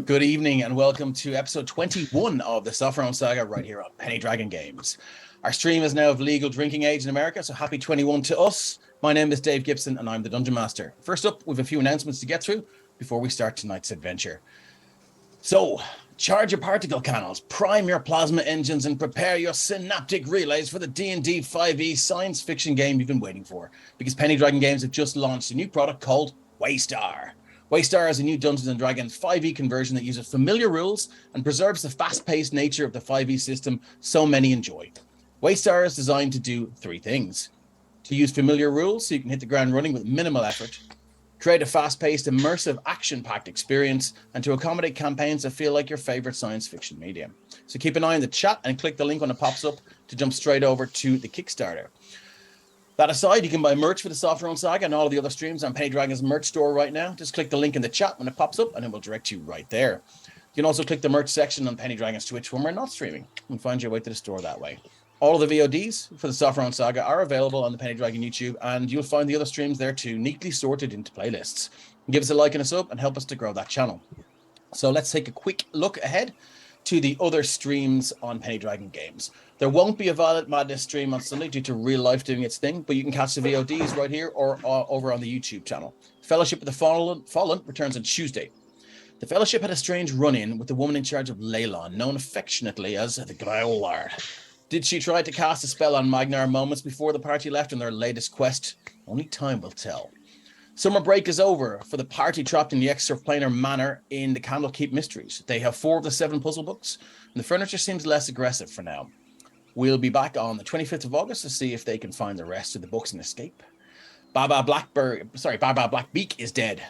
Good evening and welcome to episode 21 of the Sopherone Saga right here on Penny Dragon Games. Our stream is now of legal drinking age in America, so happy 21 to us. My name is Dave Gibson and I'm the Dungeon Master. First up, we have a few announcements to get through before we start tonight's adventure. So, charge your particle cannons, prime your plasma engines, and prepare your synaptic relays for the D&D 5e science fiction game you've been waiting for. Because Penny Dragon Games have just launched a new product called Waystar. Waystar is a new Dungeons & Dragons 5e conversion that uses familiar rules and preserves the fast-paced nature of the 5e system so many enjoy. Waystar is designed to do three things. To use familiar rules so you can hit the ground running with minimal effort, create a fast-paced, immersive, action-packed experience, and to accommodate campaigns that feel like your favorite science fiction medium. So keep an eye on the chat and click the link when it pops up to jump straight over to the Kickstarter. That aside, you can buy merch for the Sopherone Saga and all of the other streams on Penny Dragon's merch store right now. Just click the link in the chat when it pops up and it will direct you right there. You can also click the merch section on Penny Dragon's Twitch when we're not streaming and find your way to the store that way. All of the VODs for the Sopherone Saga are available on the Penny Dragon YouTube, and you'll find the other streams there too, neatly sorted into playlists. Give us a like and a sub and help us to grow that channel. So let's take a quick look ahead to the other streams on Penny Dragon Games. There won't be a Violet Madness stream on Sunday due to real life doing its thing, but you can catch the VODs right here or over on the YouTube channel. Fellowship of the Fallen returns on Tuesday. The Fellowship had a strange run-in with the woman in charge of Leylon, known affectionately as the Growler. Did she try to cast a spell on Magnar moments before the party left on their latest quest? Only time will tell. Summer break is over for the party trapped in the extraplanar manor in the Candlekeep Mysteries. They have 4 of the 7 puzzle books, and the furniture seems less aggressive for now. We'll be back on the 25th of August to see if they can find the rest of the books and escape. Baba Blackbeak is dead.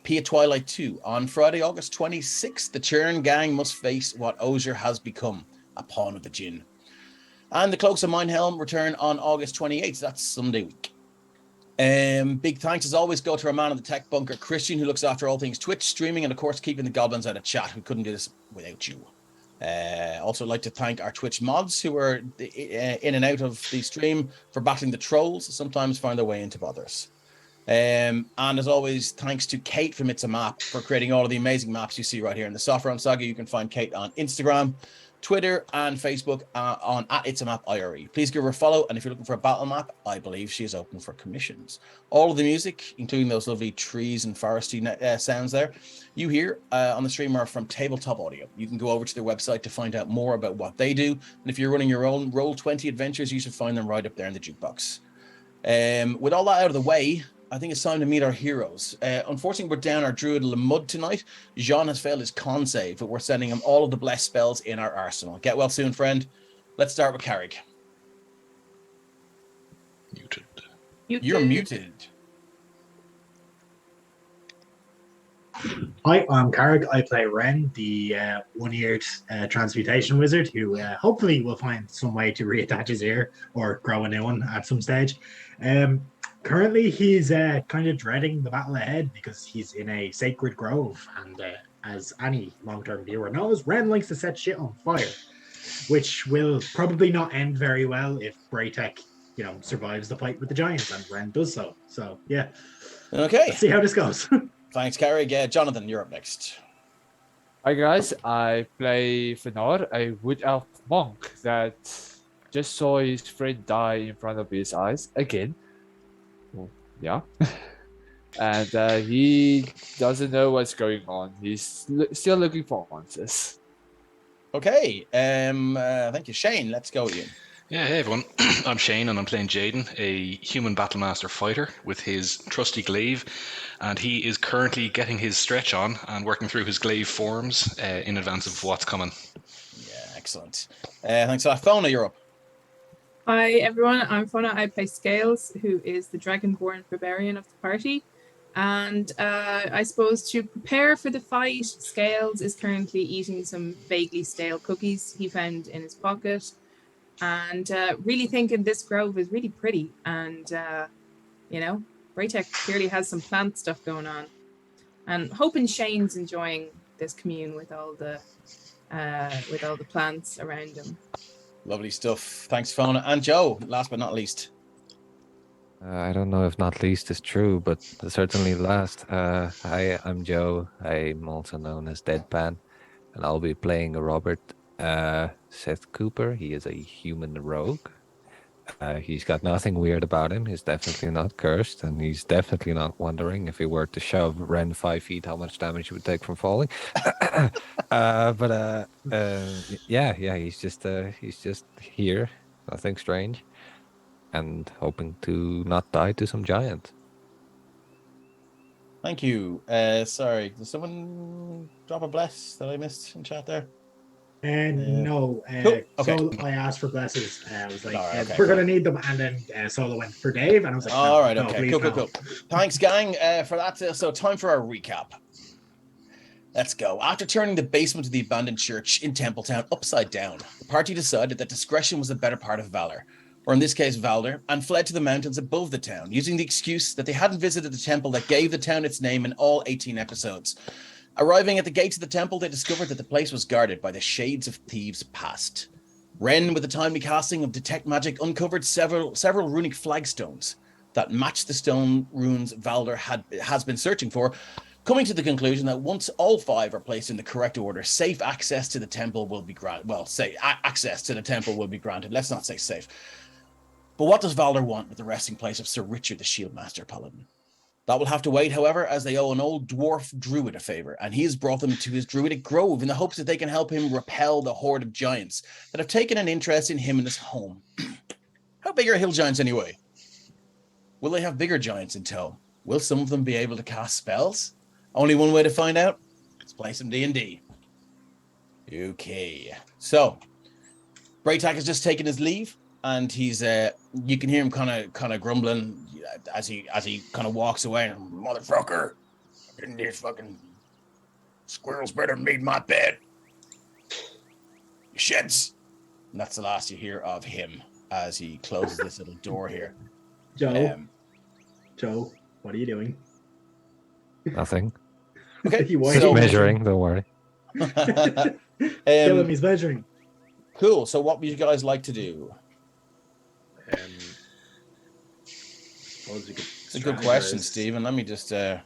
Pia Twilight 2. On Friday, August 26th, the Churn Gang must face what Osier has become, a pawn of the Jinn. And the Cloaks of Mindhelm return on August 28th. That's Sunday week. Big thanks as always go to our man in the tech bunker, Christian, who looks after all things Twitch, streaming, and of course keeping the goblins out of chat. We couldn't do this without you. Also like to thank our Twitch mods who are in and out of the stream for battling the trolls, sometimes find their way into bothers. And as always, thanks to Kate from It's a Map for creating all of the amazing maps you see right here in the Sopherone Saga. You can find Kate on Instagram, Twitter, and Facebook on @itsamapIRE. Please give her a follow, and if you're looking for a battle map, I believe she is open for commissions. All of the music, including those lovely trees and foresty sounds there, you hear on the stream are from Tabletop Audio. You can go over to their website to find out more about what they do, and if you're running your own Roll20 adventures, you should find them right up there in the jukebox. With all that out of the way, I think it's time to meet our heroes. Unfortunately, we're down our Druid Lamud tonight. Jean has failed his con save, but we're sending him all of the blessed spells in our arsenal. Get well soon, friend. Let's start with Carrick. Muted. You're muted. Hi, I'm Carrick. I play Ren, the one-eared transmutation wizard who hopefully will find some way to reattach his ear or grow a new one at some stage. Currently, he's kind of dreading the battle ahead because he's in a sacred grove, and as any long-term viewer knows, Ren likes to set shit on fire, which will probably not end very well if Braytech, survives the fight with the giants, and Ren does so. So, yeah. Okay. Let's see how this goes. Thanks, Carrick. Jonathan, you're up next. Hi guys, I play Fenor, a wood elf monk that just saw his friend die in front of his eyes again. Well, yeah. And he doesn't know what's going on. He's still looking for answers. Okay. Thank you. Shane, let's go with you. Yeah, hey everyone. I'm Shane and I'm playing Jaden, a human battlemaster fighter with his trusty glaive, and he is currently getting his stretch on and working through his glaive forms in advance of what's coming. Yeah, excellent. Thanks for that. Fauna, you're up. Hi everyone, I'm Fauna. I play Scales, who is the Dragonborn Barbarian of the party. And I suppose to prepare for the fight, Scales is currently eating some vaguely stale cookies he found in his pocket. And really thinking this grove is really pretty. And, Braytech clearly has some plant stuff going on. And hoping Shane's enjoying this commune with all the plants around him. Lovely stuff. Thanks, Fauna. And Joe, last but not least. I don't know if not least is true, but certainly last. Hi, I'm Joe. I'm also known as Deadpan. and I'll be playing Robert Seth Cooper. He is a human rogue. He's got nothing weird about him. He's definitely not cursed, and he's definitely not wondering if he were to shove Ren 5 feet how much damage he would take from falling. Yeah, he's just here, nothing strange, and hoping to not die to some giant. Thank you. Sorry, did someone drop a bless that I missed in chat there? No. Cool. Okay. So I asked for blesses. I was like, All right, okay, we're cool. going to need them. And then Solo went for Dave. And I was like, All right, no, okay, please, cool. no. Thanks, gang, for that. So time for our recap. Let's go. After turning the basement of the abandoned church in Templetown upside down, the party decided that discretion was the better part of valor, or in this case, Valor, and fled to the mountains above the town, using the excuse that they hadn't visited the temple that gave the town its name in all 18 episodes. Arriving at the gates of the temple, they discovered that the place was guarded by the shades of thieves past. Ren, with the timely casting of Detect Magic, uncovered several runic flagstones that matched the stone runes Valor has been searching for, coming to the conclusion that once all 5 are placed in the correct order, safe access to the temple will be granted. Well, access to the temple will be granted. Let's not say safe. But what does Valor want with the resting place of Sir Richard the Shieldmaster Paladin? That will have to wait, however, as they owe an old dwarf druid a favor, and he has brought them to his druidic grove in the hopes that they can help him repel the horde of giants that have taken an interest in him and his home. How big are hill giants anyway? Will they have bigger giants in tow? Will some of them be able to cast spells? Only one way to find out. Let's play some D&D. Okay. So, Braytac has just taken his leave, and he's you can hear him kind of grumbling as he kind of walks away. Motherfucker, these fucking squirrels better made my bed. Shits. And that's the last you hear of him as he closes this little door here. Joe, what are you doing? Nothing. Okay, Just measuring, don't worry. Kill him, he's measuring. Cool. So what would you guys like to do? It's a good question, Stephen. Let me just throw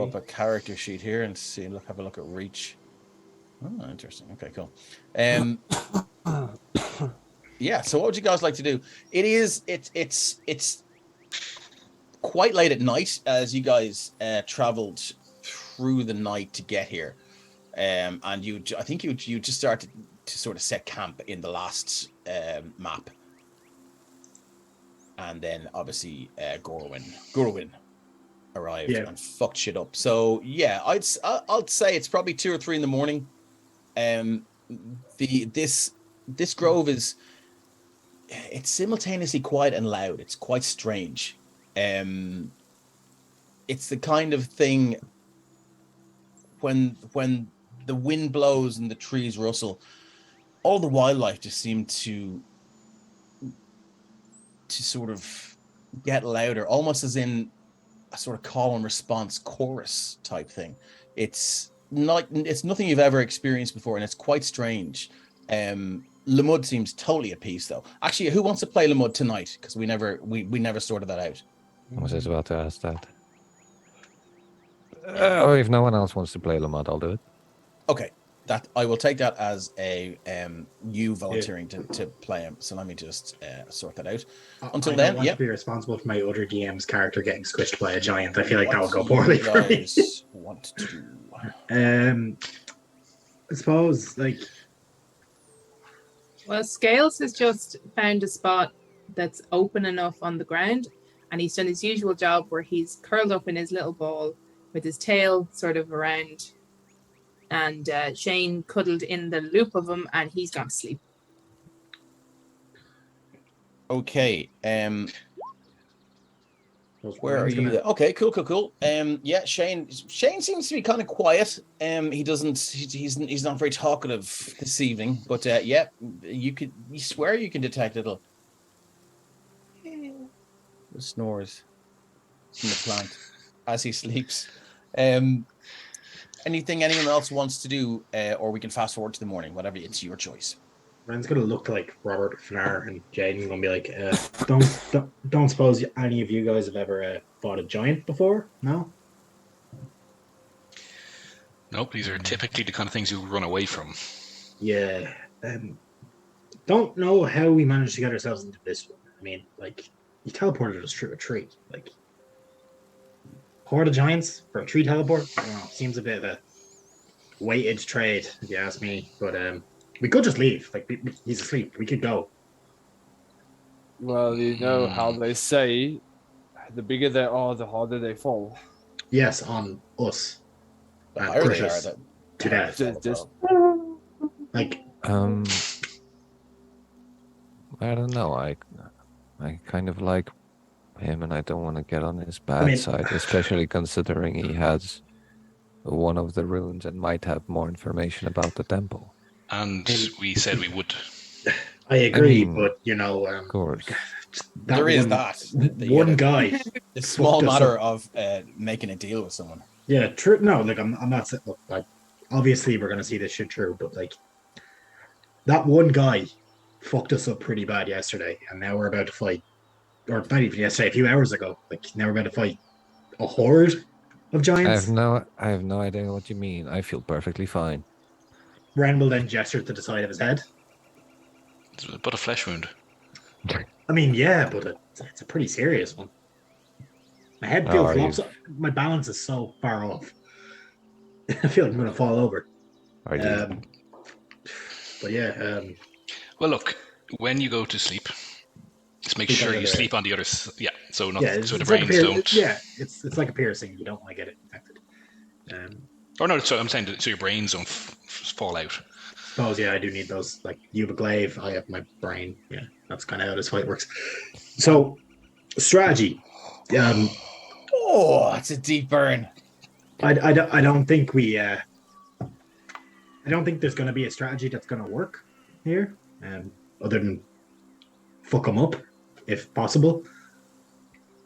up a character sheet here and see. Have a look at reach. Oh, interesting. Okay, cool. Yeah. So what would you guys like to do? It's quite late at night as you guys traveled through the night to get here, and I think you just started to sort of set camp in the last map. And then obviously Gorwin arrived and fucked shit up. So yeah, I'd say it's probably 2 or 3 in the morning. This grove it's simultaneously quiet and loud. It's quite strange. It's the kind of thing when the wind blows and the trees rustle, all the wildlife just seem to sort of get louder, almost as in a sort of call and response chorus type thing. It's nothing you've ever experienced before, and it's quite strange. Lamud seems totally at peace though. Actually, who wants to play Lamud tonight? Because we never sorted that out. I was just about to ask that. If no one else wants to play Lamont, I'll do it. Okay. That I will take that as a you volunteering to play him. So let me just sort that out. Until then, I want to be responsible for my other DM's character getting squished by a giant. I feel like that would go poorly for me. Want to do? I suppose Well, Scales has just found a spot that's open enough on the ground, and he's done his usual job where he's curled up in his little ball with his tail sort of around. And Shane cuddled in the loop of him, and he's gone to sleep. Okay. Where are you? Okay, cool. Yeah, Shane seems to be kind of quiet. He's not very talkative this evening. But yeah, you swear you can detect little snores from the plant as he sleeps. Anything anyone else wants to do, or we can fast forward to the morning, whatever, it's your choice. Ren's gonna look like Robert Fnar, and Jaden's gonna be like, don't suppose any of you guys have ever fought a giant before? No? Nope, these are typically the kind of things you run away from. Yeah. Don't know how we managed to get ourselves into this one. I mean, like, you teleported us through a tree. Like, horde of giants for a tree teleport? I don't know. Seems a bit of a weighted trade, if you ask me. But we could just leave. Like, he's asleep. We could go. Well, you know how they say, the bigger they are, the harder they fall. Yes, on us. The And higher crush they are, us the to harder death. they fall, Just- bro. Like, I don't know. I kind of like him, and I don't want to get on his bad mean- side, especially considering he has one of the runes and might have more information about the temple. And we said we would. I agree, mean, but, you know, Of course. There is that. You One gotta- guy. The small fucked us matter up. of making a deal with someone. Yeah, true. No, like, I'm not saying, look, like, obviously we're going to see this shit through, but, like, that one guy fucked us up pretty bad yesterday, and now we're about to fight, or not even yesterday, a few hours ago. Like, now we're about to fight a horde of I giants. have no idea what you mean. I feel perfectly fine. Ren will then gesture to the side of his head. But a flesh wound. I mean, yeah, but it's a pretty serious one. My head Oh, feels are you- lopsided. My balance is so far off. I feel like I'm going to fall over. Are you? But yeah, Well, look, when you go to sleep, just make Sleep on sure the you other- sleep on the other. Yeah, so not yeah, so the it's like a brains pier- don't. Yeah, it's like a piercing. You don't want to get it infected. Or no, so I'm saying so your brains don't fall out. Suppose, yeah, I do need those. Like, you have a glaive, I have my brain. Yeah, that's kind of how this fight works. So, strategy. Oh, it's a deep burn. I don't think we. I don't think there's going to be a strategy that's going to work here, other than fuck them up, if possible.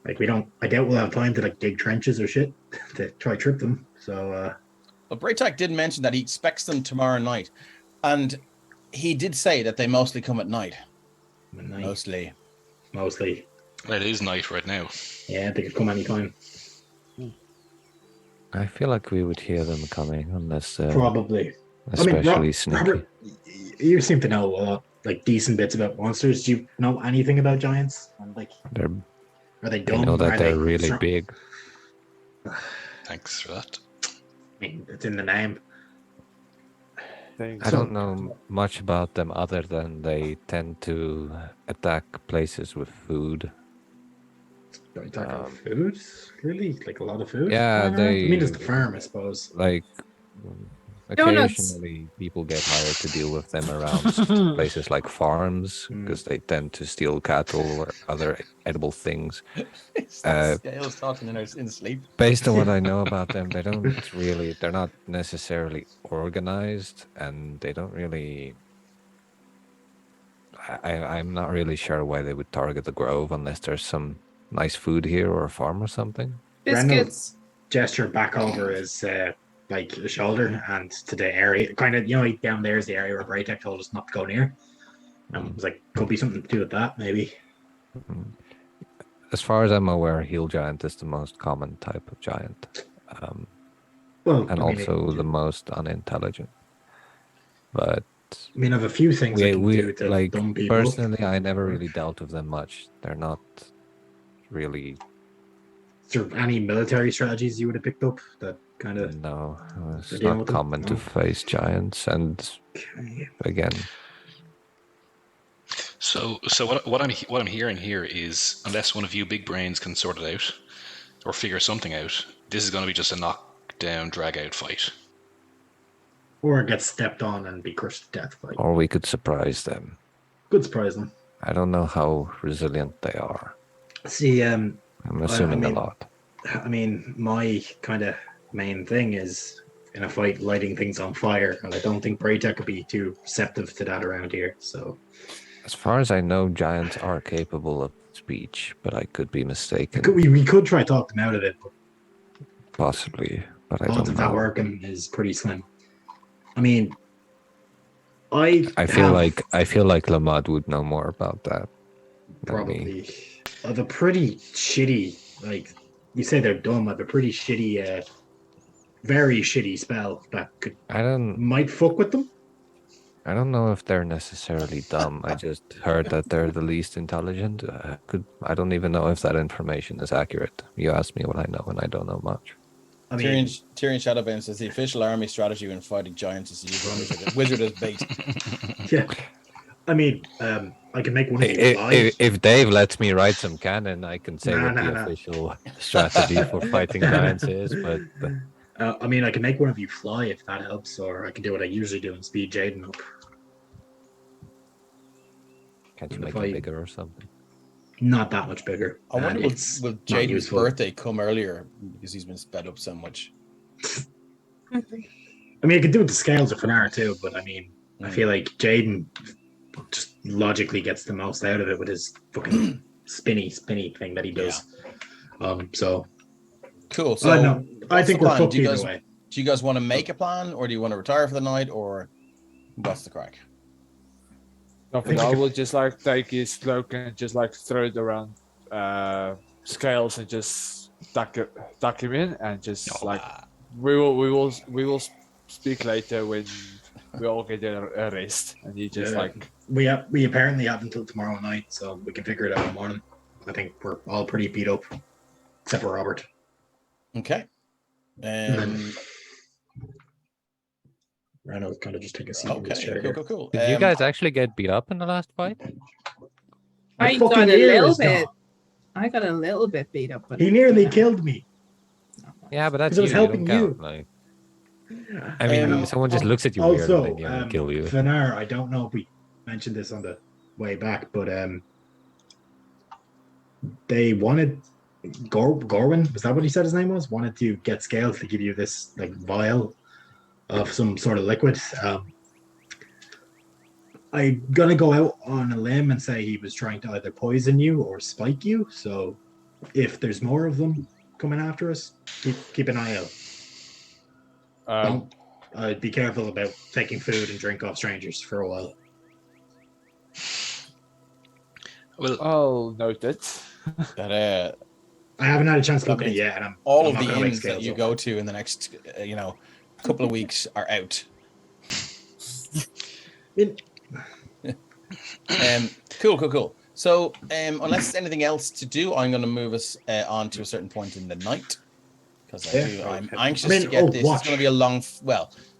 Like, we don't. I doubt we'll have time to, like, dig trenches or shit to try trip them. So, Well, Braytak did mention that he expects them tomorrow night. And he did say that they mostly come at night. Mostly. Well, it is night right now. Yeah, they could come anytime. I feel like we would hear them coming, unless Probably. especially sneaky. Robert, you seem to know a lot, like, decent bits about monsters. Do you know anything about giants? And, like, They're, are they I dumb? know that Are they're they really strong? big. Thanks for that. I mean, it's in the name. I don't know much about them other than they tend to attack places with food. Are you talking food? Really? Like, a lot of food? Yeah, going around? I mean, they- it's the farm, I suppose. Like, Donuts. occasionally people get hired to deal with them around places like farms because they tend to steal cattle or other edible things. Scales talking in his sleep. Based on what I know about them, they're not necessarily organized, and they don't really. I'm not really sure why they would target the grove unless there's some nice food here or a farm or something. Biscuits. Gesture back over his, like, shoulder and to the area. Kind of, you know, down there is the area where Braytek told us not to go near. It was like, could be something to do with that, maybe. As far as I'm aware, heel giant is the most common type of giant, Well, and I mean, also the most unintelligent. But I mean, I have a few things I can we do to like dumb people. personally, I never really dealt with them much. They're not really. Is there any military strategies you would have picked up that kind of? No, it's They're dealing not with them? common to No. face giants, and again, So what I'm hearing here is, unless one of you big brains can sort it out or figure something out, this is going to be just a knockdown, drag out fight. Or get stepped on and be crushed to death. Like, or we could surprise them. good surprise them. I don't know how resilient they are. See, I'm assuming mean- a lot. I mean, my kind of main thing is in a fight lighting things on fire, and I don't think Braytek could be too receptive to that around here. So, As far as I know, giants are capable of speech, but I could be mistaken. we could try to talk them out of it, but Possibly, but I odds don't of that know. working is pretty slim. I mean, I feel have like Lamad would know more about that than me. probably have a pretty shitty, like, you say they're dumb. I have a pretty shitty very shitty spell that might fuck with them. I don't know if they're necessarily dumb. I just heard that they're the least intelligent. I don't even know if that information is accurate. You asked me what I know, and I don't know much. I mean, Tyrion Shadowbane says the official army strategy when fighting giants is to use a wizard as bait. yeah. I mean, I can make one of you fly. If Dave lets me write some canon, I can say what the Nah. official strategy for fighting giants is. But I mean, I can make one of you fly if that helps, or I can do what I usually do and speed Jaden up. can't you make it bigger or something? Not that much bigger. I wonder will Jaden's birthday come earlier because he's been sped up so much. I mean, I could do it to scales of Fanara too, but I mean, I feel like Jaden just logically gets the most out of it with his fucking spinny thing that he does. So cool. So no, I think we're fucked either way. Do you guys want to make a plan, or do you want to retire for the night, or what's the crack? Nothing. I will just like take his cloak and just like throw it around scales and just tuck him in and just we will speak later when we all get a rest and he just we apparently have until tomorrow night, so we can figure it out in the morning. I think we're all pretty beat up except for Robert. Okay. Rano's kind of just take a seat. Okay, cool. Did you guys actually get beat up in the last fight? I got a little bit. I got a little bit beat up. He nearly killed me. Yeah, but that's I was helping you. Like, I mean, someone just looks at you weird and they kill you. Fanar, I don't know if we mentioned this on the way back, but they wanted Gorwin, was that what he said his name was? Wanted to get Scales to give you this like vial of some sort of liquid. I'm gonna go out on a limb and say he was trying to either poison you or spike you. So if there's more of them coming after us, keep an eye out. Be careful about taking food and drink off strangers for a while. Well, I'll note it. That I haven't had a chance to look at it yet, and I'm all I'm of not the gonna inns that you go to in the next, couple of weeks are out. Cool. So, unless there's anything else to do, I'm going to move us on to a certain point in the night because I'm anxious to get this. Watch. It's going to be a long.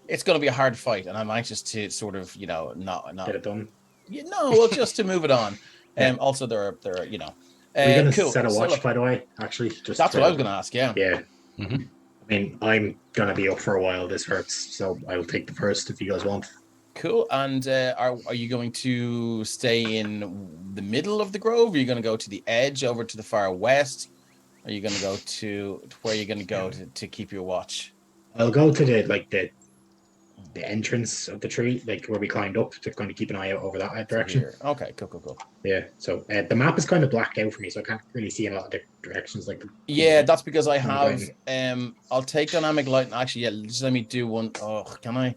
It's going to be a hard fight, and I'm anxious to sort of, not get it done. Just to move it on. Also, there are. Are you going to set a watch, by the way? Actually, that's what I was going to ask. Yeah. Yeah. Mm-hmm. I mean, I'm going to be up for a while. This hurts, so I'll take the first if you guys want. Cool. And are you going to stay in the middle of the grove? Are you going to go to the edge over to the far west? Are you going to go to where are you going to go to keep your watch? I'll go to the entrance of the tree, like where we climbed up, to kind of keep an eye out over that direction. Here. Okay, cool. Yeah, so the map is kind of blacked out for me, so I can't really see in a lot of different directions. That's because I have. I'll take dynamic light. Actually, just let me do one. Oh, can I?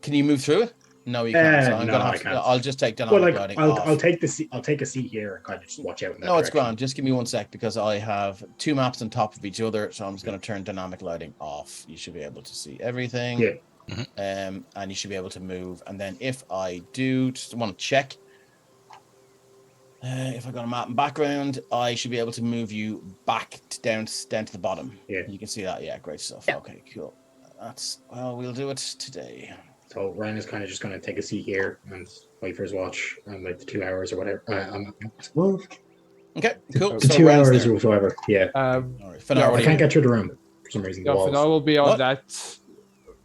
Can you move through it? No, you can't. So I'm gonna have to. I'll just take dynamic lighting off. I'll take the seat. I'll take a seat here and kind of just watch out. No, it's grand. Just give me 1 sec because I have 2 maps on top of each other, so I'm just going to turn dynamic lighting off. You should be able to see everything. Yeah. And you should be able to move. And then if I do, just want to check. If I got a map and background, I should be able to move you back down to the bottom. Yeah. You can see that. Yeah, great stuff. Yeah. Okay, cool. We'll do it today. So Ryan is kind of just going to take a seat here and wait for his watch, like the 2 hours or whatever. Okay, cool. The 2 hours or whatever. Yeah. All right. Fanar, I can't get through the room for some reason. Yeah, Fanar will be on that.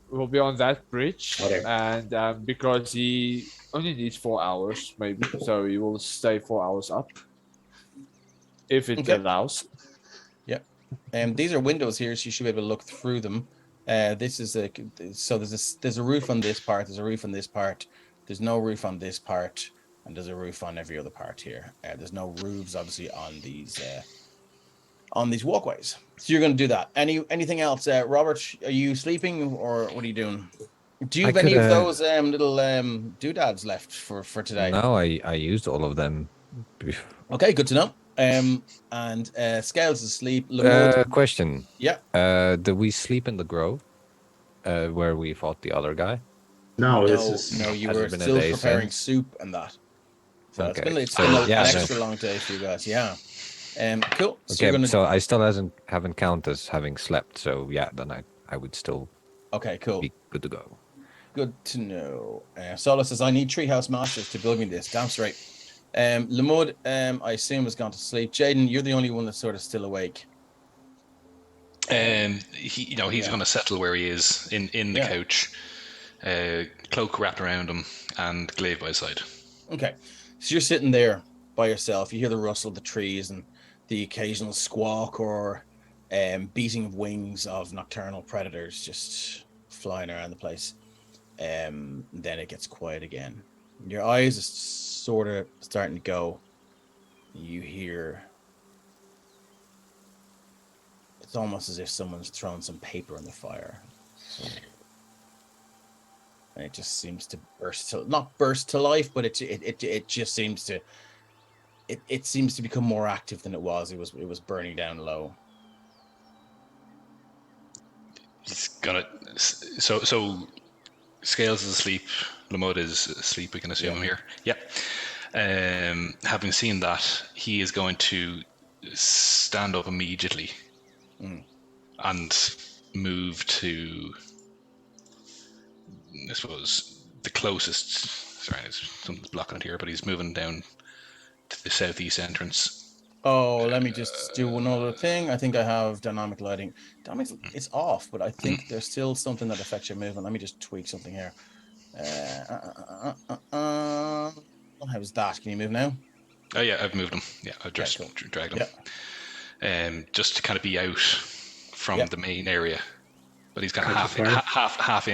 Will be on that bridge, okay. And because he only needs 4 hours, maybe, so he will stay 4 hours up, if it allows. Yeah. These are windows here, so you should be able to look through them. This is there's a roof on this part. There's a roof on this part. There's no roof on this part, and there's a roof on every other part here. There's no roofs, obviously, on these walkways. So you're going to do that. Anything else, Robert? Are you sleeping or what are you doing? Do you have any of those little doodads left for today? No, I used all of them. Okay, good to know. And Scales is asleep. Lamud, Question. yeah. Did we sleep in the grove where we fought the other guy? No, this is no, you Has were it been a still day preparing since? soup and that. So Okay. it's So been an yeah, extra long day for you guys. Yeah. Cool. So you're okay. gonna. So I still haven't count as having slept. So yeah, then I would still Okay. Cool. be good to go. Good to know. Sola says, I need Treehouse Masters to build me this. Damn straight. Lamud, I assume, has gone to sleep. Jaden, you're the only one that's sort of still awake. He's going to settle where he is in the couch, cloak wrapped around him, and glaive by his side. Okay. So you're sitting there by yourself. You hear the rustle of the trees and the occasional squawk or beating of wings of nocturnal predators just flying around the place. Then it gets quiet again. Your eyes are sort of starting to go. You hear, it's almost as if someone's thrown some paper in the fire. And it just seems to not burst to life, but it just seems to it seems to become more active than it was. It was burning down low. He's gonna so Scales is asleep. Lamud is asleep. We can assume here. Yeah. Having seen that, he is going to stand up immediately and move to, I suppose, the closest. Sorry, there's something blocking it here, but he's moving down to the southeast entrance. Oh, let me just do one other thing. I think I have dynamic lighting. Dynamic, it's off, but I think there's still something that affects your movement. Let me just tweak something here. How's that? Can you move now? Oh yeah, I've moved him. Yeah, I've just dragged him. Yeah. Just to kind of be out from the main area, but he's got half in,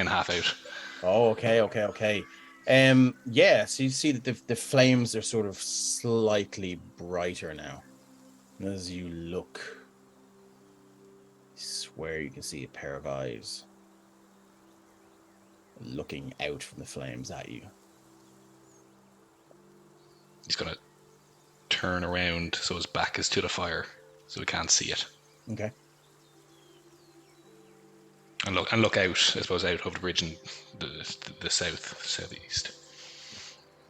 half out. Oh, okay. Yeah. So you see that the flames are sort of slightly brighter now. And as you look, I swear you can see a pair of eyes looking out from the flames at you. He's gonna turn around so his back is to the fire, so we can't see it. Okay. And look out, I suppose, out over the bridge in the southeast.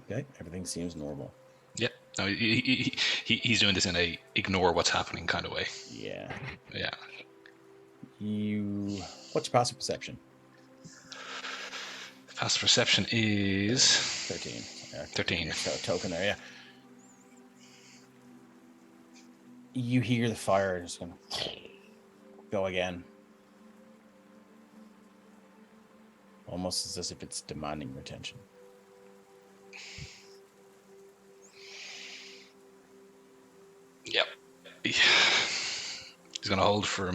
Okay, everything seems normal. Yeah. No, he's doing this in a ignore what's happening kind of way. Yeah. Yeah. What's your passive perception? Passive perception is 13. 13. Token there, yeah. You hear the fire just going to go again. Almost as if it's demanding your attention. Yep. He's going to hold for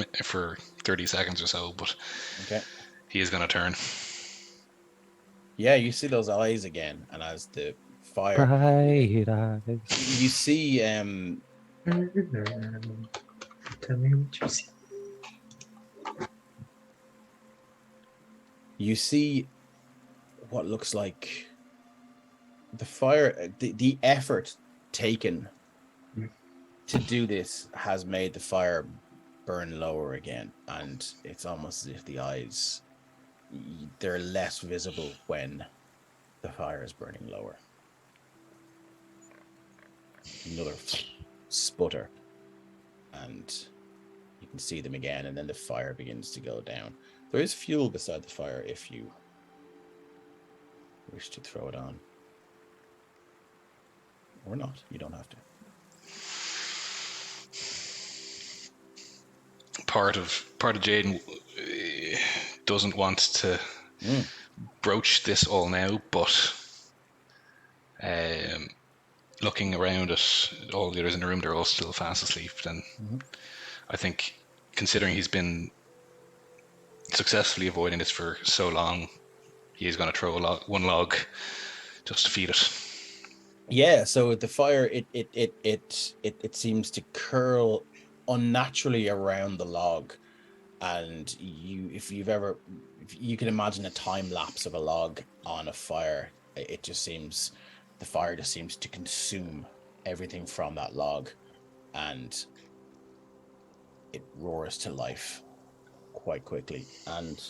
30 seconds or so, but he is going to turn. Yeah, you see those eyes again, and as the fire... Bright eyes. You see... Tell me what you see. You see what looks like the fire, the effort taken to do this has made the fire burn lower again, and it's almost as if the eyes, they're less visible when the fire is burning lower. Another sputter, and you can see them again, and then the fire begins to go down. There is fuel beside the fire if you wish to throw it on. Or not. You don't have to. Part of Jaden doesn't want to broach this all now, but looking around at all the others in the room, they're all still fast asleep. Then I think, considering he's been successfully avoiding this for so long, he's going to throw one log just to feed it. Yeah, so the fire it seems to curl unnaturally around the log, and if you can imagine a time lapse of a log on a fire, the fire just seems to consume everything from that log, and it roars to life quite quickly. And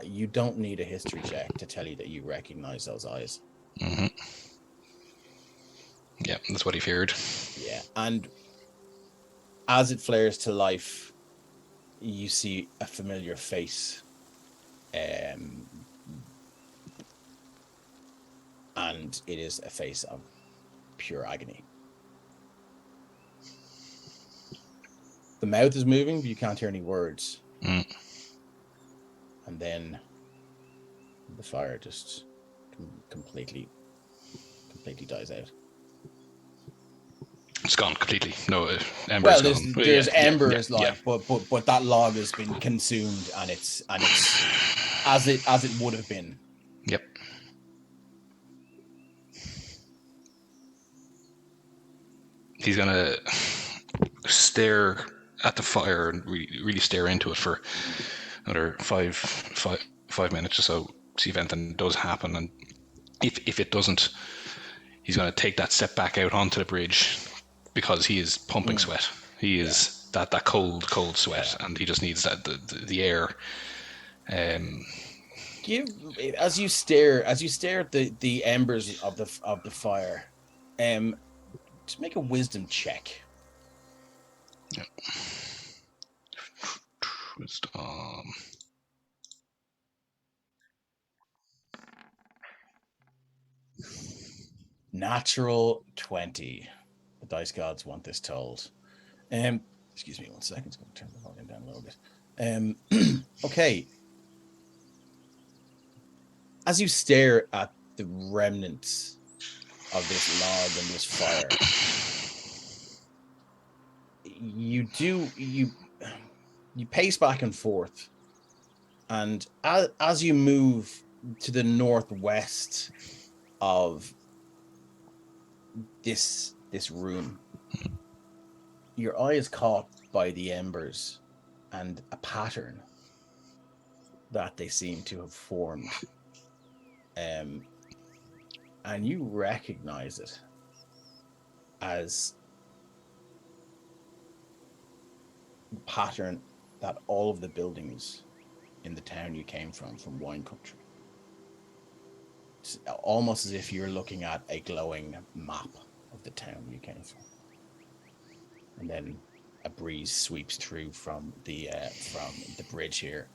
you don't need a history check to tell you that you recognize those eyes. Mm-hmm. Yeah, that's what he feared. Yeah, and as it flares to life, you see a familiar face. And it is a face of pure agony. The mouth is moving, but you can't hear any words. Mm. And then the fire just completely dies out. It's gone completely. No, embers. Well, gone. there's Yeah, embers, yeah. but that log has been consumed, and it's as it would have been. Yep. He's gonna stare at the fire and really stare into it for another five minutes or so. See if anything does happen, and if it doesn't, he's gonna take that step back out onto the bridge because he is pumping sweat. He is that cold sweat, and he just needs that the air. As you stare at the embers of the fire, to make a wisdom check. Yeah. Wisdom. Natural 20. The dice gods want this told. Excuse me 1 second. I'm going to turn the volume down a little bit. Okay. As you stare at the remnants of this log and this fire, you pace back and forth, and as you move to the northwest of this room, your eye is caught by the embers and a pattern that they seem to have formed, and you recognize it as the pattern that all of the buildings in the town you came from Wine Country. It's almost as if you're looking at a glowing map of the town you came from. And then a breeze sweeps through from the bridge here.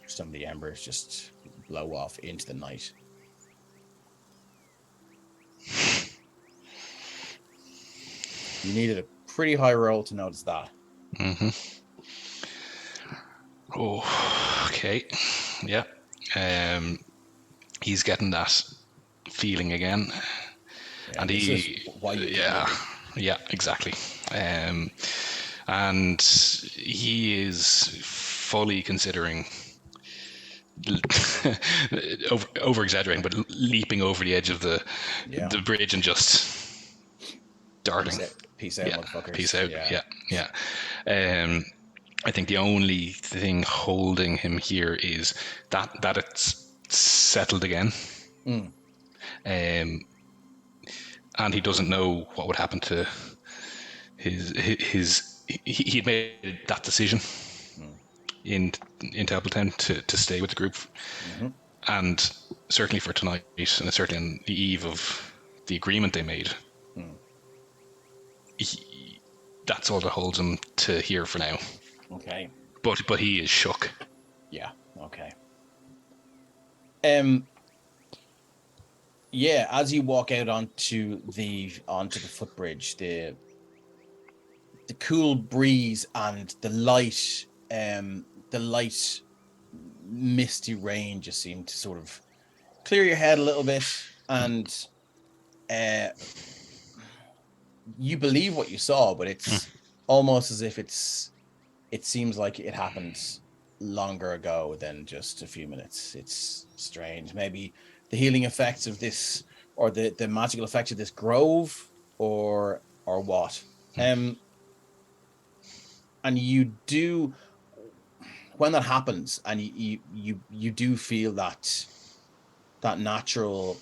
Some of the embers just blow off into the night. You needed a pretty high roll to notice that. Mm-hmm. Oh, okay. Yeah. He's getting that feeling again. Yeah, and this is why you yeah, exactly. And he is fully considering over exaggerating, but leaping over the edge of the bridge and just darting. Peace out, motherfuckers. Peace out. Yeah. I think the only thing holding him here is that it's settled again. And he doesn't know what would happen to his he had made that decision in Templetown to stay with the group, and certainly for tonight, and certainly on the eve of the agreement they made, that's all that holds him to here for now. Okay. But he is shook. Yeah. Okay. Yeah, as you walk out onto the footbridge, the cool breeze and the light misty rain just seem to sort of clear your head a little bit, and you believe what you saw, but it's almost as if it seems like it happened longer ago than just a few minutes. It's strange. Maybe the healing effects of this, or the magical effects of this grove, or what. And you do, when that happens, and you do feel that natural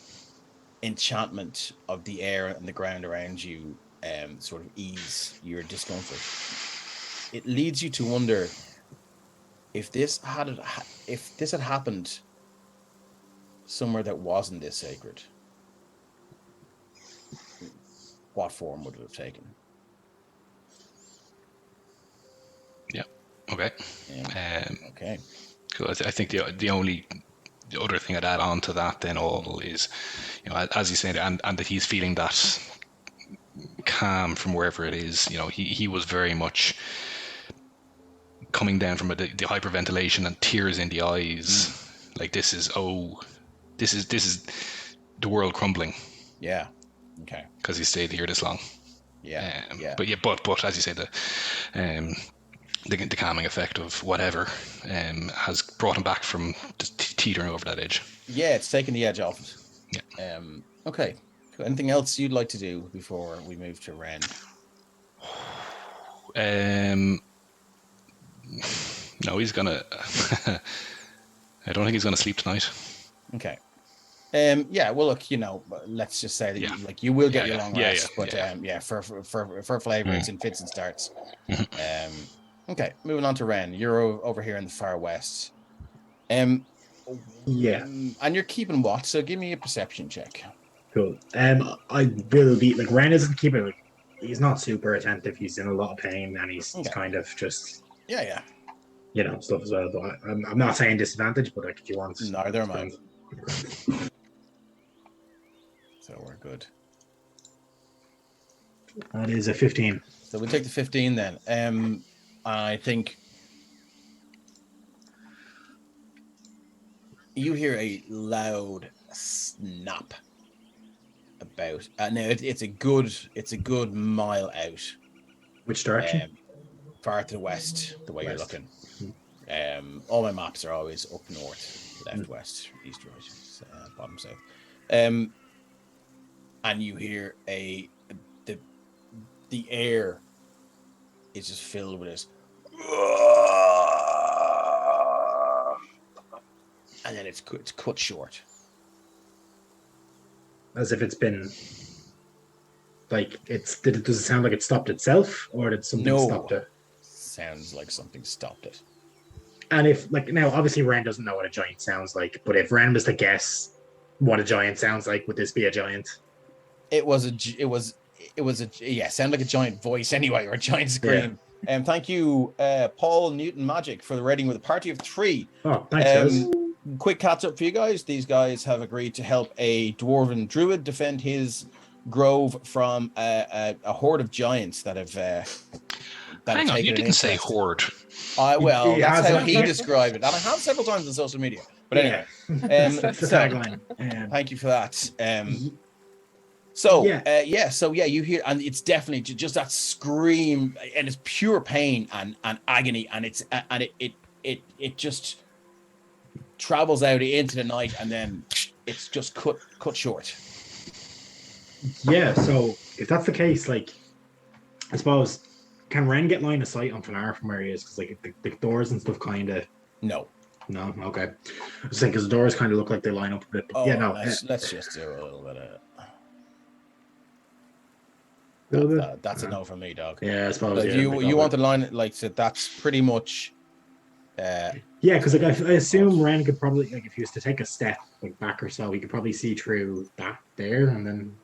enchantment of the air and the ground around you sort of ease your discomfort. It leads you to wonder if this had happened somewhere that wasn't this sacred, what form would it have taken? Yeah. Okay. Okay. Cool. I think the only other thing I'd add on to that then all is, as you said, and that he's feeling that calm from wherever it is. He was very much coming down from the hyperventilation and tears in the eyes. Like this is the world crumbling. Yeah. Okay. Because he stayed here this long. Yeah. But as you say, the calming effect of whatever has brought him back from teetering over that edge. Yeah, it's taken the edge off it. Yeah. Okay. Anything else you'd like to do before we move to Ren? No, he's gonna. I don't think he's gonna sleep tonight. Okay. Yeah. Well, look. Let's just say that you will get your long rest, but for flavor, it's in fits and starts. Okay. Moving on to Ren. You're over here in the far west. Yeah. And you're keeping watch, so give me a perception check. Cool. I will be like Ren isn't keeping. Like, he's not super attentive. He's in a lot of pain, and he's kind of just stuff as well. But I'm not saying disadvantage, but like if you want, neither am I. So we're good. That is a 15. So we'll take the 15 then. I think you hear a loud snap about. Now it's a good mile out. Which direction? Far to the west, the way you're looking. All my maps are always up north, left, west, east, right, bottom, south. And you hear the air is just filled with this, and then it's cut short, as if it's been like does it sound like it stopped itself, or did something stop it? Sounds like something stopped it. And if now obviously Ren doesn't know what a giant sounds like, but if Ren was to guess what a giant sounds like, would this be a giant? It was sounded like a giant voice anyway, or a giant scream. Thank you, Paul Newton Magic, for the rating with a party of 3. Oh, thanks, guys. Quick catch up for you guys. These guys have agreed to help a dwarven druid defend his grove from a horde of giants that have. Hang on, you didn't say horde. That's how he described it, and I have several times on social media. But anyway, that's the tagline. Thank you for that. You hear, and it's definitely just that scream, and it's pure pain and agony, and it just travels out into the night, and then it's just cut short. Yeah, so if that's the case, like, I suppose, can Ren get line of sight on Fanar from where he is? Because like the doors and stuff kind of. No, okay. I was saying because the doors kind of look like they line up a bit. But let's just do a little bit of. That's a no from me, dog. Yeah, I suppose. Like, you want the line, like, so that's pretty much. Because like I assume Ren could probably, like, if he was to take a step like back or so, he could probably see through that there, and then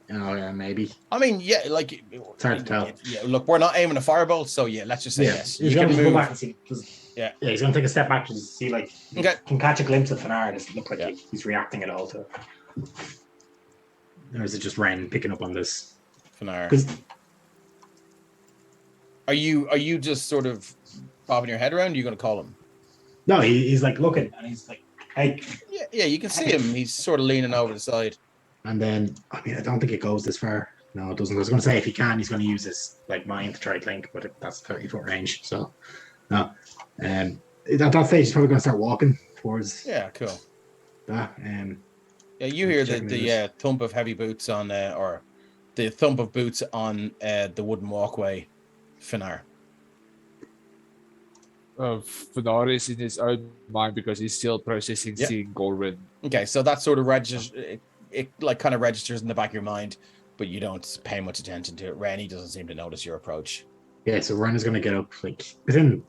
maybe. I mean, like it's hard to tell. Look, we're not aiming a firebolt, so let's just say yes. He's going to go back and see. Yeah, he's going to take a step back to see, like, can catch a glimpse of Fanar. Does it look like he's reacting at all to it? Or is it just Ren picking up on this? Fanar. Are you just sort of bobbing your head around? Or are you going to call him? No, he's like looking, and he's like, "Hey." Yeah, you can see him. He's sort of leaning over the side. And then, I mean, I don't think it goes this far. No, it doesn't. I was going to say if he can, he's going to use his like mind to try to link, but that's 30-foot range. So, no. At that stage, he's probably going to start walking towards. Yeah, cool. That. You hear the thump of heavy boots on, or the thump of boots on the wooden walkway. Fanar. Fanar is in his own mind because he's still processing seeing Gorwin. Okay, so that sort of registers. It like kind of registers in the back of your mind. but you don't pay much attention to it. Rennie doesn't seem to notice your approach. Yeah, so Ren is going to get up like within.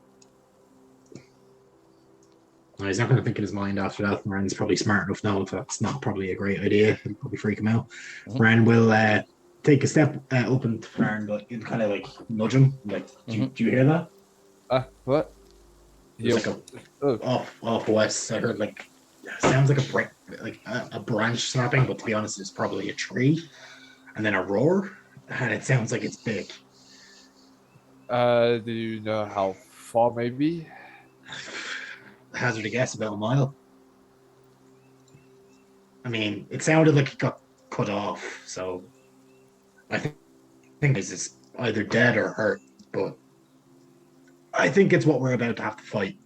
No, he's not going to think in his mind after that. Ren's probably smart enough now if that's not probably a great idea. It'll probably freak him out. Mhm. Ren will take a step up into Farn, but he'll kind of like nudge him. Like, do you hear that? What? There's like off west. I heard like sounds like a branch snapping, but to be honest, it's probably a tree, and then a roar, and it sounds like it's big. Do you know how far maybe? Hazard a guess, about a mile. I mean, it sounded like it got cut off, so I think this is either dead or hurt, but I think it's what we're about to have to fight.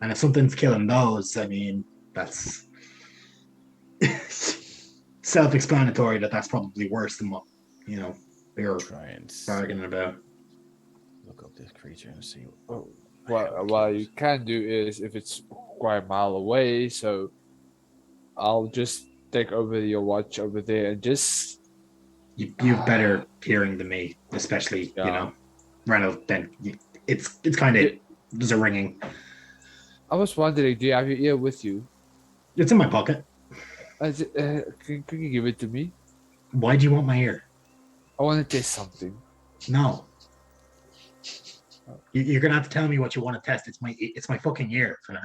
And if something's killing those, I mean, that's self-explanatory that that's probably worse than what, we're Try and bargaining about. look up this creature and see. What you can do is if it's quite a mile away, so I'll just take over your watch over there and just. You've better hearing than me, especially Reynolds. Then it's kind of there's a ringing. I was wondering, do you have your ear with you? It's in my pocket. Can you give it to me? Why do you want my ear? I want to test something. No. You're gonna have to tell me what you want to test. It's my fucking ear for now.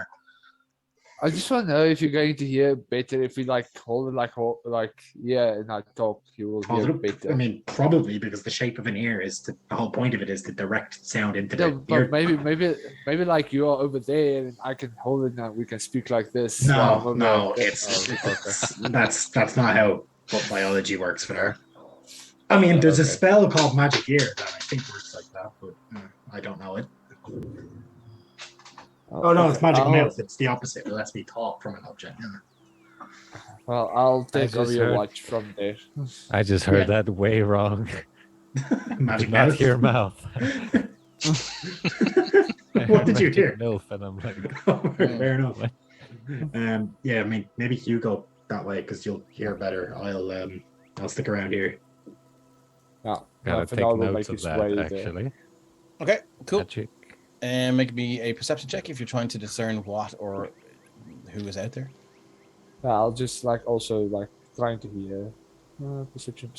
I just want to know if you're going to hear better if you hold it and I talk, you will Hold hear it up. better. I mean, probably because the shape of an ear is the whole point of it is to direct sound into the No, ear. but maybe like you are over there and I can hold it and we can speak like this. No, Okay. that's not how biology works for her. I mean, there's a spell called Magic Ear that I think works like that, but I don't know it. Oh no, it's Magic Mouth. It's the opposite. It lets me talk from an object. Well, I'll take over just your heard- watch from there. I just heard that way wrong. Magic Not Mouth. your mouth. What did you Magic hear? Milf, and I'm like, Fair enough. Yeah, I mean, maybe you go that way because you'll hear better. I'll stick around here. Yeah, gotta take Fernando will notes make of his that, way there. actually. Okay, cool. Magic. Make me a perception check if you're trying to discern what or who is out there. Yeah, I'll just also trying to hear. Perception.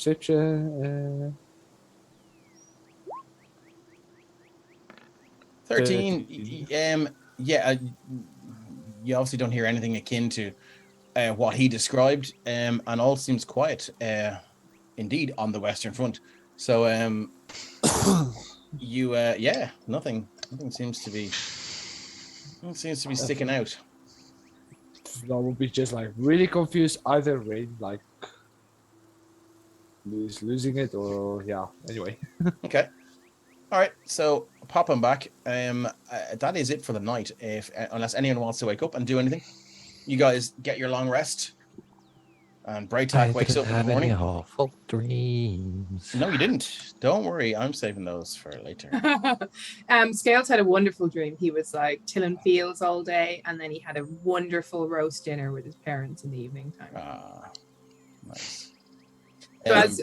13. Yeah, you obviously don't hear anything akin to what he described, and all seems quiet, indeed, on the Western Front. So, nothing seems to be sticking out. I will be just really confused. Either way, losing it or Anyway. Okay. All right. So popping back. That is it for the night. Unless anyone wants to wake up and do anything, you guys get your long rest. And Braytak wakes up in the morning. Awful dreams. No, you didn't. Don't worry. I'm saving those for later. Scales had a wonderful dream. He was tilling fields all day, and then he had a wonderful roast dinner with his parents in the evening time. Nice. So as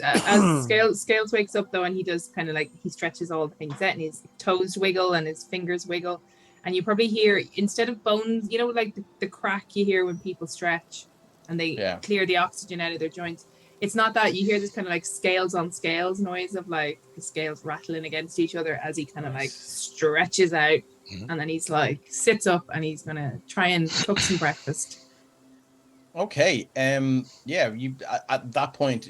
Scales wakes up though, and he does kind of he stretches all the things out, and his toes wiggle and his fingers wiggle, and you probably hear, instead of bones, the crack you hear when people stretch and they clear the oxygen out of their joints. It's not that. You hear this kind of scales on scales noise of the scales rattling against each other as he kind of stretches out, and then he's sits up and he's gonna try and cook some breakfast. Okay. You at that point,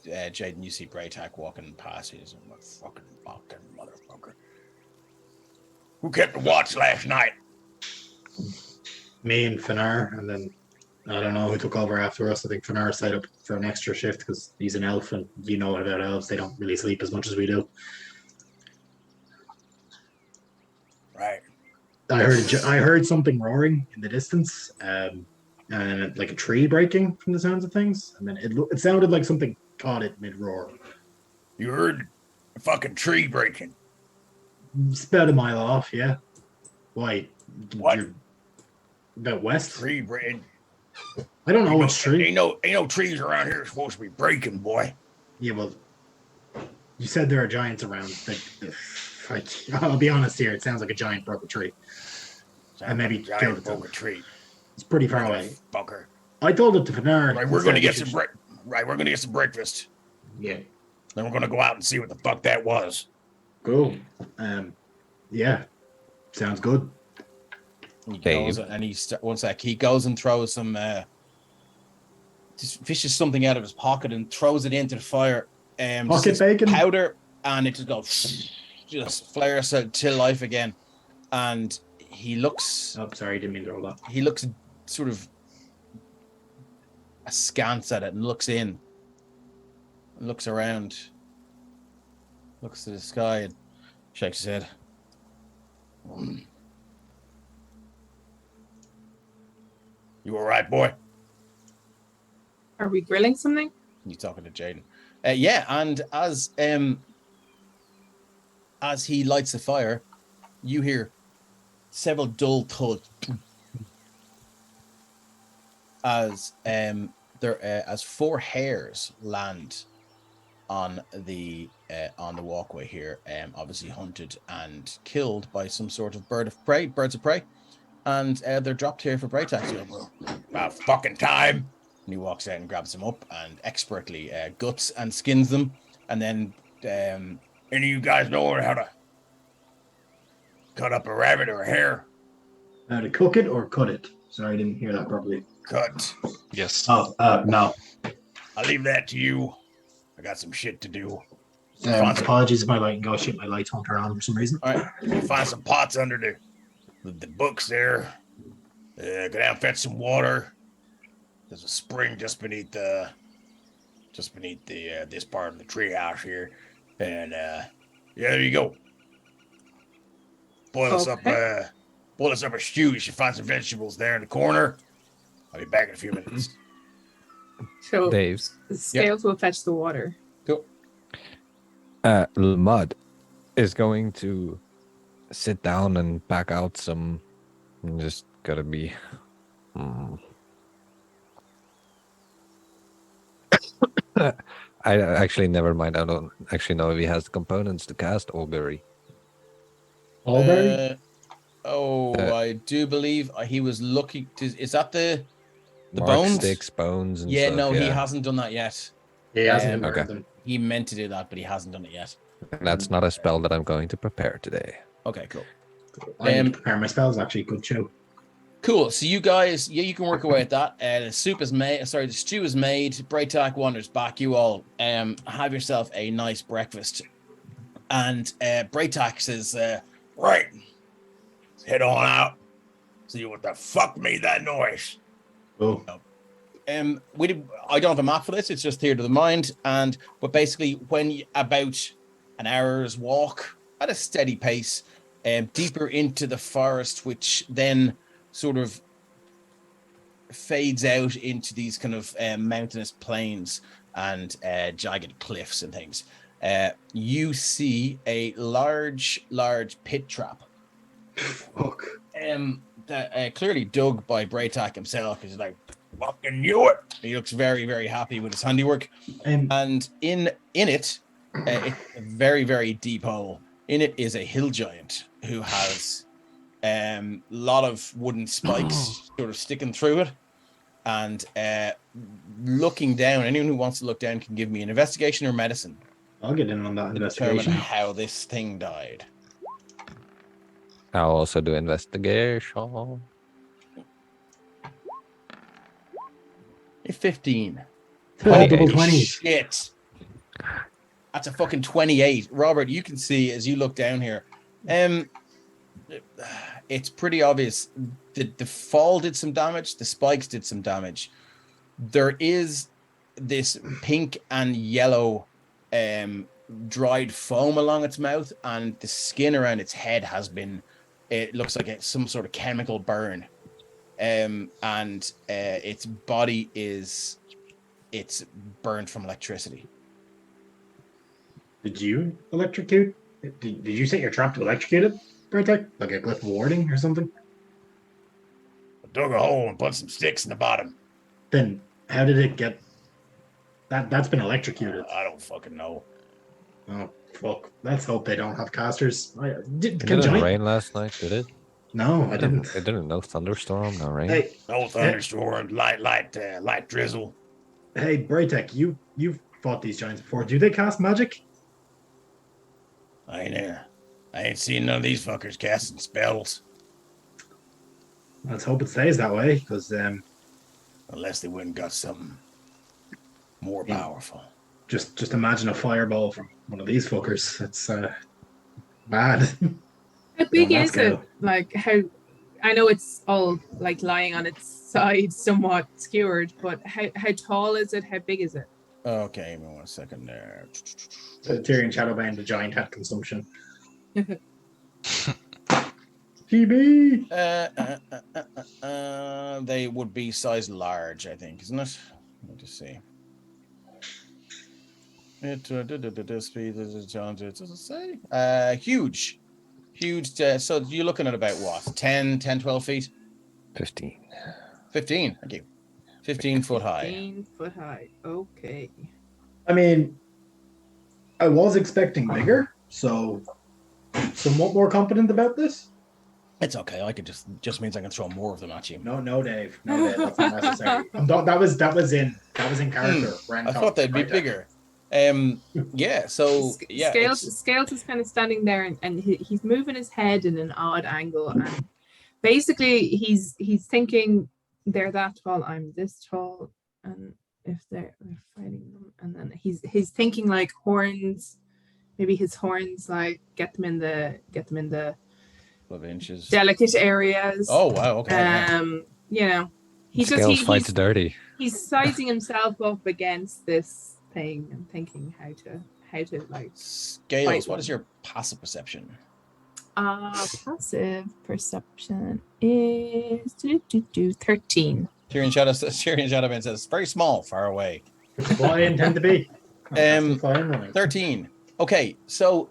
Jaden, you see Braytak walking past you. He's like, fucking motherfucker. Who kept the watch last night? Me and Finar, and then I don't know who took over after us. I think Finar set up for an extra shift because he's an elf, and you know about elves, they don't really sleep as much as we do. Right. I heard something roaring in the distance, and like a tree breaking from the sounds of things, and then it sounded like something caught it mid roar. You heard a fucking tree breaking? It's about a mile off, yeah. Why? What? About west? Tree breaking. I don't know which tree. Ain't no trees around here supposed to be breaking, boy. Yeah, well, you said there are giants around. I'll be honest here. It sounds like a giant broke a tree. And maybe killed giant itself. broke a tree. It's pretty far away. Fucker. I told it to Finar. Right, we're gonna get some Right, we're gonna get some breakfast. Yeah. Then we're gonna go out and see what the fuck that was. Cool. Yeah. Sounds good. He Dave. goes and one sec. He goes and throws some just fishes something out of his pocket and throws it into the fire. Pocket bacon? Powder, and it just goes just flares to life again. And he looks Oh, sorry, didn't mean to roll that. he looks sort of askance at it and looks in. Looks around. Looks to the sky and shakes his head. You all right, boy? Are we grilling something? You talking to Jaden? Yeah, and as he lights the fire, you hear several dull thuds as as four hares land on the walkway here, obviously hunted and killed by some sort of birds of prey, and they're dropped here for prey tax. About fucking time. And he walks out and grabs them up and expertly guts and skins them. And then, any of you guys know how to cut up a rabbit or a hare? How to cook it or cut it? Sorry, I didn't hear that properly. Cut. Yes. Oh, no. I'll leave that to you. I got some shit to do. Apologies if my light go shit. My lights won't turn on for some reason. All right. You find some pots under the books there. Go down and fetch some water. There's a spring just beneath this part of the treehouse here, and yeah, there you go. Boil us up a stew. You should find some vegetables there in the corner. I'll be back in a few minutes. So Dave. Scales will fetch the water. Cool. Mud is going to sit down and back out some. Just gotta be. I actually never mind. I don't actually know if he has the components to cast Augury. Alberry? I do believe he was looking. Is that the Mark bones? sticks, bones, and Yeah, stuff. no, he hasn't done that yet. He hasn't Okay. them. He meant to do that, but he hasn't done it yet. That's not a spell that I'm going to prepare today. Okay, cool. I need to prepare my spells. Actually, good show. Cool. So you guys, yeah, you can work away at that. The soup is made. Sorry, the stew is made. Braytak wanders back. You all have yourself a nice breakfast. And Braytak says, "Right, let's head on out. See what the fuck made that noise." Oh, I don't have a map for this. It's just here to the mind. But basically, when you, about an hour's walk at a steady pace, deeper into the forest, which then sort of fades out into these kind of mountainous plains and jagged cliffs and things. You see a large pit trap. fuck. That clearly dug by Braytak himself. He's like, fucking knew it. He looks very, very happy with his handiwork. And in it, it's a very, very deep hole. In it is a hill giant who has a lot of wooden spikes sort of sticking through it. And looking down, anyone who wants to look down can give me an investigation or medicine. I'll get in on that Determine investigation. how this thing died. I'll also do investigation. 15. Double 20. Shit. That's a fucking 28. Robert, you can see as you look down here. It's pretty obvious. The fall did some damage. The spikes did some damage. There is this pink and yellow dried foam along its mouth, and the skin around its head has been, it looks like it's some sort of chemical burn. And its body it's burned from electricity. Did you electrocute? Did you set your trap to electrocute it, Braytek? Like a glyph of warding or something? I dug a hole and put some sticks in the bottom. Then how did it get That's been electrocuted. I don't fucking know. Oh fuck! Let's hope they don't have casters. It Can didn't giant? rain last night, did it? No, I didn't. It didn't. No thunderstorm, no rain. Hey, No thunderstorm, light drizzle. hey, Braytech, you've fought these giants before. Do they cast magic? I ain't seen none of these fuckers casting spells. Let's hope it stays that way, because Unless they went and got something more Yeah. powerful. just imagine a fireball from one of these fuckers. It's bad. How big on that is it? scale. Like how? I know it's all like lying on its side, somewhat skewered, but how tall is it? How big is it? Okay, give me 1 second there. Tyrion Shadowbane, the giant had consumption. TB. They would be size large, I think, isn't it? Let me just see. Speed does it say? Huge. So you're looking at about what? 10, 12 feet? 15. 15. Thank you. 15 foot high. 15 foot high. Okay. I mean, I was expecting bigger, so somewhat more confident about this. It's okay. I could just means I can throw more of them at you. No, Dave, that's not necessary. That was in character. I thought they'd be bigger. Yeah. So yeah, Scales is kind of standing there, and he's moving his head in an odd angle, and basically he's thinking they're that tall, I'm this tall, and if they're fighting them, and then he's thinking like horns, maybe his horns like get them in the 12 inches. delicate areas. Oh wow. Okay. Yeah. You know, Scales fights dirty. he's sizing himself up against this thing and thinking how to like Scales. fight What is one. your passive perception? Passive perception is 13. Tyrion Shadowbane says very small, far away. That's what I intend to be. That's fine, running. 13. Okay, so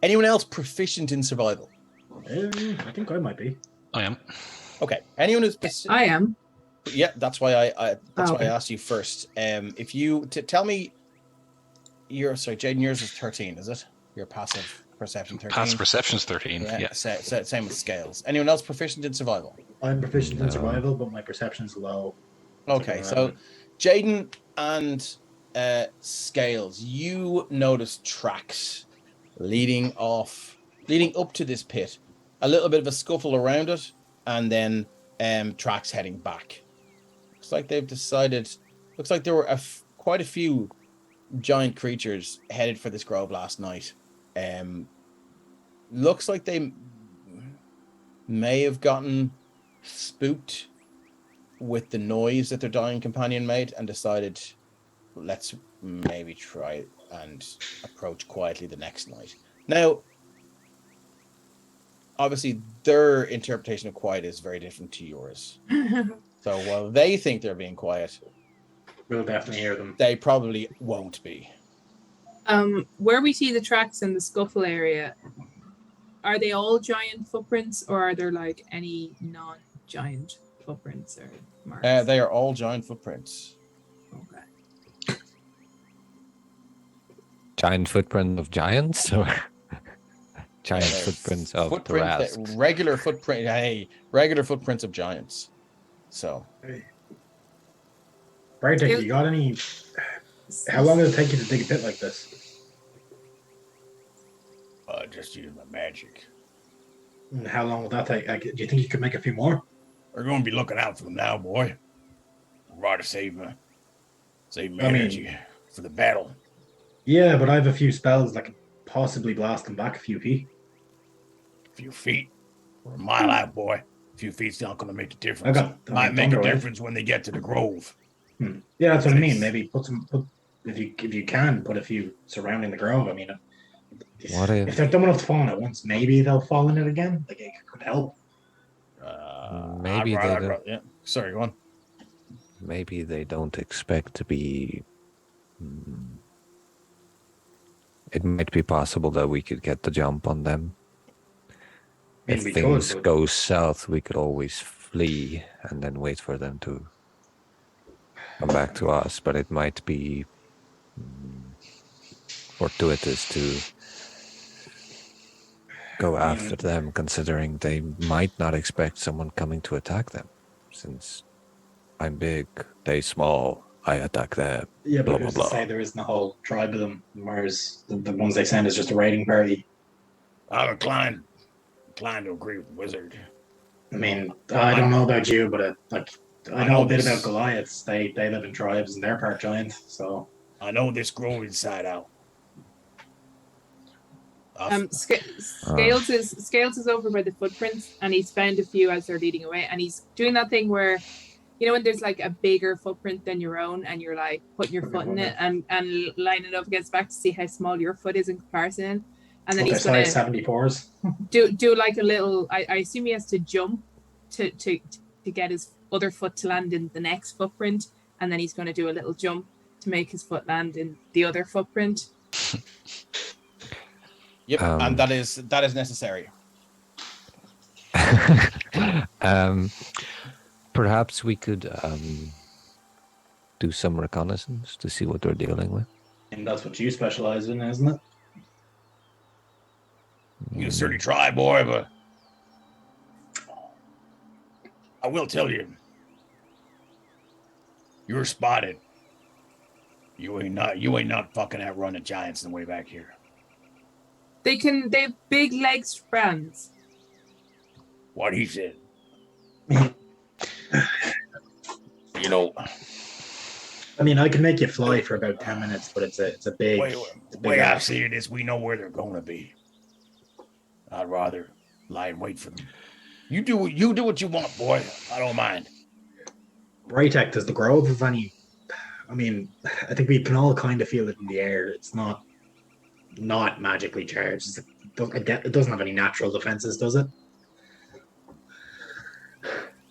anyone else proficient in survival? I think I might be. I am. Okay, anyone who's I am. yeah, that's why I Okay. asked you first. If you tell me Jaden, yours is 13, is it? Your passive perception 13. Passive perception's 13. Yeah. Same with Scales. Anyone else proficient in survival? I'm proficient in No. survival, but my perception's low. Okay, so Jaden and Scales, you notice tracks leading up to this pit, a little bit of a scuffle around it, and then tracks heading back. Looks like they've decided. Looks like there were quite a few giant creatures headed for this grove last night. Looks like they may have gotten spooked with the noise that their dying companion made and decided, let's maybe try and approach quietly the next night. Now, obviously, their interpretation of quiet is very different to yours. So while they think they're being quiet, We'll definitely hear them. they probably won't be. Where we see the tracks in the scuffle area, are they all giant footprints, or are there like any non-giant footprints or marks? They are all giant footprints. Okay. Giant footprint of giants or giant footprints of the rasps? Regular footprints of giants. So Braytech, you got any? How long does it take you to dig a pit like this? just use my magic. And how long will that take? Like, do you think you could make a few more? We're going to be looking out for them now, boy. I'd rather save my I mean- energy for the battle. Yeah, but I have a few spells that could possibly blast them back a few feet. A few feet. We're a mile out, boy. A few feet's not going to make a difference. I got- Might make a Thunder Wave. difference when they get to the grove. Yeah, that's what I mean. Maybe put if you can put a few surrounding the grove. I mean, What if- if they're dumb enough to fall in it once, maybe they'll fall in it again. Like it could help. Maybe I'd they rather- don't. yeah. Sorry, go on. Maybe they don't expect to be. It might be possible that we could get the jump on them. I mean, If we things could, but- go south, we could always flee and then wait for them to. come back to us, but it might be fortuitous to go after them, considering they might not expect someone coming to attack them. Since I'm big, they small, I attack them. Yeah, Blah, but blah, who's to blah. say there isn't a whole tribe of them, whereas the ones they send is just a raiding party? I'm inclined to agree with the wizard. I mean, I don't know about you, but I know a bit about Goliaths. They live in tribes and they're part giant, so I know this grove inside out. Scales is over by the footprints, and he's found a few as they're leading away, and he's doing that thing where, you know, when there's like a bigger footprint than your own, and you're like putting your foot in it and lining it up against back to see how small your foot is in comparison, and then he's gonna size 74s. do like a little. I assume he has to jump to get his other foot to land in the next footprint, and then he's going to do a little jump to make his foot land in the other footprint. Yep, and that is necessary. Perhaps we could do some reconnaissance to see what they're dealing with. And that's what you specialize in, isn't it? You can certainly try, boy, but I will tell you, you're spotted. You ain't not fucking outrunning giants on the way back here. They have big legs, friends. What he said. You know, I mean, I can make you fly for about 10 minutes, but it's a big. way I see it is, we know where they're going to be. I'd rather lie and wait for them. You do what you want, boy. I don't mind. Braytech, does the grove have any? I mean, I think we can all kind of feel it in the air. It's not magically charged. It doesn't have any natural defenses, does it?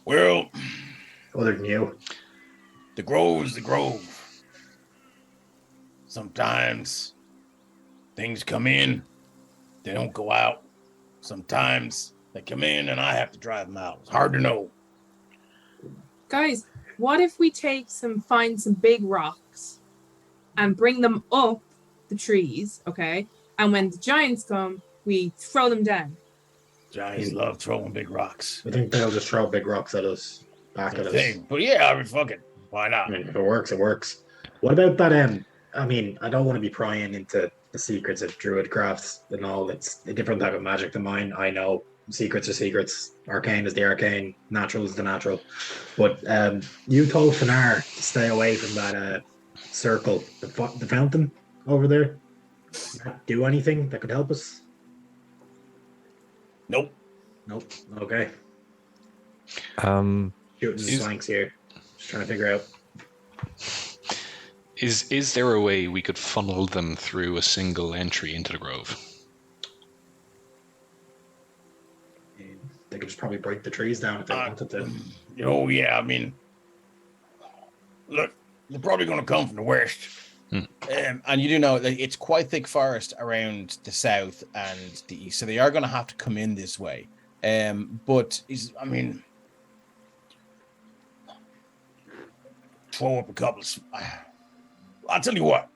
Well, other than you, the grove's the grove. Sometimes things come in, they don't go out. Sometimes they come in and I have to drive them out. It's hard to know. Guys, what if we find some big rocks and bring them up the trees, okay? And when the giants come, we throw them down. Giants love throwing big rocks. I think they'll just throw big rocks at us, back at us. But yeah, I mean, fuck it. Why not? I mean, if it works, it works. What about that? I mean, I don't want to be prying into the secrets of druid crafts and all. It's a different type of magic than mine. I know secrets are secrets. Arcane is the arcane. Natural is the natural. But you told Finar to stay away from that circle, the fountain over there. Do anything that could help us? Nope. Okay. Shooting flanks here. Just trying to figure out. Is there a way we could funnel them through a single entry into the grove? They could just probably break the trees down if they wanted to. Oh yeah, I mean, look, they're probably going to come from the west. And you do know that it's quite thick forest around the south and the east, so they are going to have to come in this way. But I mean, throw up a couple of. I'll tell you what.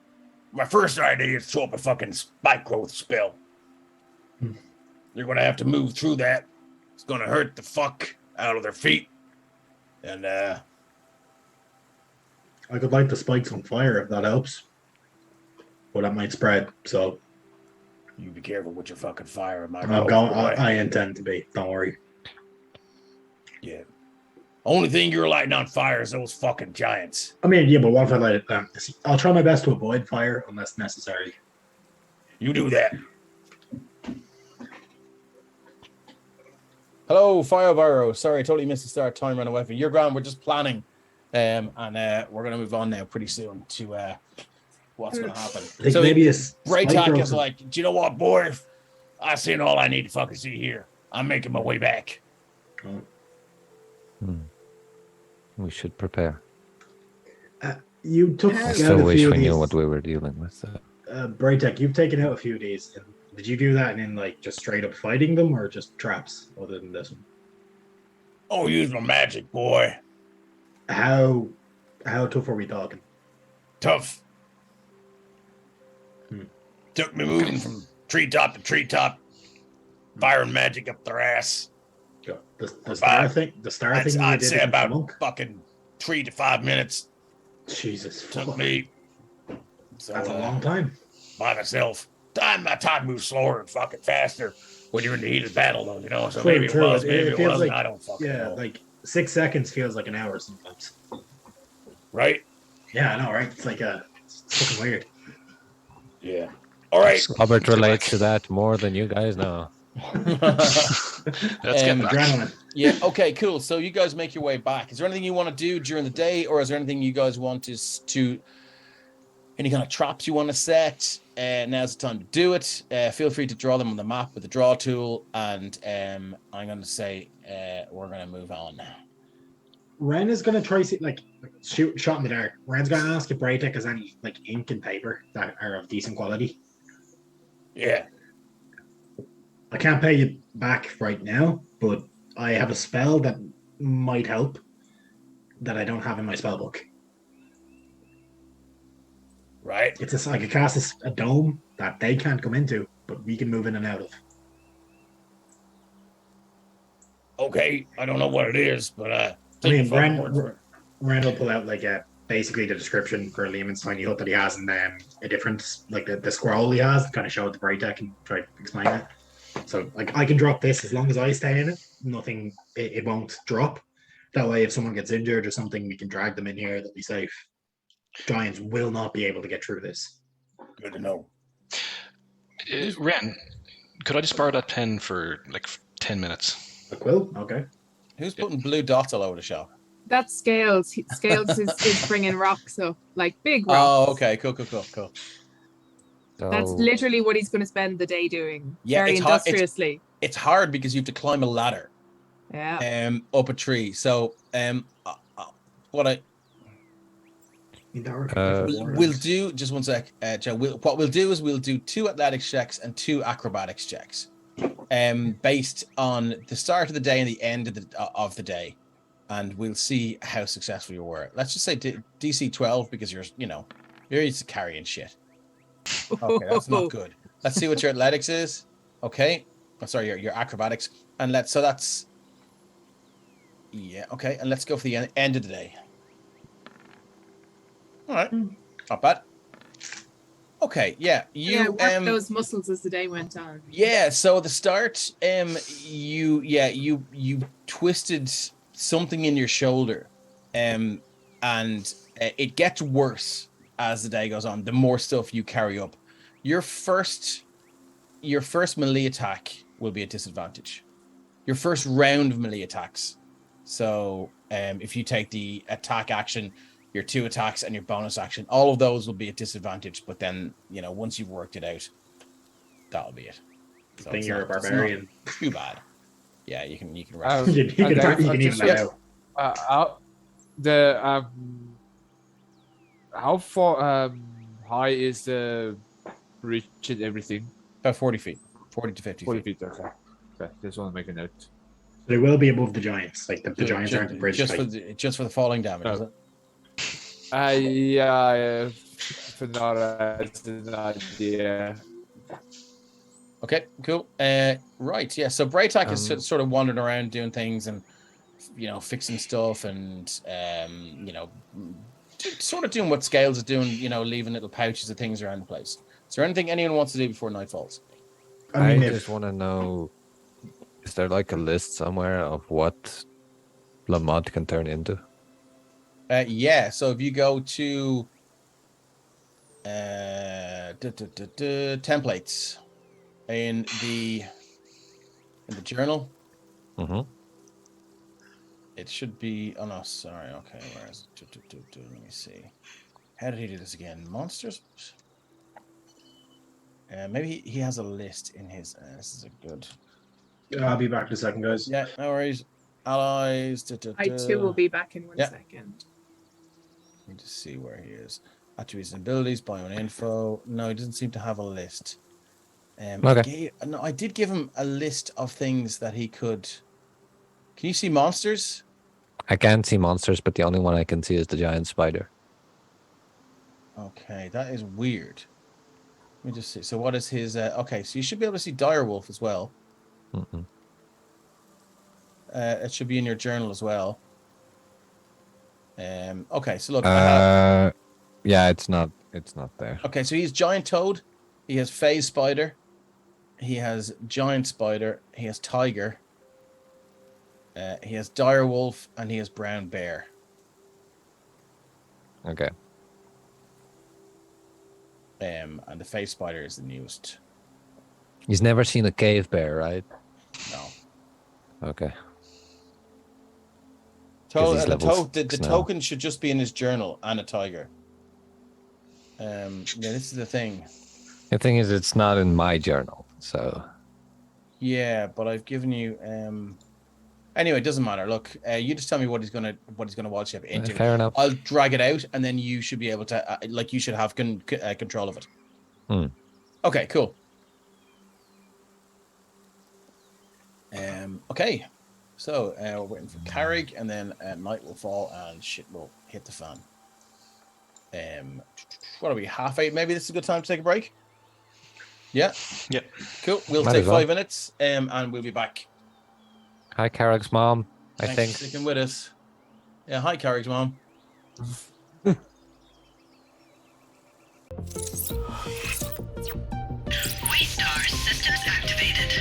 My first idea is throw up a fucking spike growth spell. They're going to have to move through that. It's going to hurt the fuck out of their feet, and I could light the spikes on fire if that helps. But that might spread, so you be careful with your fucking fire. I intend to be. Don't worry. Yeah. Only thing you're lighting on fire is those fucking giants. I mean, yeah, but what if I light it? I'll try my best to avoid fire unless necessary. You do that. Hello, Firebaro. Sorry, I totally missed the start. Time ran away from you. You're grand. We're just planning. And we're going to move on now pretty soon to what's going to happen. I think maybe Braytech is like, do you know what, boy? I've seen all I need to fucking see here. I'm making my way back. We should prepare. You took I still wish we knew what we were dealing with. Braytech, you've taken out a few of these. Did you do that in like just straight up fighting them or just traps other than this one? Oh, use my magic, boy. How How tough are we talking? Tough. Hmm. Took me moving from treetop to treetop, firing magic up their ass. The star thing. The star thing you I'd did say against the about monk. fucking 3 to 5 minutes Jesus, took fuck. me. So, That's a long time. by myself. Time moves slower and fucking faster when you're in the heat of battle, though, you know. So True, maybe it true. was, maybe It it feels wasn't. like I don't fucking know. like 6 seconds feels like an hour sometimes. Right? Yeah, I know, right? It's like it's fucking weird. Yeah. All right. Robert Get relates back. to that more than you guys know. Let's get back. Adrenaline. Yeah. Okay. Cool. So you guys make your way back. Is there anything you want to do during the day, or is there anything you guys want to any kind of traps you want to set? Now's the time to do it. Feel free to draw them on the map with the draw tool, and I'm going to say we're going to move on now. Ren is gonna try shoot shot in the dark. Ren's gonna ask if Braytech has any like ink and paper that are of decent quality. Yeah. I can't pay you back right now, but I have a spell that might help that I don't have in my spell book. Right. It's I could cast a dome that they can't come into, but we can move in and out of. Okay. I don't know what it is, but I mean, Ren will pull out basically the description for Lehman's tiny hut that he has, and then a different the scroll he has, kind of show it to Braytech and try to explain it. So I can drop this as long as I stay in it. Nothing, it won't drop. That way, if someone gets injured or something, we can drag them in here. They'll be safe. Giants will not be able to get through this. good to know. Ren, could I just borrow that pen for like 10 minutes? A quill? Okay. Who's putting blue dots all over the shop? That's Scales. Scales is bringing rocks up, like big rocks. Oh, okay. Cool. So, That's literally what he's going to spend the day doing. Yeah, very it's hard- industriously. It's hard because you have to climb a ladder. Yeah. Up a tree. So what we'll do, just one sec, Joe. What we'll do is we'll do 2 athletics checks and 2 acrobatics checks, based on the start of the day and the end of the day, and we'll see how successful you were. Let's just say DC 12 because you're used to carrying shit. Okay, that's not good. Let's see what your athletics is. Okay, I'm sorry, your acrobatics, and that's. Yeah, okay, and let's go for the end of the day. All right, not bad. Okay, yeah, you worked those muscles as the day went on. Yeah, so at the start, you twisted something in your shoulder, and it gets worse as the day goes on. The more stuff you carry up, your first melee attack will be a disadvantage. Your first round of melee attacks. So if you take the attack action, your 2 attacks and your bonus action, all of those will be a disadvantage. But then, once you've worked it out, that'll be it. So think you're a barbarian. Too bad. Yeah, you can rest. You can even that out. How far high is the reach and everything? About 40 feet. 40 to 50 40 feet. feet, okay. Just want to make a note. They will be above the giants. Like the giants aren't the bridge. Just for the falling damage, is it? Yeah, for not as an idea. Okay, cool. Right, yeah. So Braytech is sort of wandering around doing things and fixing stuff and sort of doing what Scales is doing, leaving little pouches of things around the place. Is there anything anyone wants to do before night falls? I just want to know, is there like a list somewhere of what Lamont can turn into? Yeah, so if you go to templates in the journal, it should be. Oh no, sorry. Okay, where is it? Let me see. How did he do this again? Monsters. Maybe he has a list in his. This is a good. I'll be back in a second, guys. Yeah, no worries. Allies. I too will be back in one second. Let me just see where he is. Attributes and abilities, bio and info. No, he doesn't seem to have a list. Okay. I did give him a list of things that he could. Can you see monsters? I can't see monsters, but the only one I can see is the giant spider. Okay, that is weird. Let me just see. So what is his... okay, so you should be able to see Direwolf as well. Mm-mm. It should be in your journal as well. Okay, so look, I have... Yeah, it's not there. Okay, so he's giant toad. He has phase spider. He has giant spider. He has tiger. He has dire wolf, and he has brown bear. Okay. And the phase spider is the newest. He's never seen a cave bear, right? No. Okay. The token should just be in his journal and a tiger. Yeah, this is the thing. The thing is, it's not in my journal, so. Yeah, but I've given you. Anyway, it doesn't matter. Look, you just tell me what he's gonna watch you into. Fair enough. I'll drag it out, and then you should be able to. You should have control of it. Okay, cool. Okay, so we're waiting for Carrick, and then night will fall, and shit will hit the fan. What are we? 8:30? Maybe this is a good time to take a break. Yeah. Yep. Cool. We'll Might take as well. 5 minutes, and we'll be back. Hi, Carrick's mom. I Thanks think. for sticking with us. Yeah. Hi, Carrick's mom. Waystar systems activated.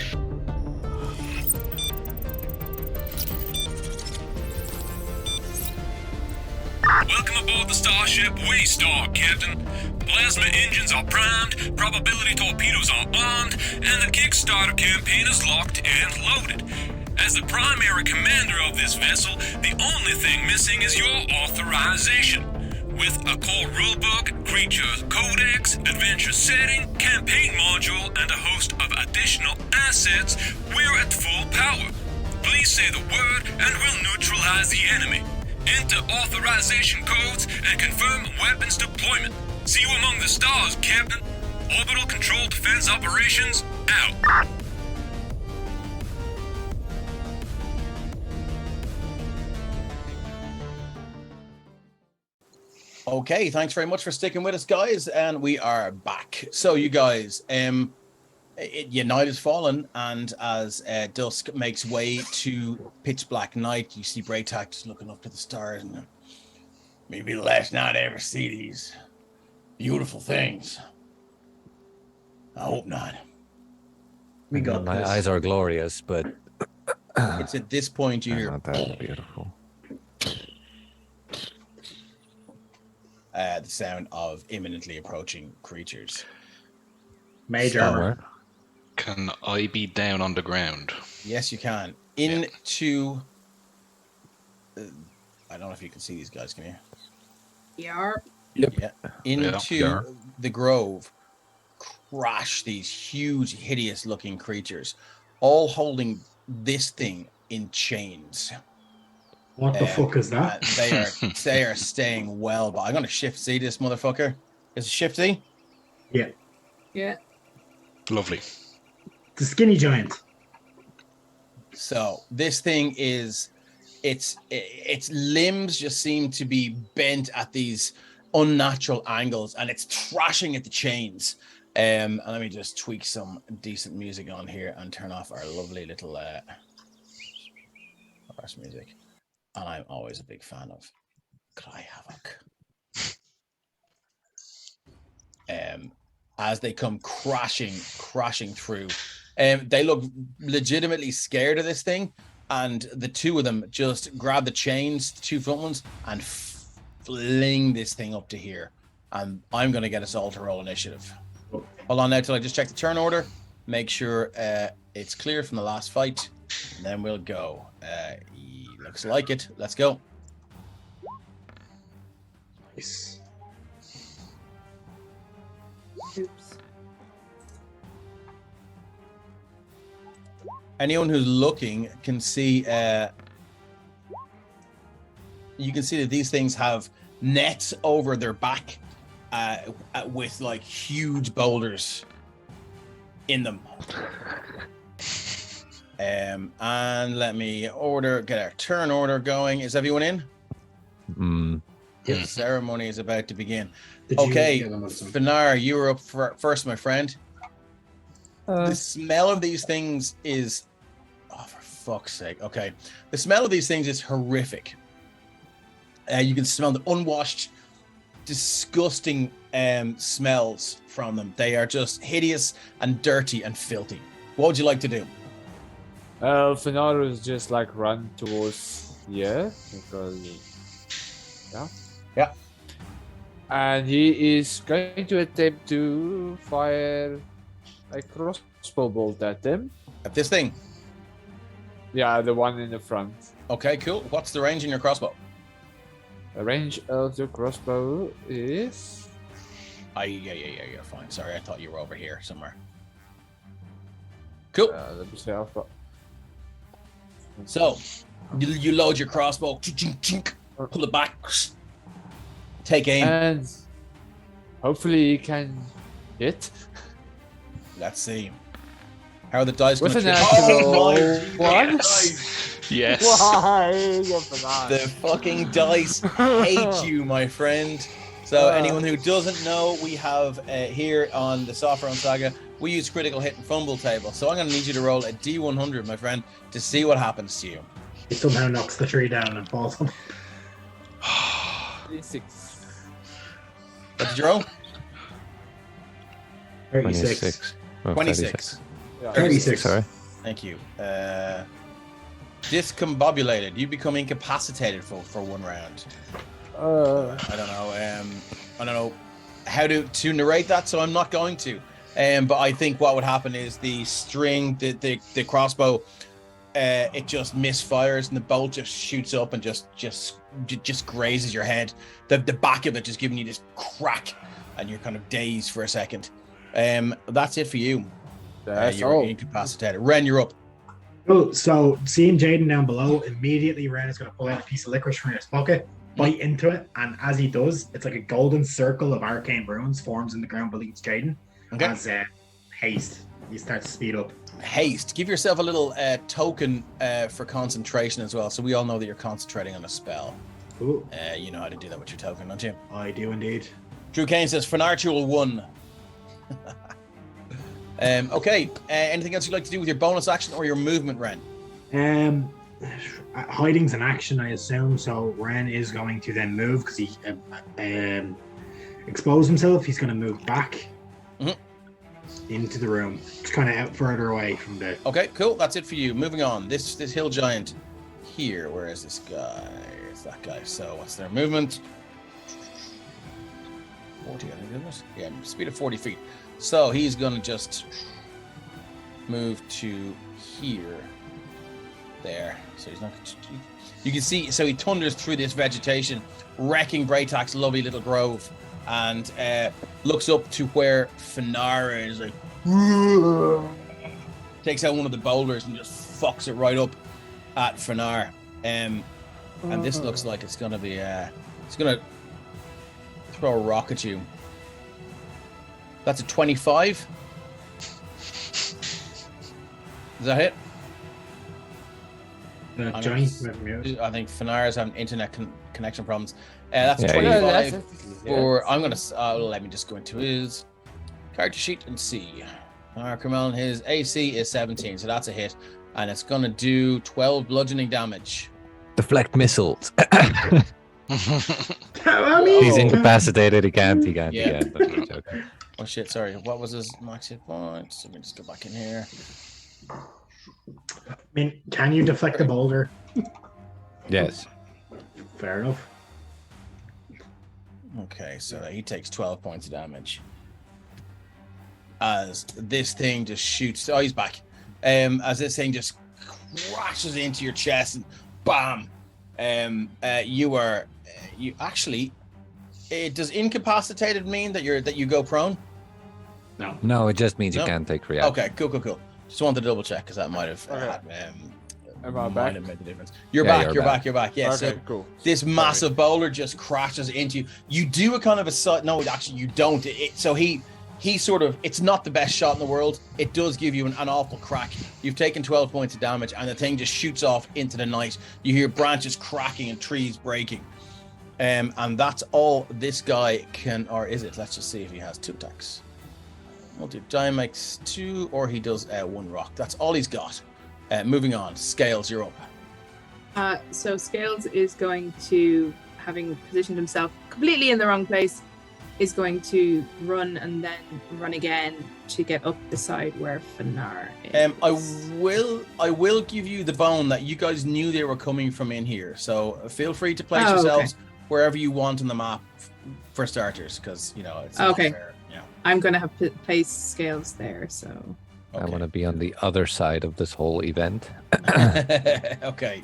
Welcome aboard the starship Waystar, Captain. Plasma engines are primed, probability torpedoes are armed, and the Kickstarter campaign is locked and loaded. As the primary commander of this vessel, the only thing missing is your authorization. With a core rulebook, creature codex, adventure setting, campaign module, and a host of additional assets, we're at full power. Please say the word and we'll neutralize the enemy. Enter authorization codes and confirm weapons deployment. See you among the stars, Captain. Orbital Control Defense Operations, out. Okay, thanks very much for sticking with us, guys, and we are back. So, you guys, your night has fallen, and as dusk makes way to pitch black night, you see Braytac just looking up to the stars, and maybe the last night I ever see these beautiful things. I hope not. We got My this. eyes are glorious, but It's at this point you they're hear not that beautiful. the sound of imminently approaching creatures. Major. Somewhere. Can I be down on the ground? Yes, you can. Into... I don't know if you can see these guys, can you? Yar. Yeah. Into Yeah. the grove crash these huge, hideous-looking creatures, all holding this thing in chains. What the fuck is that? They are staying well, but I'm gonna shift C this motherfucker. Is it shift C? Yeah. Yeah. Lovely. The skinny giant. So this thing is, its limbs just seem to be bent at these unnatural angles, and it's thrashing at the chains. And let me just tweak some decent music on here and turn off our lovely little horse music. And I'm always a big fan of Cry Havoc. As they come crashing through. They look legitimately scared of this thing, and the two of them just grab the chains, the two front ones, and fling this thing up to here. And I'm going to get us all to roll initiative. Hold on now till I just check the turn order, make sure it's clear from the last fight, and then we'll go. Looks like it. Let's go. Nice. Oops. Anyone who's looking can see. You can see that these things have nets over their back, with like huge boulders in them. And let me get our turn order going. Is everyone in? The ceremony is about to begin. Okay, Finar, you were up first, my friend. The smell of these things is... Oh, for fuck's sake. Okay. The smell of these things is horrific. You can smell the unwashed, disgusting smells from them. They are just hideous and dirty and filthy. What would you like to do? Finar is just like run towards because Yeah. And he is going to attempt to fire a crossbow bolt at them. At this thing? Yeah, the one in the front. Okay, cool. What's the range in your crossbow? The range of the crossbow is... Yeah, you're fine. Sorry, I thought you were over here somewhere. Cool. Let me see how far. So, you load your crossbow, pull it back, take aim. And hopefully he can hit. Let's see. How are the dice going With to an treat- actual my one. Yes. Why? The fucking dice hate you, my friend. So anyone who doesn't know, we have here on the Sopherone Saga, we use critical hit and fumble table. So I'm going to need you to roll a D100, my friend, to see what happens to you. He somehow knocks the tree down and falls on. 36. What did you roll? 36. Oh, 26. Yeah. 36. Sorry. Thank you. Discombobulated. You become incapacitated for 1 round. I don't know how to narrate that, so I'm not going to. But I think what would happen is the string, the crossbow, it just misfires and the bolt just shoots up and just grazes your head. The back of it just giving you this crack, and you're kind of dazed for a second. That's it for you. You're incapacitated. Ren, you're up. Oh, so seeing Jaden down below, immediately Ren is going to pull out a piece of licorice from his pocket, bite into it, and as he does, it's like a golden circle of arcane runes forms in the ground beneath Jaden. Okay. As haste, he starts to speed up. Haste. Give yourself a little token for concentration as well, so we all know that you're concentrating on a spell. Ooh, You know how to do that with your token, don't you? I do indeed. Drew Kane says, Fanartual 1. Okay. Anything else you'd like to do with your bonus action or your movement, Ren? Hiding's an action, I assume. So Ren is going to then move because he exposed himself. He's going to move back into the room, just kind of out further away from the. Okay, cool. That's it for you. Moving on. This hill giant here. Where is this guy? It's that guy. So what's their movement? 40, I think, isn't it? Yeah, speed of 40 feet. So he's going to just move to here. There. So he's not... You can see, so he thunders through this vegetation, wrecking Braytak's lovely little grove, and looks up to where Finara is like... Takes out one of the boulders and just fucks it right up at Finar. And this looks like it's going to be... it's going to throw a rock at you. That's a 25. Is that it? I think Finara's having internet connection problems. That's a 25. I'm going to... let me just go into his character sheet and see. Carmel, his AC is 17, so that's a hit. And it's going to do 12 bludgeoning damage. Deflect missiles. I mean, He's incapacitated. He can't. Yeah. Okay. Oh shit, sorry. What was his max hit points? Let me just go back in here. I mean, can you deflect a boulder? Yes. Fair enough. Okay, so he takes 12 points of damage. As this thing just shoots... Oh, he's back. As this thing just crashes into your chest and bam! You actually... does incapacitated mean that you go prone? No, it just means you No? can't take reaction. Okay, cool. Just wanted to double check because that might have Am I might back? have made the difference. You're Yeah, back. you're back. Yeah, Okay, so cool. this massive boulder just crashes into you. You do a kind of a side. No, actually, you don't. So he it's not the best shot in the world. It does give you an awful crack. You've taken 12 points of damage, and the thing just shoots off into the night. You hear branches cracking and trees breaking. And that's all this guy can, or is it? Let's just see if he has 2 attacks. We'll do die makes 2, or he does 1 rock. That's all he's got. Moving on. Scales, you're up. So Scales is going to, having positioned himself completely in the wrong place, is going to run and then run again to get up the side where Fanar is. I will give you the bone that you guys knew they were coming from in here. So feel free to place yourselves wherever you want on the map for starters, because it's not fair. Yeah. I'm going to have place Scales there, so. I want to be on the other side of this whole event. Okay.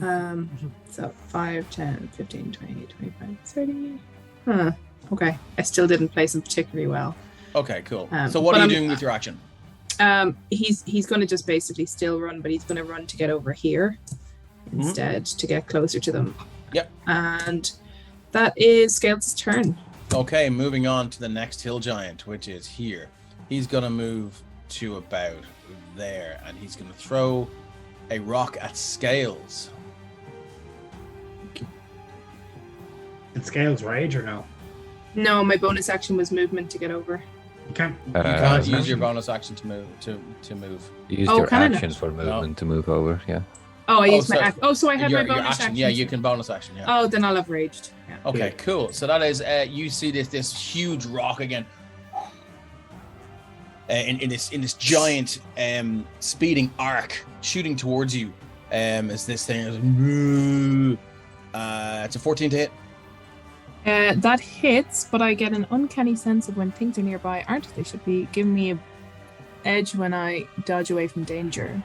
So 5, 10, 15, 20, 25, 30. Huh. Okay. I still didn't place him particularly well. Okay, cool. So what are you doing with your action? He's going to just basically still run, but he's going to run to get over here instead to get closer to them. Yep. And that is Scales' turn. Okay, moving on to the next hill giant, which is here. He's going to move to about there, and he's going to throw a rock at Scales. Did Scales rage or no? No, my bonus action was movement to get over. You can't. You can't use your bonus action to move. To move. You used your action for movement to move over. Yeah. Oh, I used my action. Oh, so I have your my bonus action. Yeah, you can bonus action. Yeah. Oh, then I'll have raged. Yeah. Okay, cool. So that is you see this huge rock again. In this giant speeding arc shooting towards you, as this thing is. It's a 14 to hit. That hits, but I get an uncanny sense of when things are nearby aren't. They should be giving me an edge when I dodge away from danger.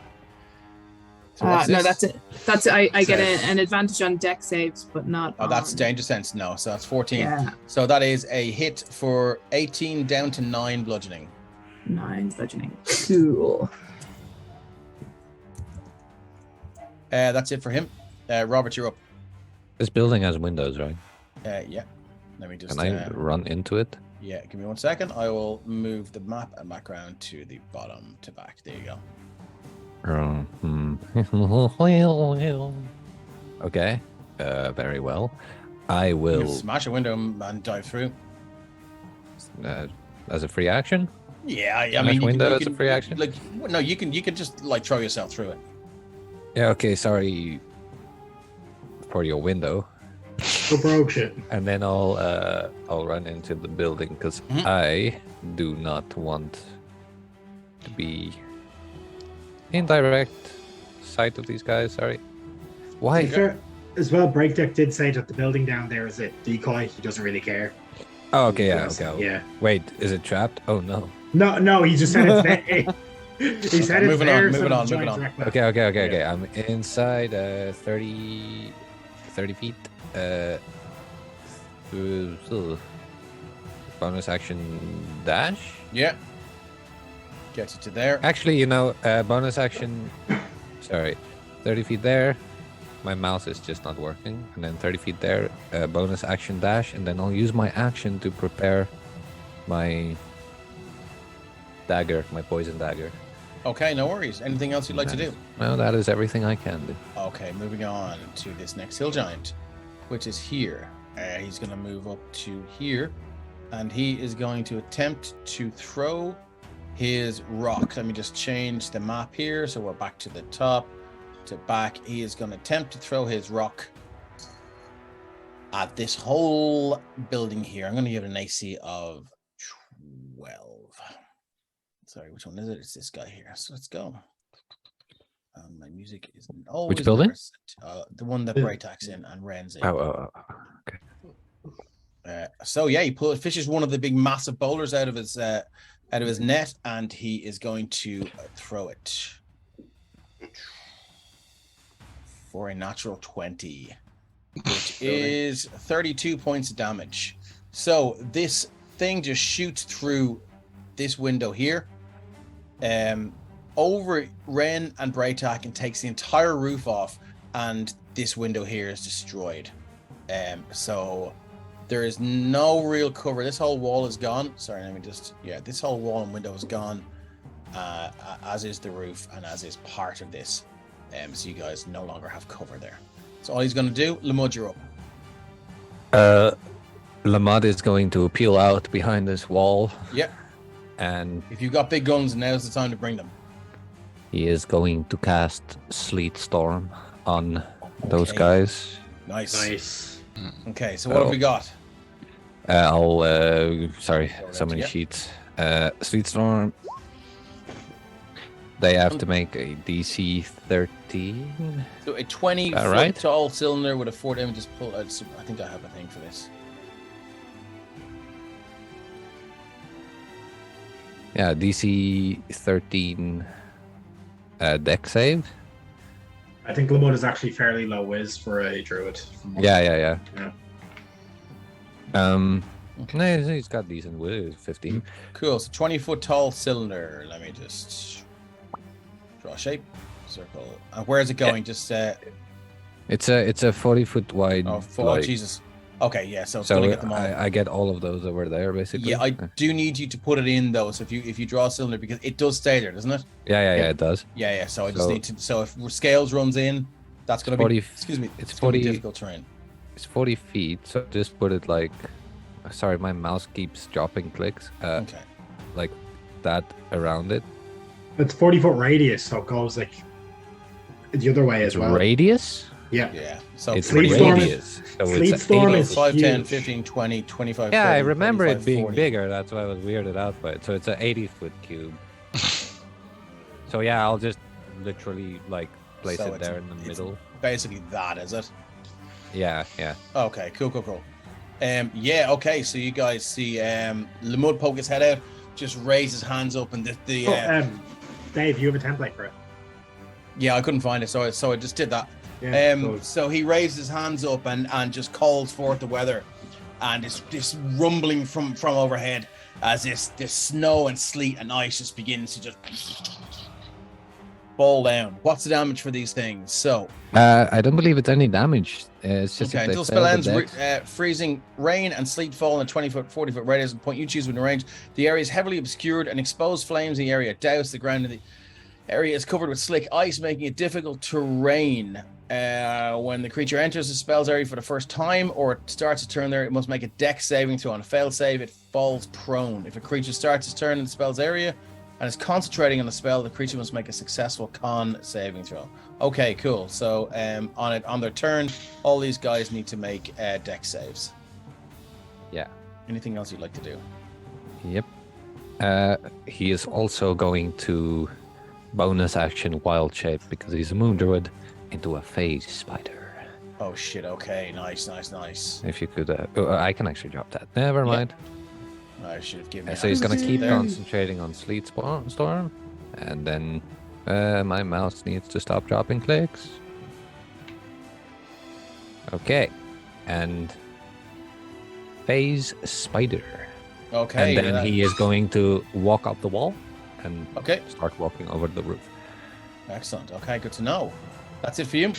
So no, that's it. That's it. I get an advantage on deck saves, but not. Oh, that's danger sense. No, so that's 14. Yeah. So that is a hit for 18 down to 9 bludgeoning. 9 bludgeoning. Cool. That's it for him. Robert, you're up. This building has windows, right? Yeah. Let me just. Can I run into it? Yeah, give me 1 second. I will move the map and background to the bottom to back. There you go. Okay. Very well. I will smash a window and dive through. As a free action. Yeah, I mean, window as a free action. Like, no, you can just like throw yourself through it. Yeah. Okay. Sorry for your window. Go broke shit. And then I'll run into the building because I do not want to be in direct sight of these guys. Sorry. Why? Fair, as well, Breakdeck did say that the building down there is a decoy. He doesn't really care. Oh, okay. Yeah. Okay. Yeah. Wait, is it trapped? Oh no. No. He just said it's there. He said it's there. Moving on. Okay. I'm inside 30 feet. Bonus action dash. Yeah. Get you to there. Actually, bonus action. Sorry, 30 feet there. My mouse is just not working. And then 30 feet there. Bonus action dash, and then I'll use my action to prepare my dagger, my poison dagger. Okay, no worries. Anything else you'd like to do? No, that is everything I can do. Okay, moving on to this next hill giant, which is here. He's going to move up to here, and he is going to attempt to throw his rock. Let me just change the map here, so we're back to the top to back. He is going to attempt to throw his rock at this whole building here. I'm going to give it an AC of 12. Sorry, which one is it? It's this guy here. So let's go. My music is always which building? The one that Braytack's in and Ren's in. Oh, okay. So yeah, he fishes one of the big massive boulders out of his net, and he is going to throw it for a natural 20, which is 32 points of damage. So this thing just shoots through this window here, over Ren and Braytack, and takes the entire roof off, and this window here is destroyed. So There is no real cover. This whole wall is gone. Sorry, let me just... Yeah, this whole wall and window is gone, as is the roof and as is part of this. So you guys no longer have cover there. So all he's going to do, Lamud, you're up. Lamud is going to peel out behind this wall. Yep. And if you've got big guns, now's the time to bring them. He is going to cast Sleet Storm on those guys. Nice. Okay, so what have we got? Sorry, so many sheets. Sleet Storm. They have to make a DC 13. So a 20-foot tall cylinder with a 4 damage. Just pull. I think I have a thing for this. Yeah, DC 13 deck save. I think Lamud is actually fairly low whiz for a druid. Yeah. No, he's got decent whiz, 15. Cool. So 20-foot tall cylinder. Let me just draw a shape, circle. Where is it going? Just it's a 40-foot wide. Oh, Jesus. Okay, yeah. So it's gonna get them all. I get all of those over there, basically. Yeah, I do need you to put it in though. So if you draw a cylinder, because it does stay there, doesn't it? Yeah, it does. Yeah. So I just need to. So if scales runs in, that's gonna 40, be. Excuse me. It's 40. Difficult terrain. It's 40 feet. So just put it like. Sorry, my mouse keeps dropping clicks. Okay. Like that around it. It's 40-foot radius, so it goes like the other way as well. Radius? Yeah. So it's radius. Sleet Storm is 5, 10, 15, 20, 25. Yeah, 30, I remember 35, it being 40. bigger. That's why I was weirded out by it. So it's an 80-foot cube. So yeah, I'll just literally like place it there in the middle. Basically that, is it? Yeah. Okay, cool. Yeah, okay, so you guys see Lamud poke his head out, just raise his hands up, and Dave, you have a template for it. Yeah, I couldn't find it, so I just did that. Yeah, so he raised his hands up and just calls forth the weather, and it's this rumbling from overhead as this snow and sleet and ice just begins to just fall down. What's the damage for these things? So I don't believe it's any damage. It's just okay. Until spell ends, freezing rain and sleet fall in a 20-foot, 40-foot radius and point you choose within range. The area is heavily obscured and exposed flames in the area douse the ground. The area is covered with slick ice, making it difficult terrain. When the creature enters the spell's area for the first time or it starts a turn there, it must make a dex saving throw. On a failed save, it falls prone. If a creature starts its turn in the spell's area and is concentrating on the spell, the creature must make a successful con saving throw. Okay, cool. So on their turn, all these guys need to make dex saves. Yeah. Anything else you'd like to do? Yep. He is also going to bonus action wild shape because he's a moon druid into a phase spider. Oh shit! Okay, nice. If you could, I can actually drop that. Never mind. I should have given. So he's gonna keep concentrating on Sleet Storm, and then my mouse needs to stop dropping clicks. Okay, and phase spider. Okay. And then he is going to walk up the wall and okay, start walking over the roof. Excellent. Okay, good to know. That's it for you.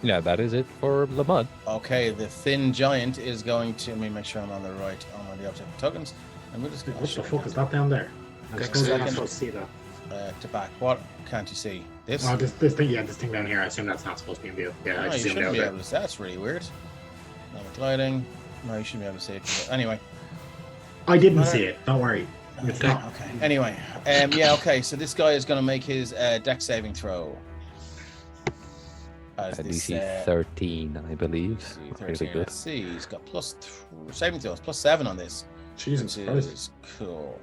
Yeah, that is it for Lamud. Okay, the thin giant is going to. Let me make sure I'm on the right on the object tokens. And we'll just what the fuck is that down there? I suppose I'm not supposed to see that. To back. What can't you see? This? Oh, this thing. Yeah, this thing down here. I assume that's not supposed to be in view. Yeah, no, I you shouldn't be able to see. That's really weird. Dynamic lighting. No, you shouldn't be able to see it. Anyway. I didn't see it. Don't worry. It's not. Okay. Anyway. Yeah. Okay. So this guy is going to make his dex saving throw. DC 13, I believe. DC 13. Really good. Let's see. He's got saving throws +7 on this. Jesus which Christ. is cool.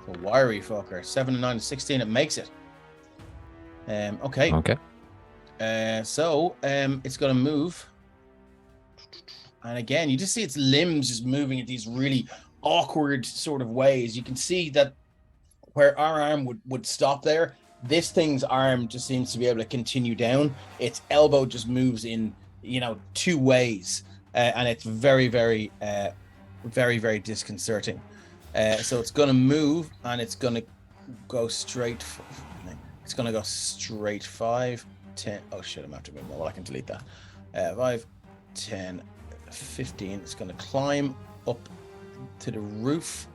The wiry fucker. 7 and 9 and 16. It makes it. Okay. So it's going to move. And again, you just see its limbs just moving in these really awkward sort of ways. You can see that where our arm would stop there, this thing's arm just seems to be able to continue down. Its elbow just moves in, two ways. And it's very, very, very, very disconcerting. So it's going to move and it's going to go straight. It's going to go straight 5, 10. Oh shit, I'm after moving. Well, I can delete that. 5, 10, 15. It's going to climb up to the roof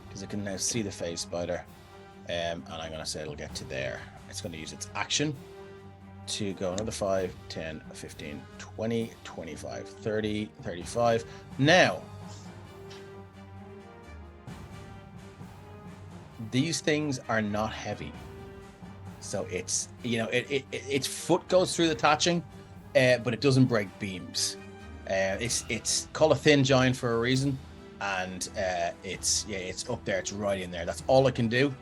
because it can now see the phase spider. And I'm going to say it'll get to there. It's going to use its action to go another 5, 10, 15, 20, 25, 30, 35. Now, these things are not heavy. So it's, its foot goes through the thatching, but it doesn't break beams. It's called a thin giant for a reason, and it's up there. It's right in there. That's all it can do.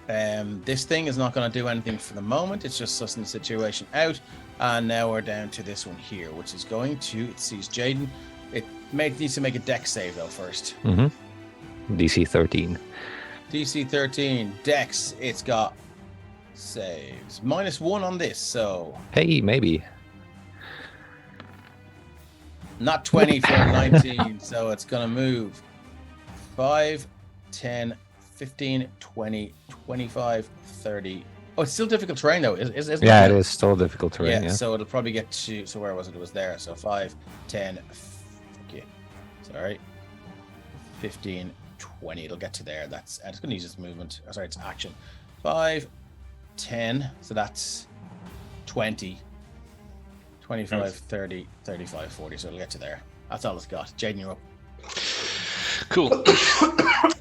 This thing is not going to do anything for the moment. It's just sussing the situation out. And now we're down to this one here, which is going to. It sees Jaden. It needs to make a dex save though first. DC 13. DC 13 dex. It's got saves -1 on this, so Hey, maybe. not 20 for 19. So it's gonna move 5, 10, 15, 20, 25, 30. Oh, it's still difficult terrain though. Isn't Yeah, it? it is still difficult terrain. Yeah. So it'll probably get to. So where was it? It was there. So 5, 10. Okay, sorry. 15, 20. It'll get to there. And it's going to use its movement. Oh, sorry, it's action. 5, 10. So that's 20, 25, 30, 35, 40. So it'll get to there. That's all it's got. Jaden, you're up. Cool.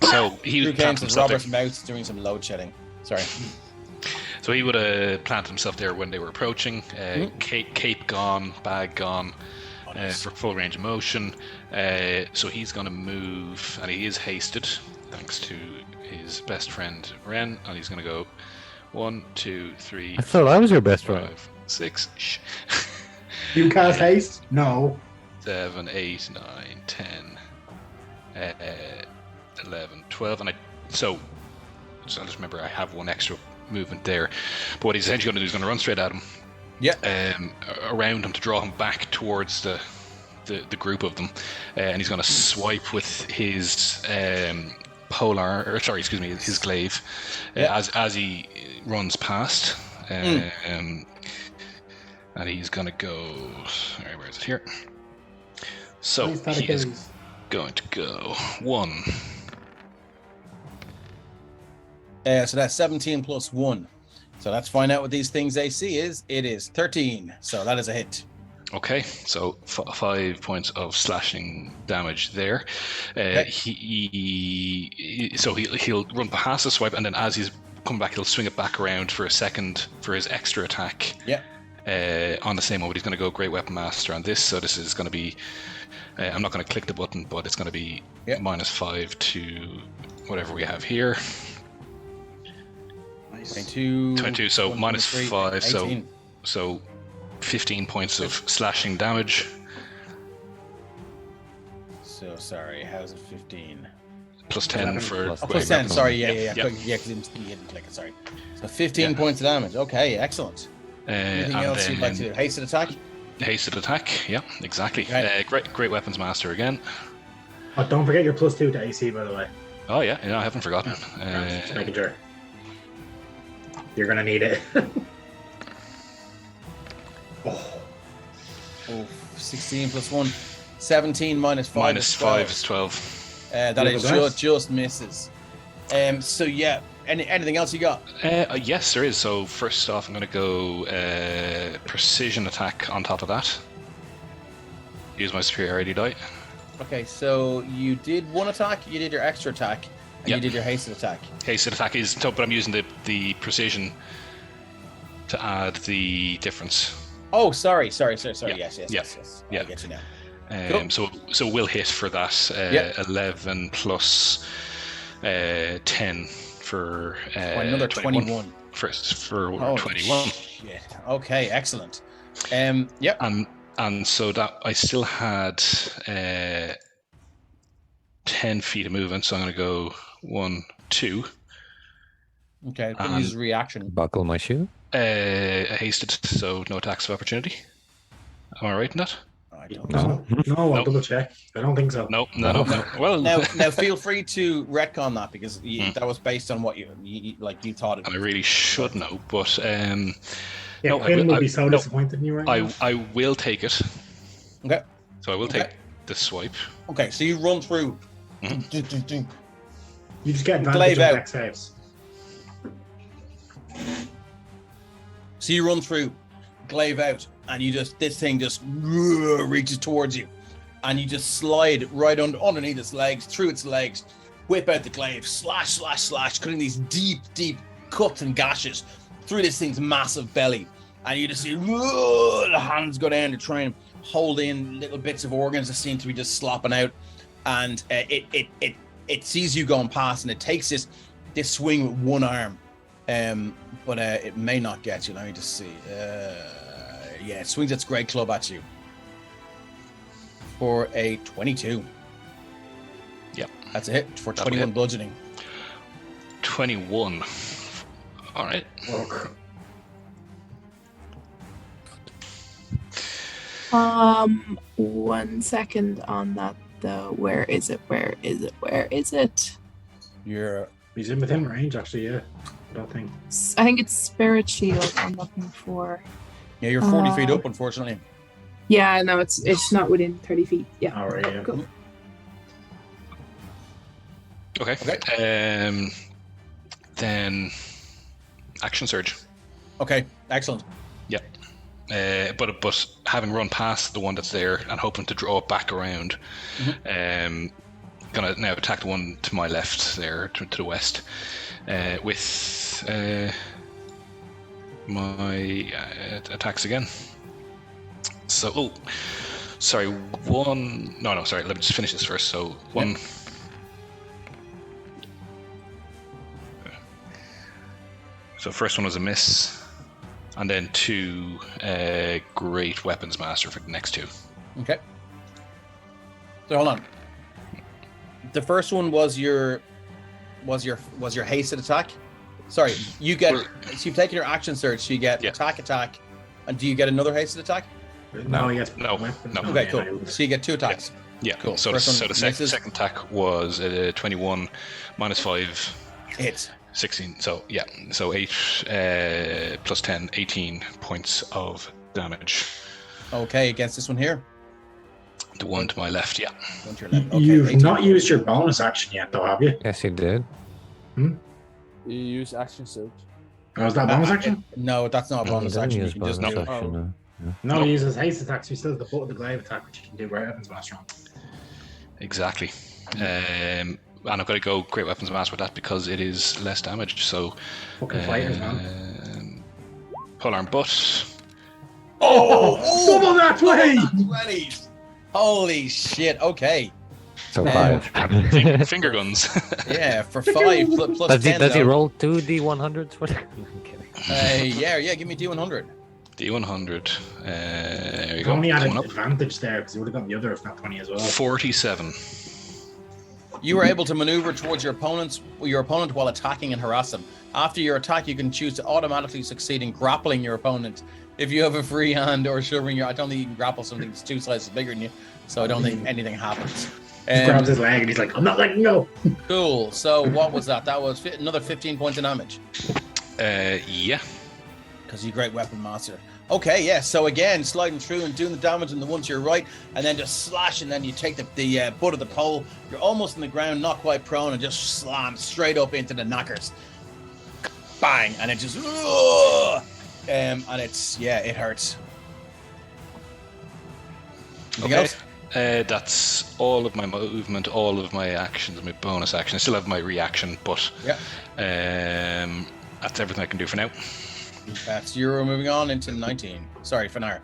So he Drew would Kane plant says himself there. Robert's mouth's doing some load shedding. Sorry. So he would have planted himself there when they were approaching. Cape gone, bag gone, for full range of motion. So he's going to move, and he is hasted thanks to his best friend Ren, and he's going to go 1, 2, 3. I thought I was your best friend. 5, 6. You cast haste? No. 7, 8, 9, 10, 11, 12, and so I just remember I have one extra movement there. But what he's essentially going to do is going to run straight at him. Yeah. Around him to draw him back towards the group of them, and he's going to swipe with his his glaive as he runs past. And he's going to go. Where is it here? So he is going to go 1. So that's 17 plus 1. So let's find out what these things AC is. It is 13. So that is a hit. Okay, so 5 points of slashing damage there. Okay. He'll run past the swipe, and then as he's come back, he'll swing it back around for a second for his extra attack. Yeah. On the same one, but he's going to go Great Weapon Master on this. So this is going to be. I'm not going to click the button, but it's going to be -5 to whatever we have here. 22, so 1, -5, 18. so 15 points of slashing damage. So sorry, how's it 15? Plus 10 for... Plus Plus 10, sorry, yeah, Yeah. because you didn't click it, sorry. So 15 points of damage, okay, excellent. Anything and else you'd like to do? Hasted attack? Hasted attack, yeah, exactly. Right. Great Weapons Master again. Oh, don't forget your +2 to AC, by the way. Oh yeah, I haven't forgotten. Just making sure. You're gonna need it. Oh, 16 plus 1. 17 minus 5 is 12. -5 is 12. That is Yeah, but just misses. So yeah, anything else you got? Yes, there is. So first off, I'm going to go precision attack on top of that. Use my superiority die. Okay, so you did one attack, you did your extra attack, and Yep. you did your hasted attack. Hasted attack is tough, but I'm using the precision to add the difference. Oh, sorry. Yeah. Yes. Yeah. I get you now. So we'll hit for that 11 plus 10 for Another 21. For Holy 21. Shit. Okay, excellent. Yep. And so that I still had 10 feet of movement, so I'm going to go 1, 2. Okay, can use reaction. Buckle my shoe. Hasted, so no attacks of opportunity. Am I right in that? I don't No. know. No, I'll Nope. double check. I don't think so. No. Well, Now feel free to retcon that because that was based on what you thought it I was. really should know, but Yeah, No, Quinn I will will- be so no. disappointed in you right now. I will take it. Okay. So I will Okay. take the swipe. Okay, so you run through. Mhm. You just get Glaive advantage on out. deck saves. So you run through, glaive out, and this thing just reaches towards you, and you just slide right underneath its legs, through its legs, whip out the glaive, slash, cutting these deep cuts and gashes through this thing's massive belly, and you just see the hands go down to try and hold in little bits of organs that seem to be just slopping out, and it sees you going past, and it takes this swing with one arm. But it may not get you. Let me just see. Yeah, it swings its great club at you for a 22. Yep. That's a hit for That'll 21 hit. bludgeoning. 21. All right. Fuck. 1 second on that though. Where is it? He's in within range, actually, yeah. That thing. I think it's Spirit Shield I'm looking for. Yeah, you're 40 feet up, unfortunately. Yeah, no, it's not within 30 feet. Yeah. All right, yeah. Cool. Okay. Then action surge. Okay, excellent. Yeah. But having run past the one that's there and hoping to draw it back around, gonna now attack the one to my left there, to the west, with my attacks again. So, sorry, one. No, sorry. Let me just finish this first. So one. Yep. So first one was a miss, and then 2 great weapons master for the next 2. Okay. So hold on. The first one was your hasted attack. Sorry, you get. So you've taken your action surge. So you get attack, and do you get another hasted attack? No, he gets No. weapons. No. Okay, cool. So you get 2 attacks. Yeah. Cool. So First one the misses. second attack was 21 minus 5. Hits. 16. So yeah. So 8 plus 10, 18 points of damage. Okay, against this one here. The one to my left. Yeah. One to your left. Okay, You've 18. not used your bonus action yet, though, have you? Yes, you did. You use action surge. Oh, is that bonus action? No, that's not a No, bonus you didn't action. You use can bonus just do it. action, no. No, Nope. he uses haste attacks. He still has the butt of the glaive attack, which you can do great weapons master on. Exactly. And I've got to go great weapons master with that because it is less damage. So Fucking fighters, man. pull arm butt. Double that way! 20s. Holy shit. Okay. So Um, 5. Finger guns. Yeah, for 5 plus Does 10. he though. roll 2 D100s? What? I'm kidding. Yeah, give me D100. D100. There you You go. only had Coming an up. advantage there because you would have gotten the other if not 20 as well. 47. You were able to maneuver towards your opponent while attacking and harass them. After your attack, you can choose to automatically succeed in grappling your opponent. If you have a free hand or shoving I don't think you can grapple something that's 2 sizes bigger than you, so I don't think anything happens. He grabs his leg and he's like, I'm not letting go. Cool. So what was that? That was another 15 points of damage. Yeah. Because you're a great weapon master. Okay, yeah. So again, sliding through and doing the damage on the one to your right, and then just slash, and then you take the butt of the pole. You're almost on the ground, not quite prone, and just slam straight up into the knackers. Bang, and it just, and it hurts. Anything else? That's all of my movement, all of my actions, my bonus action. I still have my reaction, but that's everything I can do for now. That's you're moving on into 19. Sorry, Fanar.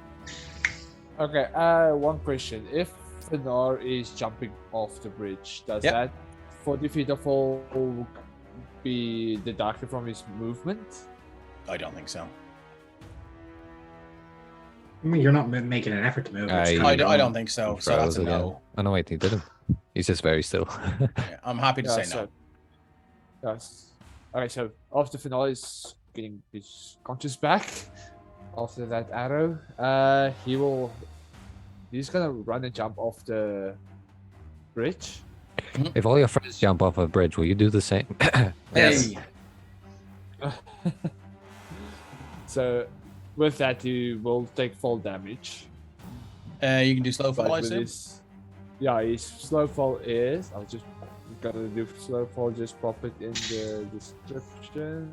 Okay, one question. If Fanar is jumping off the bridge, does that 40 feet of fall be deducted from his movement? I don't think so. I mean, you're not making an effort to move. I- It's I kind of don't think so. He So that's froze a again. no. Oh no, wait, he didn't. He's just very still. Yeah, I'm happy to say no. So, yes. Okay, so after Fanar is getting his conscience back after that arrow, he's gonna run and jump off the bridge. If all your friends jump off a bridge, will you do the same? Yes. Hey. So with that, he will take fall damage. You can do slow fall, I But with assume? his, Yeah, his slow fall is. I'll just gotta do slow fall. Just pop it in the description.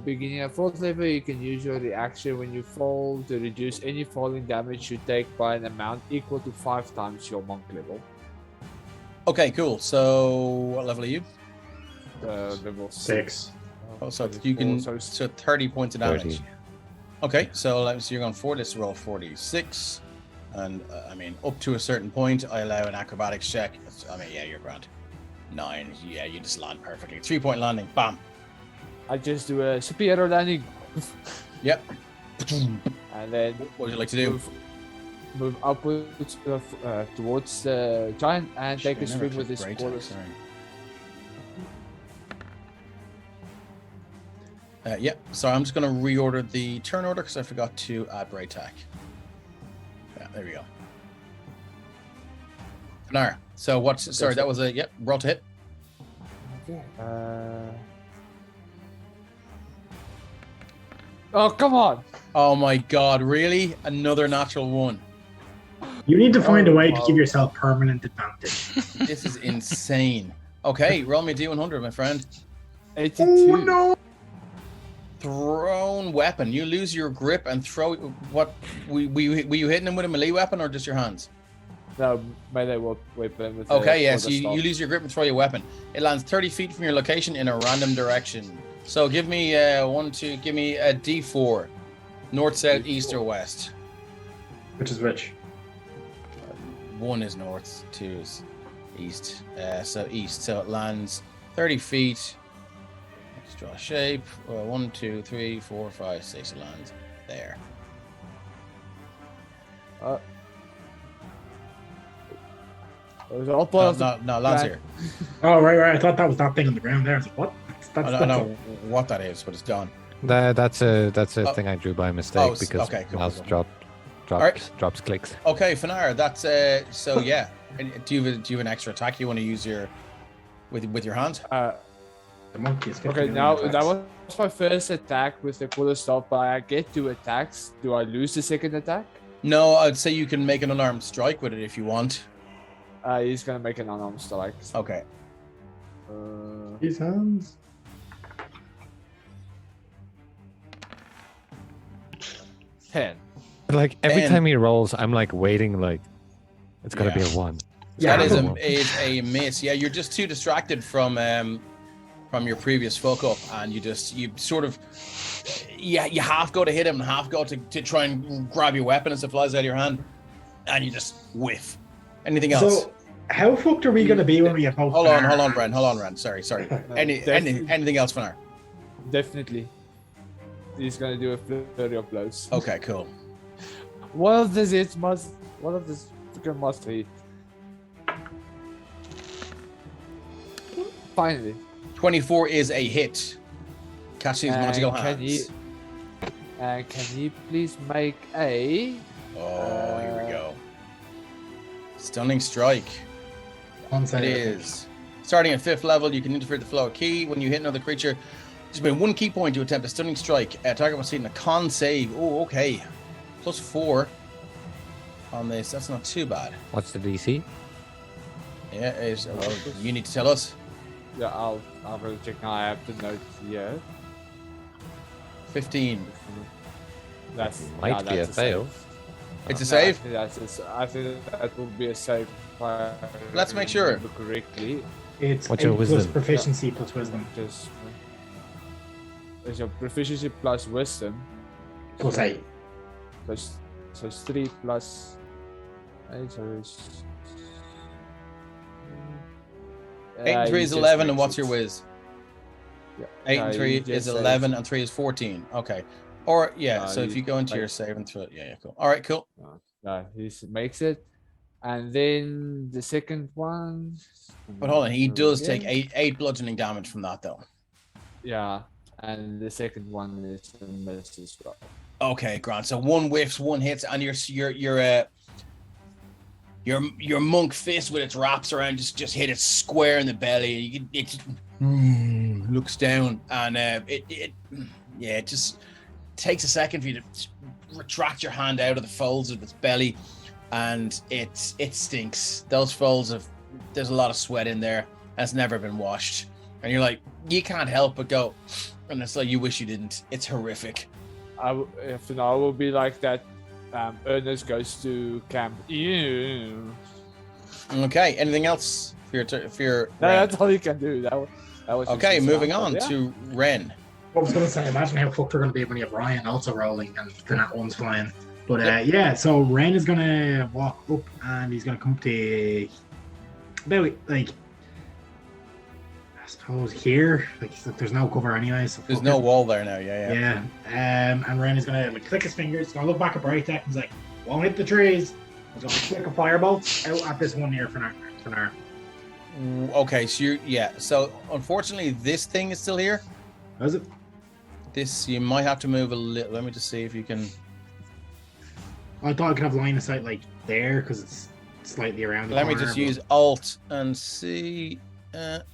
Beginning at 4th level, you can use your reaction when you fall to reduce any falling damage you take by an amount equal to 5 times your monk level. Okay, cool. So what level are you? Level 6. Oh, so you can so 30 points of damage. 30. Okay, so you're going 4. Let's roll 46, and I mean up to a certain point, I allow an acrobatics check. I mean, yeah, you're grand. 9. Yeah, you just land perfectly. 3-point landing. Bam. I just do a superior landing. Yep. And then What would you like to do? move upwards towards the giant and take a swing with his quarters. Yeah, so I'm just going to reorder the turn order because I forgot to add Bray Tack. Yeah, there we go. Nara. So what's sorry, that was a roll to hit. Okay. Oh, come on! Oh my god, really? Another natural 1. You need to find a way to give yourself permanent advantage. This is insane. Okay, roll me a D100, my friend. 82. Oh no! Thrown weapon. You lose your grip and throw. What? Were you hitting him with a melee weapon or just your hands? No, melee weapon. With Okay, yes. You lose your grip and throw your weapon. It lands 30 feet from your location in a random direction. So give me give me a D4. North, south, east, or west. Which is which? 1 is north, 2 is east. So east. So it lands 30 feet. Let's draw a shape. 1, 2, 3, 4, 5, 6. It lands there. No, lands here. Oh, right. I thought that was that thing on the ground there. I was like, what? I don't know what that is, but it's gone. That's a thing I drew by mistake because mouse cool. drops clicks. Okay, Fanar, that's so yeah. And do you have an extra attack you want to use with your hand? The monkey is Okay, now that was my first attack with the quarter staff, but I get 2 attacks. Do I lose the second attack? No, I'd say you can make an unarmed strike with it if you want. He's gonna make an unarmed strike. Okay. His hands. 10. Like every 10. time he rolls, I'm like waiting, like it's gotta be a 1. Yeah, that is a miss. Yeah, you're just too distracted from your previous fuck up, and you half go to hit him and half go to try and grab your weapon as it flies out of your hand, and you just whiff. Anything else? So, how fucked are we going to be when we have both? Hold on, Ren. Sorry. Anything else, Fanar? Definitely. He's gonna do a flurry of blows. Okay, cool. One of this freaking must hit. Finally. 24 is a hit. Catch these magical hands. Can you please make a... Oh, here we go. Stunning strike. It is. Starting at 5th level, you can interfere with the flow of ki. When you hit another creature, there's been 1 key point to attempt a stunning strike. Target must hit in a con save. Oh, okay. +4 on this. That's not too bad. What's the DC? Yeah, well, you need to tell us. Yeah, I'll really check now. I have the note here. 15. That's might be a fail. It's a save? I think that will be a save. Let's make sure. Correctly. It's What's your wisdom? plus proficiency plus wisdom. It's your proficiency plus wisdom. Plus 8. So it's 3 plus 8. So it's 8 and 3 is 11, and what's your wisdom? whiz? 8 and 3 is 11, and 3 is 14. Okay. Or, so if you go into your save and throw it, cool. All right, cool. He makes it. And then the second one. But hold on, he does take 8 bludgeoning damage from that, though. Yeah, and the second one is a miss as well. Okay, Grant. So 1 whiffs, 1 hits, and your monk fist with its wraps around just hit it square in the belly. It looks down, and it just takes a second for you to retract your hand out of the folds of its belly, and it stinks. Those folds there's a lot of sweat in there. That's never been washed, and you're like, you can't help but go, and it's like you wish you didn't. It's horrific. If now will be like that. Ernest goes to camp. Ew. Okay. Anything else for your No, round? that's all you can do. That was Okay. just Moving round, on but yeah. to Ren. I was going to say, imagine how fucked we're going to be when you have Ryan also rolling and the that one's flying. But yeah, so Ren is going to walk up and he's going to come to about, like, I suppose here. Like, there's no cover anyway. So There's no wall there now. Yeah. Yeah. And Ren is going to like, click his fingers, going to look back at Bright Tech and he's like, won't hit the trees. He's going to flick a firebolt out at this one here for now. Okay. So So unfortunately, this thing is still here. How's it? This you might have to move a little. Let me just see if you can. I thought I could have line of sight like there because it's slightly around the Let me corner, just but use Alt and see.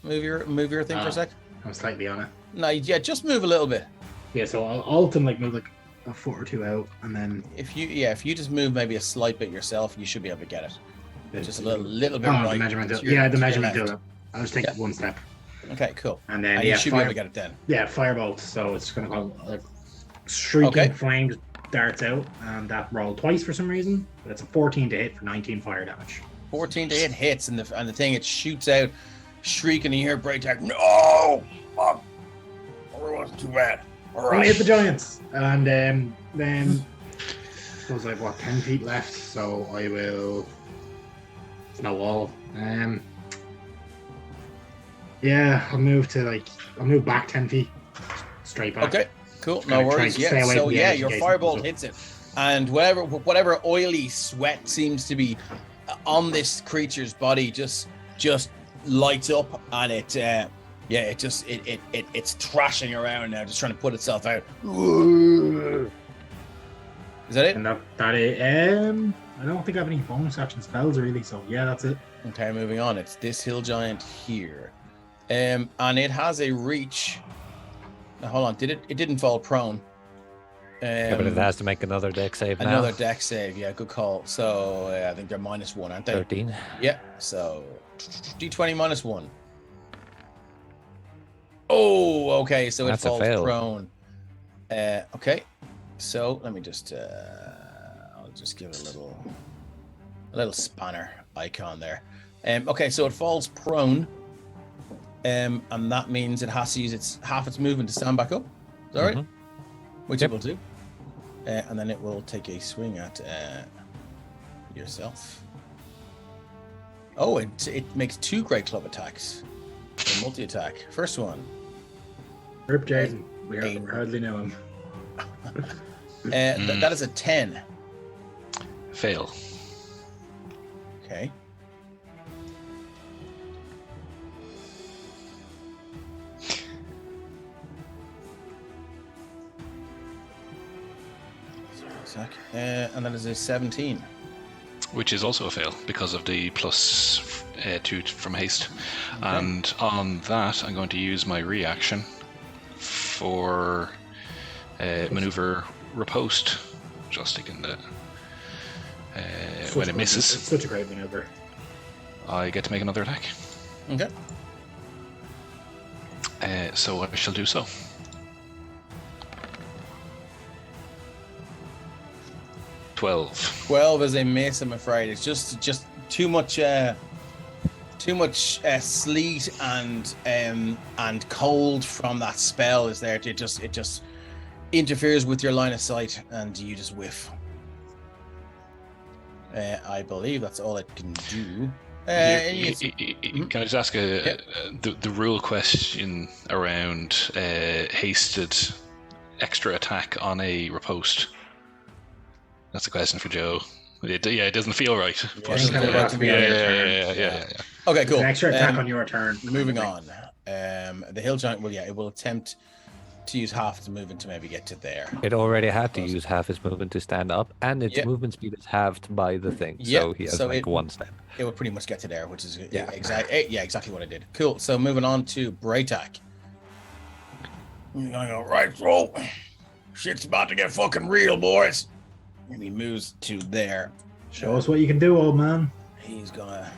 Move your thing for a sec. I'm slightly on it. No, yeah, just move a little bit. Yeah, so I'll alt and like move like a foot or two out, and then If you just move maybe a slight bit yourself, you should be able to get it. Just a little bit Oh, right. the measurement. to your- Yeah, the to your measurement. left. tool. I'll just take Yeah. one step, Okay, cool. and then And yeah, you should be able to get it then. yeah, firebolt. So it's gonna go like shrieking Okay. flames darts out, and that rolled twice for some reason. But it's a 14 to hit for 19 fire damage. 14 to hit hits, and the thing it shoots out, shrieking. You hear Bright Tech. No, Mom, it wasn't too bad. All Only right. hit the giants, and then it was like what 10 feet left. So I will. It's no wall. Yeah, I'll move back 10 feet, straight back. Okay, cool. Just No kinda trying worries. to Yeah. stay away So from the yeah, edge your in case it firebolt goes hits it, and whatever oily sweat seems to be on this creature's body just lights up, and it's thrashing around now, just trying to put itself out. Is that it? And that is, I don't think I have any bonus action spells really, so yeah, that's it. Okay, moving on. It's this hill giant here, and it has a reach. Now, hold on. It didn't fall prone. Yeah, but it has to make another deck save now. Another deck save. Yeah, good call. So I think they're -1, aren't they? 13. Yeah. So D20 -1. Oh, okay. So That's it a falls fail. prone. Okay. So let me just. I'll just give it a little spanner icon there. Okay, so it falls prone. And that means it has to use half its movement to stand back up. Is that right? Mhm. Which Yep. it will do. And then it will take a swing at yourself. Oh, it makes 2 great club attacks. A multi-attack. First one. Rip Jason. We Eight. hardly know him. That is a 10. Fail. Okay. And that is a 17. Which is also a fail because of the +2 from haste. And on that, I'm going to use my reaction for maneuver riposte. Just sticking the. When it misses, It's such a great maneuver. I get to make another attack. Okay. So I shall do so. $12. 12 is a miss, I'm afraid. It's just too much sleet and cold from that spell is there. It just interferes with your line of sight, and you just whiff. I believe that's all it can do. Can I just ask the rule question around hasted extra attack on a riposte? That's a question for Joe. It doesn't feel right. But, it's kinda about to be on your yeah. Okay, cool. An extra attack on your turn. Moving on. The hill giant it will attempt to use half its movement to maybe get to there. It already had to use half his movement to stand up, and its Yep. movement speed is halved by the thing. Yep, So he has so like it- one step. It will pretty much get to there, which is Yeah. exactly what I did. Cool. So moving on to Braytak. We're gonna go right roll. Shit's about to get fucking real, boys. And he moves to there. Show us what you can do, old man. He's gonna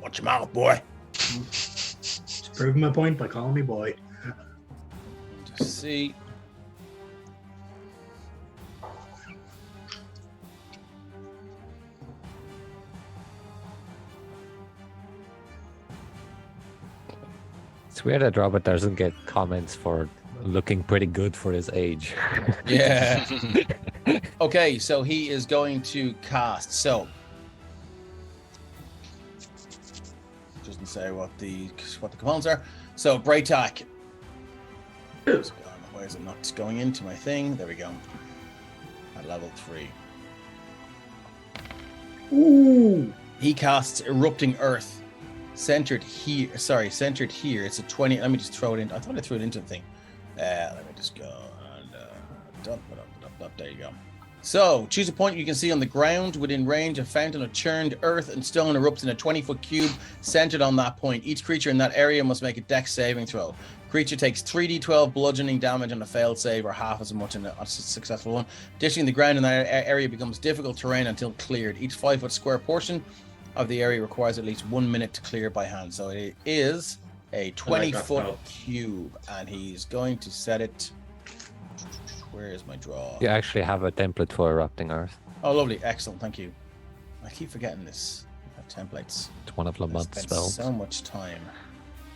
watch your mouth, boy. Just proving my point by calling me boy. Just see. It's weird that Robert doesn't get comments for looking pretty good for his age. Yeah. Okay, so he is going to cast. So doesn't say what the components are. So Braytak. Why is it not going into my thing? There we go. At level 3. Ooh. He casts Erupting Earth. Centered here. It's a 20. Let me just throw it in. I thought I threw it into the thing. Let me just go and there you go. So choose a point you can see on the ground within range. A fountain of churned earth and stone erupts in a 20-foot cube centered on that point. Each creature in that area must make a dex saving throw. Creature takes 3d12 bludgeoning damage on a failed save, or half as much on a successful one. Additionally, the ground in that area becomes difficult terrain until cleared. Each 5-foot square portion of the area requires at least 1 minute to clear by hand. So it is a 20-foot cube, and he's going to set it. Where is my draw? You actually have a template for Erupting Earth. Oh, lovely. Excellent. Thank you. I keep forgetting this. Templates. It's one of Lamont's spells. So much time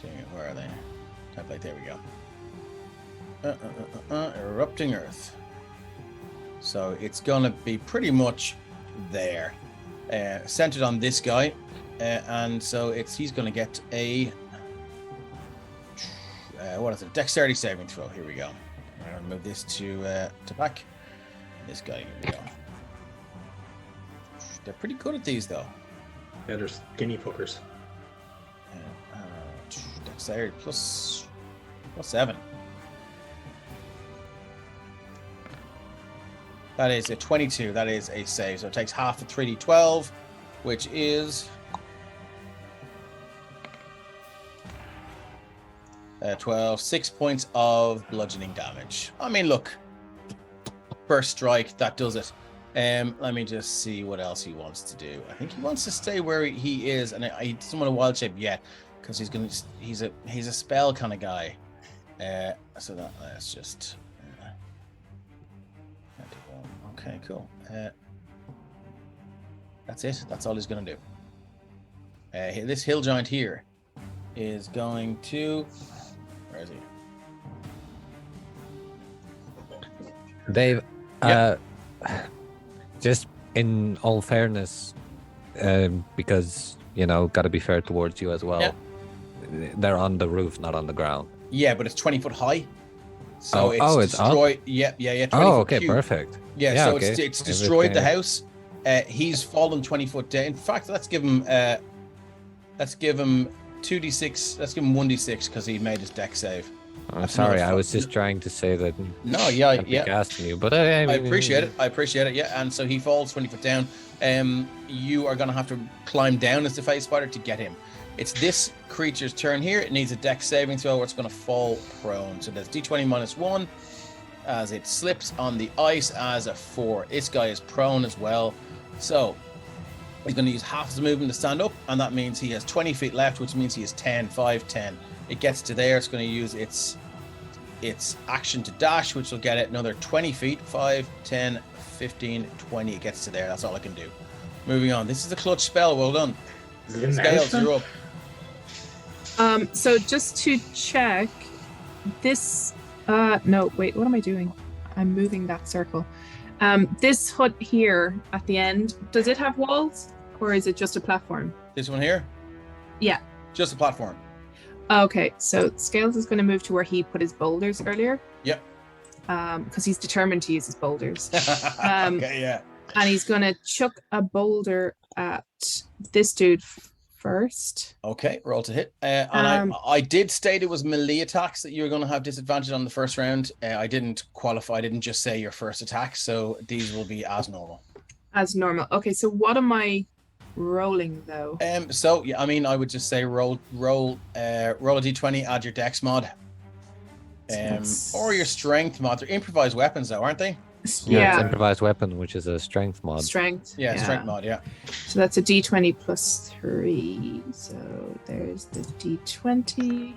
doing it. Where are they? Template. There we go. Erupting Earth. So it's going to be pretty much there. Centered on this guy. And so he's going to get a... what is it? Dexterity saving throw. Here we go. I'm going to move this to back. This guy, here we go. They're pretty good at these, though. Yeah, they're skinny fuckers. Dexterity plus 7. That is a 22. That is a save. So it takes half the 3d12, which is 12, 6 points of bludgeoning damage. I mean, look, first strike, that does it. Let me just see what else he wants to do. I think he wants to stay where he is, and I doesn't want a wild shape yet because he's a spell kind of guy. So that's just okay, cool. That's it. That's all he's gonna do. This hill giant here is going to. Where is he? Dave, just in all fairness, because, got to be fair towards you as well. Yeah. They're on the roof, not on the ground. Yeah, but it's 20 foot high. So it's destroyed. up? Yeah. 20 Oh, foot okay, cube. perfect. Yeah, so okay. it's destroyed the house. He's fallen 20 foot down. In fact, let's give him 2d6. Let's give him 1d6 because he made his deck save. I'm sorry, I was just trying to say that. No, yeah. Asking you, but I appreciate it. Yeah, and so he falls 20 foot down. You are going to have to climb down as the face spider to get him. It's this creature's turn here. It needs a deck saving throw, or it's going to fall prone. So there's d20 -1 as it slips on the ice as a 4. This guy is prone as well. So he's going to use half his movement to stand up, and that means he has 20 feet left, which means he has 10, 5, 10. It gets to there. It's going to use its action to dash, which will get it another 20 feet, 5, 10, 15, 20. It gets to there. That's all I can do. Moving on. This is a clutch spell. Well done. Scales, you're up. So just to check, this no, wait, what am I doing? I'm moving that circle. This hut here at the end, does it have walls or is it just a platform? This one here? Yeah. Just a platform. Okay, so Scales is going to move to where he put his boulders earlier. Yep. Because he's determined to use his boulders. Okay, yeah. And he's going to chuck a boulder at this dude first. Okay, roll to hit. And I did state it was melee attacks that you were going to have disadvantage on the first round. I didn't qualify. I didn't just say your first attack. So these will be as normal. As normal. Okay, so what am I rolling though? So yeah, I mean, I would just say roll a d20, add your dex mod, or your strength mod. They're improvised weapons though, aren't they? Yeah, it's Yeah, improvised weapon, which is a strength mod. strength. Yeah, strength mod. Yeah. So that's a d20 plus 3. So there's the d20.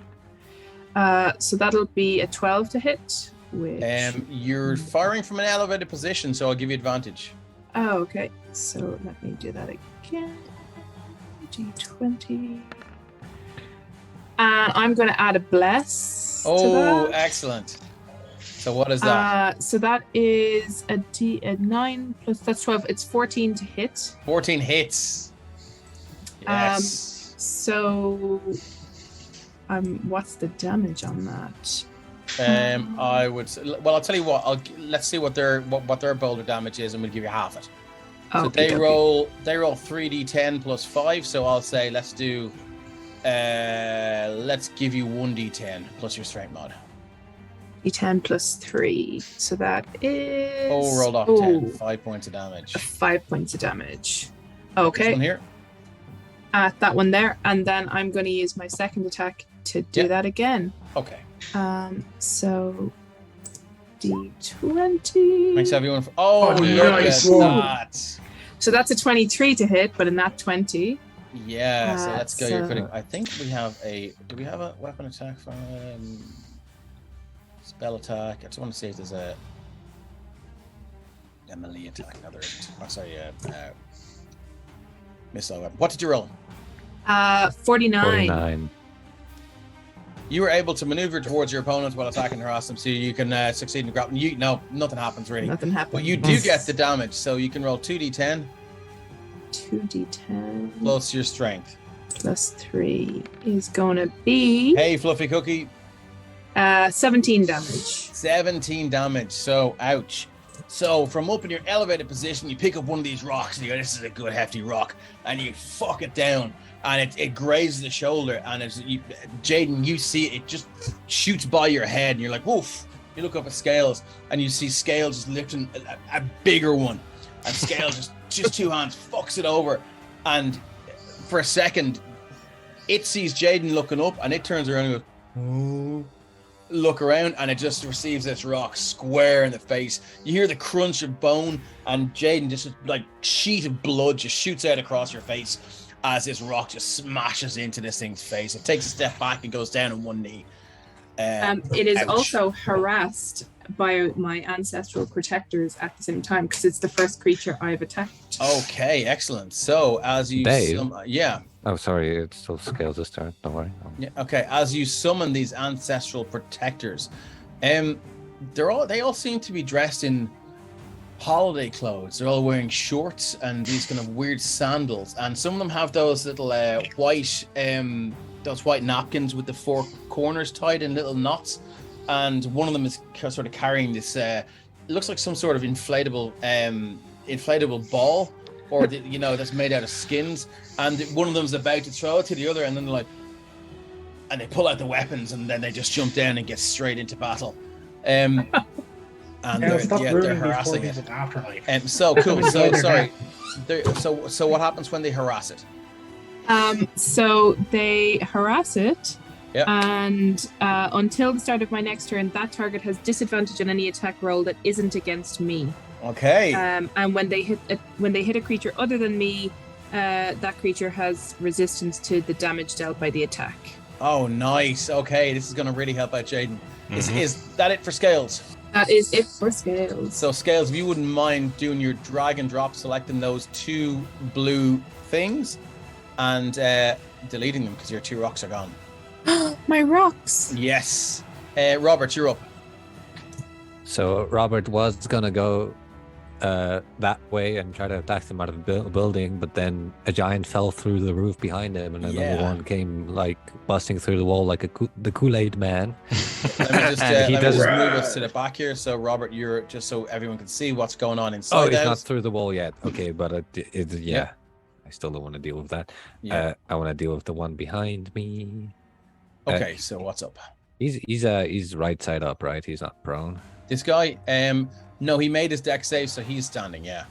So that'll be a 12 to hit. Which. You're firing from an elevated position, so I'll give you advantage. Oh, okay. So let me do that again. d20. And I'm going to add a bless. to Oh, that. excellent. So what is that? So that is a 9 plus that's 12. It's 14 to hit. 14 hits. Yes. So what's the damage on that? I would. Well, I'll tell you what. Let's see what their boulder damage is, and we'll give you half it. So they roll 3d10 plus 5. So I'll say let's do. Let's give you 1d10 plus your strength mod. d10 plus 3. So that is. Oh, rolled off 10. 5 points of damage. 5 points of damage. This Okay. one here. That one there, and then I'm going to use my second attack to do that again. Okay. So d20. Thanks everyone. Oh, look nice. at that. So that's a 23 to hit, but a nat 20. Yeah. So let's go. You're so- critical. I think we have a. Do we have a weapon attack from spell attack? I just want to see if there's a melee attack. No, there isn't. Oh, sorry. Missile weapon. What did you roll? 49. 49. You were able to maneuver towards your opponent while attacking and harass them, so you can succeed in grappling. Nothing happens really. Nothing happens. But you do get the damage, so you can roll 2d10 2d10 plus your strength. plus 3 is going to be Hey, Fluffy Cookie. 17 damage. 17 damage. So, ouch. So, from up in your elevated position, you pick up one of these rocks and you go, this is a good hefty rock, and you fuck it down, and it grazes the shoulder, and Jaden, you see it just shoots by your head, and you're like, woof. You look up at Scales, and you see Scales just lifting a bigger one, and Scales just two hands fucks it over, and for a second, it sees Jaden looking up, and it turns around and goes, oh. Look around, and it just receives this rock square in the face. You hear the crunch of bone, and Jaden just like sheet of blood just shoots out across your face as this rock just smashes into this thing's face. It takes a step back and goes down on one knee. It is ouch. also harassed by my ancestral protectors at the same time, because it's the first creature I've attacked. Okay, excellent. So as you Dave? yeah. Oh, sorry, it's still Scales' turn. Don't worry. Yeah, okay. As you summon these ancestral protectors, they all seem to be dressed in holiday clothes. They're all wearing shorts and these kind of weird sandals, and some of them have those little white napkins with the four corners tied in little knots, and one of them is sort of carrying this. It looks like some sort of inflatable ball, or that's made out of skins, and one of them's about to throw it to the other, and then they're like, and they pull out the weapons, and then they just jump down and get straight into battle. And they're harassing it. So cool. So sorry. So what happens when they harass it? So they harass it, Yep. and until the start of my next turn, that target has disadvantage on any attack roll that isn't against me. Okay. And when they hit a creature other than me, that creature has resistance to the damage dealt by the attack. Oh, nice. Okay, this is going to really help out Jaden. Is that it for Scales? That is it for Scales. So Scales, if you wouldn't mind doing your drag and drop, selecting those two blue things and deleting them because your two rocks are gone. My rocks. Yes. Robert, you're up. So Robert was gonna go that way and try to attack them out of the building, but then a giant fell through the roof behind him, and another one came like busting through the wall like the Kool-Aid man. Let me just move us to the back here. So Robert, you're just so everyone can see what's going on inside. Oh, the it's not house. through the wall yet. Okay, but yeah. I still don't want to deal with that. Yeah. I want to deal with the one behind me. Okay, so what's up? He's right side up, right? He's not prone. This guy, no, he made his deck save, so he's standing. Yeah.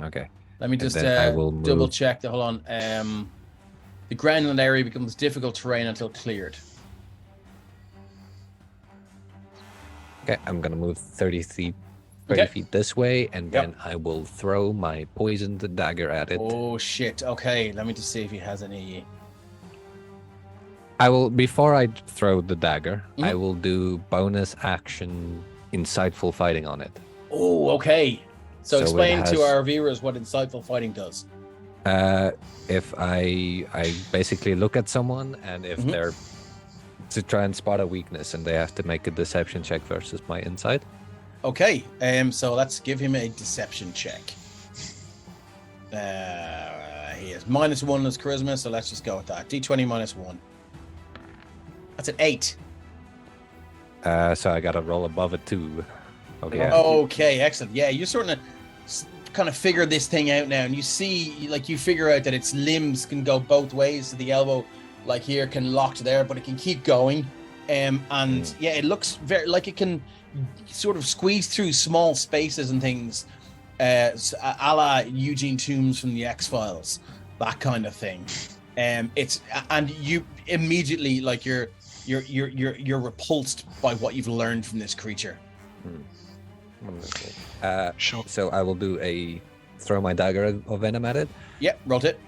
Okay. Let me just then I will double move. check. Hold on. The groundland area becomes difficult terrain until cleared. Okay, I'm gonna move 30 feet 30 Okay. feet this way, and Yep. then I will throw my poisoned dagger at it. Oh shit. Okay, let me just see if he has any. I will, before I throw the dagger, I Mhm. will do bonus action insightful fighting on it. Oh, okay. So So it explain to has- our viewers what insightful fighting does. If I basically look at someone, and if Mhm. they're to try and spot a weakness, and they have to make a deception check versus my insight. Okay. So let's give him a deception check. He is -1 on his charisma, so let's just go with that. D20 -1. That's an 8. So I got to roll above a 2. Okay. Yeah. Okay, excellent. Yeah, you're sort of kind of figure this thing out now, and you see, like, you figure out that its limbs can go both ways. So the elbow, like here, can lock to there, but it can keep going. And yeah, it looks very like it can sort of squeeze through small spaces and things, a la Eugene Toombs from the X-Files, that kind of thing. It's and you immediately, like, you're repulsed by what you've learned from this creature. Wonderful. Sure. So I will do throw my dagger of venom at it. Yep, rolled it.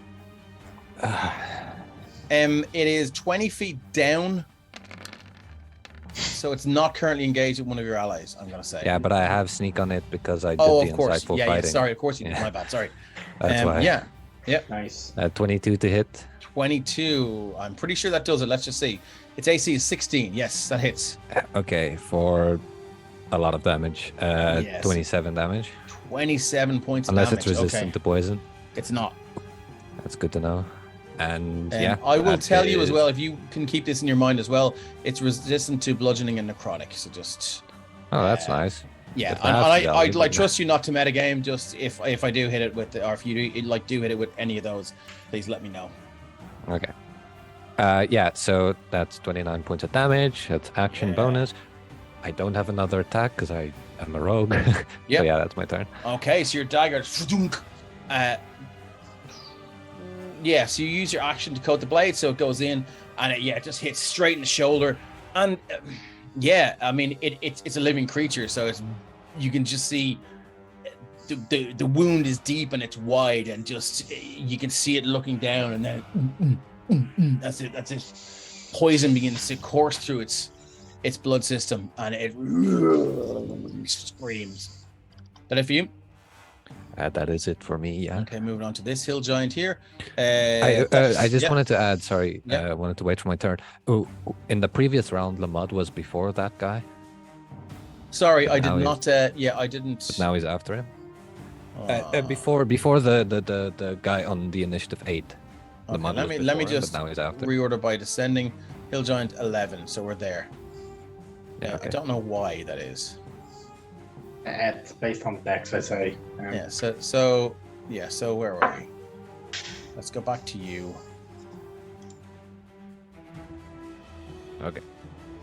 It is 20 feet down, so it's not currently engaged with one of your allies, I'm gonna say. Yeah, but I have sneak on it because I did Oh, the of course. insightful Yeah, fighting. sorry, of course you did. Yeah. My bad. Sorry. That's why. Yeah, Nice. 22 to hit. 22. I'm pretty sure that does it. Let's just see. Its AC is 16. Yes, that hits. Okay, for a lot of damage. Yes. 27 damage. 27 points of Unless damage. it's resistant Okay. to poison. It's not. That's good to know. And yeah, I will that tell you as is- well, if you can keep this in your mind as well, it's resistant to bludgeoning and necrotic. So just Oh, that's nice. yeah, If and that's I'd valuable, like then- trust you not to metagame. Just if I do hit it with, or if you do hit it with any of those, please let me know. Okay. Yeah, so that's 29 points of damage. That's action Yeah. bonus. I don't have another attack because I am a rogue. Yep. So yeah, that's my turn. Okay, so your dagger. Yeah, so you use your action to coat the blade, so it goes in, and it just hits straight in the shoulder. And yeah, I mean, it's a living creature, so you can just see the wound is deep and it's wide, and just you can see it looking down, and then that's it. Poison begins to course through its blood system, and it screams. That it for you? That is it for me, yeah. Okay, moving on to this hill giant here. I just yeah. wanted to add, sorry, Yeah. I wanted to wait for my turn. Oh, in the previous round, Lamud was before that guy, Sorry, I now did he's- not. Yeah, I didn't. but now he's after him. Uh, Before the guy on the initiative 8. okay, Lamud let was me before him, just but now he's after. reorder by descending. Hill giant 11, so we're there. Yeah, I okay. don't know why that is. It's based on dex, I say. Yeah. So where were we? Let's go back to you. Okay.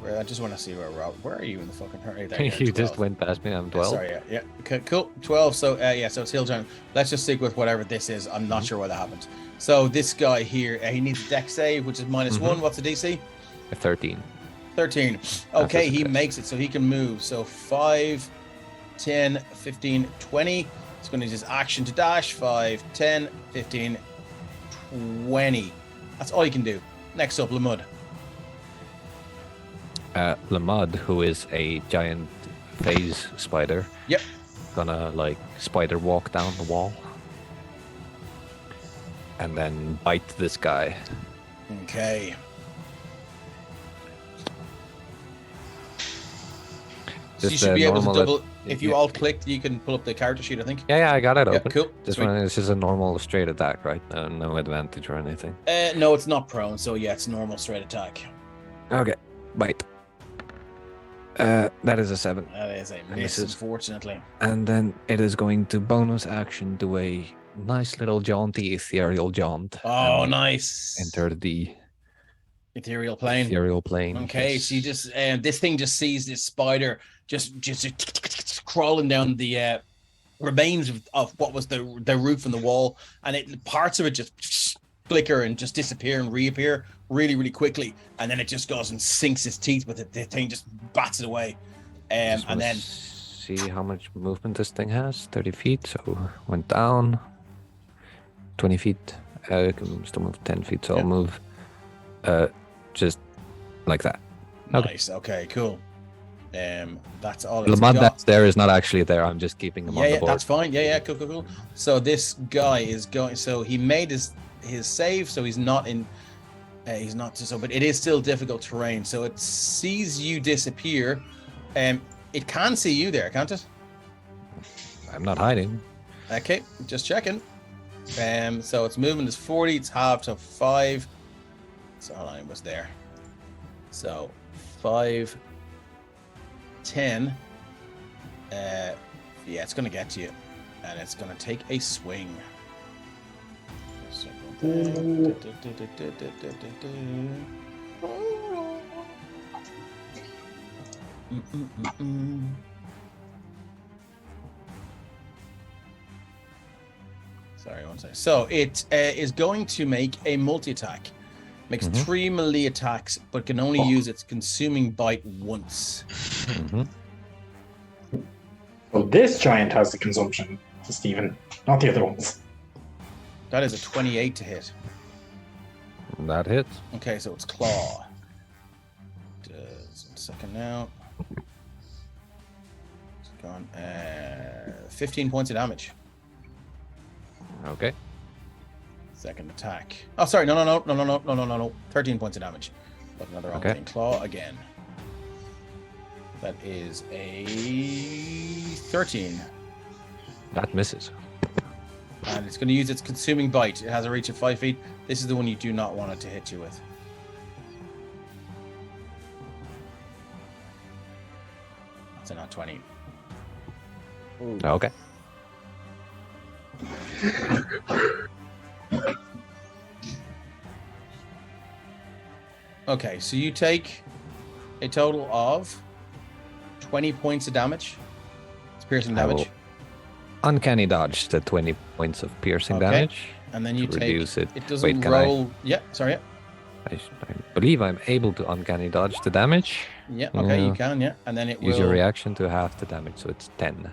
I just want to see where we're at. Where are you in the fucking hurry? There, You you're just 12. went past me. I'm 12. Sorry, yeah. Okay, cool. 12. So so it's hill giant. Let's just stick with whatever this is. I'm Mm-hmm. not sure why that happened. So this guy here, he needs a dex save, which is -1. Mhm. What's the DC? 13. 13. Okay, a he success. makes it, so he can move. So 5, 10, 15, 20. He's going to use his action to dash. 5, 10, 15, 20. That's all he can do. Next up, Lamud. Lamud, who is a giant phase spider. Yep. Gonna like spider walk down the wall. And then bite this guy. Okay. So you Just should a be able to normal- double. If you yeah. alt clicked, you can pull up the character sheet, I think. Yeah, I got it Yeah, open. cool. This Sweet. one is just a normal straight attack, right? No advantage or anything. No, it's not prone, so yeah, it's normal straight attack. Okay, bite. That is a 7. That is a And miss, this is- unfortunately. And then it is going to bonus action do a nice little jaunty ethereal jaunt. Oh, and nice. Enter the Ethereal plane. ethereal plane. Okay, yes. so you just this thing just sees this spider just crawling down the remains of what was the roof and the wall, and parts of it just flicker and just disappear and reappear really quickly, and then it just goes and sinks its teeth with it. The thing just bats it away, Just and wanna then see how much movement this thing has. 30 feet, so went down. 20 feet. I can still move 10 feet, so I'll move just like that. Okay. Nice. Okay, cool. That's all The it's mod got. that's there is not actually there. I'm just keeping him on the Yeah, board. that's fine. Yeah, cool. So this guy is going. So he made his save. So he's not in. He's not so, but it is still difficult terrain. So it sees you disappear. It can see you there, can't it? I'm not hiding. Okay, just checking. So its movement is 40. It's halved to 5. So how long was there? So 5, 10. Yeah, it's gonna get to you, and it's gonna take a swing. Sorry, one second. So it is going to make a multi-attack. Makes 3 melee attacks, but can only use its consuming bite once. Well, this giant has the consumption, Stephen, not the other ones. That is a 28 to hit. That hits. Okay, so it's claw. Does 1 second now. It's gone. 15 points of damage. Okay. Second attack. Oh, sorry. No. 13 points of damage. Look, another wrong thing. Claw again. That is a 13. That misses. And it's going to use its consuming bite. It has a reach of 5 feet. This is the one you do not want it to hit you with. That's a not 20. Okay. Okay, so you take a total of 20 points of damage. It's piercing damage. Uncanny dodge the 20 points of piercing damage. And then you take reduce it. It doesn't Wait, can roll. Yeah, sorry. Yeah. I believe I'm able to uncanny dodge the damage. Yeah, okay, you can, yeah. And then it Use will your reaction to half the damage, so it's 10.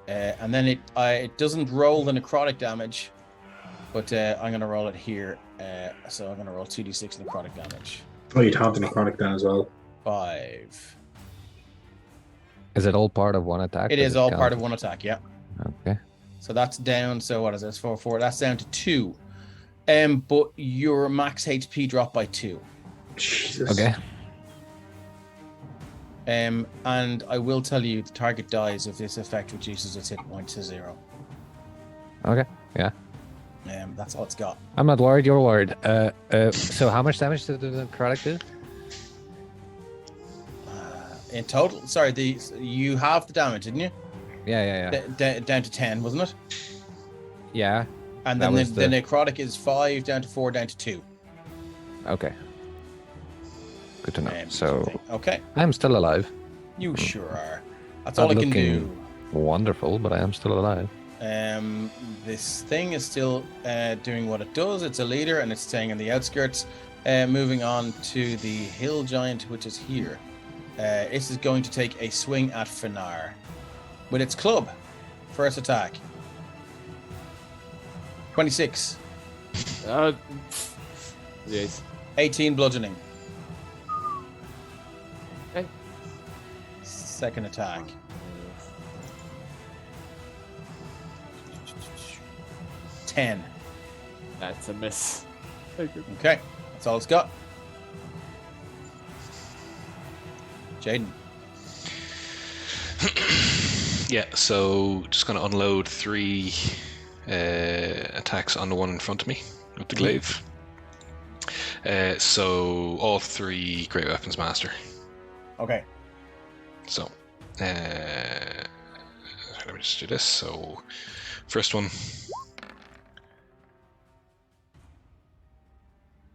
and then it doesn't roll the necrotic damage, but I'm gonna roll it here. So I'm gonna roll 2d6 necrotic damage. Oh, you'd have the necrotic then as well. 5. Is it all part of one attack? It is all part of one attack, yeah. Okay. So that's down. So what is this? 4. That's down to 2. But your max HP dropped by 2. Jesus. Okay. And I will tell you, the target dies if this effect reduces its hit point to 0. Okay. Yeah. That's all it's got. I'm not worried. You're worried. So how much damage did the necrotic do? In total, sorry, you have the damage, didn't you? Yeah. Down to 10, wasn't it? Yeah. And then the necrotic is 5 down to 4 down to 2. Okay. Good to know. So okay, I'm still alive. You sure are. That's all I can do. Wonderful, but I am still alive. This thing is still doing what it does. It's a leader and it's staying in the outskirts. Moving on to the hill giant, which is here. This is going to take a swing at Finar with its club. First attack. 26. Yes. 18 bludgeoning. Okay. Second attack. 10. That's a miss. Okay, that's all it's got. Jaden. Yeah, so just going to unload 3 attacks on the one in front of me with the glaive. So all 3 Great Weapons Master. Okay. So let me just do this. So first one,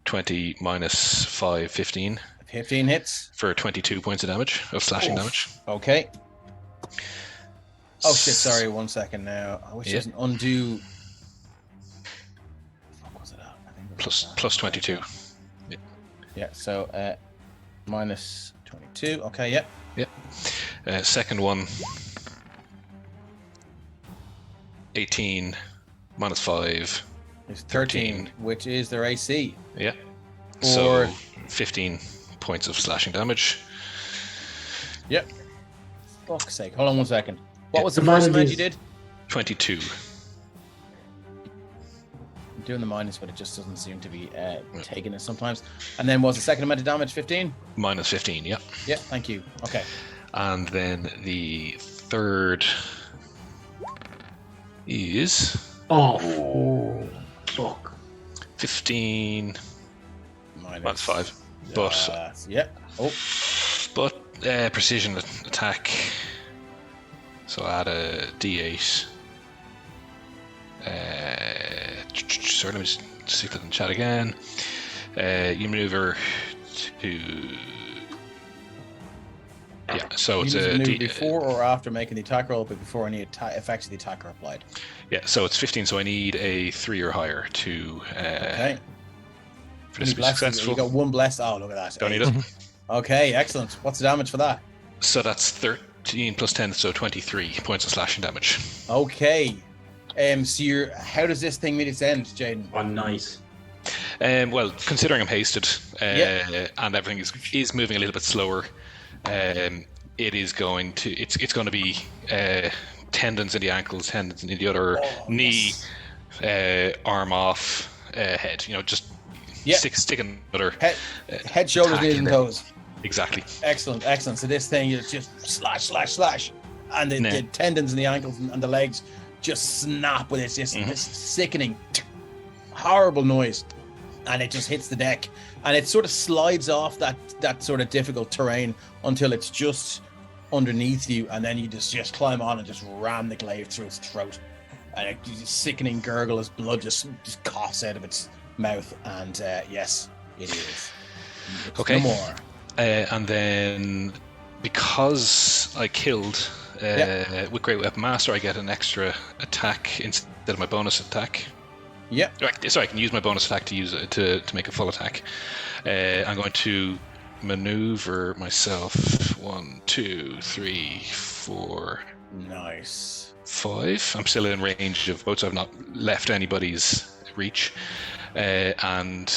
20 minus 5, 15. 15 hits. For 22 points of damage, of slashing damage. Okay. Oh shit, sorry, 1 second now. I wish it was an undo. What was it at? I think it was Plus 22. Yeah, so minus 22. Okay, yeah. Yeah. Second one, 18 minus 5. It's 13, which is their AC. Yeah. Or- So 15 points of slashing damage. Yep. Fuck's sake. Hold on 1 second. What Yeah. was the first amount you Advantages. did? 22. I'm doing the minus, but it just doesn't seem to be taking it sometimes. And then was the second amount of damage 15? Minus 15, yeah. Yeah, thank you. Okay. And then the third is Oh, fuck. 15 minus 5. But yeah. Oh, precision attack. So add a d8. Sorry, let me just stick that in chat again. You maneuver to. Yeah, so it's you a maneuver before or after making the attack roll, but before any effects of the attack are applied. Yeah, so it's 15. So I need a 3 or higher to. Okay. For this to be successful. You got 1 bless. Oh, look at that. Don't need it. Okay, excellent. What's the damage for that? So that's 13 plus 10, so 23 points of slashing damage. Okay. So how does this thing meet its end, Jaden? Oh, nice. Well, considering I'm hasted Yeah. and everything is moving a little bit slower, it is going to it's going to be tendons in the ankles, tendons in the other knee, arm off, head. Just stick another Head, shoulders, attack knees, in and there. toes. Exactly. Excellent. So this thing is just slash, and the tendons in the ankles and the legs just snap with this sickening, horrible noise, and it just hits the deck, and it sort of slides off that sort of difficult terrain until it's just underneath you, and then you just climb on and just ram the glaive through its throat, and a sickening gurgle as blood just coughs out of its mouth, and yes, it is. It's Okay. no more. And then because I killed with Great Weapon Master, I get an extra attack instead of my bonus attack. Yep. Sorry, I can use my bonus attack to use it to make a full attack. I'm going to maneuver myself 1, 2, 3, 4, Nice. 5. I'm still in range of both, so I've not left anybody's reach. And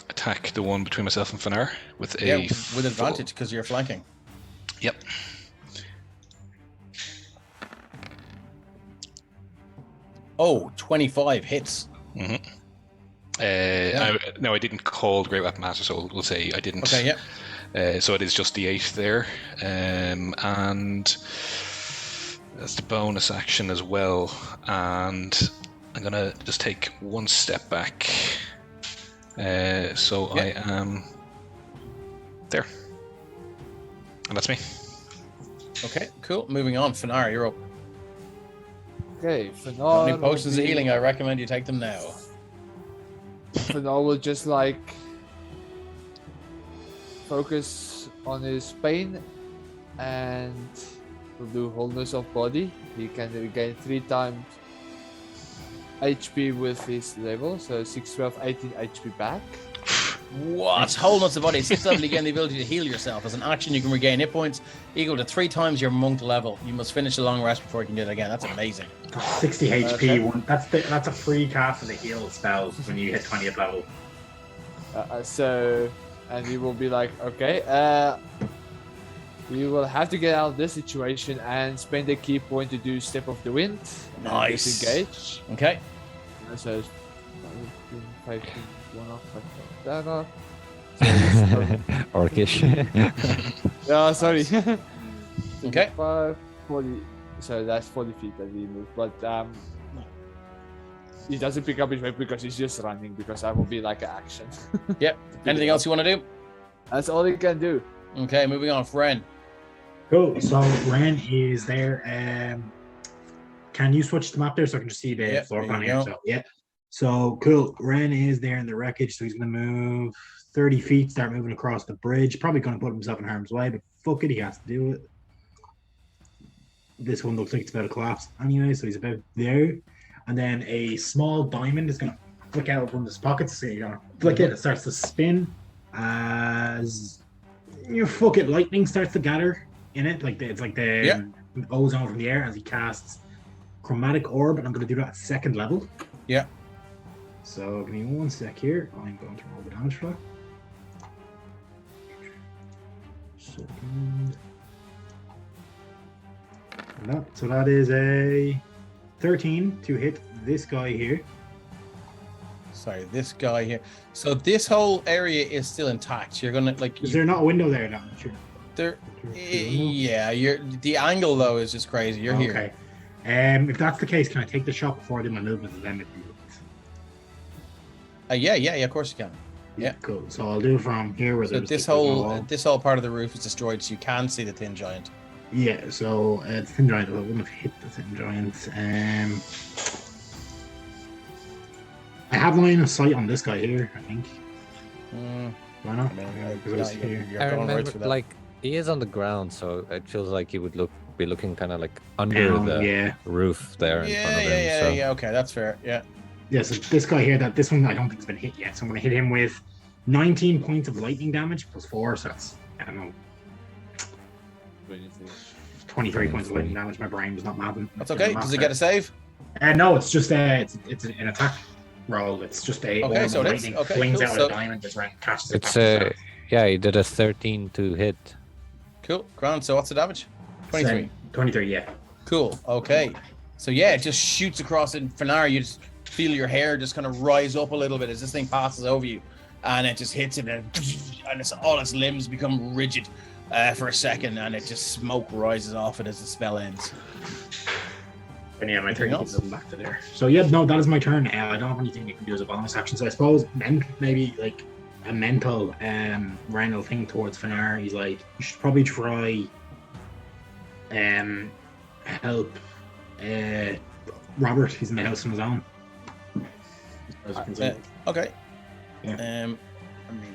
attack the one between myself and Fanar with with advantage because you're flanking. Yep. Oh, 25 hits. Mm-hmm. I didn't call the Great Weapon Master, so we'll say I didn't. Okay, yeah. So it is just the 8 there. And that's the bonus action as well. And I'm going to just take 1 step back. So I am there. And that's me. Okay, cool. Moving on. Fanar, you're up. Okay, Got Fanar. any potions of healing? I recommend you take them now. Fanar will just focus on his pain and will do wholeness of body. He can regain 3 times HP with his level, so 6, 12, 18 HP back. What? Wholeness of body. 6 level, you gain the ability to heal yourself. As an action, you can regain hit points equal to 3 times your monk level. You must finish a long rest before you can do it again. That's amazing. 60 HP. Okay. One. That's a free cast of the heal spells when you hit 20th level. And he will be like, okay, we will have to get out of this situation and spend a key point to do Step of the Wind. and Nice. Disengage. Okay. So 15, 1 off, that off. So Orcish. yeah, sorry. Okay. 5, 40. So that's 40 feet that he moved. But he doesn't pick up his weapon because he's just running, because that will be like an action. Yep. Anything else you want to do? That's all he can do. Okay, moving on. Ren. Cool. So Ren is there. Can you switch the map there so I can just see the Yep, floor there plan you here? go. So yeah. So cool. Ren is there in the wreckage, so he's gonna move 30 feet, start moving across the bridge. Probably gonna put himself in harm's way, but fuck it, he has to do it. This one looks like it's about to collapse anyway, so he's about there. And then a small diamond is gonna flick out of one of his pockets. So you're gonna flick it starts to spin as fuck it, lightning starts to gather in it. It's like the ozone from the air as he casts Chromatic Orb, and I'm going to do that at 2nd level. Yeah. So give me 1 sec here. I'm going to roll the damage for that. Second. So that is a 13 to hit this guy here. Sorry, this guy here. So this whole area is still intact. You're gonna like. Is there not a window there now? Sure. There. Yeah, the angle though is just crazy. You're here. Okay. If that's the case, can I take the shot before I do my movement and then make the movement? Yeah. Of course you can. Yeah. Cool. So I'll do it from here. Where So this whole part of the roof is destroyed, so you can see the Thin Giant. Yeah. So the Thin Giant. I wouldn't have hit the Thin Giant. I have line of sight on this guy here, I think. Why not? I remember, like, he is on the ground, so it feels like he would be looking kind of like under the roof there in front of him. Yeah, okay, that's fair. Yeah. Yeah, so this guy here, this one I don't think has been hit yet, so I'm going to hit him with 19 points of lightning damage plus 4, so that's, I don't know, 23 points of lightning damage. My brain was not mapping. That's okay. Does it get a save? No, it's just it's an attack roll. It's just a lightning flings out a diamond just around, catches it. It's he did a 13 to hit. Cool. Grand. So what's the damage? 23. 23, yeah. Cool. Okay. So yeah, it just shoots across in Fennar. You just feel your hair just kind of rise up a little bit as this thing passes over you, and it just hits him, and all its limbs become rigid for a second, and it just smoke rises off it as the spell ends. And yeah, my turn keeps going back to there. So yeah, no, that is my turn. I don't have anything you can do as a bonus action. So I suppose maybe like a mental Randall thing towards Fennar. He's like, you should probably try help Robert. He's in the house on his own. Okay. Yeah. Let me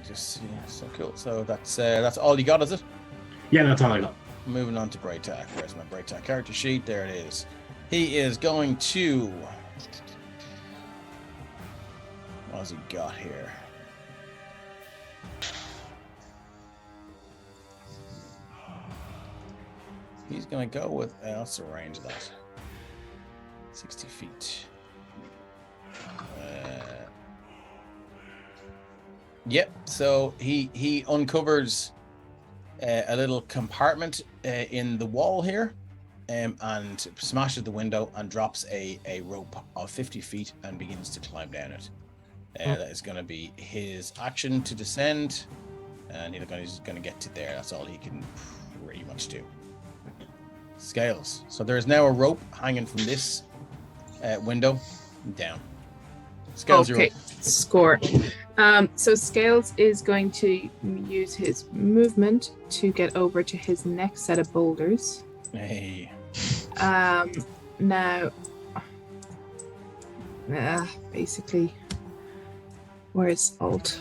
just see. So cool. So that's all you got, is it? Yeah, that's all I got. Moving on to Braytak. Where's my Braytak character sheet? There it is. He is going to. What has he got here? He's going to go with. What's the range of that? 60 feet. Yep. So he uncovers a little compartment in the wall here, and smashes the window and drops a rope of 50 feet and begins to climb down it. That is going to be his action to descend, and he's going to get to there. That's all he can pretty much do. Scales. So there is now a rope hanging from this window down. Scales, okay, score. So Scales is going to use his movement to get over to his next set of boulders. Hey. Now, basically, where's Alt?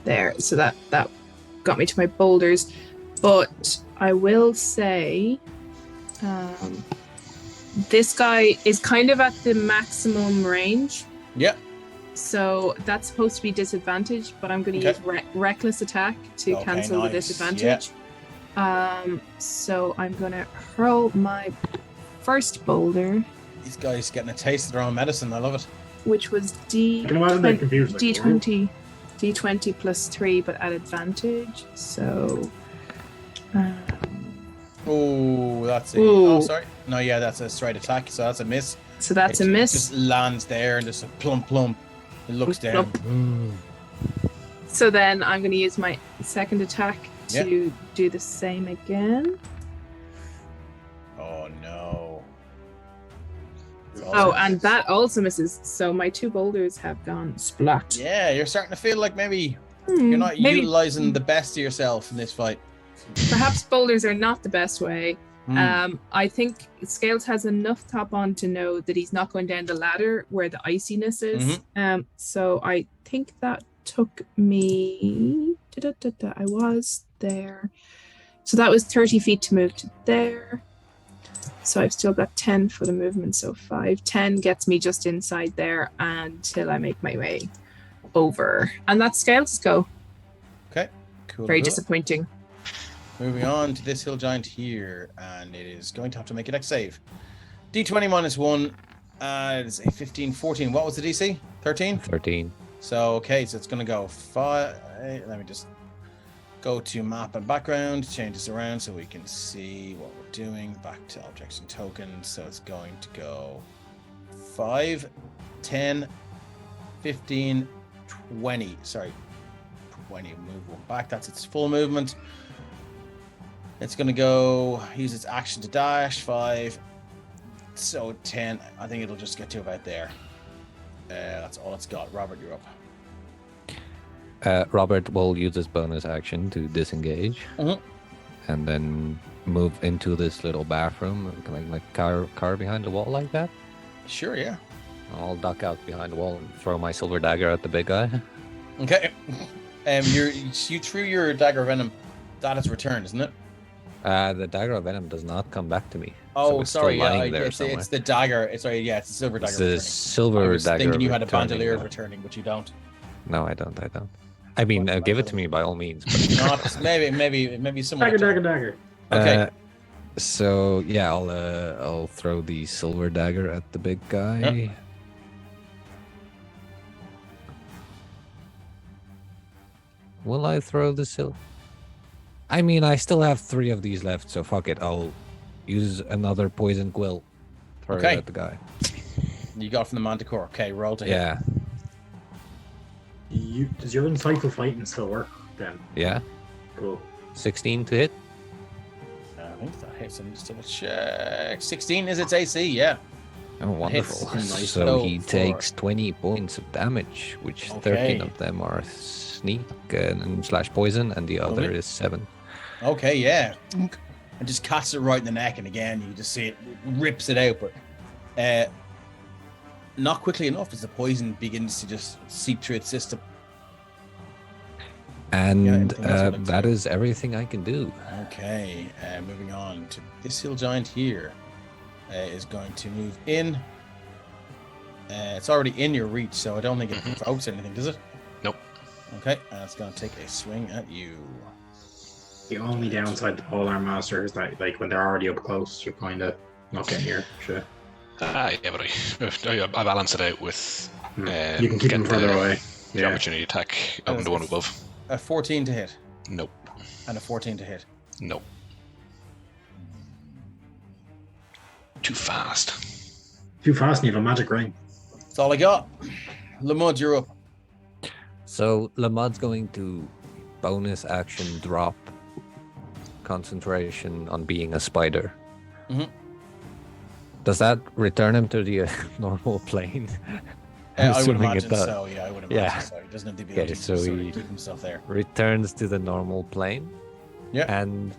There. So that got me to my boulders, but I will say, this guy is kind of at the maximum range. Yeah. So that's supposed to be disadvantage, but I'm going to use reckless attack to cancel the disadvantage. Yeah. So I'm going to hurl my first boulder. These guys getting a taste of their own medicine. I love it. Which was D20 plus 3, but at advantage. So. Oh, that's it. Oh, sorry. No, yeah, that's a straight attack. So that's a miss. So that's a miss. Just lands there and just a plump. It looks down. So then I'm going to use my second attack to do the same again. Oh no. And that also misses. So my 2 boulders have gone splat. Yeah, you're starting to feel like maybe you're not utilizing the best of yourself in this fight. Perhaps boulders are not the best way. I think Scales has enough top on to know that he's not going down the ladder where the iciness is. So I think that took me. I was there. So that was 30 feet to move to there. So I've still got 10 for the movement. So 5. 10 gets me just inside there until I make my way over. And that's Scales' go. Okay. Cool. Very disappointing. Moving on to this hill giant here, and it is going to have to make a dex save. D20 minus 1. It's a 15, 14. What was the DC? 13? 13. So, okay, so it's going to go 5. Let me just go to map and background, change this around so we can see what we're doing. Back to objects and tokens. So it's going to go 5, 10, 15, 20. Sorry, 20. Move one back. That's its full movement. It's going to go use its action to dash. 5. So 10. I think it'll just get to about there. That's all it's got. Robert, you're up. Robert will use his bonus action to disengage, and then move into this little bathroom. Can I like car behind the wall like that? Sure, yeah. I'll duck out behind the wall and throw my silver dagger at the big guy. Okay. You threw your dagger of venom. That is returned, isn't it? The dagger of venom does not come back to me. Oh, so it's sorry. still Yeah, lying there it's somewhere. the dagger. It's the silver dagger. It's the returning. silver I was dagger. thinking you had a returning, bandolier though. returning, but you don't. No, I don't. I mean, give it to me by all means. But... Not maybe someone. Dagger. Okay. So yeah, I'll throw the silver dagger at the big guy. Yep. Will I throw the silver? I mean, I still have 3 of these left, so fuck it. I'll use another poison quill. Throw it at the guy. You got from the Manticore. Okay, roll to hit. Yeah. Does your insightful fighting still work then? Yeah. Cool. 16 to hit. I think that hits. Let me just double check. 16 is its AC. Yeah. Oh, wonderful. Hits. So he takes 20 points of damage, which 13 of them are sneak and slash poison, and the other is 7. Okay, yeah. And just catches it right in the neck, and again, you just see it rips it out, but not quickly enough as the poison begins to just seep through its system. And that is everything I can do. Okay, moving on to this hill giant here is going to move in. It's already in your reach, so I don't think it provokes anything, does it? Nope. Okay, and it's going to take a swing at you. The only downside to Polearm Master is that, like, when they're already up close, you're kind of not getting your shit. Yeah, but I balance it out with. You can keep them further away. The opportunity attack up and the one above. A 14 to hit. Nope. And a 14 to hit. Nope. Too fast. Too fast, and you have a magic ring. That's all I got. Lamud, you're up. So Lamud's going to bonus action drop concentration on being a spider. Does that return him to the normal plane? I would imagine so. Yeah, I would imagine so. He doesn't have to be able to so he keep himself there. Returns to the normal plane. Yeah. And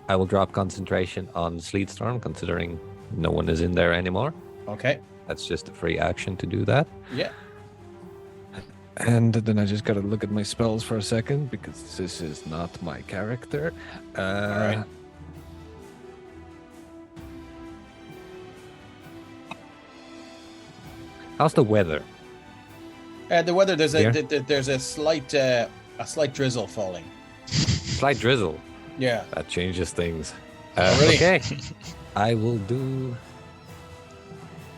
I will drop concentration on Sleet Storm, considering no one is in there anymore. Okay. That's just a free action to do that. Yeah. And then I just gotta look at my spells for a second, because this is not my character. All right. How's the weather? The weather, there's Here? there's a slight drizzle falling. Slight drizzle. Yeah. That changes things. Really? Okay. I will do...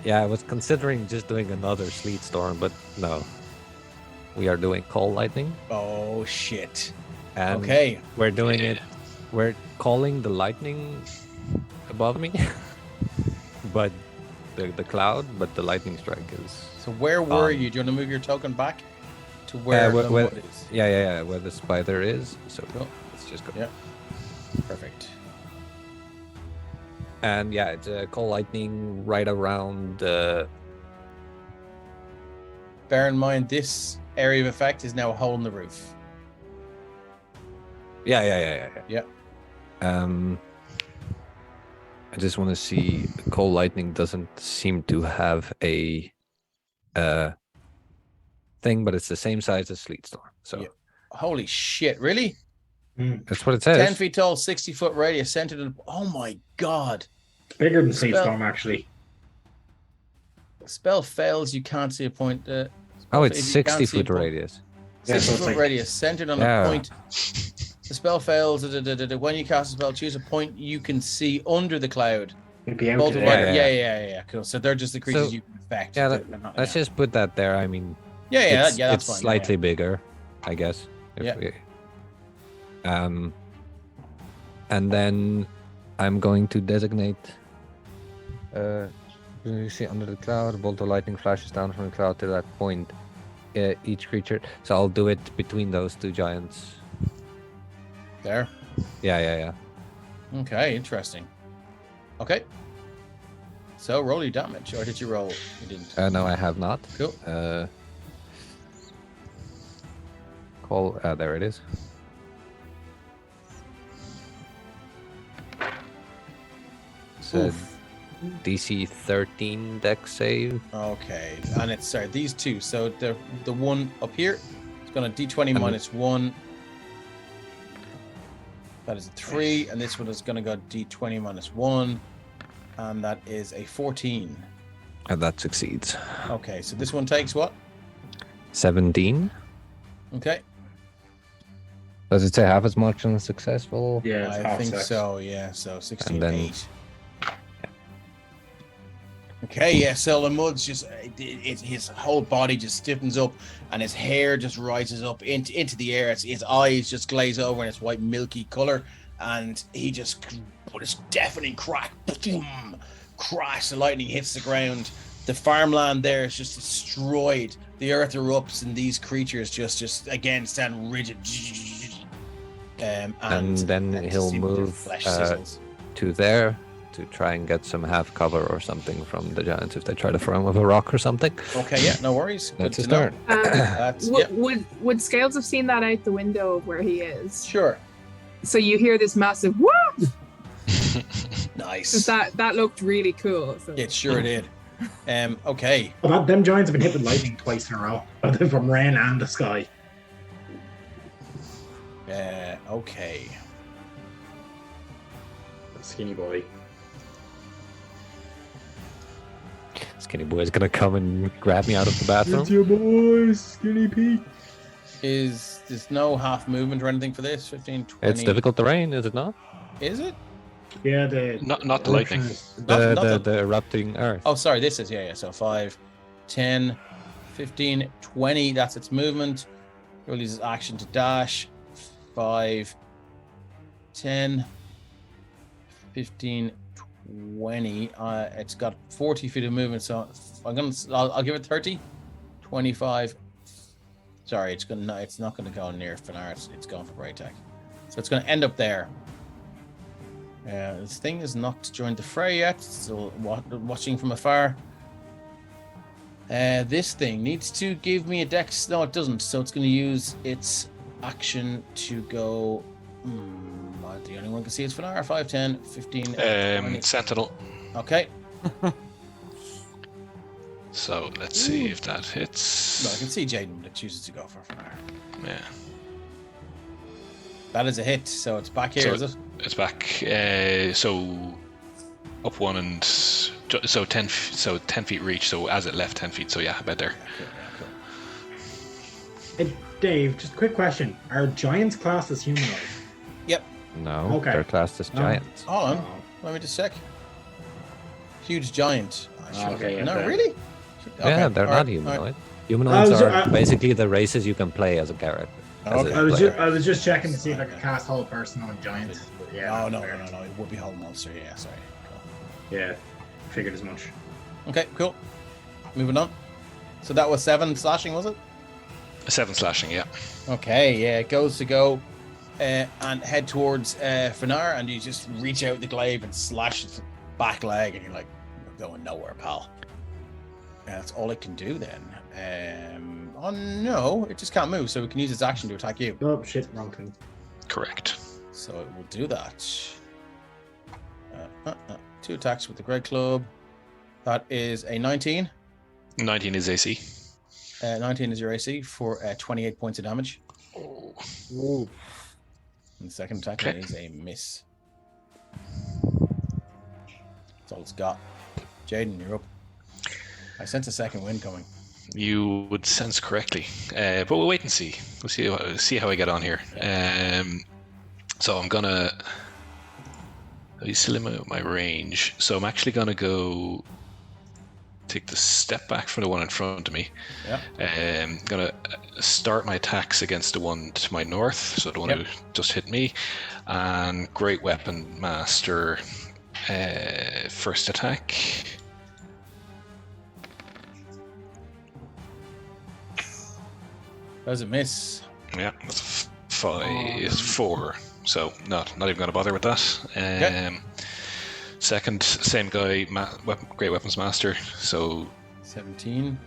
Yeah, I was considering just doing another sleet storm, but no. We are doing cold lightning. Oh shit. And okay. We're doing it. We're calling the lightning above me, but the cloud, but the lightning strike is. So where were you? Do you want to move your token back to where the wood is? Yeah, where the spider is. So let's just go. Yeah. Perfect. And yeah, it's a cold lightning right around. Bear in mind, this area of effect is now a hole in the roof. Yeah. I just want to see. Cold lightning doesn't seem to have a thing, but it's the same size as sleet storm. So holy shit! Really? That's what it says. 10 feet tall, 60-foot radius, centered in. Oh my god! Bigger than sleet storm, actually. Spell fails. You can't see a point. It's 60-foot radius. 60-foot radius, centered on a point The spell fails. When you cast a spell, choose a point you can see under the cloud. It'd be out Multiple there. yeah. Cool. So they're just the creatures So, you can affect. Yeah, They're not- let's just put that there. I mean, that's it's fine. slightly bigger, I guess. Yeah. And then I'm going to designate. You see under the cloud, a bolt of lightning flashes down from the cloud to that point. Each creature. So I'll do it between those two giants. There. Yeah. Okay, interesting. Okay. So roll your damage, or did you roll? You didn't. No, I have not. Cool. Call. There it is. So DC 13 dex save. Okay, and it's these two. So the one up here, it's going to D20 minus 1. That is a 3, and this one is going to go D20 minus 1, and that is a 14. And that succeeds. Okay, so this one takes what? 17. Okay. Does it say half as much on successful? Yeah, it's I half think sex. so, yeah. So 16, And then- 8. Okay, yeah, so the mud's just, his whole body just stiffens up and his hair just rises up into the air. His eyes just glaze over in its white milky color, and he just put his deafening crack, boom, crash, the lightning hits the ground. The farmland there is just destroyed. The earth erupts, and these creatures just again stand rigid. And then just he'll see their move flesh sizzles. to there to try and get some half cover or something from the giants if they try to throw him with a rock or something. Okay, yeah, no worries. Good That's his to know. turn. That's, yeah, Would Scales have seen that out the window of where he is? sure. So you hear this massive whoop. Nice. That looked really cool. So. It sure did. Okay. Well, them giants have been hit with lightning twice in a row, both from rain and the sky. Okay. Skinny boy. Skinny boy's gonna come and grab me out of the bathroom. your boy, Skinny Pete. There's no half movement or anything for this? 15, 20. It's difficult terrain, is it not? Is it? Yeah, Not the lightning. The erupting earth. Oh, sorry, this is, yeah. So 5, 10, 15, 20. That's its movement. It releases action to dash. 5, 10, 15, 20. It's got 40 feet of movement, so I'll give it 30. 25. Sorry, it's not gonna go near Finar. It's going for Great Tech. So it's gonna end up there. This thing is not joined the fray yet, still watching from afar. This thing needs to give me a dex. No, it doesn't. So it's going to use its action to go. The only one can see is Finar. 5, 10, 15. 20. Sentinel. Okay. So let's see if that No, I hits. can see Jaden that chooses to go for Finar. Yeah. That is a hit, so it's back here, is it? It's back. So up 1 and so 10 feet reach. So as it left 10 feet. So yeah, about there. Hey, Dave, just a quick question. Are giants classed as humanoid? Yep. No, Okay. they're classed as No. giants. Hold on. Let me just check. Huge giant. Okay, No, okay. really? Yeah, Okay, they're all not right, humanoid. all right. Humanoids was- are basically the races you can play as a character. As a Okay. I was just checking to see if I could cast whole person on giants. But yeah, No. fair. It would be whole monster. Yeah, sorry. Cool. Yeah, figured as much. Okay, cool. Moving on. So that was 7 slashing, was it? 7 slashing. Yeah. Okay, yeah, it goes to go and head towards Finar, and you just reach out the glaive and slash its back leg, and you're like, you're going nowhere, pal. That's all it can do then. Oh no, it just can't move, so it can use its action to attack you. Oh shit, wrong thing. Correct. So it will do that. 2 attacks with the Great Club. That is a 19. 19 is AC. 19 is your AC for 28 points of damage. Oh. And the second attack Okay. is a miss. That's all it's got. Jaden, you're up. I sense a second wind coming. You would sense correctly, but we'll wait and see. We'll see how I get on here. So I'm gonna. He's still in my range, so I'm actually gonna go take the step back from the one in front of me. Yeah. Gonna start my attacks against the one to my north, so the one who just hit me, and Great Weapon Master. First attack. Does it miss? Yeah, that's 4. So not even gonna bother with that. Second, same guy, Great Weapons Master. So 17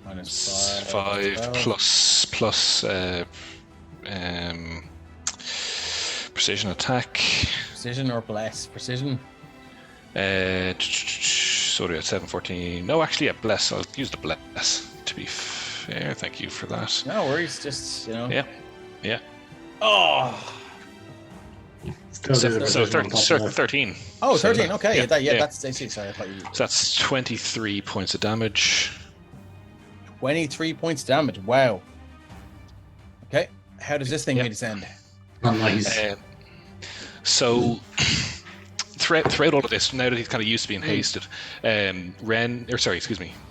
minus 5 plus precision attack. Precision or bless? Precision. Sorry, at 7, 14. No, actually, yeah, bless. I'll use the bless. To be fair, thank you for that. No worries. Just Yeah. Oh. Still So, there's a so precision on top of that. 13. Oh, So 13. Okay. yeah, yeah. That's sorry. I thought you. So that's 23 points of damage. 23 points damage. Wow. Okay. How does this thing descend? Not nice. So throughout all of this, now that he's kind of used to being hasted,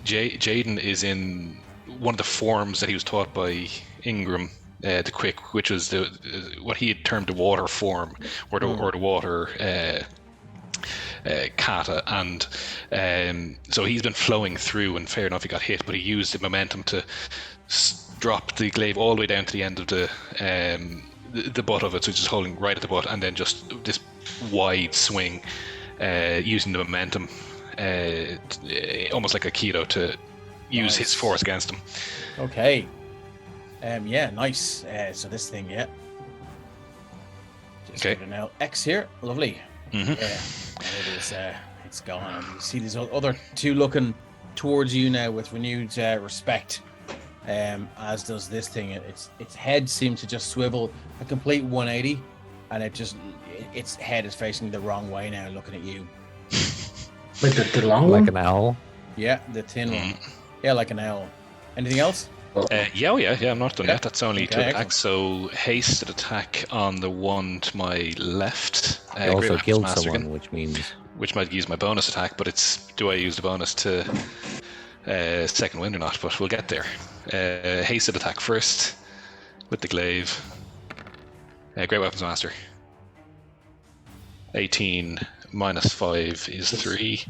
Jaden is in one of the forms that he was taught by Ingram the Quick, which was what he had termed the water form, or the water kata, and so he's been flowing through, and fair enough he got hit, but he used the momentum to drop the glaive all the way down to the end of the butt of it, so just holding right at the butt, and then just this wide swing using the momentum almost like a keto to use his force against him. Okay. Yeah, nice. So this thing, just Okay. give it an X here. Lovely. Mm-hmm. Yeah. And it is. It's gone. And you see these other two looking towards you now with renewed respect. As does this thing. Its head seems to just swivel a complete 180, and its head is facing the wrong way now, looking at you. Like the long Like one? an owl. Yeah, the thin one. Yeah, like an owl. Anything else? Yeah, I'm not done yet. That's only Okay, two attacks. excellent. So hasted attack on the one to my left. He Great also Weapons killed Master someone, again, which means which might use my bonus attack, but do I use the bonus to second wind or not? But we'll get there. Hasted attack first with the glaive. Great Weapons Master. 18 minus 5 is 3.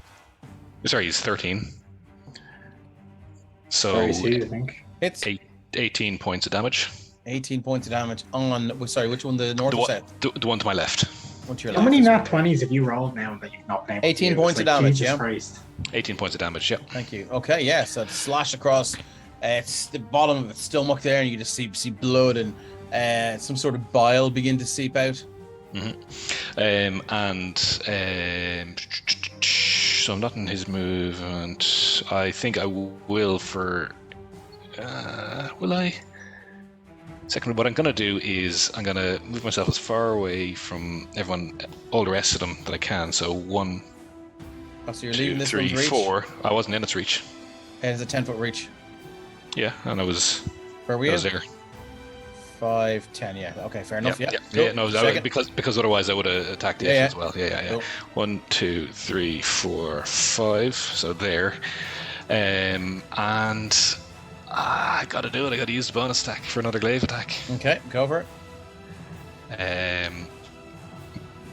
Sorry, he's 13. So 32, I think. It's 18 points of damage. 18 points of damage on. Sorry, which one? The north or south? The one to my left. What's your How left? many nat 20s have you rolled now that you've not been able to 18 use? points of Like, damage, Jesus yeah. Christ. 18 points of damage, yeah. Thank you. Okay, yeah. So it's slash across. It's the bottom of its stomach there, and you just see blood and some sort of bile begin to seep out. Mm-hmm. So I'm not in his movement. I think I will for. Will I? Second, what I'm going to do is I'm going to move myself as far away from everyone, all the rest of them that I can. So 1, Oh, so you're 2, leaving this 3, one's reach. 4. I wasn't in its reach. It has a 10-foot reach. Yeah, and I was Where were I you? was there. 5, 10. Yeah. Okay, fair enough. Yeah. Yeah. No, Second. because otherwise I would have attacked the Yeah, edge as well. Yeah. Cool. 1, 2, 3, 4, 5. So there, and I gotta do it. I gotta use the bonus attack for another glaive attack. Okay, go for it.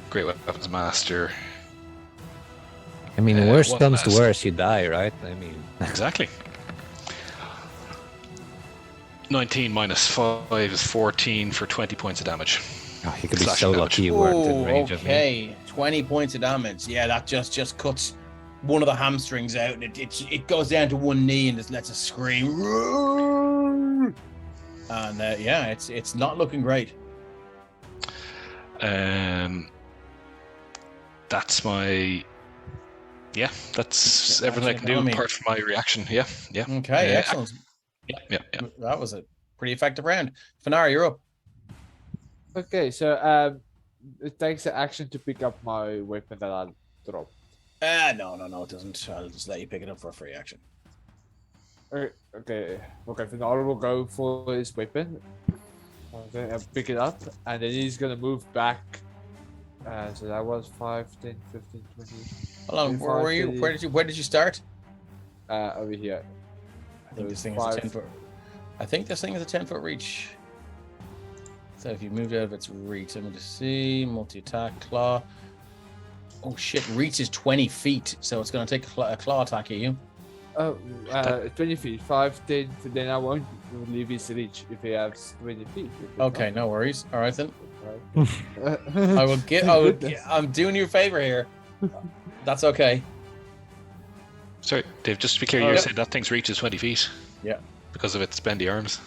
Great Weapons Master. I mean, worst what comes to last? worst, you die, right? I mean, Exactly. 19 minus 5 is 14 for 20 points of damage. oh, you could be Slashing so damage. lucky you weren't in range of me. Okay, 20 points of damage. Yeah, that just cuts one of the hamstrings out. It goes down to one knee and just lets it scream. And yeah, it's not looking great. That's my. Yeah, that's everything I can do Economy. apart from my reaction. Yeah. Okay, excellent. Yeah. That was a pretty effective round. Fanara, you're up. Okay, so it takes an action to pick up my weapon that I dropped. No, it doesn't. I'll just let you pick it up for a free action. Okay. Fanaro will go for his weapon. Okay, I pick it up, and then he's gonna move back. So that was 5, 10, 15, 20. Hold on, where were you? 30. Where did you start? Over here. I think this So thing is a 5. 10-foot. I think this thing is a 10-foot reach. So if you moved out of its reach, let me just see. Multi-attack, claw. Oh shit, reach is 20 feet, so it's going to take a claw attack at you. Oh, 20 feet, 5, 10. Then I won't leave his reach if he has 20 feet. Okay, no worries. All right then. I I will get. I'm doing you a favor here. That's okay. Sorry, Dave, just to be clear, you said that thing's reach is 20 feet. Yeah. Because of its bendy arms.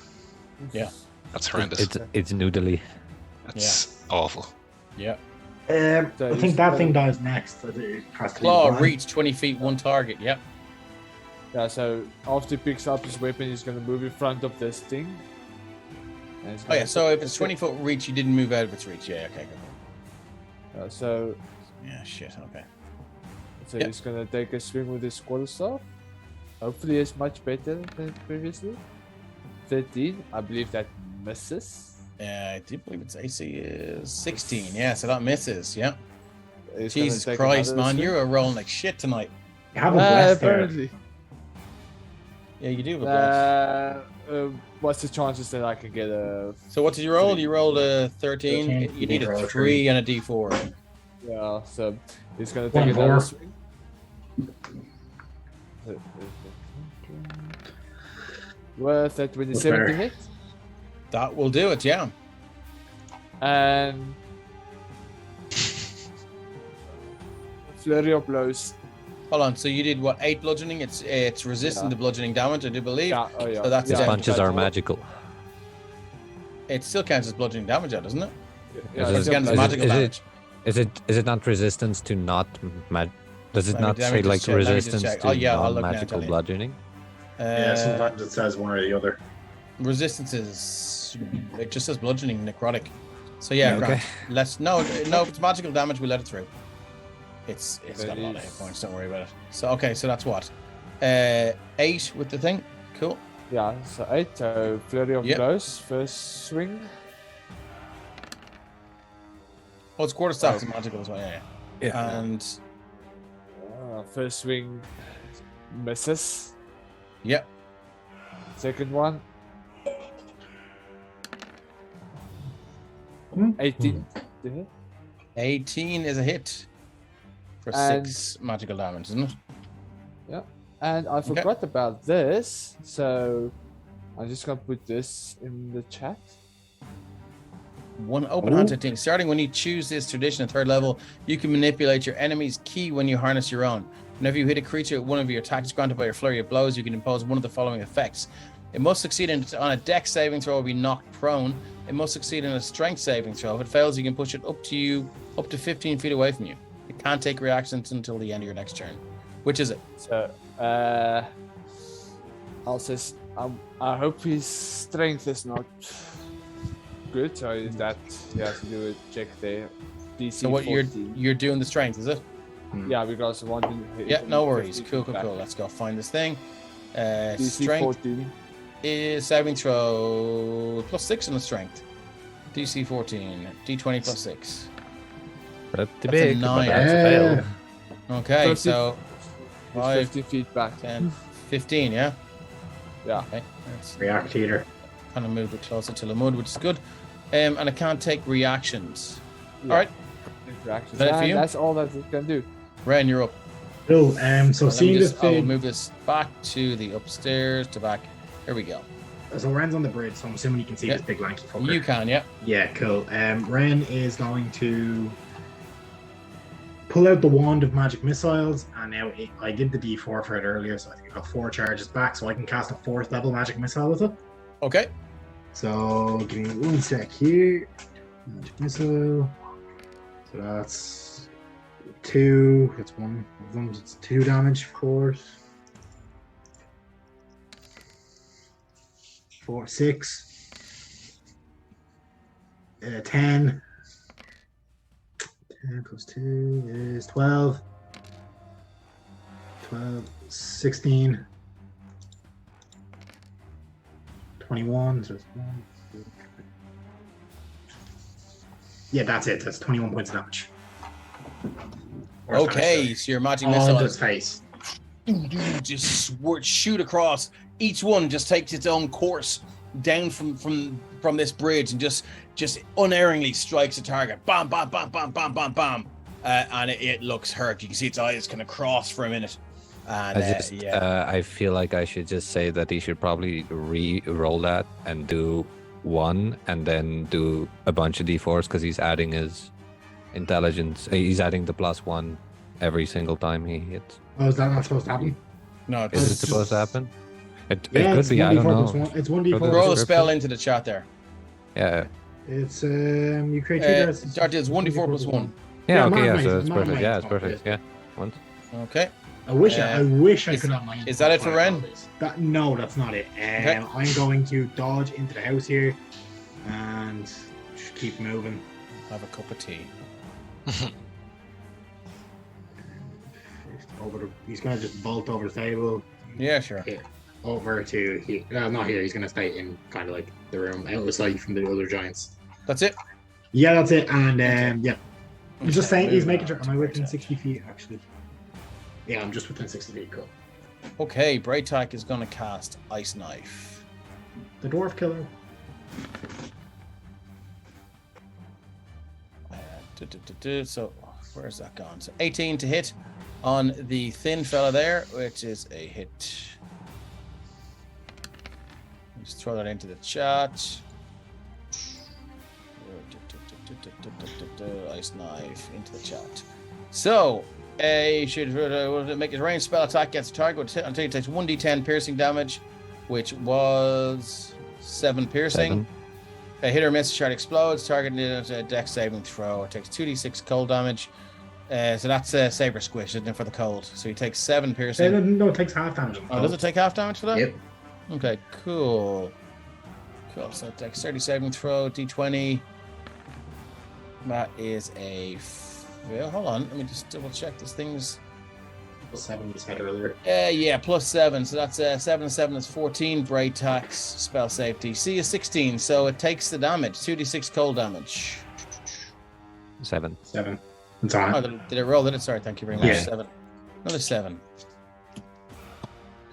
Yeah. That's horrendous. It's noodly. That's awful. Yeah. I think that thing dies next. So it has to be Claw blind. reach 20 feet, one target. Yep. Yeah, so after he picks up his weapon, he's gonna move in front of this thing. Oh yeah. So if it's 20-foot reach, you didn't move out of its reach. Yeah. Okay. Good. So Yeah. Shit. Okay. Yep. He's gonna take a swing with his quarterstaff. Hopefully, it's much better than previously. 13, I believe that misses. I do believe its AC is 16. Yeah. So that misses. Yeah. He's Jesus gonna take Christ, another man, swing. you're rolling like shit tonight. You have a bless there. Apparently. Yeah, you do have a bless. What's the chances that I can get a? So what did you roll? You rolled a 13. 13. You need a Roll a 3 and a D4. Yeah, so he's gonna One take another more. swing. Worth a 27 to fair. hit, That will do it. Yeah. and flurry of blows. Hold on. So you did what? 8 bludgeoning. It's resistant Yeah. to bludgeoning damage, I do believe. Yeah, oh yeah. So that's His Yeah. punches are magical. It still counts as bludgeoning damage, doesn't it? Yeah, It's Is against it- magical is it- damage. Is it not resistance to not mag? Does it Let me- not let me say just like check, let me just resistance check. to Oh, yeah, I'll look now and non-magical tell you. bludgeoning? Yeah, sometimes it says one or the other. Resistance is it just says bludgeoning necrotic. So yeah, Okay. Grant, let's no if it's magical damage, we let it through. It's got a lot of hit Please. points, don't worry about it. So okay, so that's what? 8 with the thing. Cool. Yeah, so 8. So flurry of Yep. blows. First swing. Oh, it's quarter staff, it's magical as well, yeah. And First swing misses. yeah, Second one. Hmm. 18 to hit. 18 is a hit for And- 6 magical damage, isn't it? And I forgot about this, so I'm just gonna put this in the chat. One open-handed thing. Starting when you choose this tradition at 3rd level, you can manipulate your enemy's key when you harness your own. Whenever you hit a creature with one of your attacks granted by your flurry of blows, you can impose one of the following effects. It must succeed on a dex saving throw or be knocked prone. It must succeed on a strength saving throw. If it fails, you can push it up to 15 feet away from you. It can't take reactions until the end of your next turn. Which is it? So, I'll just, I hope his strength is not good, so that he has to do a check there. DC So what 14. you're doing the strength, is it? Yeah, because I want to hit Yeah, him no worries. 15 Cool. back. Let's go find this thing. DC Strength 14. is saving throw plus 6 on the strength. DC 14, D20 plus 6. Pretty That's a big, but 9. that's a fail. Okay, 30. so He's 5, 50 feet back. 10, 15, yeah? Yeah. Okay, let's React heater. kind of move it closer to Lamud, which is good. And I can't take reactions. Yeah. All right, Interactions. Is that it for And you? that's all that it can do. Ren, you're up. Cool. So Let me seeing this just, I will big, move this back to the upstairs to back. Here we go. so Ren's on the bridge, so I'm assuming you can see Yeah. this big lanky fucker. You can, yeah. Yeah, cool. Ren is going to pull out the wand of magic missiles, and now I did the D4 for it earlier, so I think I got 4 charges back, so I can cast a 4th level magic missile with it. Okay. So give me 1 sec here. Magic missile. So that's 2. That's one of them. It's 2 damage, of course. 4, 6. 10. 10 plus 2 is 12. 12, 16. 21. So it's 1, 2, Yeah, that's it. That's 21 points of damage. Force Okay, damage so your magic to all missile to its face. just shoot across. Each one just takes its own course down from this bridge and just unerringly strikes a target. Bam, bam, bam, bam, bam, bam, bam. And it looks hurt. You can see its eyes kind of cross for a minute. And I feel like I should just say that he should probably re-roll that and do 1 and then do a bunch of d4s because he's adding his intelligence. He's adding the +1 every single time he hits. Oh, is that not supposed to happen? No, Is it supposed to happen? It Yeah, could it's be. I don't 1d4 know. +1. It's 1d4. roll a description. spell into the chat there. Yeah. It's you create 2 dice. Dart is 1d4 +1. Yeah. I'm Okay. not Yeah. amazing. So it's I'm not perfect. Yeah. It's amazing. perfect. Yeah. Once. Okay. I wish I is- could have mine. is that it for Ren? No, that's not it. Okay. I'm going to dodge into the house here and just keep moving. Have a cup of tea. He's going to just bolt over the table. Yeah, sure. Here, over to here. No, not here. He's going to stay in kind of like the room out of the sight from the other giants. That's it. Yeah, that's it. And yeah, I'm just saying he's Moving making on sure. Am to I within Braytac. 60 feet actually? Yeah, I'm just within 60 feet. Cool. Okay, Braytac is going to cast Ice Knife. The dwarf killer. So where's that gone? So 18 to hit on the thin fella there, which is a hit. Just throw that into the chat. Ice Knife into the chat. So should make his ranged spell attack against the target until he takes 1d10 piercing damage, which was 7 piercing. 7. A hit or miss, shard explodes. Target needs a dex saving throw. It takes 2d6 cold damage. So that's a saber squish, isn't it, for the cold? So he takes 7 piercing. No, it takes half damage. Oh, does it take half damage for that? Yep. Okay, cool. Cool. So dexterity saving throw, d20. That is a. Well, hold on. Let me just double check this thing's. 7 you said earlier. Yeah, +7. So that's 7 and 7 is 14. Braid tax, spell save DC is 16. So it takes the damage, 2d6 cold damage. 7. 7. It's on. Oh, did it roll? Did it? Sorry, thank you very much. Yeah. 7. Another 7.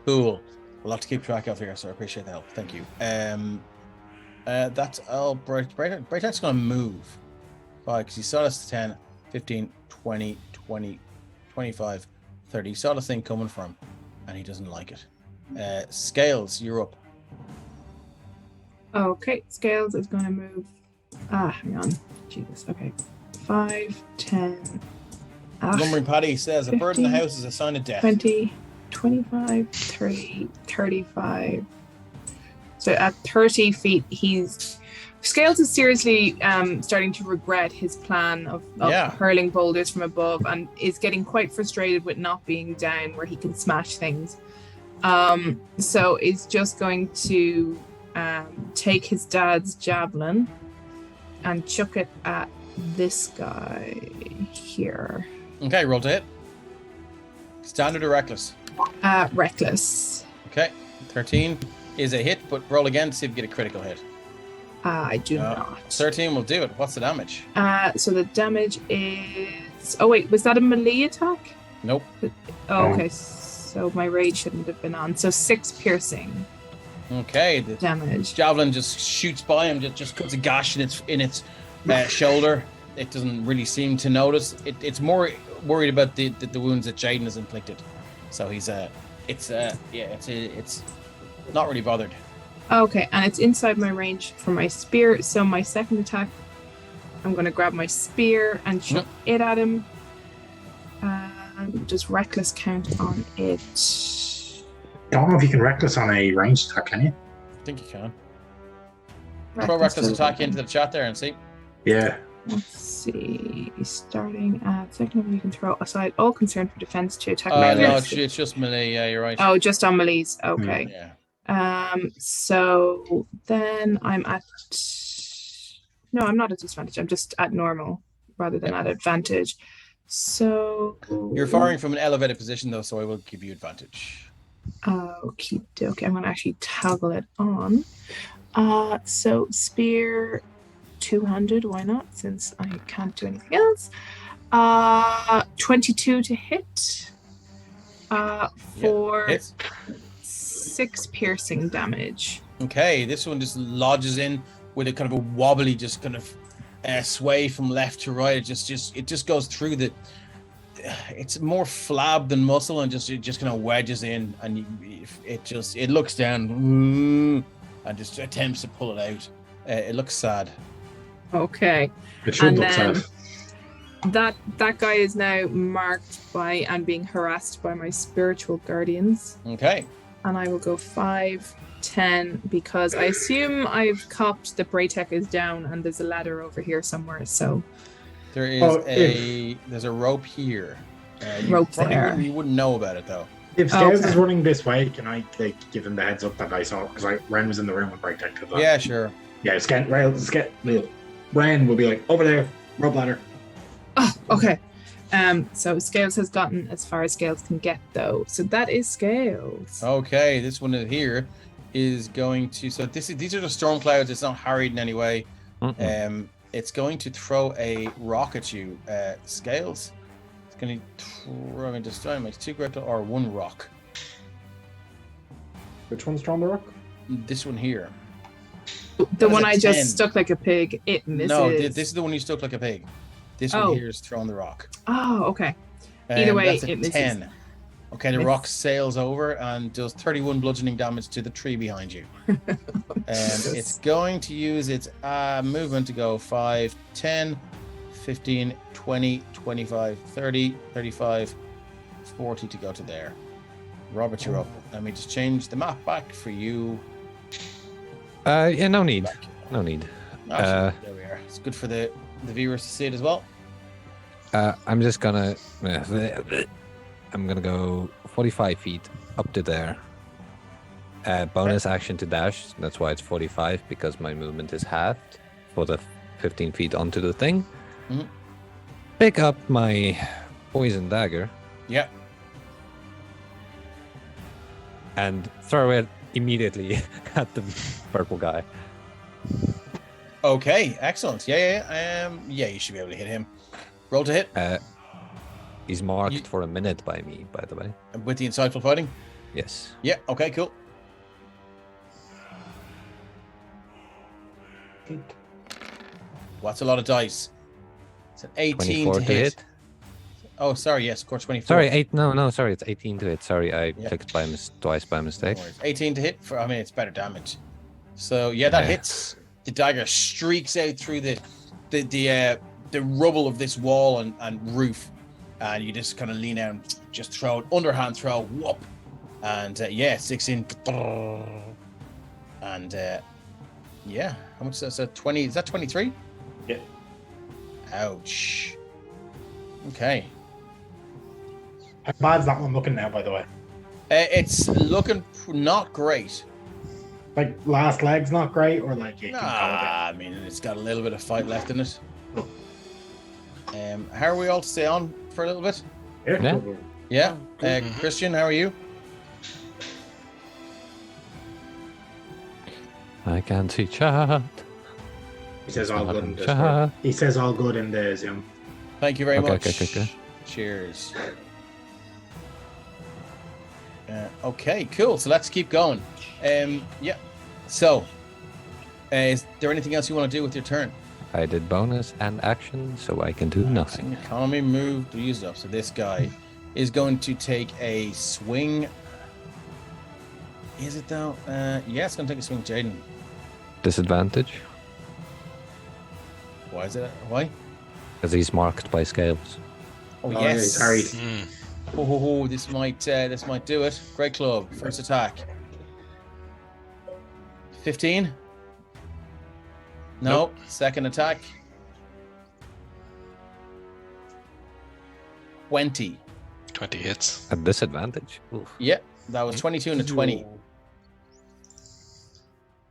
Cool. A lot to keep track of here, so I appreciate the help. Thank you. That's all. Braytax's going to move. Why? Because he saw this 10, 15, 20, 20, 25, 30. He saw the thing coming from him, and he doesn't like it. Scales, you're up. Okay, Scales is going to move. Hang on. Jesus. Okay. 5, 10. Lumbering Paddy says, a bird in the 15, house is a sign of death. 20, 25, 30, 35. So at 30 feet, Scales is seriously starting to regret his plan of hurling boulders from above and is getting quite frustrated with not being down where he can smash things. So is just going to take his dad's javelin and chuck it at this guy here. Okay, roll to hit. Standard or reckless? Reckless. Okay, 13 is a hit, but roll again to see if you get a critical hit. I do not. 13 will do it. What's the damage? So the damage is... Oh, wait. Was that a melee attack? Nope. Oh, okay. So my rage shouldn't have been on. So 6 piercing Okay, the damage. javelin just shoots by him, just cuts a gash in its shoulder. It doesn't really seem to notice. It's more worried about the wounds that Jaden has inflicted. So he's it's not really bothered. Okay, and it's inside my range for my spear. So my second attack, I'm going to grab my spear and chuck it at him. Does reckless count on it? I don't know if you can reckless on a ranged attack, can you? I think you can. Throw reckless attack into the chat there and see. Yeah. Let's see. Starting at second level, you can throw aside all concern for defense to attack. No, it's just melee. Yeah, you're right. Oh, just on melees. Okay. Yeah. So then I'm at. No, I'm not at disadvantage. I'm just at normal rather than at advantage. So You're firing from an elevated position though, so I will give you advantage. Okie dokie. I'm gonna actually toggle it on. So spear two-handed. Why not? Since I can't do anything else. 22 to hit. For Hits. 6 piercing damage. Okay, this one just lodges in with a kind of a wobbly, just kind of sway from left to right. It just goes through the. It's more flab than muscle, and it just kind of wedges in, and it looks down and just attempts to pull it out. It looks sad. Okay. It should And look then- sad. That guy is now marked by and being harassed by my spiritual guardians. Okay. And I will go 5, 10, because I assume I've copped the Braytech is down and there's a ladder over here somewhere. So There is Oh, there's a rope here. Rope probably there. You wouldn't know about it though. If Scales Okay. is running this way, can I give him the heads up that I saw? Because Ren was in the room with Breakdeck. Yeah, sure. Yeah, Ren will be like, over there, rope ladder. oh, okay. So Scales has gotten as far as Scales can get though. So that is Scales. Okay, this one here is going to. So these are the storm clouds. It's not harried in any way. It's going to throw a rock at you. Scales. It's going to throw and destroy. Makes 2 great or 1 rock. Which one's throwing the rock? This one here. The That is one a I 10. just stuck like a pig. It misses. No, this is the one you stuck like a pig. This Oh. one here is throwing the rock. Oh, okay. Either way, that's a it misses. 10. Okay, the Miss. rock sails over and does 31 bludgeoning damage to the tree behind you. It's going to use its movement to go 5, 10, 15, 20, 25, 30, 35, 40 to go to there. Robert, you're up. Let me just change the map back for you. Yeah, no need. No need. There we are. It's good for the viewers to see it as well. I'm just gonna. I'm gonna go 45 feet up to there. Bonus action to dash. That's why it's 45 because my movement is halved for the 15 feet onto the thing. Mhm. Pick up my poison dagger Yeah. and throw it immediately at the purple guy. Okay, excellent. Yeah. Yeah, you should be able to hit him. Roll to hit He's marked You- for a minute by me, by the way. with the insightful fighting. Yes. Yeah, okay, cool. What's a lot of dice? It's an 18 24 to to hit. hit. Oh, sorry, yes, of course, 24. Sorry, 8. No, sorry, it's 18 to hit. Sorry, I Yeah. clicked twice by No mistake. worries. 18 to hit. It's better damage. So, yeah, that Yeah. hits. The dagger streaks out through the rubble of this wall and roof. And you just kind of lean out and just throw it, underhand throw, whoop. And, 6 in. And, yeah, how much is that? 20, is that 23? Yeah. Ouch. Okay. How bad's that one looking now, by the way? It's looking not great. Like, last leg's not great, or like you can call I mean, it's got a little bit of fight left in it. How are we all to stay on for a little bit? it? Yeah. Yeah. Christian, how are you? I can see chat. He says all good in Chat. Discord. He says all good in the Zoom. Thank you very Okay, much. okay. Cheers. Okay, cool. So let's keep going. Yeah. So, is there anything else you want to do with your turn? I did bonus and action, so I can do nothing. Economy move to use it up. So this guy is going to take a swing. Is it though? Yeah, it's going to take a swing, Jaden. Disadvantage Why is it? Why? because he's marked by scales. Oh, Oh, yes. he's harried. This might do it. Great club. First attack. 15. No. Nope. Second attack. 20. 20 hits. At disadvantage. Oof. Yeah, that was 22 and a 20.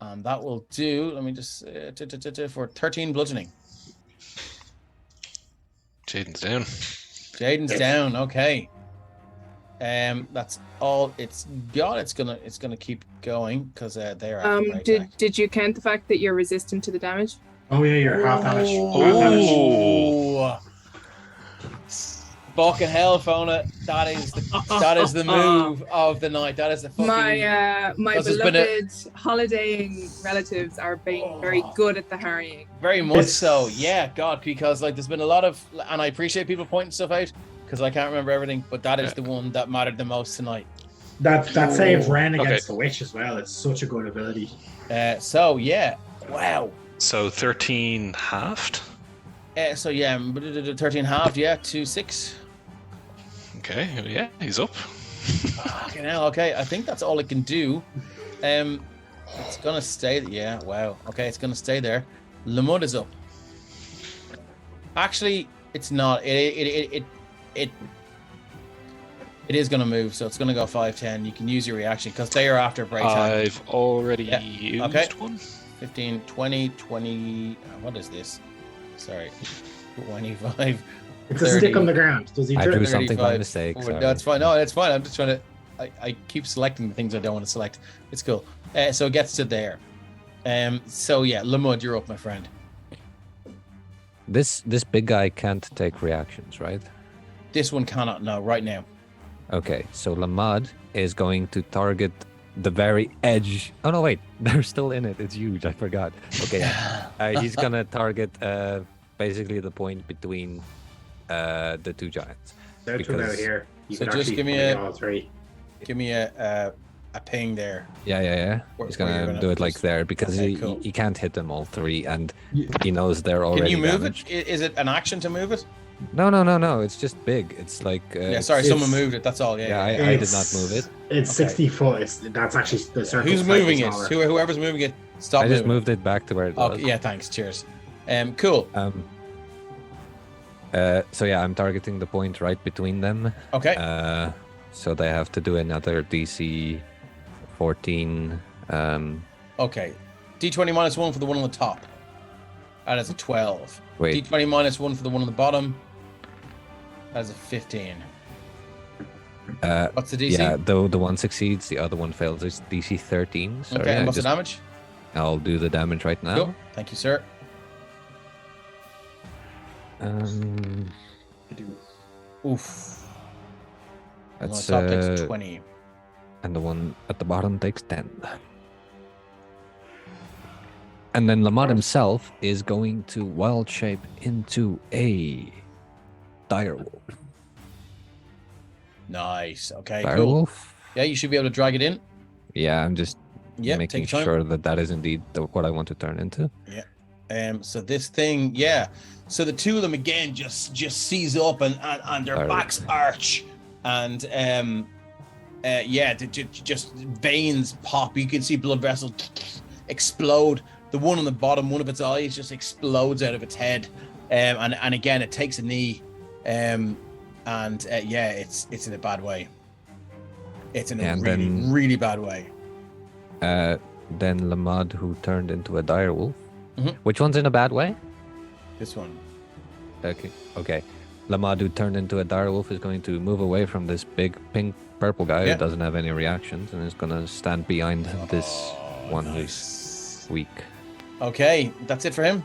And that will do. Let me just for 13 bludgeoning. Jaden's down. Jaden's down. Okay. That's all it's got. It's gonna keep going because they're after my attack. Did you count the fact that you're resistant to the damage? Oh yeah, you're half damage. Half damage. Oh, fucking hell, Fona. That is the move of the night. That is the fucking. My Because there's been beloved holidaying relatives are being very good at the harrying. very much so. This- Yeah, God, because like there's been a lot of, and I appreciate people pointing stuff out because I can't remember everything, but that is the one that mattered the most tonight. That saved Ren Okay. against the witch as well. It's such a good ability. So yeah, wow. So 13 halved. So yeah, 13 halved. Yeah, 2-6. Okay, yeah, he's up. Fucking hell. Okay, I think that's all it can do. It's gonna stay. Yeah, wow. Okay, it's gonna stay there. Lamud is up. Actually, it's not. It is gonna move, so it's gonna go 5-10. You can use your reaction because they are after break time. I've already Yeah, used okay. one. 15, 20, 20. What is this? Sorry, 25. It's a stick 30. on the ground. Does he I trip? drew something by 35, mistake. 40. Sorry. No, it's fine. No, it's fine. I'm just trying to. I keep selecting the things I don't want to select. It's cool. So it gets to there. So yeah, Lamud, you're up, my friend. This big guy can't take reactions, right? This one cannot. No, right now. Okay, so Lamad is going to target the very edge. Oh no, wait, they're still in it. It's huge. I forgot. Okay, yeah. He's gonna target basically the point between the two giants. They're two out here. You So can just actually give me play a- all three. Give me a ping there. Yeah. Where- He's where you're gonna gonna do it like just- there because Okay, cool. he can't hit them all three, and he knows they're already Can you move damaged. it? Is it an action to move it? No. It's just big. It's like Yeah, sorry, it's- someone moved it. That's all. Yeah. Yeah, yeah. I did not move it. It's Okay. 60 foot. That's actually the circle. Who's moving it? Whoever's moving it, stop I just moving. moved it back to where it was. Okay, yeah, thanks. Cheers. Cool. So yeah, I'm targeting the point right between them. Okay. So they have to do another DC 14. Okay. D20 minus 1 for the one on the top. That is a 12. Wait. D20 minus 1 for the one on the bottom. That is a 15. What's the DC? Yeah, the one succeeds, the other one fails. It's DC 13. So Okay, yeah, and what's the damage? I'll do the damage right now. Cool. Thank you, sir. Oof. The one on That's the top takes 20. and the one at the bottom takes 10. And then Lamar himself is going to wild shape into a direwolf. Nice. Okay, cool. Direwolf? Yeah, you should be able to drag it in. Yeah, I'm just Yeah, making take your time. sure that is indeed what I want to turn into. So this thing, yeah. So the two of them again just seize up and their Direwolf. backs arch, and just veins pop. You can see blood vessels explode. The one on the bottom, one of its eyes just explodes out of its head, and again it takes a knee, it's in a bad way. It's in a And really then- really bad way. Then Lamad, who turned into a direwolf. Mhm. Which one's in a bad way? This one. Okay. Lamad, who turned into a direwolf, is going to move away from this big pink purple guy Yeah. who doesn't have any reactions and is going to stand behind this one who's Nice. weak. Okay, that's it for him.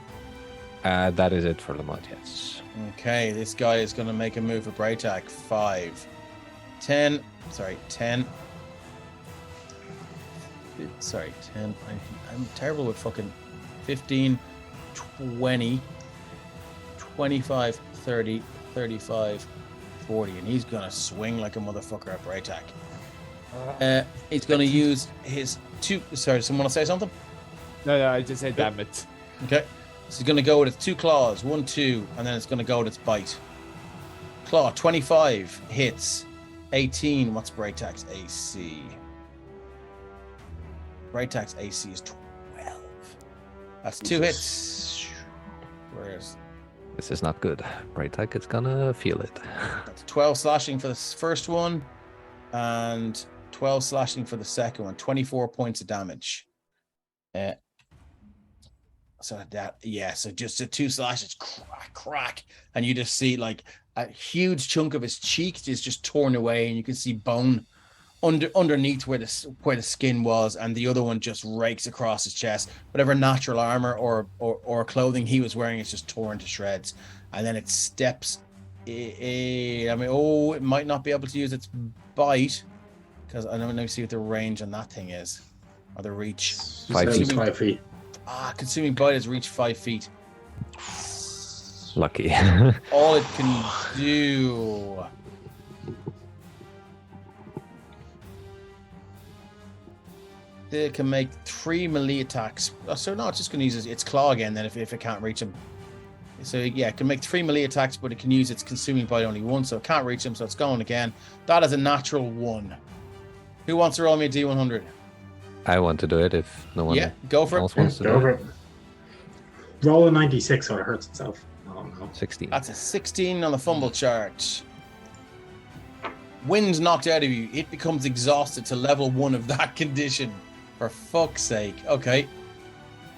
That is it for Lamad, yes. Okay, this guy is going to make a move for Bright Attack. 5, 10. Sorry, 10. Sorry, 10. I'm terrible with fucking 15, 20, 25, 30, 35, 40. And he's going to swing like a motherfucker at Bright Attack. He's going to use his two. Sorry, someone want to say something? No, I just said damn it. Okay. So he's going to go with its two claws, 1, 2, and then it's going to go with its bite. Claw, 25 hits, 18. What's Bright Attack's AC? Bright Attack's AC is 12. That's 2 hits. Where's This is not good. Bright Tech is gonna feel it. that's 12 slashing for the first one, and 12 slashing for the second one. 24 points of damage. So just the 2 slashes, crack, and you just see like a huge chunk of his cheek is just torn away, and you can see bone underneath where the skin was, and the other one just rakes across his chest. Whatever natural armor or clothing he was wearing is just torn to shreds. And then it steps. I mean, it might not be able to use its bite because I don't know. See what the range on that thing is, or the reach. 5 feet. 5 feet. Consuming bite has reached 5 feet. Lucky. All it can do. It can make 3 melee attacks. So no, it's just going to use its claw again. Then if it can't reach him. So yeah, it can make 3 melee attacks, but it can use its consuming bite only once, so it can't reach him. So it's going again. That is a natural 1. Who wants to roll me a D100? I want to do it if no one go for else it. wants to do it. Roll a 96 so it hurts itself. Oh no. 16. That's a 16 on the fumble chart. Wind knocked out of you. It becomes exhausted to level 1 of that condition. For fuck's sake. Okay.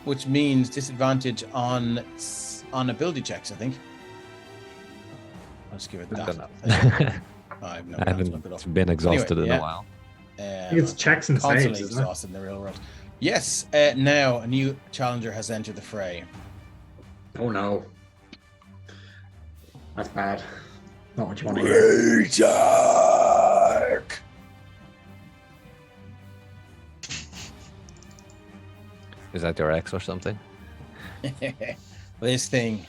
Which means disadvantage on ability checks, I think. I'll just give it that. I haven't been exhausted in a while. I think it's checks and saves, constantly isn't exhausted in the real world. Yes. Now a new challenger has entered the fray. Oh no. That's bad. Not what you want to hear. Dark. Is that your ex or something? This thing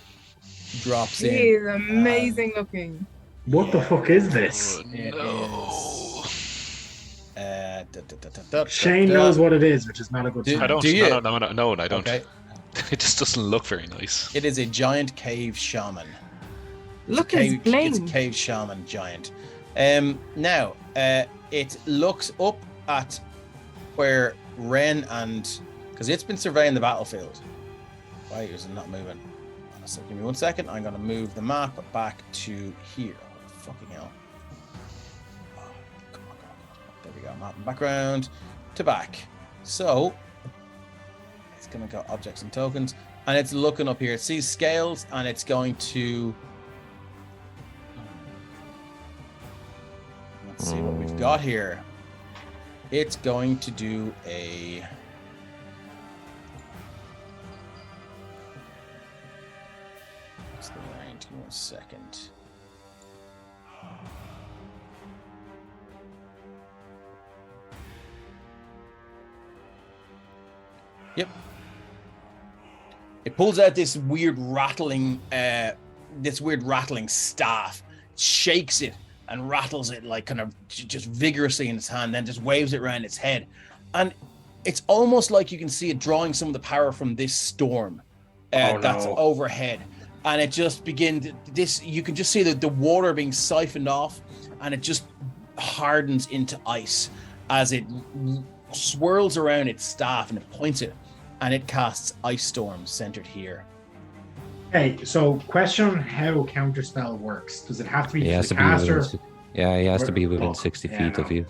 drops He in. is amazing looking. What the fuck is this? It Shane knows what it is, which is not a good sign. I don't. Do you? No, I don't. Okay. It just doesn't look very nice. It is a giant cave shaman. Look at his It's bling. a cave shaman giant. Now, it looks up at where Ren and... Because it's been surveying the battlefield. Why is it not moving? So give me 1 second. I'm going to move the map back to here. Oh, fucking hell. Oh, come on. There we go. Map and background to back. So, it's going to go objects and tokens. And it's looking up here. It sees scales and it's going to... Let's see what we've got here. It's going to do a... What's the range? Give me 1 second. Yep. It pulls out this weird rattling staff, shakes it and rattles it like kind of just vigorously in its hand, then just waves it around its head. And it's almost like you can see it drawing some of the power from this storm that's overhead. And it just begins, you can just see the water being siphoned off, and it just hardens into ice as it swirls around its staff and it points it, and it casts ice storms centered here. Okay, so question on how counterspell works. Does it have to be He has the to be caster? within, he has to be within 60 feet of you.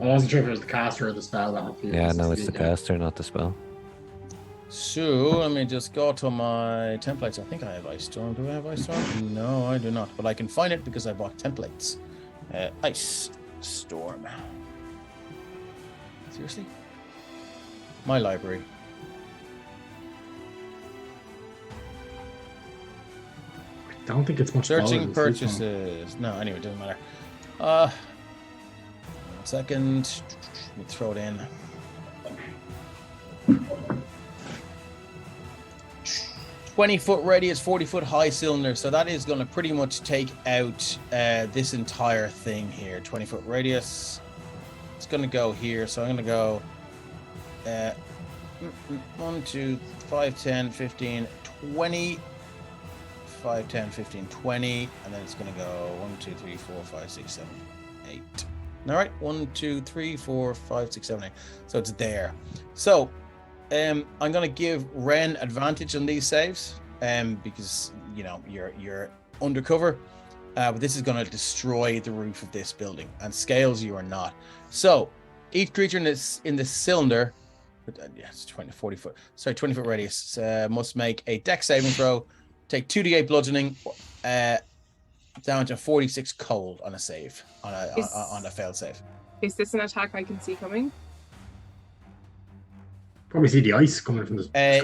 I wasn't sure if it was the caster or the spell that had to be Yeah, within no, 60 it's the feet. caster, not the spell. So let me just go to my templates. I think I have Ice Storm. Do I have Ice Storm? No, I do not. But I can find it because I bought templates. Ice Storm. Seriously? My library. I don't think it's much Searching smaller than this one. purchases. No, anyway, it doesn't matter. 1 second. Let me throw it in. 20-foot radius, 40-foot high cylinder. So that is going to pretty much take out this entire thing here. 20-foot radius. It's going to go here. So I'm going to go 1, 2, 5, 10, 15, 20. 5, 10, 15, 20. And then it's going to go 1, 2, 3, 4, 5, 6, 7, 8. All right. 1, 2, 3, 4, 5, 6, 7, 8. So it's there. So I'm going to give Ren advantage on these saves because, you know, you're undercover. But this is going to destroy the roof of this building. And Scales, you are not. So each creature in this cylinder, it's 20 foot radius, must make a dex saving throw, take 2d8 bludgeoning, down to 46 cold on a save, on a failed save. Is this an attack I can see coming? Probably see the ice coming from the sky.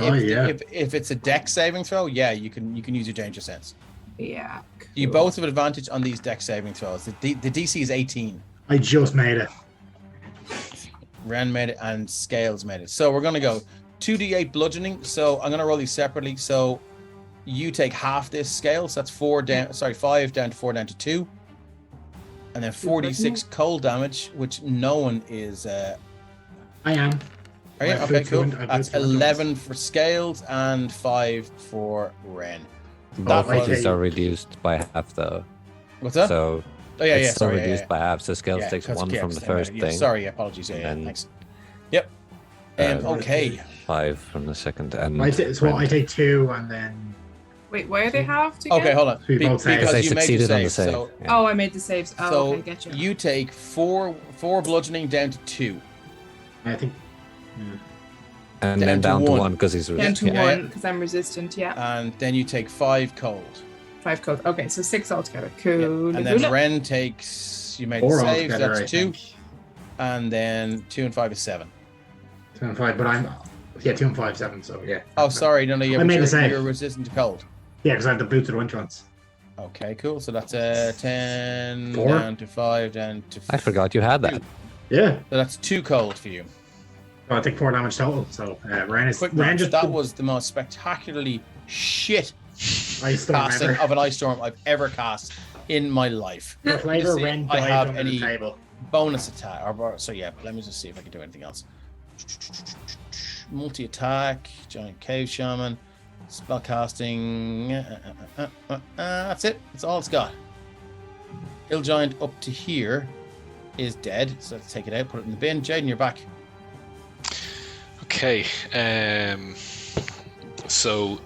If it's a dex saving throw, yeah, you can use your danger sense. Yeah. You cool. both have advantage on these dex saving throws. The DC is 18. I just made it. Ren made it and Scales made it. So we're gonna go 2d8 bludgeoning. So I'm gonna roll these separately. So you take half this scale, so that's 5 down to 4 down to 2. And then 46 cold damage, which no one is I am. Are you? I've Okay, put cool. two- I've That's put two 11 for Scales and 5 for Ren. Both was- of these are reduced by half, though. What's that? So Oh yeah, it's yeah. still Sorry, reduced by half. So Scales takes 'cause- 1 from the yeah, first yeah, thing. Sorry, apologies. Yeah, and then, thanks. Yep. Okay. 5 from the second. And I take 2 and then Wait, why are they halved again? Okay, hold on. We both saved. Because they you made your succeeded on the save. save. So, Yeah. Oh, I made the saves. Oh, so okay, get you. you take four bludgeoning down to 2. I think. and down then to down to one. 1 because he's Down resistant. to Yeah. 1 because I'm resistant. Yeah. And then you take 5 cold. 5 cold. Okay, so 6 altogether. Yeah. Cool. And then Ren takes, you made 4 the save, altogether, that's I 2. think. And then 2 and 5 is 7. 2 and 5, but I'm 2 and 5, 7. So yeah. Oh, sorry, no, I made the save. you're resistant to cold. Yeah, because I have the boots of the winter ones. Okay, cool. So that's 10 4. down to 5 down to I forgot you had that. Yeah. So that's 2 cold for you. So I take 4 damage total. So Ren is Quick Ren match, just that was the most spectacularly shit ice storm casting ever. of an ice storm I've ever cast in my life. The flavor See, Ren I died have under any- the table. Bonus attack. So yeah, let me just see if I can do anything else. Multi attack, giant cave shaman, spell casting. That's it. That's all it's got. Hill giant up to here is dead. So let's take it out, put it in the bin. Jaden, you're back. Okay. So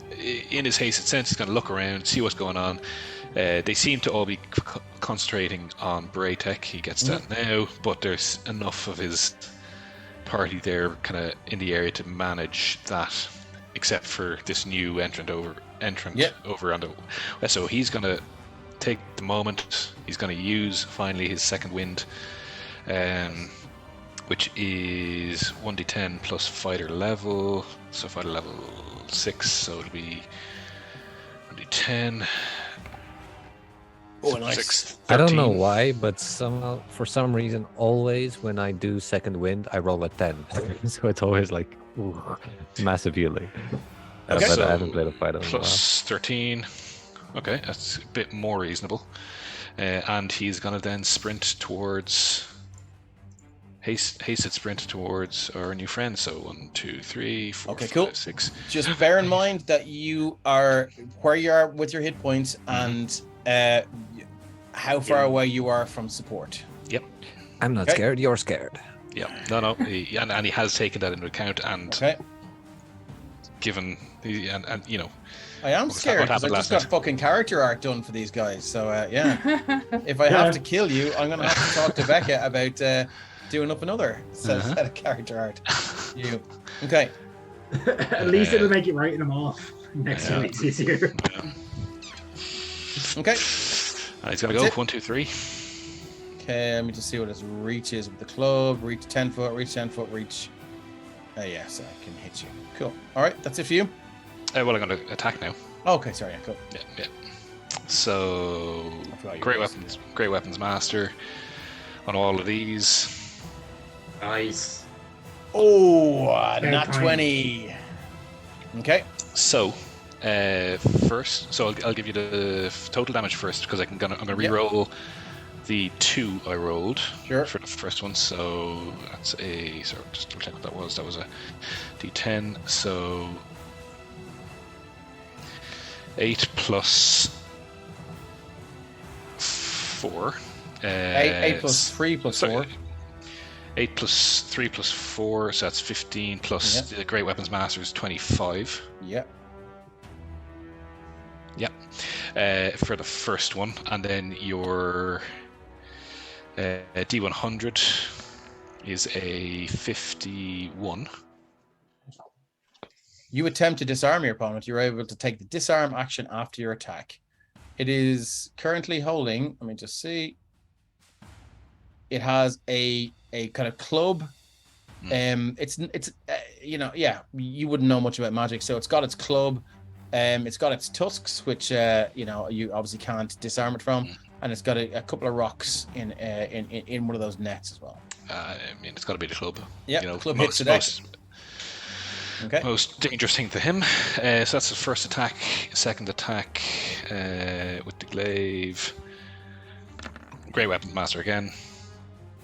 in his haste, it sense he's going to look around, see what's going on. They seem to all be concentrating on Braytek. He gets that now, but there's enough of his party there kind of in the area to manage that, except for this new entrant over on the. So he's going to take the moment. He's going to use finally his second wind, which is 1d10 plus fighter level. So fighter level 6, so it'll be 1d10. Oh, nice. 6, I don't know 13. why, but somehow, for some reason, always when I do second wind, I roll a 10. So it's always like, ooh, massive healing. Okay. But So I haven't played a fighter in a while. Plus 13. Okay, that's a bit more reasonable. And he's going to then sprint towards... Hasted sprint towards our new friend. So 1, 2, 3, 4, Okay, 5, cool. 6. Just bear in mind that you are where you are with your hit points and how far away you are from support. Yep. I'm not Okay. scared, you're scared. Yeah. No. And he has taken that into account and Okay. given... And you know... I am What scared because I happened just last got fucking character art done for these guys. So yeah, if I have to kill you, I'm gonna have to talk to Becca about doing up another set of character art. You okay? At least it'll make it writing them off next Yeah. week. It's easier. Yeah. Okay. He's going to go. That's it. 1, 2, 3. Okay, let me just see what his reach is with the club. Reach 10 foot, reach 10 foot, reach. Yes, I can hit you. Cool. All right, that's it for you. Well, I'm going to attack now. Okay, sorry. Yeah, cool. Yeah. So, I forgot you great were- weapons master on all of these. Nice. Oh, Fair not time. 20. Okay. So, first, I'll give you the total damage first because I'm gonna Yep. re-roll the 2 I rolled Sure. for the first one. So that's just to check what that was. That was a D10. So 8 plus 4. 8 plus 3 plus 4. 8 plus 3 plus 4, so that's 15, plus Yep. the Great Weapons Master is 25. Yep. Yep. For the first one, and then your D100 is a 51. You attempt to disarm your opponent. You're able to take the disarm action after your attack. It is currently holding. Let me just see. It has a kind of club. It's you wouldn't know much about magic, so it's got its club. It's got its tusks, which you obviously can't disarm it from, and it's got a couple of rocks in one of those nets as well. I mean, it's got to be the club. Yeah, the club hits the deck. Okay. Most dangerous thing to him. So that's his first attack. Second attack with the glaive. Great weapon master again.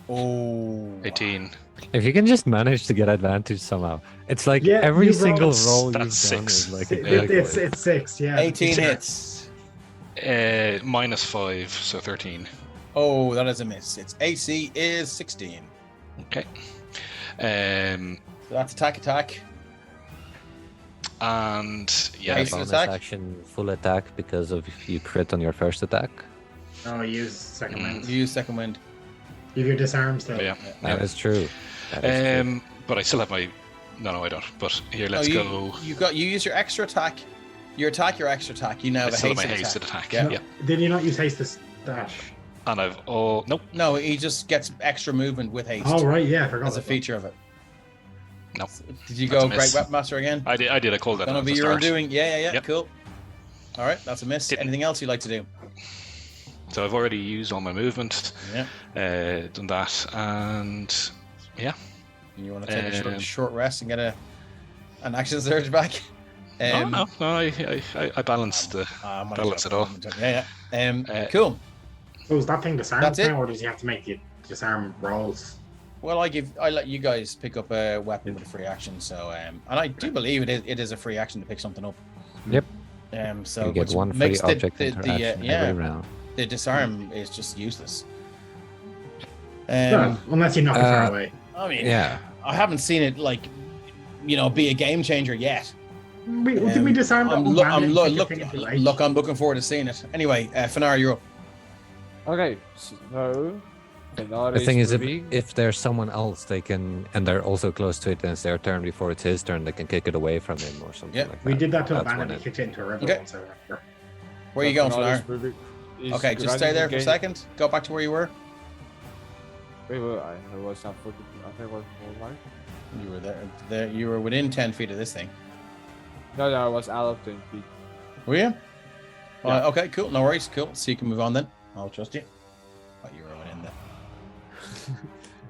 Oh. 18. If you can just manage to get advantage somehow, it's like every you single rolled- roll you've that's done 6. is like It's 6, yeah. 18 hits. -5, so 13. Oh, that is a miss. Its AC is 16. Okay. So that's attack. And yeah, Nice. bonus attack? action full attack because of if you crit on your first attack. No, use second wind. You use second wind. Give your disarm still. yeah. That is true. That is true. But I still have my. No, I don't. But here, let's you, go. You use your extra attack. Your extra attack. You now I have a still have my hasted hasted attack. attack. Yeah. Yeah. Did you not use haste to dash? And I've nope. No, he just gets extra movement with haste. Oh, right, yeah, I forgot. As a about feature of it. No. Did you That's go a Great miss. Weapon Master again? I did. I called that. Gonna at be the your start. doing. Yeah. Yep. Cool. All right, that's a miss. Didn't- Anything else you'd like to do? So I've already used all my movement. Yeah. Done that, and yeah. And you want to take a short rest and get an action surge back? No, I balanced the balance it all. Yeah. Cool. So is that thing disarmed That's it. now, or does he have to make the disarm rolls? Well, I let you guys pick up a weapon with a free action. So and I do believe it is a free action to pick something up. Yep. So You get which one free makes object interaction every round. the disarm is just useless. No, unless you knock it far away. I mean, Yeah. I haven't seen it be a game changer yet. Did we disarm that one bandit and take the thing into range? Look, I'm looking forward to seeing it. Anyway, Fanar, you're up. Okay, so Fenar The thing is, moving. if there's someone else, they can, and they're also close to it, and it's their turn before it's his turn, they can kick it away from him or something Yeah. like that. We did that to a That's when bandit and it- kicked it into a river Okay. once, I remember. Where are you going, Fenar is Fanar? moving- is Okay, just stay running there for a again. second. Go back to where you were. Wait, I was not fucking. I think I was more like. You were there. You were within 10 feet of this thing. No, I was out of 10 feet. Were you? Yeah. Okay, cool. No worries. Cool. So you can move on then. I'll trust you. Oh, you were within there.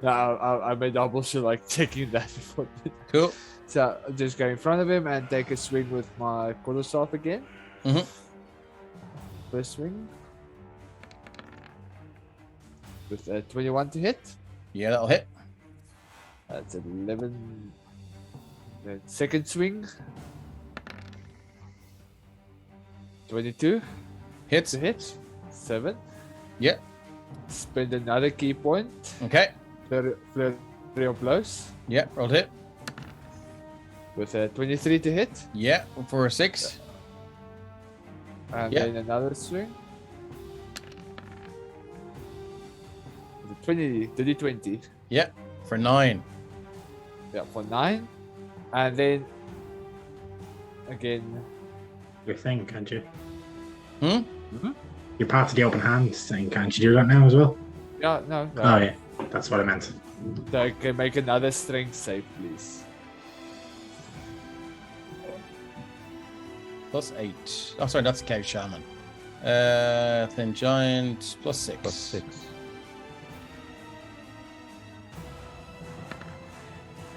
No, I made double shit like taking that before. Cool. So I'm just go in front of him and take a swing with my quarterstaff again. Mhm. First swing. With a 21 to hit. Yeah, that'll hit. That's 11. Then second swing. 22 Hits. to hit. 7. Yeah. Spend another key point. Okay. Flurry of blows. Yeah, rolled hit. With a 23 to hit. Yeah, for a 6. And Yeah. then another swing. The 20. Yeah, for 9. Yeah, for 9. And then again. Your thing, can't you? Hmm? You're part of the open hand thing, can't you do that now as well? Yeah, no. Oh, yeah. That's what I meant. I can make another strength save, please. Plus 8. Oh, sorry, that's Cave Shaman. Thin Giant, plus 6. Plus 6.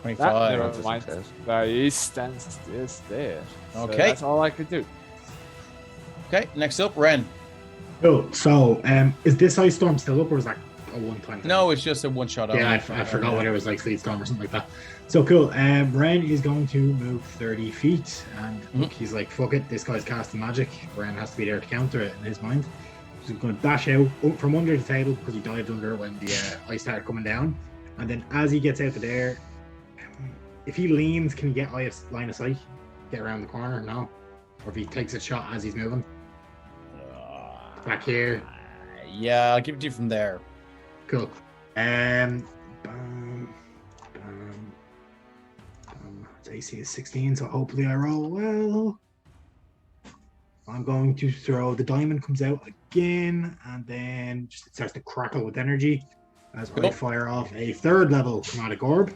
25. Never mind. success. No, he stands just there. So Okay. that's all I could do. Okay, next up, Ren. Cool. So, is this ice storm still up, or is that a one-time thing? No, it's just a one-shot. Yeah, I forgot whether it was like Sleet Storm or something like that. So cool. Ren is going to move 30 feet, and look, he's like, "Fuck it, this guy's casting magic. Ren has to be there to counter it in his mind." So he's going to dash out from under the table because he dived under it when the ice started coming down, and then as he gets out of there, if he leans, can he get line of sight? Get around the corner? No. Or if he takes a shot as he's moving back here. Yeah, I'll give it to you from there. Cool. Bam, its AC is 16, so hopefully I roll well. I'm going to throw, the diamond comes out again, and then just it starts to crackle with energy. as Cool. I fire off a 3rd level chromatic orb.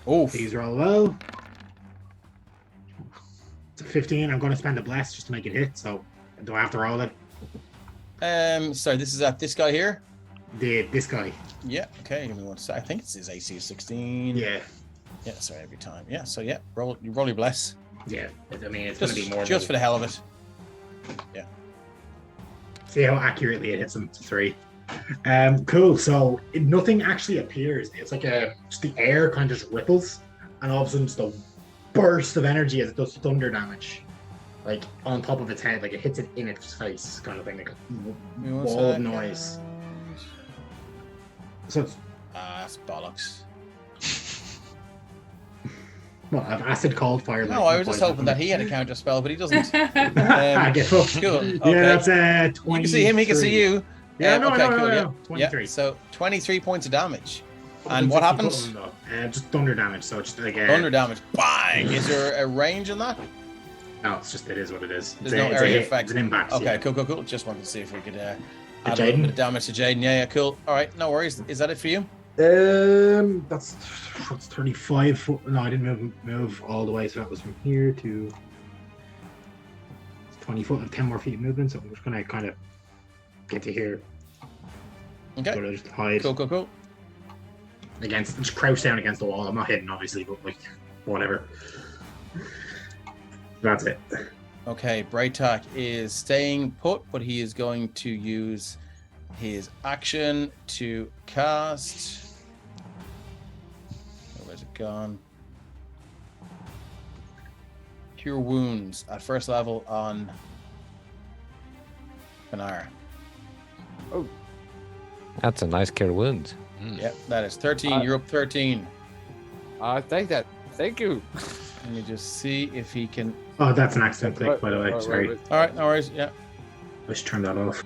Oh, These roll well. It's a 15. I'm going to spend a bless just to make it hit, so do I have to roll it? sorry, this is at this guy here. This guy. Yeah, okay. Give me one sec. I think it's his AC is 16. Yeah. Yeah, sorry, every time. Yeah, so yeah, roll your bless. Yeah. I mean, it's going to be more just for the hell of it. Yeah. See how accurately it hits him to 3. Cool. So nothing actually appears. It's like just the air kind of just ripples, and all of a sudden, just a burst of energy as it does thunder damage, like on top of its head, like it hits it in its face, kind of thing, like a wall of noise. So it's, that's bollocks. well, I've acid cold fire. No, I was just hoping that he had a counter spell, but he doesn't. I get fucked. Cool. Okay. Yeah, that's 20. You can see him, he can see you. Yeah, okay, cool. no. Yeah. 23. Yeah, so 23 points of damage. And what happens? Just thunder damage. So just like Thunder damage. Bang! Is there a range on that? No, it's just it is what it is. There's no area effect. It's an impact. Okay, yeah. cool. Just wanted to see if we could add a Jaden? little bit of damage to Jaden. Yeah, cool. All right, no worries. Is that it for you? That's 35 foot. No, I didn't move all the way, so that was from here to 20 foot and 10 more feet of movement. So I'm just gonna kind of get to here. Okay. So just hide. Cool. Just crouch down against the wall. I'm not hidden, obviously, but like whatever. That's it. Okay, Braytak is staying put, but he is going to use his action to cast. Oh, where's it gone? Cure Wounds at 1st level on Benar. That's a nice cure wound. Yep, that is 13. You're up 13. I take that. Thank you. Let me just see if he can. Oh, that's an accident click, by the way. Sorry. All right, no worries. Yeah. I should turn that off.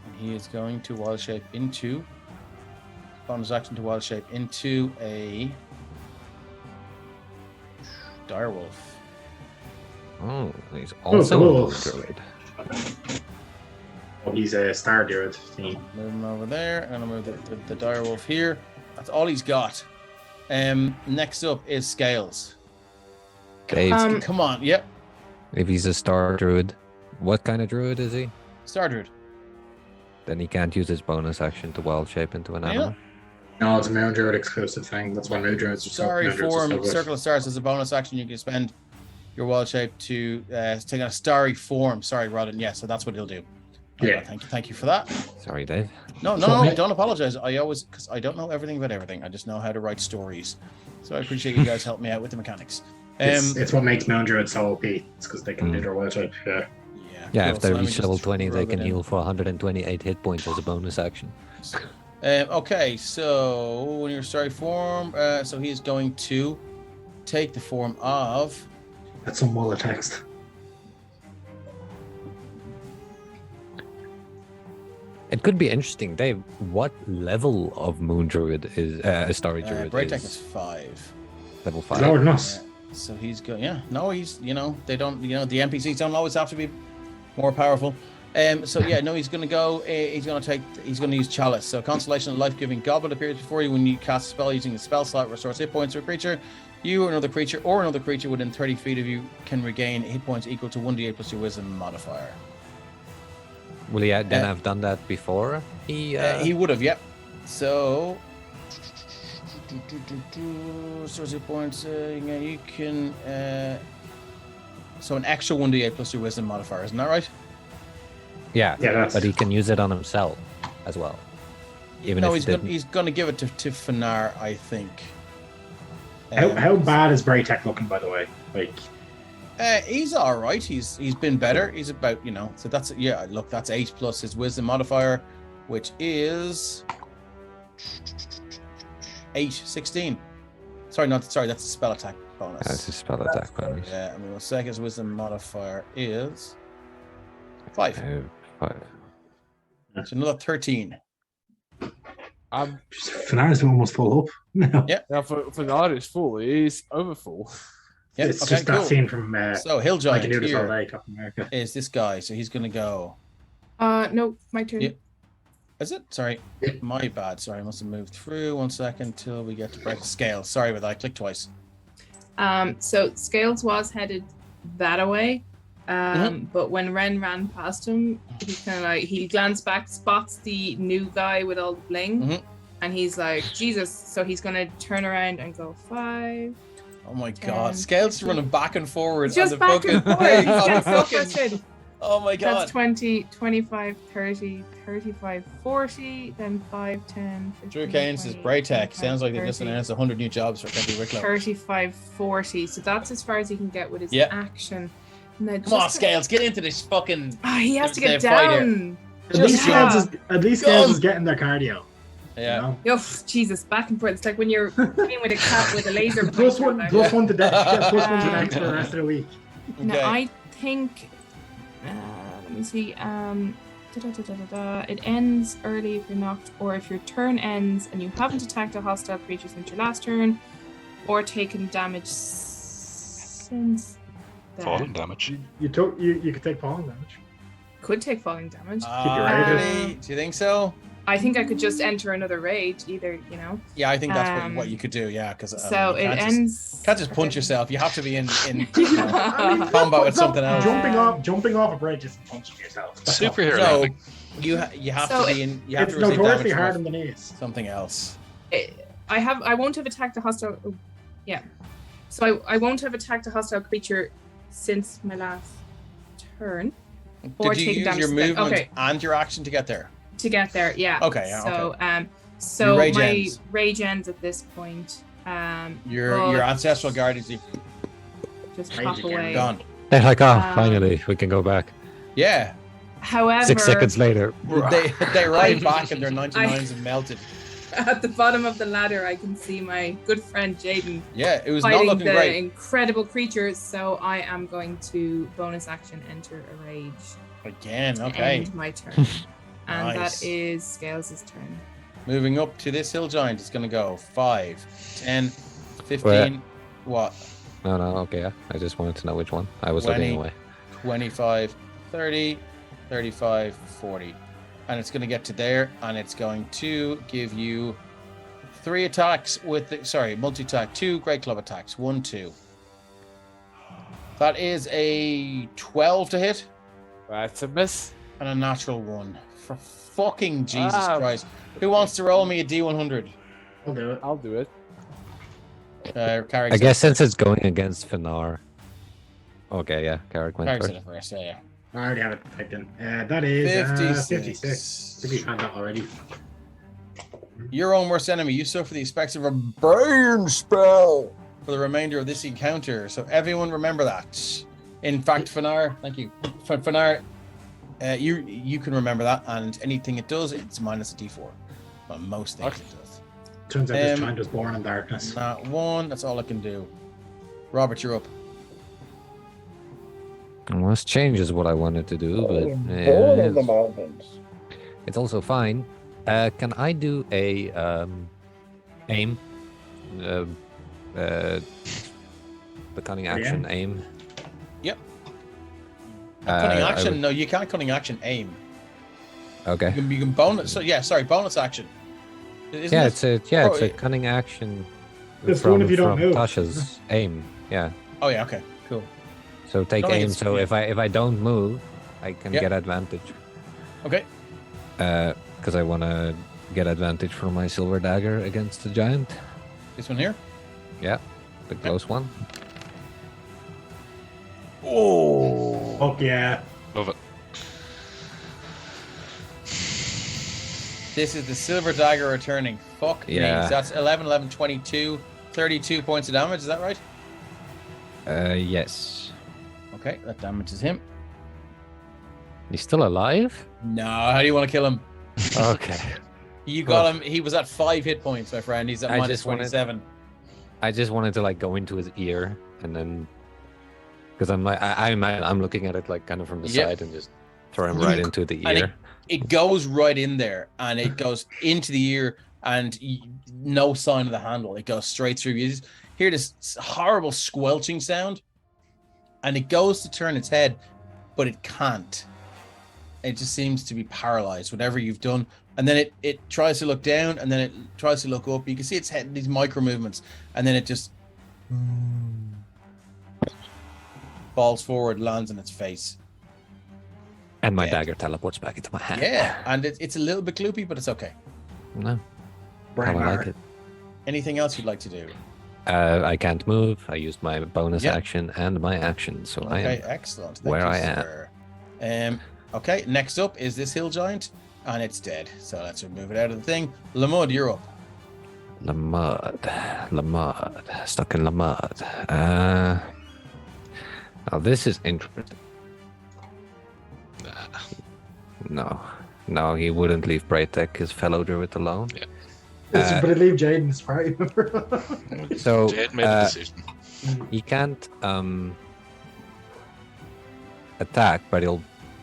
And he is going to wild shape into. Bonus action to wild shape into a direwolf. Oh, he's also cool. a druid. Oh, he's a star druid. Move him over there, and I'll move the direwolf here. That's all he's got. Next up is Scales. Dave, Come on, yep. if he's a star druid, what kind of druid is he? Star Druid. Then he can't use his bonus action to wild shape into an animal. No, it's a moon druid exclusive thing. That's why moon druids are so Starry moon druids are form, so good. Circle of Stars as a bonus action. You can spend your wild shape to take on a starry form. Sorry, Rodden. Yeah, so that's what he'll do. Yeah. Thank you for that. Sorry, Dave. No, don't apologize. Because I don't know everything about everything. I just know how to write stories. So I appreciate you guys helping me out with the mechanics. It's what makes moon druids so OP. It's because they can do their wild shape. Yeah. Yeah, cool. if they So let me reach just level 20, throw they that can in. heal for 128 hit points as a bonus action. Okay, so when you're starry form, so he's going to take the form of. That's some wall of text. It could be interesting, Dave. What level of moon druid is starry druid? Braytek is is 5. level It's 5. lower than us. So he's going. Yeah, no, he's. They don't. The NPCs don't always have to be more powerful. So yeah, no, he's going to go. He's going to use Chalice. So Constellation of Life-Giving Goblet appears before you when you cast a spell using the spell slot. Restores hit points to a creature. You or another creature within 30 feet of you can regain hit points equal to 1d8 plus your Wisdom modifier. Will he then have done that before? He He would have, yep. So, restores hit points. You can. So an extra 1d8 plus your Wisdom modifier, isn't that right? Yeah, that's... but he can use it on himself as well. Even no, if he's going to give it to Fanar, I think. How bad is Braytek looking, by the way? Like, he's all right. He's been better. He's about So that's Look, that's 8 plus his Wisdom modifier, which is 16. That's a spell attack bonus. That's a spell attack bonus. Yeah, I mean, one second. His Wisdom modifier is 5. 5. It's another 13. Fanara's almost full up. No. Yeah. Now, for Nard is full. He is over full. Yeah, It's okay, just cool. that scene from So Hill I Can Giant Do This All here Day, Captain America. is this guy. So he's going to go. No, my turn. Yeah. Is it? Sorry. Yeah. My bad. Sorry, I must have moved through. 1 second till we get to break the scale. Sorry about that. I clicked twice. So Scales was headed that way. But when Ren ran past him, he kind of like, he glanced back, spots the new guy with all the bling, and he's like, Jesus. So he's going to turn around and go 5. Oh my 10, god. Scales 15. running back and forward. Just on the back fucking and forth. thing. He's On the getting so fucking- frustrated. Oh my god. That's 20, 25, 30, 35, 40, then 5, 10, 15, Drew Kane says 20, Braytech. 25, Sounds like they've just 30, announced 100 new jobs for Kenny Wicklow. 35, 40. So that's as far as he can get with his Yeah. action. Now, Come on, Scales, get into this fucking. He has to get the fighter. down. At least Yeah. Scales is getting their cardio. Yeah. You know? Oh, Jesus, back and forth. It's like when you're playing with a cat with a laser. Plus pointer, one, like- plus one to dex. Yeah, plus one to dex for the rest of the week. No, Okay. I think. Let me see. It ends early if you're knocked, or if your turn ends and you haven't attacked a hostile creature since your last turn, or taken damage since. then. Falling damage. You could take falling damage. Could take falling damage. your Really? Do you think so? I think I could just enter another raid, either, you know. Yeah, I think that's Um, what you could do. Yeah, because So it ends. Can't just punch yourself. You have to be in I mean, combat with it's not something else. Jumping off a bridge isn't punching yourself. That's not- Superhero. No, landing. you have So to be in. You have It's to receive notoriously damage hard from in the knees. something else. I won't have attacked a hostile. Oh, yeah. So I won't have attacked a hostile creature since my last turn. Or Did you take use damage your to that. movement Okay. and your action to get there? To get there, yeah. Okay, yeah, So Your so rage my ends. rage ends at this point. Your but ancestral guardians, just Rage pop again. away. gone. They're like, oh, Um, finally, we can go back. Yeah, However, 6 seconds later. they ride back and their 99s have melted. at the bottom of the ladder, I can see my good friend Jaden Yeah, it was not fighting looking the great. incredible creatures. So I am going to bonus action enter a rage. Again, To okay. end my turn, and Nice. that is Scales' turn. Moving up to this hill giant, it's going to go 5, 10, 15, Where? what? No, okay. Yeah. I just wanted to know which one. I was looking 20. away. 25, 30, 35, 40. And it's going to get to there, and it's going to give you 3 attacks with the, multi-attack, 2 great club attacks, 1, 2. That is a 12 to hit That's a miss. and a natural 1. For fucking Jesus Ah. Christ. Who wants to roll me a D100? I'll do it. I'll do it. Carrick I said- guess since it's going against Finar. Okay, yeah. Carrick went Carrick first. said it first, yeah. I already have it typed in. That is 56. 56. Did we find that already? Your own worst enemy. You suffer the effects of a burn spell for the remainder of this encounter. So everyone remember that. In fact, Finar, thank you. Finar, you can remember that, and anything it does, it's minus a D4. But most things it does. Turns out this Um, giant was born in darkness. Not 1, that's all I can do. Robert, you're up. Well, this changes what I wanted to do, but it's also fine. Can I do a aim? The cunning action aim. Yep. Cunning I action? would- No, you can't cunning action aim. Okay. You can bonus. So yeah, sorry, bonus action. Isn't Yeah, it? it's a Oh, a cunning action. It's one if you don't from move. Tasha's aim. Yeah. Oh yeah, okay, cool. So take Don't think aim. it's- So if I don't move, I can Yep. get advantage. Okay. Because I want to get advantage from my silver dagger against the giant. This one here. Yeah, the close one. Oh. Fuck yeah. Love it. This is the silver dagger returning. Fuck me. Yeah. So that's 11, 11, 22, 32 points of damage. Is that right? Yes. Okay, that damages him. He's still alive? No, how do you want to kill him? Okay. You got him. He was at 5 hit points, my friend. He's at I minus just wanted- 27. I just wanted to like go into his ear and then, because I'm like I'm looking at it like kind of from the Yep. side and just throw him right into the And ear. It goes right in there, and it goes into the ear, and no sign of the handle. It goes straight through. hear this horrible squelching sound, and it goes to turn its head, but it can't. It just seems to be paralyzed, whatever you've done. And then it tries to look down, and then it tries to look up. You can see its head, these micro movements, and then it just falls forward, lands on its face. And my Dead. dagger teleports back into my hand. Yeah, and it's a little bit gloopy, but it's okay. No. Brain How I like hard. it. Anything else you'd like to do? I can't move. I used my bonus Yep. action and my action, so I Okay, am excellent. where you, I am. sir. Okay, next up is this hill giant, and it's dead. So let's remove it out of the thing. Lamud, you're up. Lamud, stuck in Lamud. Now this is interesting. No, he wouldn't leave Braytek, his fellow druid, alone. Yeah. But it leave Jaden's party member. So Jade made a decision. he can't attack, but he'll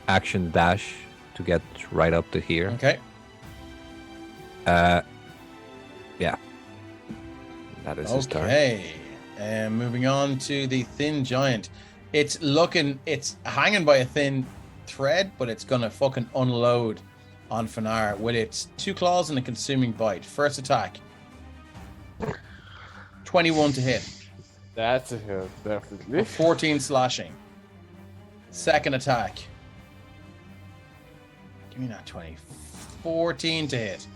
action dash to get right up to here. Okay. Yeah. That is his turn. Okay. Moving on to the thin giant. It's hanging by a thin thread, but it's gonna fucking unload on Fanar with its 2 claws and a consuming bite. First attack. 21 to hit. That's a hit, definitely. 14 slashing. Second attack. Give me that 20. 14 to hit.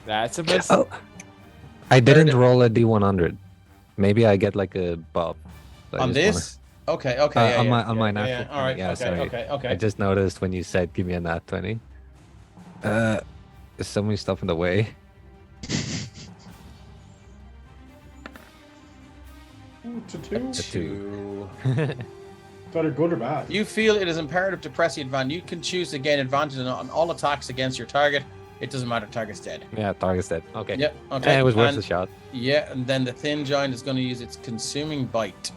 That's a miss. Oh, I didn't Third- roll a D100. Maybe I get like a bob. I On just this? Okay, wanna- okay. on my natural. All right, Yeah, okay, sorry. okay. I just noticed when you said give me a nat 20. There's so many stuff in the way. To two. A 2. Got a good or bad? You feel it is imperative to press the advantage. You can choose to gain advantage on all attacks against your target. It doesn't matter, target's dead. Yeah, target's dead. Okay. Yep, okay. It was worth And- a shot. Yeah, and then the thin giant is going to use its consuming bite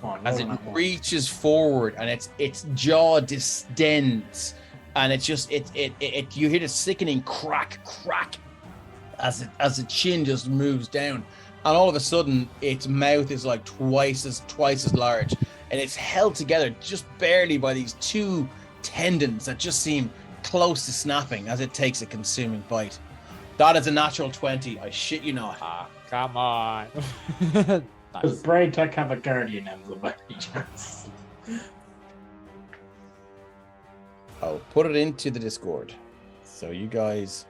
Oh, no, as it not one. reaches forward, and its jaw distends, and it's just it you hear the sickening crack as the chin just moves down, and all of a sudden its mouth is like twice as large, and it's held together just barely by these 2 tendons that just seem close to snapping as it takes a consuming bite. That is a natural 20. I shit you not. Ah, come on. Does Braid Tech have a guardian emblem by any chance? I'll put it into the Discord. So you guys,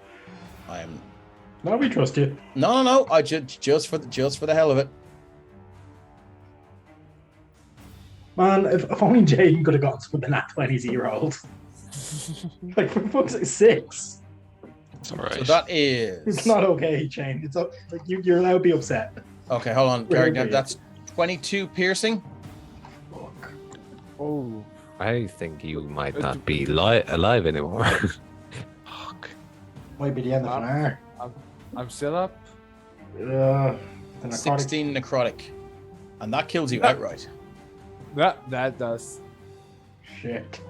No, we trust you. no. I just for the hell of it. Man, if only Jaden could have gotten some of the nat 20s he rolled. Like, for fuck's sake, 6. It's alright. So that is It's not okay, Shane. It's like you're allowed to be upset. okay. Hold on, Where Gary, are you? that's 22 piercing. Fuck. Oh, I think you might not be alive anymore. Fuck. Might be the end of an hour. I'm still up. The necrotic. 16 necrotic, and that kills you outright. That does. Shit.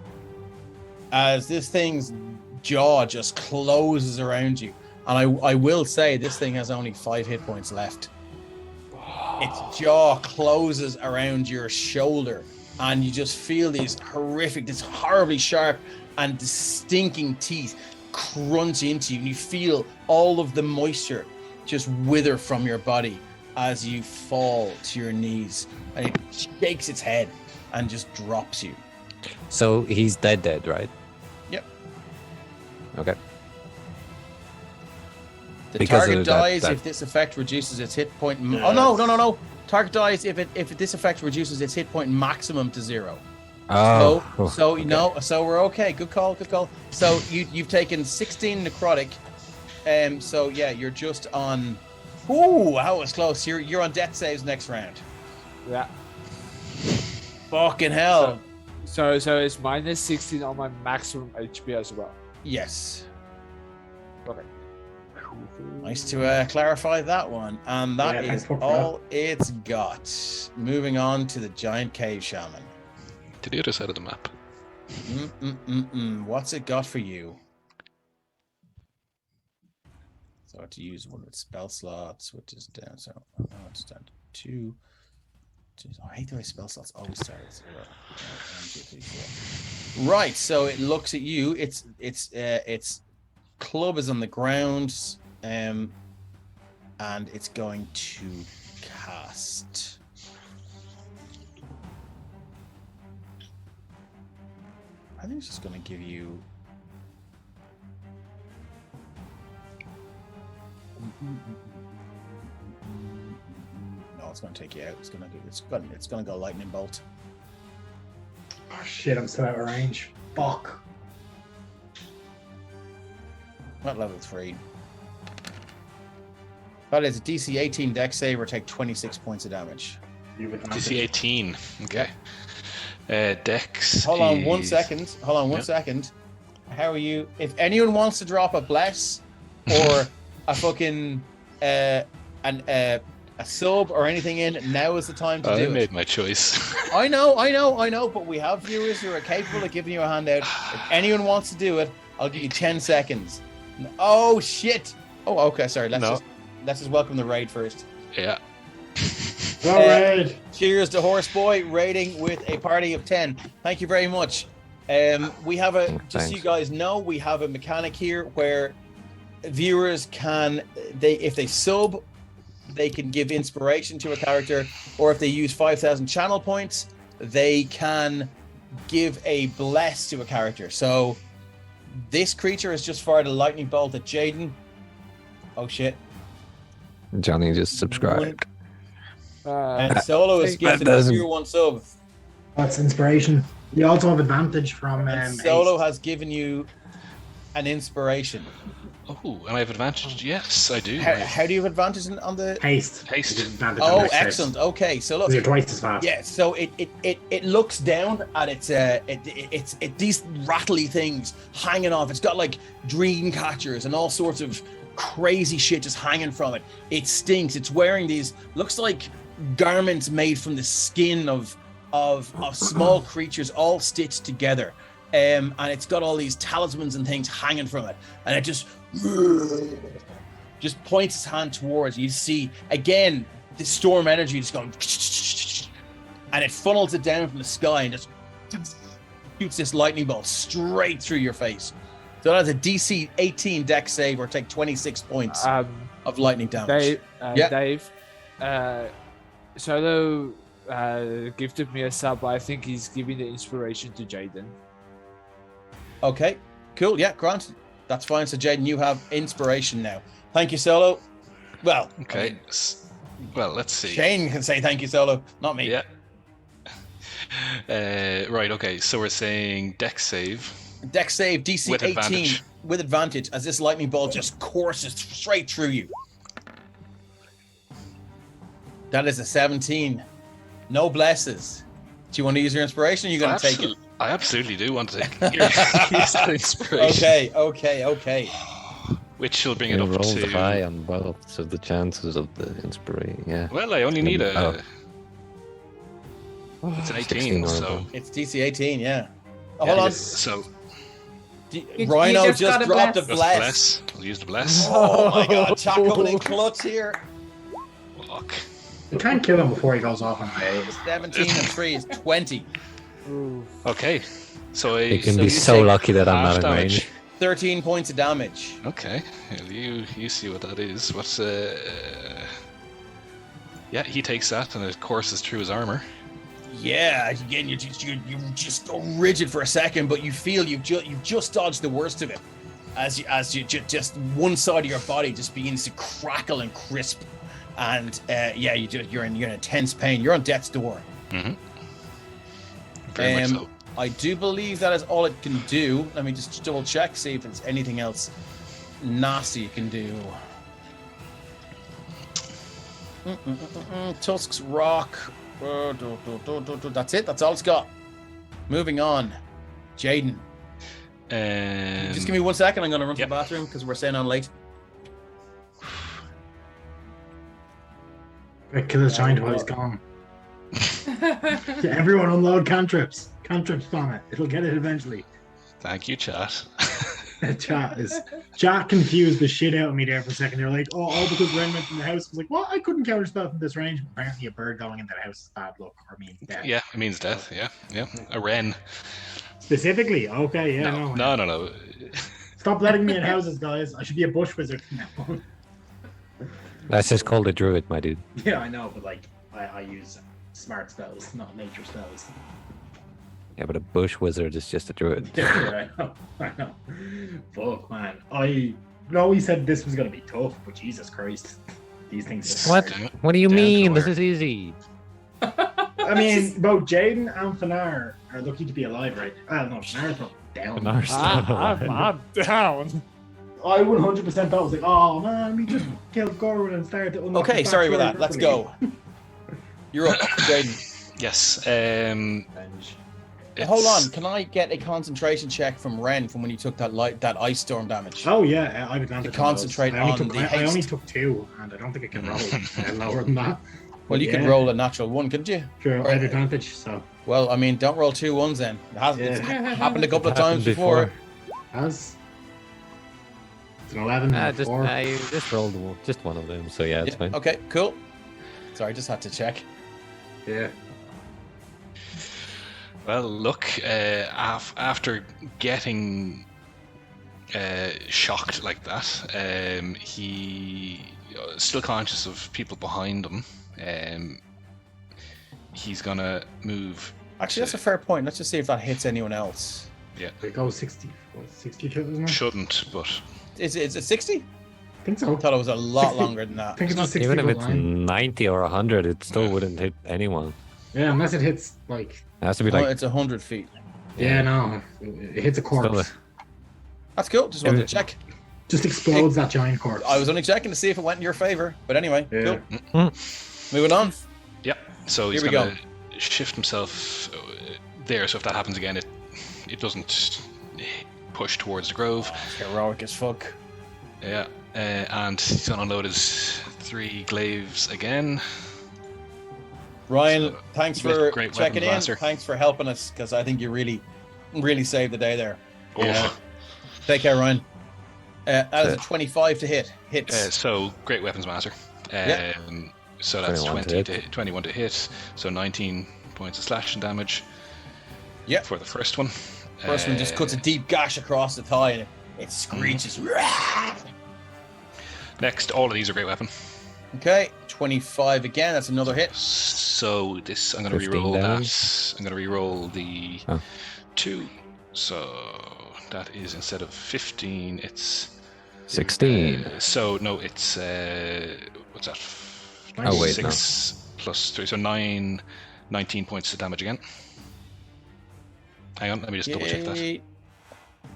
As this thing's jaw just closes around you, and I will say this thing has only 5 hit points left. Its jaw closes around your shoulder, and you just feel this horribly sharp and stinking teeth crunch into you, and you feel all of the moisture just wither from your body as you fall to your knees, and it shakes its head and just drops you. So he's dead, right? Yep. Okay. The Because target of that- dies that- if this effect reduces its hit point. Yes. Oh no! Target dies if this effect reduces its hit point maximum to 0. Oh. So okay. so we're okay. Good call. So you've taken 16 necrotic, so yeah, you're just on. Ooh, that was close. You're on death saves next round. Yeah. Fucking hell. So it's minus 16 on my maximum HP as well. Yes. Okay. Nice to clarify that one. And that Yeah, is thanks for all it's got. Moving on to the giant cave shaman. To the other side of the map. What's it got for you? So to use one of its spell slots, which is down. So it's down to 2. I hate the way spell slots always start at 0. 1, 2, 3, 4. Right. So it looks at you. Its club is on the ground, and it's going to cast. I think it's just going to give you. No, it's going to take you out. It's going to go lightning bolt. Oh shit! I'm still out of range. Fuck. Not level 3. That is a DC 18 dex save or take 26 points of damage. DC 18. Okay. Dex. Hold on 1 second. Hold on 1 second. How are you? If anyone wants to drop a bless or a fucking a sub or anything in, now is the time to do it. I made my choice. I know, but we have viewers who are capable of giving you a handout. If anyone wants to do it, I'll give you 10 seconds. Oh shit! Oh, okay, sorry. Let's just welcome the raid first. Yeah. All right. Cheers to Horseboy raiding with a party of 10. Thank you very much. We have just so you guys know, we have a mechanic here where viewers can, if they sub, they can give inspiration to a character, or if they use 5,000 channel points, they can give a bless to a character. So this creature has just fired a lightning bolt at Jaden. Oh shit. Johnny just subscribed. And Solo is gifted a tier 1 sub. That's inspiration. You also have advantage from Solo has given you an inspiration. Oh, and I have advantage. Yes, I do. How do you have advantage on the haste? Oh, excellent. Okay, so look, you're twice as fast. Yeah, so it looks down at it's these rattly things hanging off. It's got like dream catchers and all sorts of crazy shit just hanging from it. It stinks. It's wearing these, looks like garments made from the skin of small creatures all stitched together. And it's got all these talismans and things hanging from it, and it just points its hand towards you. You see again the storm energy just going, and it funnels it down from the sky and just shoots this lightning bolt straight through your face. So that's a DC 18 dex save or take 26 points of lightning damage. Dave, Solo gifted me a sub. I think he's giving the inspiration to Jaden. Okay, cool. Yeah, Grant, that's fine. So Jaden, you have inspiration now. Thank you, Solo. Well, okay. I mean, well, let's see. Shane can say thank you, Solo, not me. Yeah. Right. Okay. So we're saying dex save. Dex save DC with 18 advantage. With advantage as this lightning bolt just courses straight through you. That is a 17. No blesses. Do you want to use your inspiration? Or are you going to take it? I absolutely do want to take use that inspiration. Okay. Which will bring it up rolled to high on both, so the chances of the inspiration. Yeah. Well, I only need a. It's an 18, so it's DC 18. Yeah. Hold on. So. Rhino just dropped a bless. I'll use the bless. Oh my god, Chaco in clutch here. Fuck. You can't kill him before he goes off on my 17 and 3 is 20. Okay. So you can be so lucky that I'm not in range. 13 points of damage. Okay. Well, you see what that is. What's yeah, he takes that and it courses through his armor. Yeah, again, you just go rigid for a second, but you feel you've just dodged the worst of it, as you just one side of your body just begins to crackle and crisp, and yeah, you're in intense pain. You're on death's door. Mm-hmm. Very much so. I do believe that is all it can do. Let me just double check, see if there's anything else nasty it can do. Tusk's rock. That's it. That's all it's got. Moving on. Jaden. Just give me 1 second. I'm going to run to the bathroom because we're staying on late. Kill his giant while he's gone. Everyone unload cantrips. Cantrips on it. It'll get it eventually. Thank you, chat. Chat confused the shit out of me there for a second. They're like, oh, all because Ren went in the house. I was like, what? I couldn't counterspell from this range. Apparently, a bird going into the house is bad luck or means death. Yeah, it means death. Yeah. A wren. Specifically, okay, yeah, No. Stop letting me in houses, guys. I should be a bush wizard now. That's just called a druid, my dude. Yeah, I know, but like, I use smart spells, not nature spells. Yeah, but a bush wizard is just a druid. Yeah, I know. Fuck, man. I know he said this was going to be tough, but Jesus Christ. These things are What? hard. What do you Down mean? to This is easy. I mean, both Jaden and Fanar are lucky to be alive right now. No, Fanar's not down. Fanar's I'm down. I 100% thought, was like, oh man, we just killed Gorwin and started to unlock Okay, the sorry about backstory that. Let's properly. go. You're up, Jaden. Yes. Hold on. Can I get a concentration check from Ren from when you took that ice storm damage? Oh yeah, I have advantage. To concentrate on those. on the I only haste. took 2, and I don't think I can roll lower than that. Well, you could Yeah. roll a natural 1, couldn't you? Sure, I have advantage, so Well, I mean, don't roll 2 1s then. It's Yeah. happened a couple of Happened times before. as it's an 11 and Just 4. you just rolled just one of them, so yeah, it's fine. Okay, cool. Sorry, just had to check. Yeah. Well, look, after getting shocked like that, he still conscious of people behind him. He's gonna move. Actually, that's a fair point. Let's just see if that hits anyone else. It goes 60. 62, isn't it? Shouldn't, but Is it 60? I think so. I thought it was a lot longer than I that. think it's a 60 Even if foot it's line. 90 or 100, it still wouldn't hit anyone. Yeah, unless it hits like. It has to be Oh, like it's 100 feet. Yeah, no, it hits a corpse. That's cool. Just wanted to check. Just explodes that giant corpse. I was only checking to see if it went in your favor. But anyway, Yeah. cool. Moving on. so he's Here we gonna shift himself there. So if that happens again, it doesn't push towards the grove. Heroic as fuck. Yeah, and he's gonna unload his 3 glaives again. Ryan, So, thanks great- for great checking in. weapons master. Thanks for helping us because I think you really saved the day there. Yeah. Take care, Ryan. That is a 25 to hit. Hits. So great weapons master. Yeah. So that's 21 to 21 to hit. So 19 points of slashing damage. Yeah. For the first one. First one just cuts a deep gash across the thigh and it screeches. Next, all of these are great weapon. Okay, 25 again. That's another hit. So this, I'm going to 15 re-roll damage. that. I'm going to re-roll the Oh. 2. So that is, instead of 15, it's 16. so no, it's what's that? Oh, wait, 6 plus 3, so 19 points of damage again. Hang on, let me just double check that. Yay.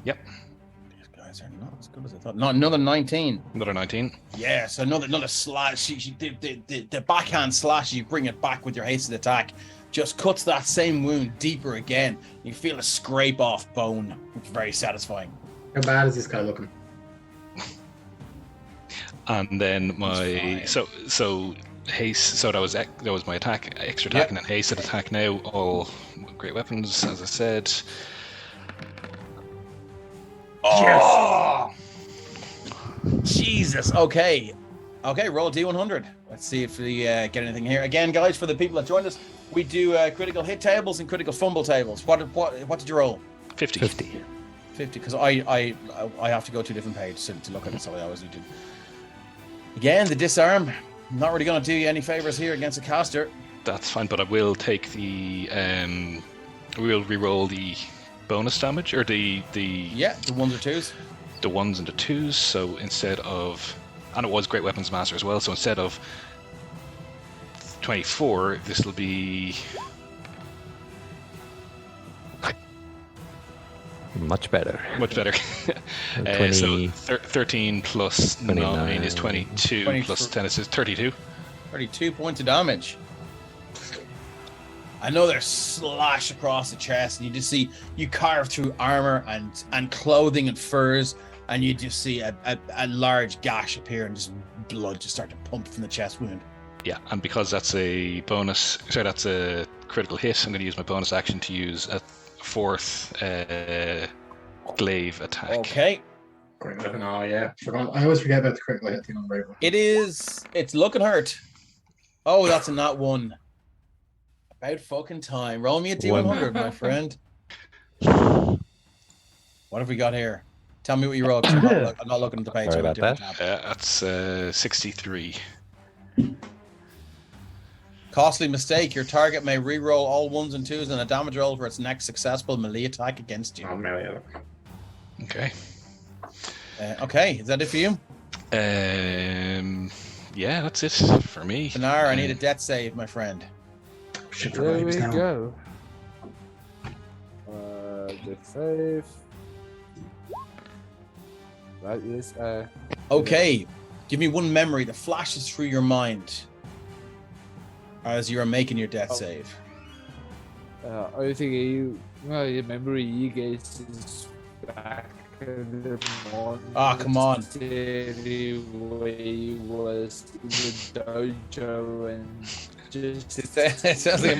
Yep, These guys are not as good as I thought. No, another 19. another 19. Yes, another slash. The backhand slash, you bring it back with your hasted attack, just cuts that same wound deeper again. You feel a scrape off bone. It's very satisfying. How bad is this guy looking? And then my fine. so haste. So that was my attack, extra attack, Yep. and then hasted attack. Now all great weapons, as I said. Oh! Jesus. Okay. Roll a D100. Let's see if we get anything here. Again, guys, for the people that joined us, we do critical hit tables and critical fumble tables. What did you roll? 50. 50. 50, because I have to go to a different page to look at it, so I always need to. Again, the disarm. Not really going to do you any favors here against a caster. That's fine, but I will take the we'll re-roll the bonus damage, or the Yeah, the 1s or 2s. the 1s and the 2s. So instead of, and it was great weapons master as well. So instead of 24, this will be Much better. much better. 20, So 13 plus 9 is 29. 22, 20 plus for- 10 is 32. 32 points of damage. Another slash across the chest, and you just see you carve through armor and clothing and furs, and you just see a large gash appear, and just blood just start to pump from the chest wound. Yeah, and because that's a bonus, sorry, that's a critical hit, I'm going to use my bonus action to use a 4th glaive attack. Okay, Critical hit. Oh yeah, I always forget about the critical hit thing on the Raven. It's looking hurt. Oh, that's a not one. About fucking time. Roll me a D100, my friend. What have we got here? Tell me what you rolled. 'Cause I'm not looking at the page. Sorry I'm about doing that. tab. That's 63. Costly mistake. Your target may re-roll all 1s and 2s in a damage roll for its next successful melee attack against you. Oh, melee. Okay. Okay, is that it for you? Yeah, that's it for me. Benar, I need a death save, my friend. Shit, There for we now. go. The save. That is Okay, give me one memory that flashes through your mind as you are making your death save. I think you memory you guys is back in the morning. Ah, come on. Where he was in the dojo and just It sounds like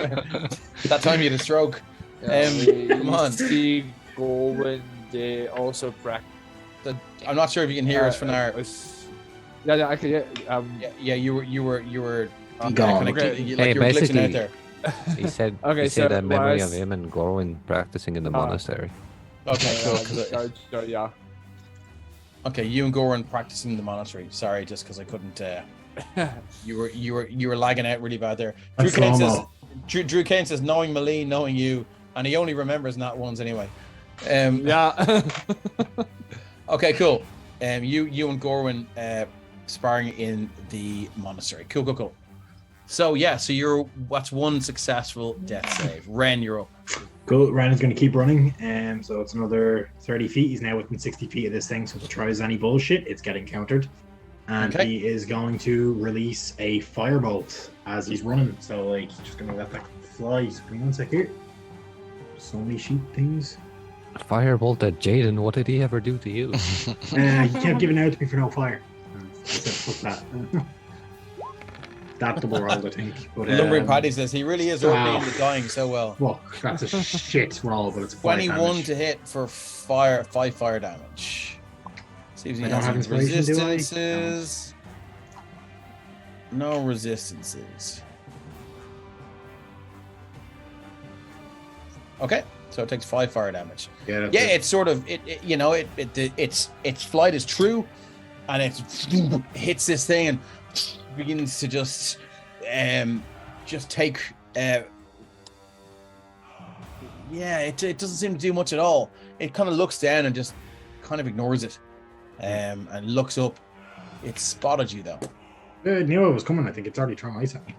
that time you had a stroke. Come on. See Gowen, they also practice. I'm not sure if you can hear us, Fanar. Yeah, I can. Yeah, you were Gone. kind of Hey, you were glitching basically- out there. He said, Okay, he said so a memory of was- him and Gorwin practicing in the monastery. Okay, cool. Yeah. Okay, you and Goran practicing in the monastery. Sorry, just because I couldn't. You were lagging out really bad there. Drew That's Kane says. slow-mo. Drew Kane says, knowing Maleen, knowing you, and he only remembers not ones anyway. Yeah. Okay, cool. You and Gorwin sparring in the monastery. Cool. So yeah, so what's one successful death save? Ren, you're up. Cool. Ryan is going to keep running, so it's another 30 feet. He's now within 60 feet of this thing, so if he tries any bullshit, it's getting countered. And Okay. he is going to release a firebolt as he's running. So, like, just going to let that fly. So, give me 1 sec here. So many sheep things. Firebolt at Jaden, what did he ever do to you? You can't give it out to me for no fire. I said, fuck that. That double rolled, I think. But, Lumbering Paddy says he really is wow. RPing the dying so well. Well, that's a shit roll, but it's 21 damage. to hit for 5 fire damage. See if he I don't has have any inspiration, do I? resistances. No resistances. Okay, so it takes 5 fire damage. Yeah, that's Yeah, it. it's sort of its flight is true, and it hits this thing and begins to just take. It doesn't seem to do much at all. It kind of looks down and just kind of ignores it, and looks up. It spotted you though. It knew it was coming. I think it's already thrown ice at me.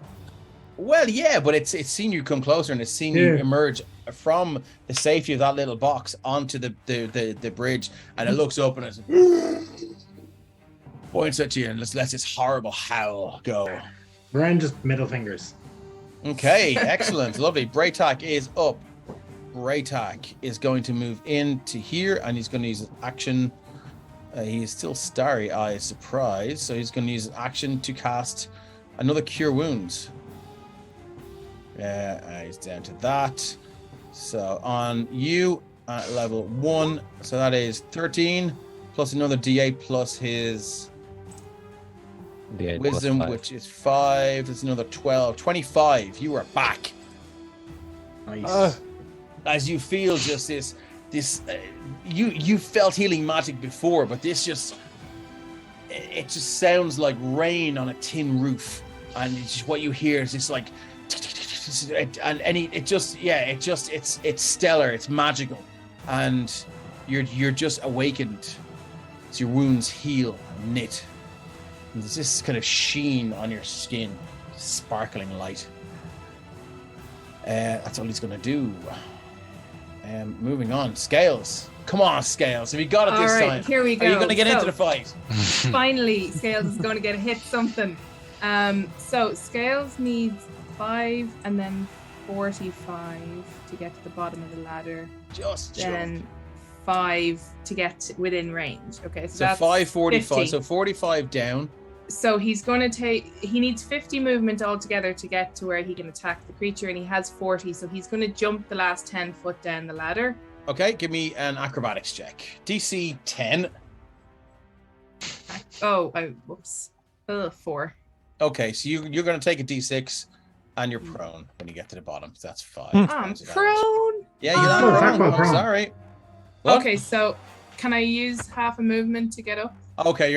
Well, yeah, but it's seen you come closer and it's seen you Yeah. emerge from the safety of that little box onto the bridge, and it looks up and it points at you and lets this horrible howl go. Brian just middle fingers. Okay, excellent, lovely. Braytak is up. Braytak is going to move into here, and he's going to use his action. He is still starry eyed, surprise, so he's going to use his action to cast another Cure Wounds. He's down to that. So on you at level 1, so that is 13 plus another D8 plus his The 8 plus wisdom, 5. which is 5. It's another 12. 25. You are back. Nice. As you feel just this you felt healing magic before, but this just it just sounds like rain on a tin roof, and it's just what you hear is just like it's stellar, it's magical, and you're just awakened as your wounds heal and knit. And there's this kind of sheen on your skin, sparkling light. That's all he's gonna do. Moving on, Scales. Come on, Scales. Have you got it this All right, time? here we go. Are you gonna get into So- the fight? Finally, Scales is going to get hit something. So Scales needs 5 and then 45 to get to the bottom of the ladder. Just Then 5 to get within range. Okay, so so that's 545. 50. So 45 down. So he's going to he needs 50 movement altogether to get to where he can attack the creature, and he has 40, so he's going to jump the last 10 foot down the ladder. Okay, give me an acrobatics check. DC 10. attack. Oh, whoops. 4. Okay, so you're going to take a d6, and you're prone when you get to the bottom. So that's 5. I'm points of damage. prone. Yeah, you're Oh, not attack prone. while I'm prone. sorry. What? Okay, so can I use half a movement to get up? Okay,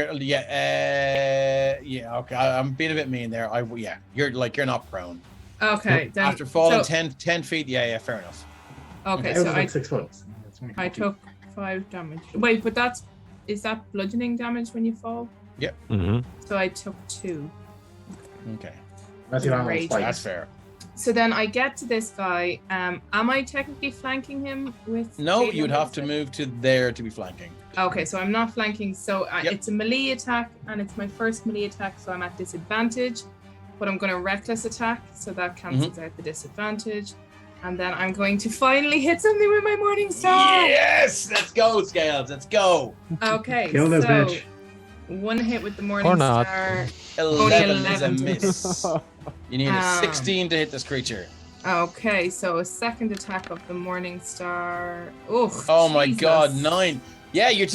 yeah. Okay, I'm being a bit mean there. You're not prone. Okay, then After falling so, 10 feet, yeah, fair enough. Okay, It was so like 6 foot. That's only I 4 feet. took 5 damage. Wait, but is that bludgeoning damage when you fall? Mm-hmm. So I took 2. Okay, Unless you don't have Rage. spikes. that's fair. So then I get to this guy. Am I technically flanking him with? No, Jaden you'd have to instead? move to there to be flanking. Okay, so I'm not flanking. So Yep. it's a melee attack, and it's my first melee attack, so I'm at disadvantage. But I'm going to reckless attack, so that cancels out the disadvantage. And then I'm going to finally hit something with my Morning Star. Yes, let's go, Scales. Let's go. Okay, Kill this so bitch. 1 hit with the Morning Or not. Star. 11 is a 11 to miss. You need a Um, 16 to hit this creature. Okay, so a second attack of the Morning Star. Oh my Jesus. God, 9. Yeah, you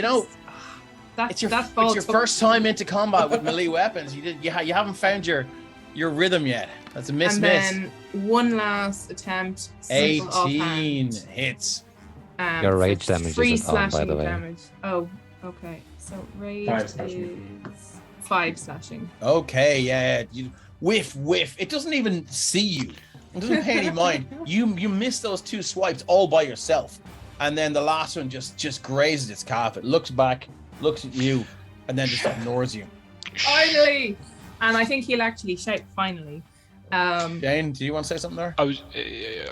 know, That, it's your that ball took- first time into combat with melee weapons. You haven't found your rhythm yet. That's a miss. And then one last attempt. simple 18 offhand, hits. Your for rage damage 3 isn't on, by slashing the way. damage. Oh, okay. So rage 5 slashing. is 5 slashing. Okay, yeah. You whiff. It doesn't even see you. It doesn't pay any mind. You miss those 2 swipes all by yourself, and then the last one just grazes its calf. It looks back, looks at you, and then just ignores you. Finally! And I think he'll actually shout finally. Jane, do you want to say something there?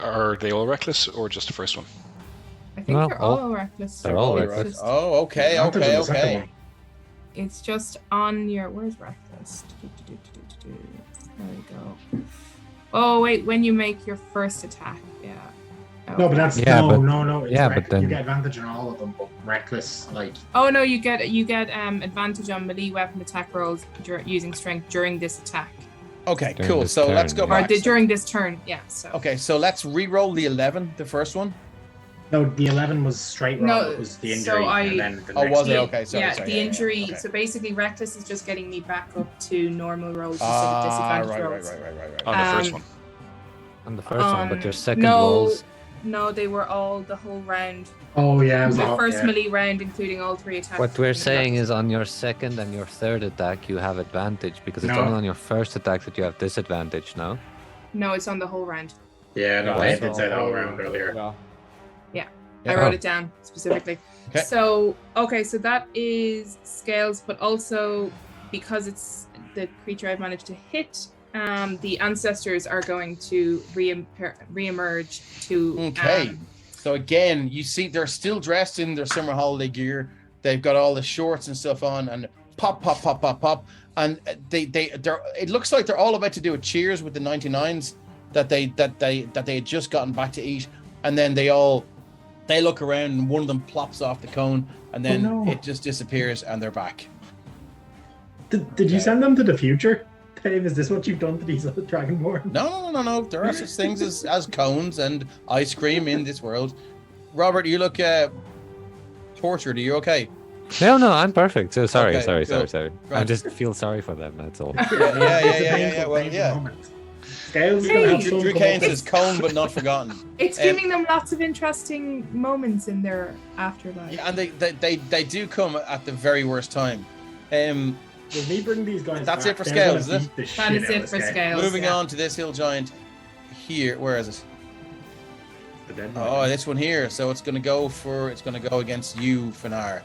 Are they all reckless or just the first one? I think No, they're all- all reckless. they're all It's reckless. just- Oh, okay. Advantage on the second one. It's just on your. Where's reckless? There we go. Oh wait, when you make your first attack, yeah. No, but that's Yeah, but- no. It's yeah, but then- you get advantage on all of them, but reckless, like Oh no, you get advantage on melee weapon attack rolls using strength during this attack, Okay, During cool. this So let's turn, go yeah. or back. during this turn. Yeah. So. Okay, so let's re-roll the 11, the first one. no. The 11 was straight roll. No, It was the so injury, I- and then the Oh, next was it? one. Okay, sorry. yeah, sorry, the injury. okay. So basically, reckless is just getting me back up to normal rolls instead of Ah, disadvantage right. rolls. On the first Um, one. On the first one, but your second no, rolls. No, they were all the whole round. Oh yeah, it was The all- first yeah. melee round, including all 3 attacks. What we're and saying the is on your second and your third attack, you have advantage because it's No. only on your first attack that you have disadvantage now. No, it's on the whole round. Yeah, no, Right. I did say that all around earlier. Yeah. I wrote it down specifically. Okay. So that is scales, but also because it's the creature I've managed to hit, the ancestors are going to re-emerge to. Okay. So again, you see they're still dressed in their summer holiday gear. They've got all the shorts and stuff on, and pop, and they're. It looks like they're all about to do a cheers with the 99s that they had just gotten back to eat, and then they look around and one of them plops off the cone, and then Oh, no. it just disappears, and they're back. Did you send them to the future, Dave? Is this what you've done to these Dragonborn? No. There are such things as cones and ice cream in this world. Robert, you look tortured. Are you okay? No, I'm perfect. So sorry. Okay, cool. I Right. just feel sorry for them. That's all. It's a Yeah. painful, Well, painful yeah. moment. Scales is Hey, gonna have some Drew come Kane up says cone but not forgotten. It's Um, giving them lots of interesting moments in their afterlife. Yeah, and they do come at the very worst time. Will me bring these guys That's back, it for they're Scales, gonna is it? beat the That shit is out it of for Scales. scales. Moving yeah. on to this hill giant here. Where is it? The dead Oh, man. this one here. So it's gonna go against you, Finar.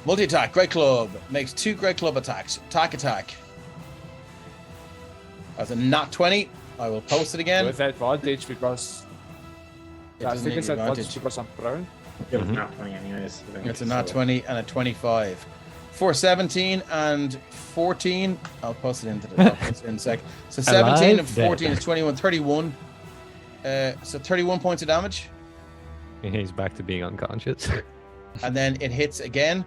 Multi-attack, Great Club. Makes 2 Great Club attacks. Attack. That's a nat 20. I will post it again. With advantage because It I doesn't think need it's advantage advantage. because I'm prone. It was Mhm. not 20 anyways. I think, It's a nat so. 20 and a 25. For 17 and 14, I'll post it into the notes in a sec. So 17 and Alive? 14 Dead. is 21, 31. So 31 points of damage. He's back to being unconscious. And then it hits again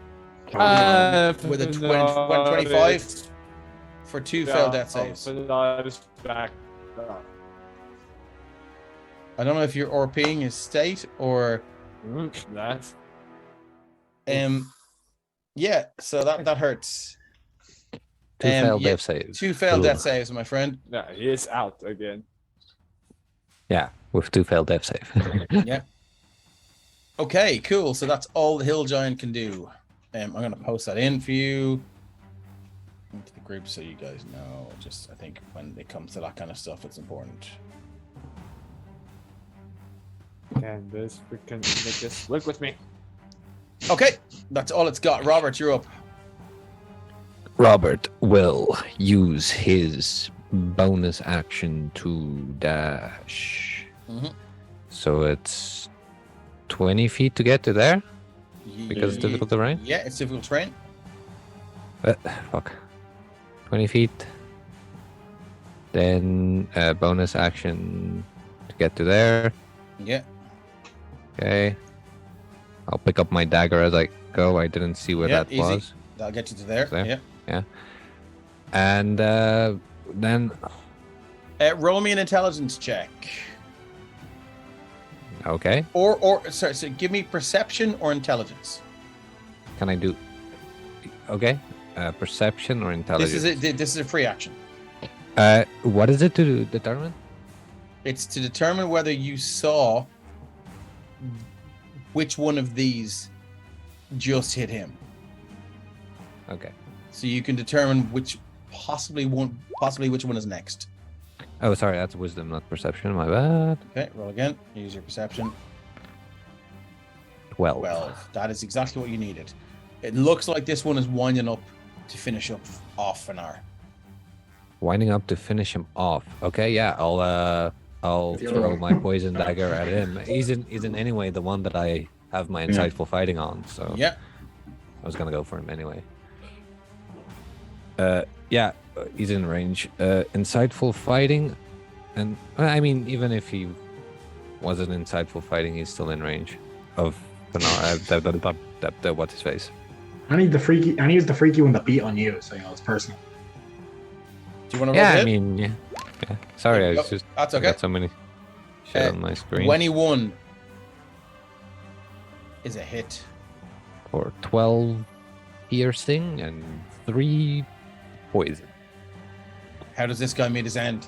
with a 25 it's- for 2 yeah, failed death saves. Fenar's back. I don't know if you're RPing his state or That. Yeah, so that hurts. Two failed yeah, death saves. 2 failed death Ugh. saves, my friend. Yeah, he is out again. Yeah, with 2 failed death save. Yeah. Okay, cool. So that's all the hill giant can do. I'm gonna post that in for you into the group so you guys know. Just I think when it comes to that kind of stuff, it's important. Can this freaking make this work with me? Okay, that's all it's got. Robert, you're up. Robert will use his bonus action to dash. Mhm. So it's 20 feet to get to there because it's difficult terrain. Yeah, it's difficult terrain. Fuck. 20 feet. Then bonus action to get to there. Yeah. Okay. I'll pick up my dagger as I go. I didn't see where that easy. was. That'll get you to there. There? Yeah. And then Roll me an intelligence check. okay. Or sorry, so give me perception or intelligence. Can I do? Okay. Perception or intelligence? This is a free action. What is it to determine? It's to determine whether you saw which one of these just hit him. Okay. So you can determine which possibly which one is next. Oh, sorry, that's wisdom, not perception. My bad. Okay, roll again. Use your perception. 12. 12. That is exactly what you needed. It looks like this one is winding up to finish up off an hour. Winding up to finish him off. Okay, yeah, I'll throw my poison dagger at him. He's in anyway the one that I have my insightful fighting on. So yeah, I was gonna go for him anyway. Yeah, he's in range. Insightful fighting, and I mean, even if he wasn't insightful fighting, he's still in range of what's his face. And he was the freaky one that beat on you, so it's personal. Do you want to roll Yeah, it? I mean, yeah. Sorry, I was just that's I okay. got so many shit on my screen. 21 is a hit. For 12 piercing and 3 poison. How does this guy meet his end?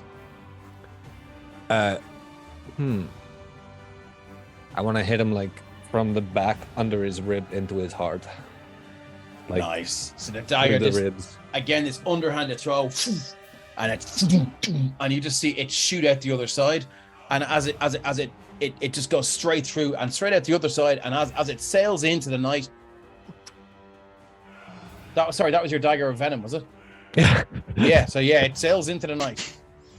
I want to hit him like from the back under his rib into his heart. Like Nice. So the dagger the just, ribs. again, this underhanded throw, and and you just see it shoot out the other side, and as it just goes straight through and straight out the other side, and as it sails into the night. That was your dagger of venom, was it? Yeah. Yeah. So yeah, it sails into the night.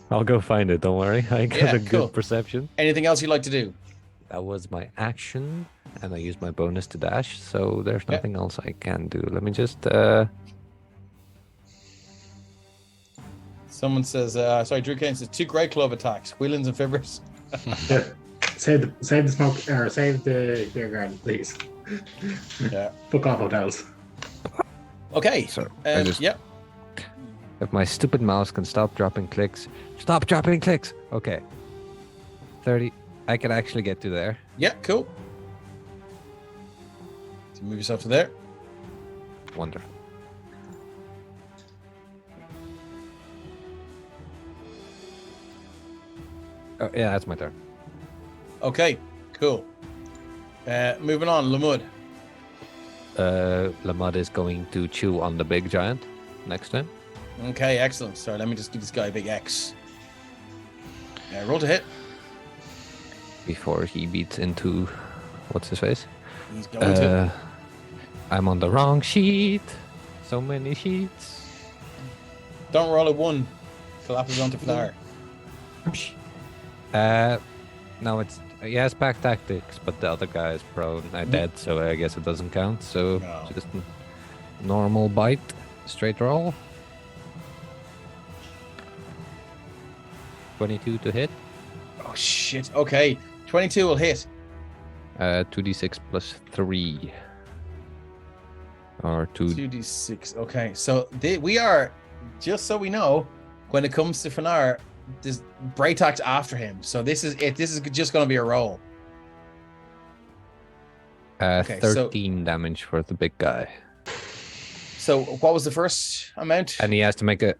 I'll go find it. Don't worry. I got Yeah, a cool. good perception. Anything else you'd like to do? That was my action, and I used my bonus to dash. So there's Yeah. nothing else I can do. Let me just. Someone says, sorry, Drew Kane says 2 great club attacks, Wheelings and Fibbers. Save the smoke, or save the beer garden, please. Yeah. Fuck off hotels. Okay. So I just. Yeah. If my stupid mouse can stop dropping clicks. Stop dropping clicks! Okay. 30. I can actually get to there. Yeah, cool. So move yourself to there. Wonderful. Oh, yeah, that's my turn. Okay, cool. Moving on, Lamud. Lamud is going to chew on the big giant next to him. Okay, excellent. Sorry, let me just give this guy a big X. Roll to hit. Before he beats into what's his face. He's going to. I'm on the wrong sheet. So many sheets. Don't roll a 1. Collapses onto Fnar. No, he has pack tactics, but the other guy is prone. Dead, so I guess it doesn't count. So No. just normal bite, straight roll. 22 to hit. Oh, shit. Okay. 22 will hit. 2d6 plus 3. Or 2. 2d6. Okay, so we are, just so we know, when it comes to Fnar, there's Braytax after him. So this is it. This is just going to be a roll. Okay, 13 damage for the big guy. So what was the first amount? And he has to make a.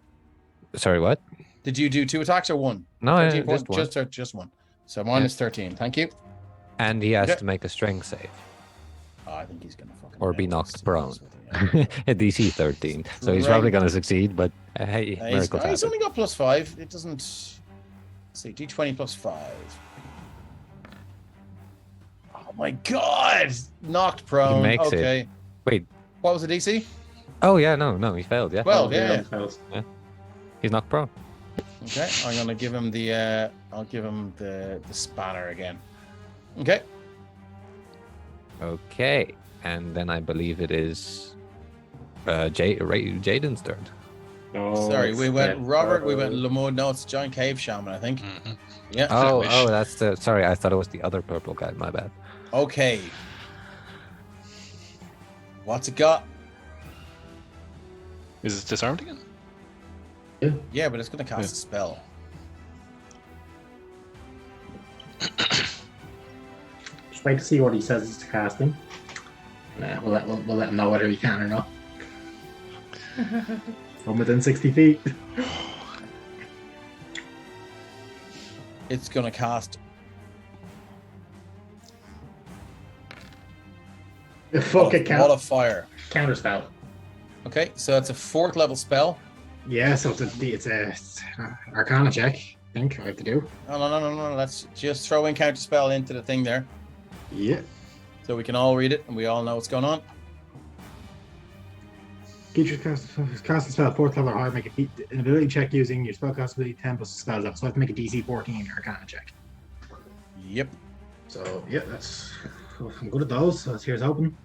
Sorry, what? Did you do 2 attacks or 1? No, 13 just one. Just one. So minus 13. Thank you. And he has Okay. to make a strength save Oh, I think he's gonna fucking or be nail knocked this, to prone. honest with you, yeah. A DC 13, so he's Right. probably going to succeed. But hey, miracles He's happen. only got +5. It doesn't. Let's see, D20 +5. Oh my god! Knocked prone. makes it. Okay. Wait. What was the DC? Oh yeah, no, he failed. Yeah, 12. Yeah. he's knocked prone. Okay. I'm gonna give him the. I'll give him the spanner again. Okay. Okay, and then I believe it is Jaden's turn. Oh, Sorry, we it's went the- Robert. We went Lamode. No, it's Giant Cave Shaman, I think. Mhm. Yeah. Oh, that's the. Sorry, I thought it was the other purple guy. My bad. Okay. What's it got? Is it disarmed again? Yeah, but it's gonna cast a spell. Just wait to see what he says is casting. We'll let him know whether he can or not. From within 60 feet. It's gonna cast. Fuck it, Wall of fire. counter spell. Okay, so it's a 4th level spell. Yeah, so it's a Arcana check. I think I have to do. No. Let's just throw in counter spell into the thing there, Yeah. so we can all read it and we all know what's going on. Creatures cast a spell at 4th level or higher, make an ability check using your spellcast ability 10 plus the spell up. So I have to make a DC 14 Arcana check. Yep. So yeah, I'm good at those. So here's hoping.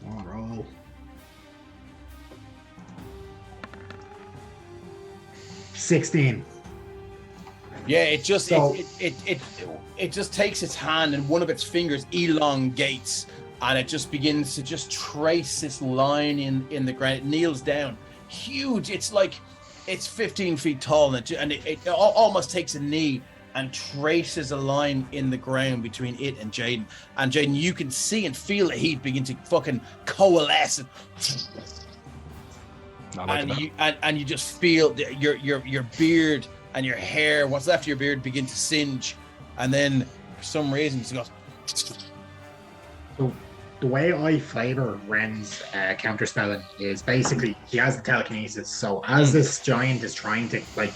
On roll. $16. Yeah, it just So- it just takes its hand and one of its fingers elongates, and it just begins to just trace this line in the ground. It kneels down, huge. It's like it's 15 feet tall, and it almost takes a knee and traces a line in the ground between it and Jaden. And Jaden, you can see and feel the heat begin to fucking coalesce. Not like that. And you just feel your beard and your hair, what's left of your beard, begin to singe, and then for some reason it goes. So the way I flavor Ren's counterspelling is basically he has the telekinesis. So as this giant is trying to like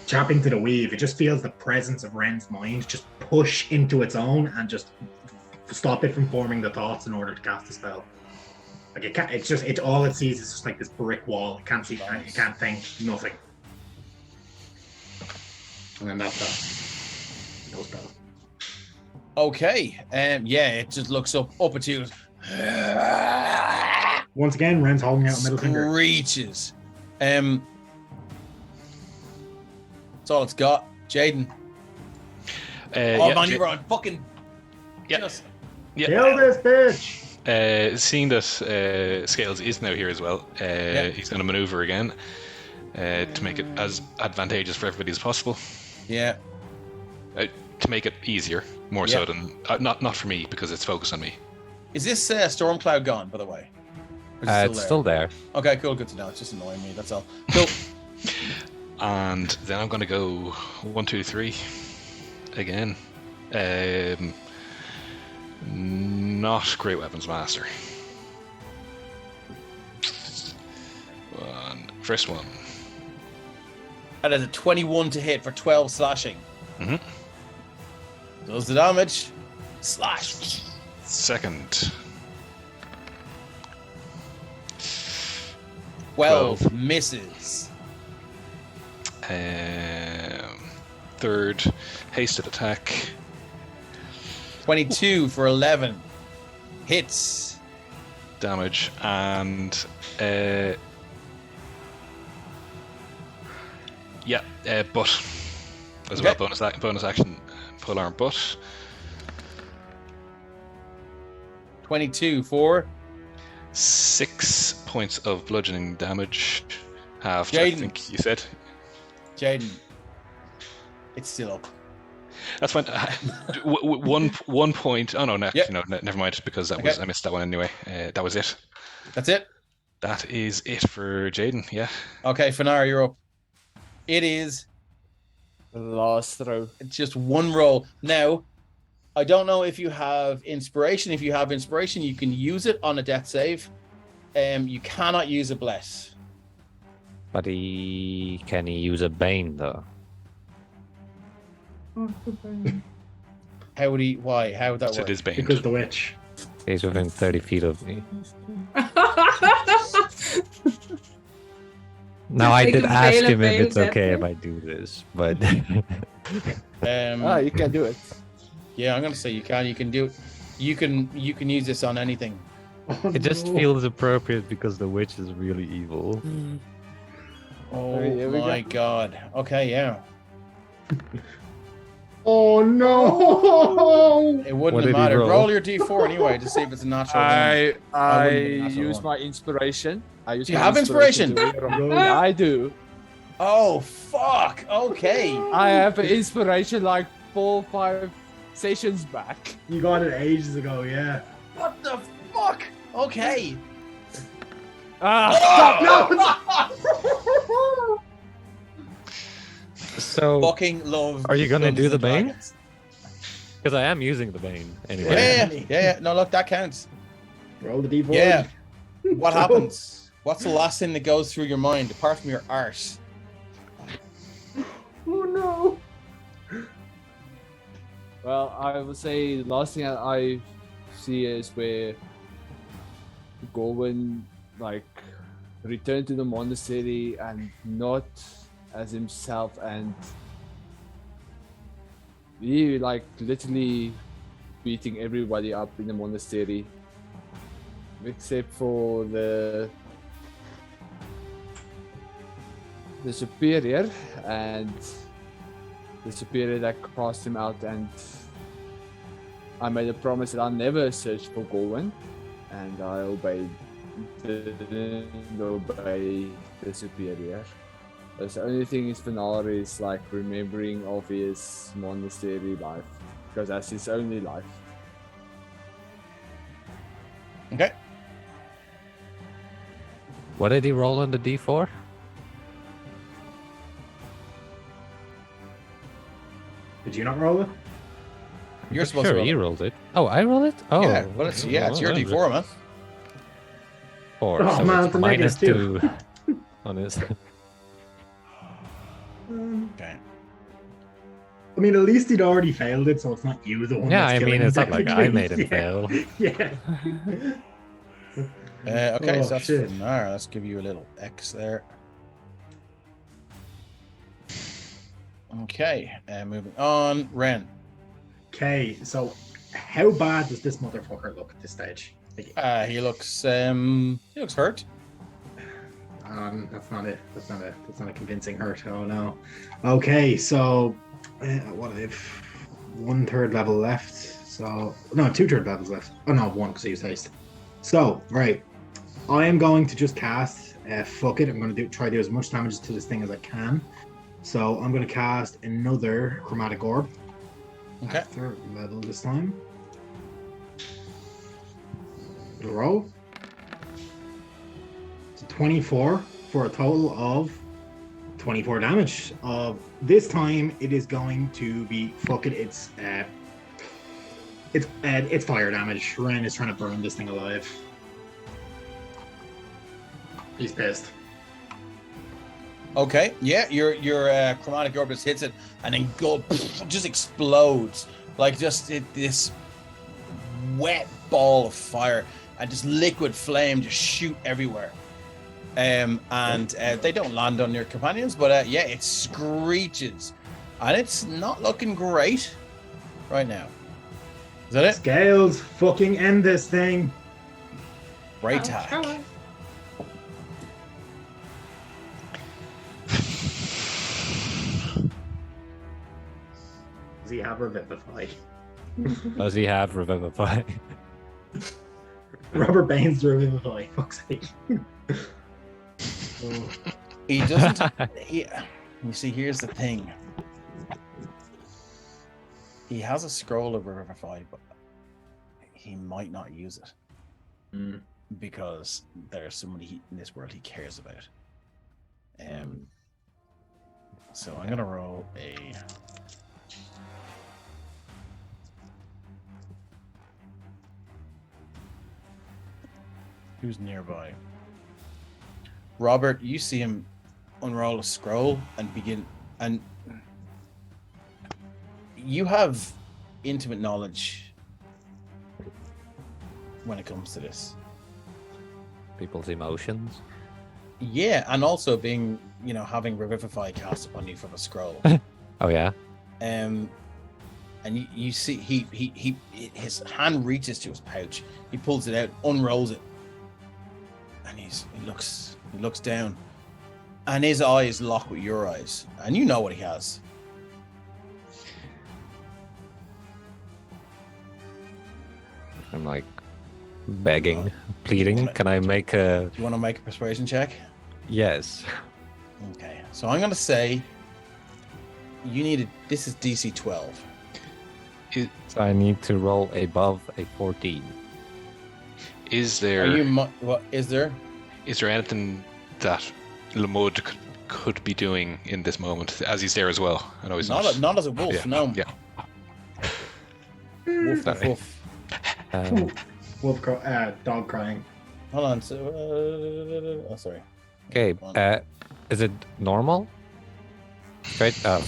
chop into the weave, it just feels the presence of Ren's mind just push into its own and just stop it from forming the thoughts in order to cast the spell. Like it can't. It's just all it sees is just like this brick wall. It can't see. It can't think. Nothing. And then that's that. No spell. Okay, yeah, it just looks up at you, Once again, Ren's holding out a middle finger. screeches. That's all it's got. Jaden. Yeah, Man, you were on fucking. Yeah. Just, yeah. Kill this bitch! Seeing that Scales is now here as well, he's going to maneuver again to make it as advantageous for everybody as possible. yeah. To make it easier, more so than not for me because it's focused on me. Is this Stormcloud gone, by the way? Or is it It's still there. Okay, cool. Good to know. It's just annoying me. That's all. Cool. And then I'm going to go 1, 2, 3 again. Not Great Weapons Master. First one. That is a 21 to hit for 12 slashing. Mm-hmm. Does the damage. Slash. Second. 12 misses. Third, hasted attack. 22 for 11. Hits. Damage and butt as well. Bonus action, pull arm butt. 22 for 6 points of bludgeoning damage. Halved, I Jaden. think you said. Jaden. It's still up. That's fine. One point. Oh no, Yep. no, never mind. Because Okay. I missed that one anyway. That was it. That's it. That is it for Jaden. Yeah. Okay, Fanara, you're up. It is Last throw. just one roll. Now, I don't know if you have inspiration. If you have inspiration, you can use it on a death save. You cannot use a bless. But can he use a bane though? Oh, good burn. How would he? Why? How would that So work? it is Bane. Because the witch. He's within 30 feet of me. Now I Make did him ask fail a him if fail it's okay if death I do this, but You can do it. Yeah, I'm gonna say you can. You can do it. You can use this on anything. Oh, it just no. feels appropriate because the witch is really evil. Oh Here we my go. god. Okay, yeah. Oh no! It What wouldn't did have he mattered. roll? Roll your d4 anyway to see if it's a natural one. I wouldn't be a natural use one. my inspiration. Do you have inspiration? Yeah, I do. Oh fuck. Okay. I have an inspiration like 4 or 5 sessions back. You got it ages ago, yeah. What the fuck? Okay. Ah! So, Fucking love. Are you gonna do Dungeons the and Bane? Dragons. because I am using the bane anyway. Yeah. No, look, that counts. Roll the d4. Yeah. What happens? What's the last thing that goes through your mind apart from your arse? Oh no! Well, I would say the last thing I see is where Gorwin like returned to the monastery and not as himself, and he like literally beating everybody up in the monastery except for the superior, and the superior that cast him out, and I made a promise that I'll never search for Gorwin, and I didn't obey the superior. The only thing is Fenar is like remembering of his monastery life, because that's his only life. Okay. What did he roll on the d4? Did you not roll it? You're supposed Sure, to roll he it. rolled it. Oh, I rolled it? Oh. Yeah, well, it's your D4, man. 4, Oh, so man, it's it's a minus negative 2 on his. Okay. I mean, at least he'd already failed it, so it's not you the one. Yeah, that's I mean, killing it's him, not like I technically. made him Yeah. fail. Yeah. Okay, Oh, so that's shit. Fenar. Let's give you a little X there. Okay, moving on. Ren. Okay, so how bad does this motherfucker look at this stage? Like, He looks hurt. that's not it. That's not a convincing hurt. Oh no. Okay, so what if 1/3 level left? So no, 2/3 levels left. Oh no, 1 because he was haste. So right, I am going to just cast. Fuck it, I'm going to try to do as much damage to this thing as I can. So I'm going to cast another chromatic orb. Okay. At 3rd level this time. Roll. It's 24 for a total of 24 damage. This time it is going to be fucking it's fire damage. Ren is trying to burn this thing alive. He's pissed. Okay, yeah, your chromatic orb just hits it, and then gold just explodes like this wet ball of fire, and just liquid flame just shoot everywhere. And they don't land on your companions, but yeah, it screeches, and it's not looking great right now. Is that it? Scales, fucking end this thing. Great attack. Does he have Revivify? Does he have Revivify? Robert Baines Revivify, fuck's sake. He doesn't. You see, here's the thing. He has a scroll of Revivify, but he might not use it because there's somebody in this world he cares about. So I'm gonna roll a. Who's nearby? Robert, you see him unroll a scroll and begin, and you have intimate knowledge when it comes to this. People's emotions. Yeah, and also being, having Revivify cast upon you from a scroll. Oh yeah. And you see he his hand reaches to his pouch. He pulls it out, unrolls it, and he looks down, and his eyes lock with your eyes, and you know what he has. I'm like begging, pleading. Can I make a? Do you want to make a persuasion check? Yes. Okay, so I'm gonna say you need this is DC 12. So I need to roll above a 14. Is there What is there? is there anything that Lamud could be doing in this moment, as he's there as well? I know he's Not as a wolf, Yeah, no. yeah. Woof, Sorry. woof. Dog crying. Hold on. So, oh, sorry. Okay. Is it normal? Straight up.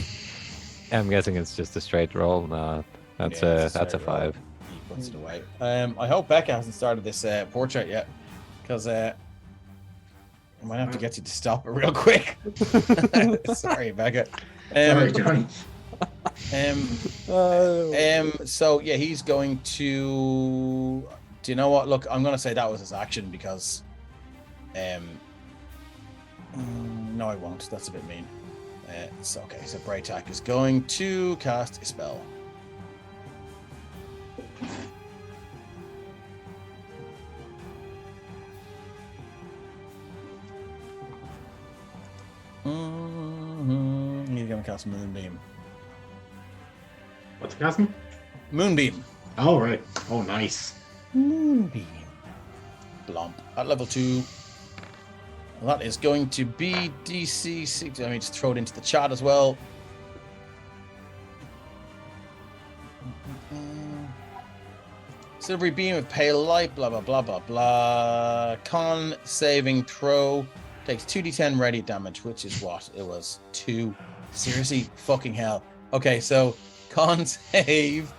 I'm guessing it's just a straight roll. No, that's Yeah, a it's a that's a straight roll. 5. He puts it away. I hope Becca hasn't started this portrait yet, because I might have to get you to stop it real quick. Sorry, Becca. Sorry, Johnny. So yeah, he's going to. Do you know what? Look, I'm going to say that was his action because. No, I won't. That's a bit mean. It's okay. So Braytak is going to cast a spell. He's going to cast Moonbeam. What's the casting? Moonbeam. Oh, right. Oh, nice. Moonbeam. Blomp. At level 2. Well, that is going to be DC 6. Let me just throw it into the chat as well. Silvery beam of pale light, blah, blah, blah, blah, blah. Con saving throw. Takes 2d10 radiant damage, which is what? It was 2. Seriously? Fucking hell. Okay, so con save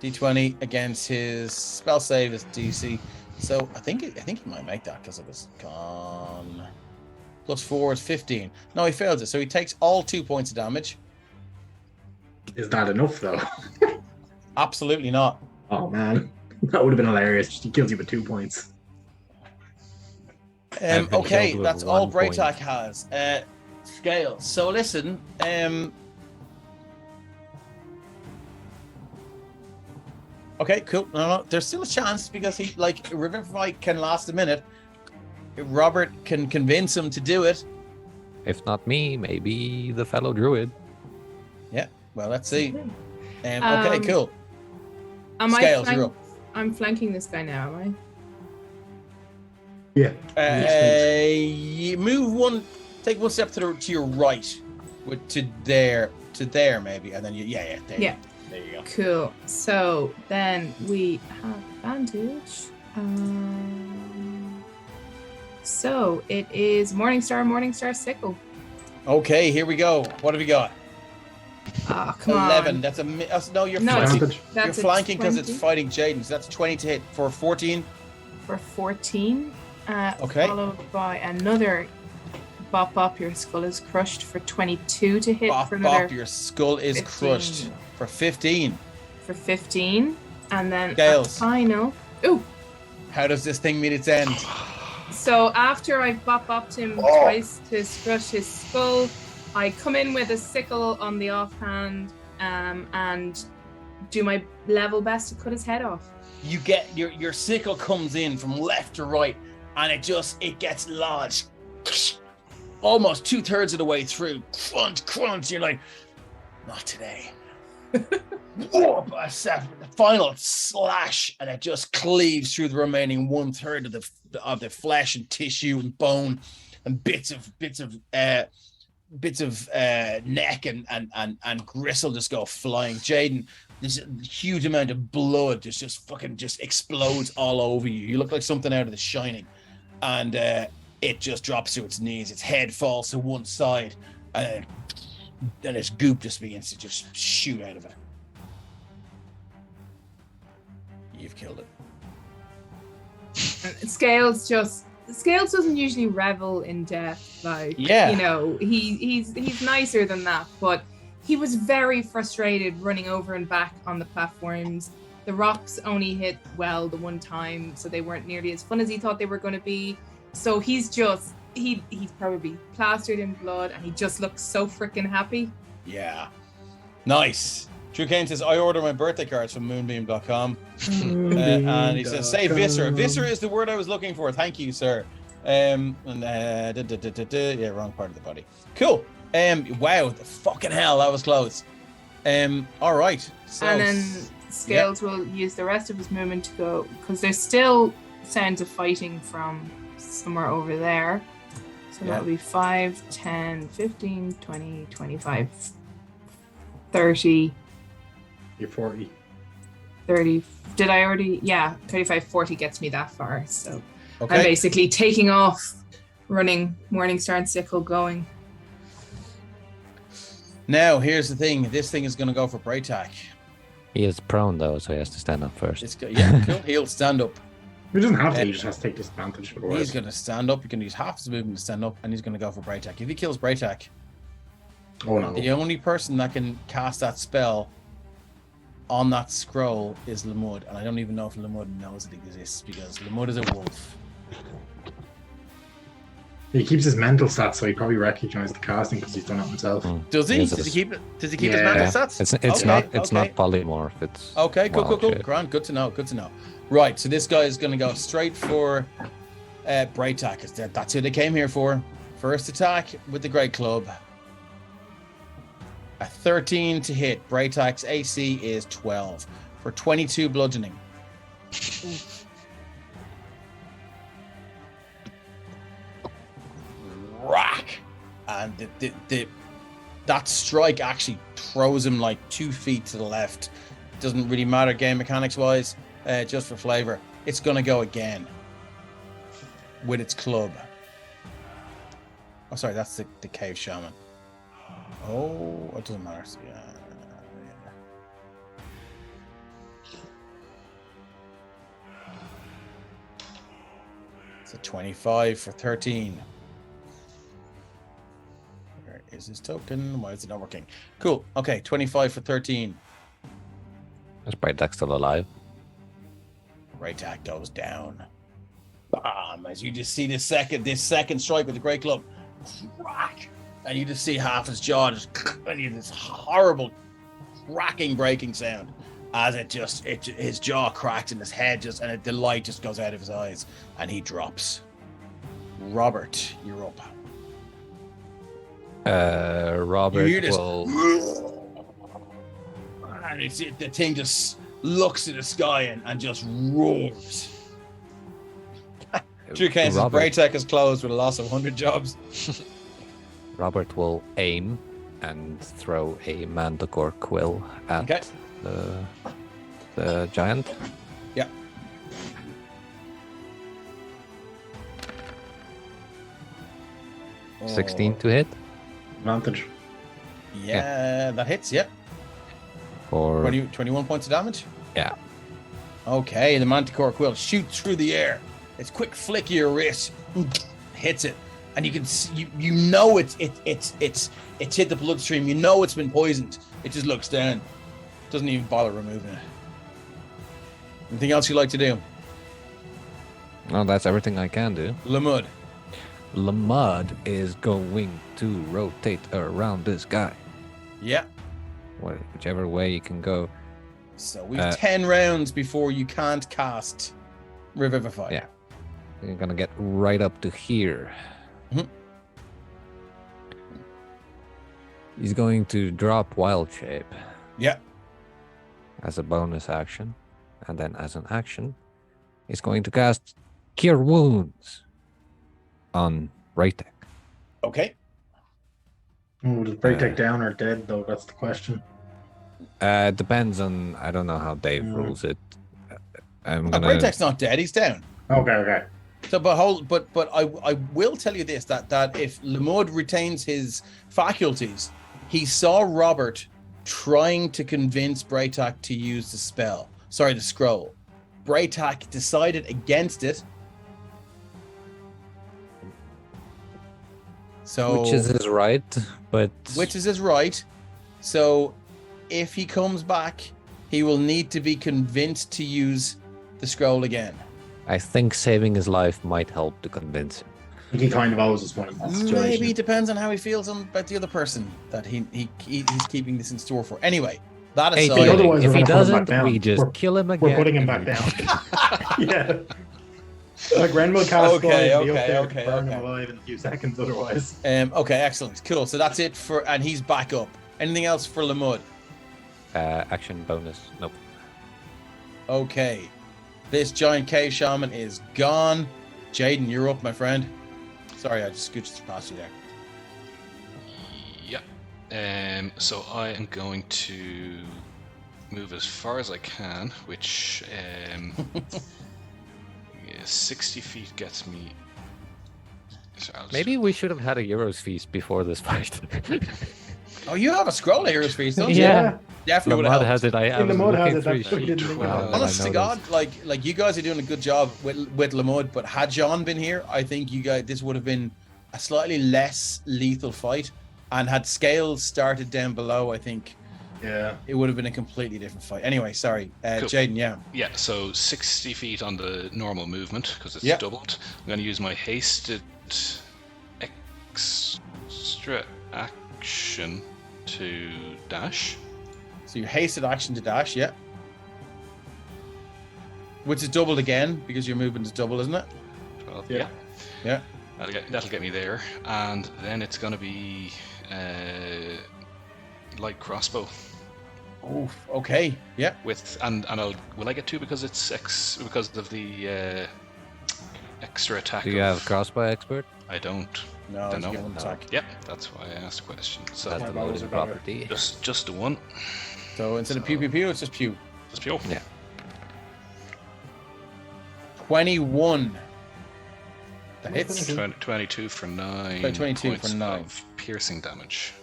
d20 against his spell save is DC. So I think he might make that because it was con +4 is 15. No, he fails it. So he takes all 2 points of damage. Is that enough, though? Absolutely not. Oh, man. That would have been hilarious. He kills you with 2 points. I've been Okay, killed with that's all 1 point. Braytak has. Scale. So listen, okay, cool. No, there's still a chance because he Revivify can last a minute. Robert can convince him to do it. If not me, maybe the fellow druid. Yeah. Well, let's see. Okay, cool. Scales, you're up. I'm flanking this guy now, am I? Yeah. You move one, take one step to your right, to there maybe, and then there you go. Cool. So then we have advantage. So it is Morningstar Sickle. Okay, here we go. What have you got? Oh, come 11. on. No, you're No, flanking. Advantage. You're That's a flanking because it's 20 fighting Jaden. So that's 20 to hit for 14. for 14. Okay. Followed by another bop. Your skull is crushed for 22 to hit for another Your skull is 15. crushed for 15. for 15, and then a Gales. final. Ooh. How does this thing meet its end? So after I bopped him twice to crush his skull, I come in with a sickle on the offhand and do my level best to cut his head off. You get your sickle comes in from left to right, and it gets lodged almost 2/3 of the way through. Crunch. You're like, not today. whoop, the final slash, and it just cleaves through the remaining 1/3 of the flesh and tissue and bone and bits of neck and gristle just go flying. Jaden, this huge amount of blood just fucking explodes all over you. You look like something out of The Shining, and it just drops to its knees. Its head falls to one side, and its goop just begins to just shoot out of it. You've killed it. Scales doesn't usually revel in death. Like, Yeah. you know, he's nicer than that, but he was very frustrated running over and back on the platforms. The rocks only hit well the one time, so they weren't nearly as fun as he thought they were going to be. So he's probably plastered in blood, and he just looks so freaking happy. Yeah. Nice. Drew Kane says, I order my birthday cards from moonbeam.com. And he says, say Viscera. Viscera is the word I was looking for. Thank you, sir. Yeah, wrong part of the body. Cool. Wow, the fucking hell, that was close. All right. So, And then Scales will use the rest of his movement to go, because there's still sounds of fighting from somewhere over there. So that'll be 5, 10, 15, 20, 25, 30. You're 40. 30. Did I already? Yeah, 35, 40 gets me that far. So I'm okay. basically taking off, running, Morningstar and Sickle going. Now, here's the thing. This thing is going to go for Braytac. He is prone though, so he has to stand up first. Cool. He'll stand up. He doesn't have to, he just has to take disadvantage. He's going to stand up. He can use half his movement to stand up, and he's going to go for Braytac. If he kills Braytac, Oh no. the only person that can cast that spell on that scroll is Lamud, and I don't even know if Lamud knows it exists, because Lamud is a wolf. He keeps his mental stats, so he probably recognized the casting because he's done it himself. Does he? Yes, Does he keep it? Does he keep Yeah. his mental stats? It's not polymorph. It's Okay, cool. wild shape. Grand, good to know. Right, so this guy is going to go straight for Braytac, because that's who they came here for. First attack with the Great Club. A 13 to hit. Braytac's AC is 12 for 22 bludgeoning. Rack! And that strike actually throws him like 2 feet to the left. Doesn't really matter game mechanics wise, just for flavor. It's going to go again with its club. Oh, sorry, that's the cave shaman. Oh, it doesn't matter. Yeah. It's a 25 for 13. Where is his token? Why is it not working? Cool. Okay, 25 for 13. Is Braytac still alive? Braytac goes down. Bam! As you just see this second strike with the Great Club. Crack! And you just see half his jaw just, and you this horrible cracking breaking sound as his jaw cracks and his head the light just goes out of his eyes and he drops. Robert, you're up. Robert You just, will. and the thing just looks at the sky and just roars. Drew Kane says Braytac is closed with a loss of 100 jobs. Robert will aim and throw a manticore quill at the giant. Yeah. Oh. 16 to hit. Advantage. Yeah, that hits, yep. For 21 points of damage? Yeah. Okay, the Manticore Quill shoots through the air. It's quick flick of your wrist, hits it, and you can see, you know it's hit the bloodstream. You know it's been poisoned. It just looks down, doesn't even bother removing it. Anything else you'd like to do? No, that's everything I can do. Lamud. Lamud is going to rotate around this guy. Yeah. Whichever way you can go. So we've 10 rounds before you can't cast Revivify. Yeah. You're gonna get right up to here. Mhm. He's going to drop Wild Shape. Yeah. as a bonus action, and then as an action, is going to cast Cure Wounds on Braytek. Okay. Oh, does Braytek down or dead though? That's the question. Depends on, I don't know how Dave rules it. I'm gonna. Braytek's not dead. He's down. Okay. So, but I will tell you this: that if Lamud retains his faculties, he saw Robert trying to convince Braytek to use the scroll. Braytek decided against it. So, Which is his right, but which is his right. So, if he comes back, he will need to be convinced to use the scroll again. I think saving his life might help to convince him. I think he kind of owes us one in that situation. Maybe it depends on how he feels about the other person that he's keeping this in store for. Anyway, that Hey, aside, Billy, otherwise if we're he gonna put him back doesn't, down. we just We're- kill him again. We're putting him back down. Yeah. Like Ren will cast Okay, Scroll and be up okay, there okay, to burn okay. him alive in a few seconds otherwise. okay, excellent, cool. So that's it for, and he's back up. Anything else for Lamud? Action bonus. Nope. Okay, this giant cave shaman is gone. Jaden, you're up, my friend. Sorry, I just scooched past you there. Yeah. So I am going to move as far as I can, which 60 feet gets me. So Maybe we should have had a Euros feast before this fight. Oh, you have a scroll here, Feast, don't you? Yeah. Definitely would Lamud have has helped. it. I In the was mud has looking it, through that's what we sheet didn't think 12 about. and I Honest to God, noticed. like you guys are doing a good job with Lamud, but had John been here, I think this would have been a slightly less lethal fight. And had Scales started down below, I think Yeah. it would have been a completely different fight. Anyway, sorry, Cool. Jaden. Yeah. Yeah, so 60 feet on the normal movement because it's Yep. doubled. I'm going to use my hasted extra action to dash. So you hasted action to dash, yeah. Which is doubled again because your movement is double, isn't it? 12. Yeah. Yeah. That'll get me there, and then it's going to be light crossbow Oh, okay. Yeah. with will I get 2 because it's because of the extra attack? Do you have crossbow expert? I don't. No, Don't you know. get one attack. Yep, that's why I asked the question. So That's the bows loading are better. property. just the one. So instead of pew pew pew, it's just pew. Just pure. Yeah. 21. That hits. 22 for 9. 22 points for 9. of piercing damage.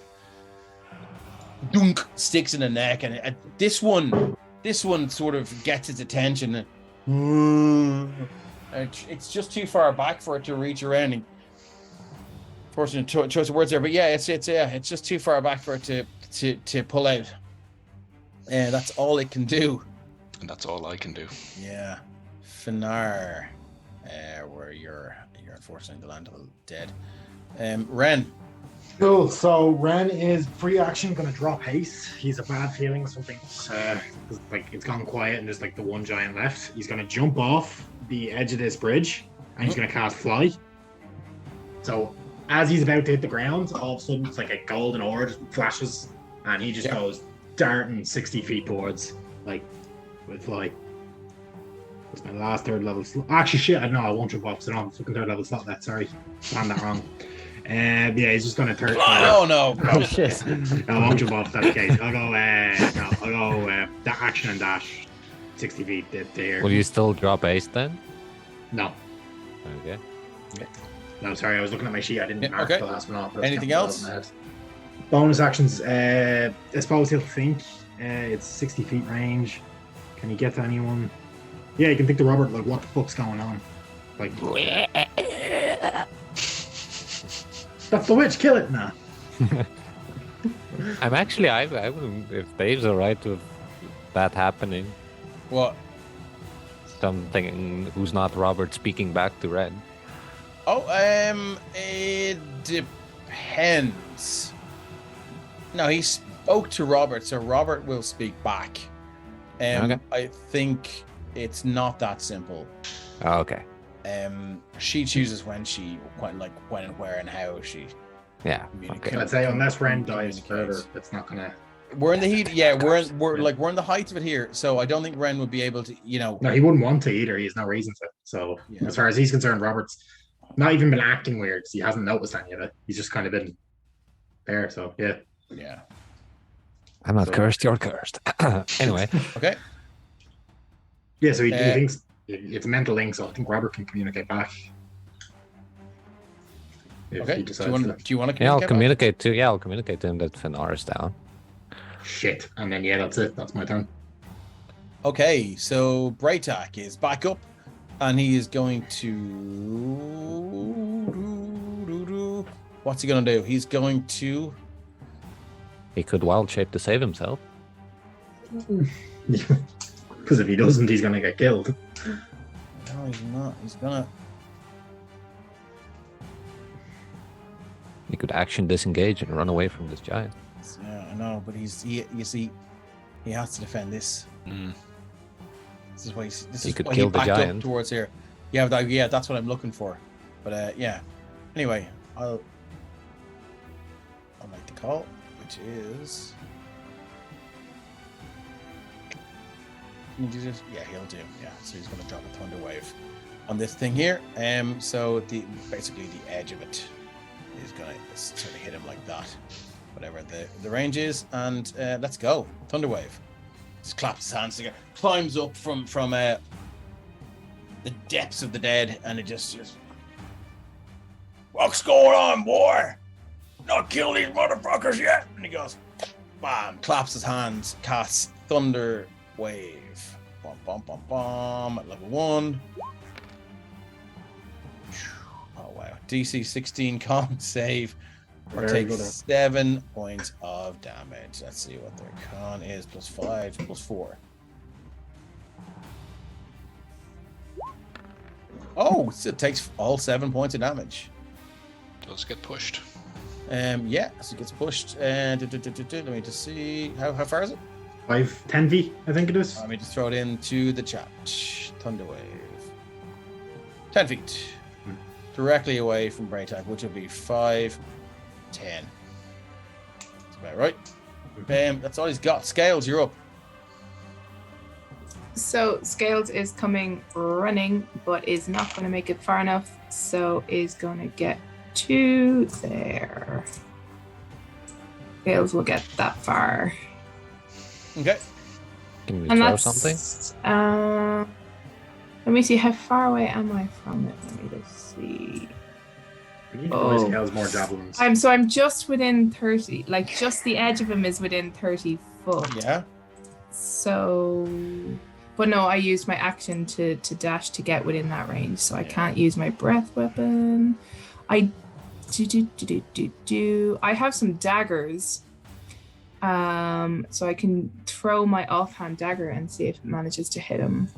Dunk, sticks in the neck, and this one sort of gets its attention. It's just too far back for it to reach around. And fortunate choice of words there, but yeah, it's just too far back for it to pull out. And that's all it can do. And that's all I can do. Yeah, Finar, where you're unfortunately the land of the dead. Ren. Cool. So Ren is free action, gonna drop haste. He's a bad feeling, something like it's gone quiet and there's like the one giant left. He's gonna jump off the edge of this bridge and he's gonna cast fly. So as he's about to hit the ground, all of a sudden it's like a golden orb just flashes and he just goes darting 60 feet towards with fly. That's my last third level slot. Actually, shit, I won't jump off, so I don't have a fucking third level slot left. Sorry, planned that wrong. Yeah, he's just gonna turn. Oh no! Oh shit! No, I won't jump off. That's the case. I'll go. That action and dash, 60 feet there. Will you still drop ace then? No, Okay. no, sorry. I was looking at my sheet. I didn't Yeah, mark okay. the last one off. That's Anything counted else? on that. Bonus actions. I suppose he'll think. It's 60 feet range. Can he get to anyone? Yeah, you can think to Robert. Like, what the fuck's going on? Like, that's the witch. Kill it now. I'm actually, I wouldn't, if Dave's alright with that happening, What? something who's not Robert speaking back to Red. Oh, it depends. No, he spoke to Robert, so Robert will speak back. Okay. I think it's not that simple. Oh, okay. She chooses when and where and how she Yeah. communicates. Okay. I'd say unless Ren dies Communicates. further, it's not gonna we're in the heat. Yeah, we're in the height of it here. So I don't think Ren would be able to. No, he wouldn't want to either. He has no reason to. So Yeah. as far as he's concerned, Robert's not even been acting weird. He hasn't noticed any of it. He's just kind of been there. So yeah. Yeah. I'm not cursed, you're cursed. Anyway. Okay. Yeah, so he thinks it's a mental link, so I think Robert can communicate back. Okay. Do you want to communicate? Yeah, I'll communicate to him that Fenar is down. Shit. And then that's it. That's my turn. Okay, so Braytak is back up, and he is going to. What's he going to do? He's going to. He could wild shape to save himself. Because if he doesn't, he's going to get killed. No, he's not. He's gonna. He could action disengage and run away from this giant. Yeah, I know, but you see, he has to defend this. This is why he could kill the giant up towards here. Yeah, that's what I'm looking for. But yeah. Anyway, I'll make the call, which is. Can you do this? Yeah, he'll do. Yeah, so he's going to drop a Thunder Wave on this thing here. So basically the edge of it is going to sort of hit him like that, whatever the range is, and let's go. Thunder Wave. Just claps his hands together, climbs up from the depths of the dead, and it just what's going on, boy? Not kill these motherfuckers yet. And he goes, bam, claps his hands, casts Thunder Wave. Bum, bum, bum, bum, at level 1. Oh, wow. DC 16 con save or take 7 points of damage. Let's see what their con is. +5, +4. Oh, so it takes all 7 points of damage. Does get pushed. Yeah, so it gets pushed. Let me just see. How far is it? 10 feet, I think it is. Let me just throw it into the chat. Thunder Wave. 10 feet. Directly away from Braytak, which will be 5, 10. That's about right. Bam, that's all he's got. Scales, you're up. So Scales is coming running, but is not going to make it far enough. So is going to get to there. Scales will get that far. Okay. Can we throw something? Let me see, how far away am I from it? Let me just see. Scales more javelins. I'm just within 30, like just the edge of him is within 30 foot. Yeah. So, but no, I used my action to dash to get within that range, so I can't use my breath weapon. I have some daggers. So I can throw my offhand dagger and see if it manages to hit him.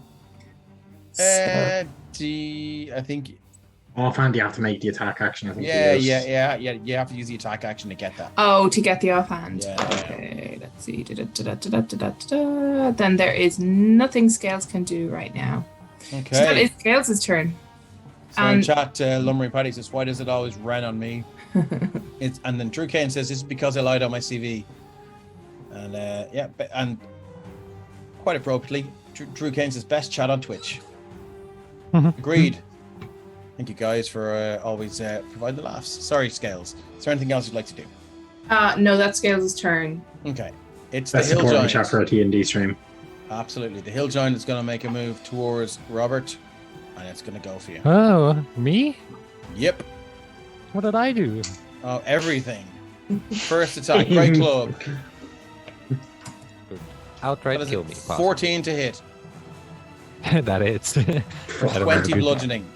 I think. Offhand, you have to make the attack action. I think. Yeah. You have to use the attack action to get that. Oh, to get the offhand. Yeah. Okay, let's see. Then there is nothing Scales can do right now. Okay. So that is Scales' turn. So in chat, Lumbering Paddy says, "Why does it always run on me?" And then Drew Kane says, "This is because I lied on my CV." And and quite appropriately, Drew Kane says, "Best chat on Twitch." Agreed. Thank you guys for always providing the laughs. Sorry, Scales. Is there anything else you'd like to do? No, that's Scales' turn. Okay. It's That's the Hill Giant. chat for a T&D stream. Absolutely. The Hill Giant is going to make a move towards Robert, and it's going to go for you. Oh, me? Yep. What did I do? Oh, everything. First attack, right club. Outright kill me. 14 to hit. That hits. 20 bludgeoning.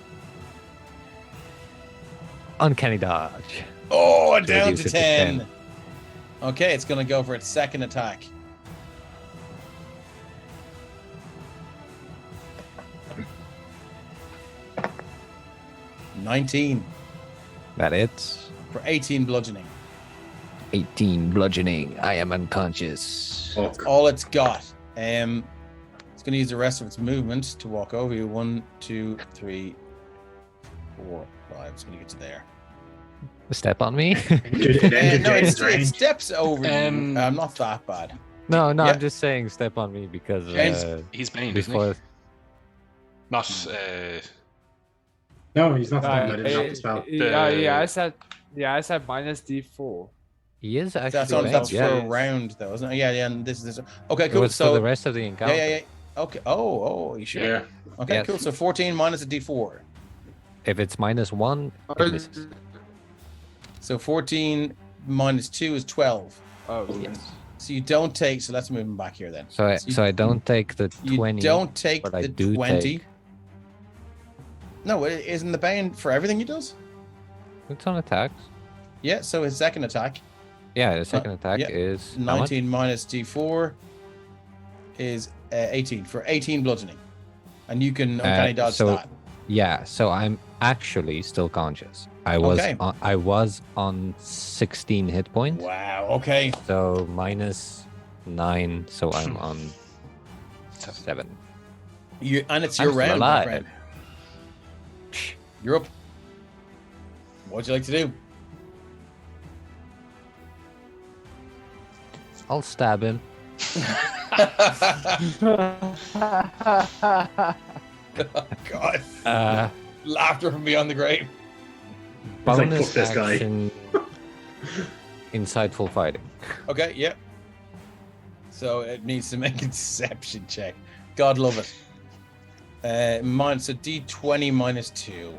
Uncanny dodge. Oh, down Reduce to it 10. Okay, it's going to go for its second attack. $19. That hits. For 18 bludgeoning. 18 bludgeoning. I am unconscious. That's all it's got. It's going to use the rest of its movement to walk over you. 1, 2, 3, 4, 5. It's going to get to there. Step on me? It ended No, James' it range. steps over you. Um, Not that bad. No, Yeah. I'm just saying step on me because He's Bane, isn't he? before Not. No, he's not stunned. I Uh, didn't know the spell. I said minus D4. he is actually That's only banned, that's for yeah. a round though, isn't it? Yeah, and this is okay. It Cool. was So for the rest of the encounter. yeah. Okay. Oh, you sure? Yeah. Okay, Yes. cool. So 14 minus a D4. If it's -1, it misses. So 14 minus 2 is 12. Oh, Yes. So you don't take. So let's move him back here then. So I don't take the You 20. don't take but I the do 20. take- No, isn't the Bane for everything he does? It's on attacks. Yeah. So his second attack, Yeah, the second attack yeah. is how much? 19 minus D4 is 18 for 18 bludgeoning, and you can uncanny dodge so- that. Yeah, so I'm actually still conscious. I was Okay. on 16 hit points. Wow. Okay. So -9, so I'm on 7. And it's I'm your still round, my alive. friend. You're up. What'd you like to do? I'll stab him. God. Uh, Laughter from beyond the grave. like, bonus "Fuck this guy." action. Insightful fighting. Okay, yeah. So it needs to make a deception check. God love it. So D20 minus 2.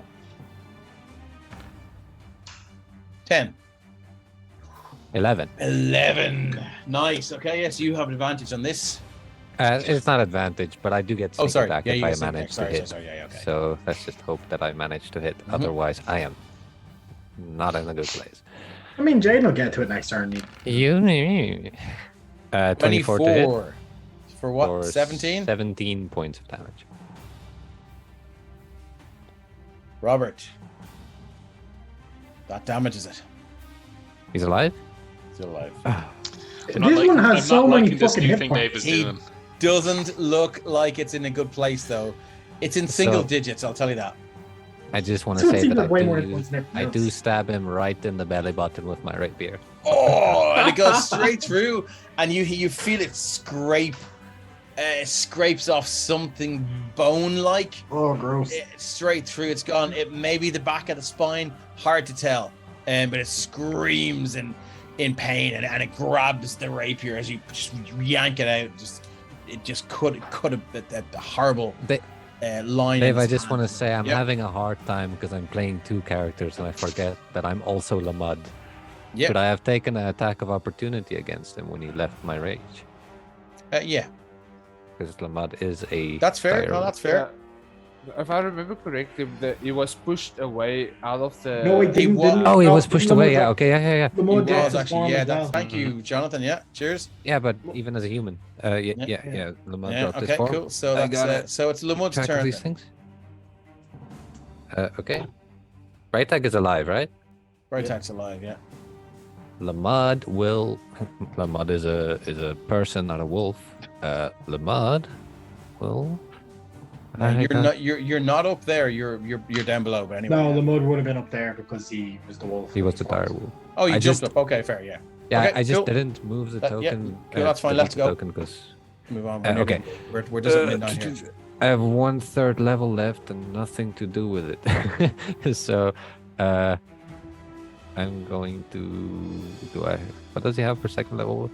10. 11. 11. Nice. Okay, yes, you have an advantage on this. It's not advantage, but I do get Oh, sneak sorry. attack Yeah, if you I get sneak manage attack. to hit. Sorry, yeah, okay. So let's just hope that I manage to hit. Mhm. Otherwise, I am not in a good place. I mean, Jaden will get to it next turn. 24 to hit. 24. For what? For 17? 17 points of damage. Robert. That damages it. He's alive? Still alive. This one has so many this fucking new hit thing Dave points. is He- doing. Doesn't look like it's in a good place, though. It's in single So- digits, I'll tell you that. I just want to So say it's that even way more hit points than I everything do else. stab him right in the belly button with my rapier. Oh, and it goes straight through, and you feel it scrapes off something bone-like. Oh, gross. Straight through. It's gone. It may be the back of the spine. Hard to tell. But it screams in pain, and it grabs the rapier as you just yank it out. It just cut a horrible line. Dave, in I his just hand. want to say I'm Yep. having a hard time because I'm playing 2 characters and I forget that I'm also Lamud. Yeah. Should I have taken an attack of opportunity against him when he left my rage? Yeah. Because Lamud is a. That's fair. dire- No, that's fair. Yeah. If I remember correctly, he was pushed away out of the. No, he He didn't. was- didn't- Oh, he no, was pushed Lamud away. Yeah. dropped- Okay. Yeah. Lamud He dropped was his actually, form yeah. as well. Thank you, Jonathan. Yeah, cheers. Yeah, but even as a human. Yeah. Yeah. Lamud Yeah, dropped his okay, form. cool. So I that's got it. so it's Lamud's Track of turn. these then. things. Okay. Right tag is alive, right? Right tack's alive, yeah. Lamud will. Lamud is a person, not a wolf. Lamud will. You're not up there. You're down below. But anyway. No, yeah. the mud would have been up there because he was the wolf. He was the dire wolf. Oh, you I jumped just- up. Okay, fair. Yeah. Yeah, Okay, I just cool. didn't move the Yeah, token. cool, that's fine, let's delete the go. token because Move on. okay. We're just at midnight here. I have 1/3 level left and nothing to do with it. So, I'm going to. What does he have for second level?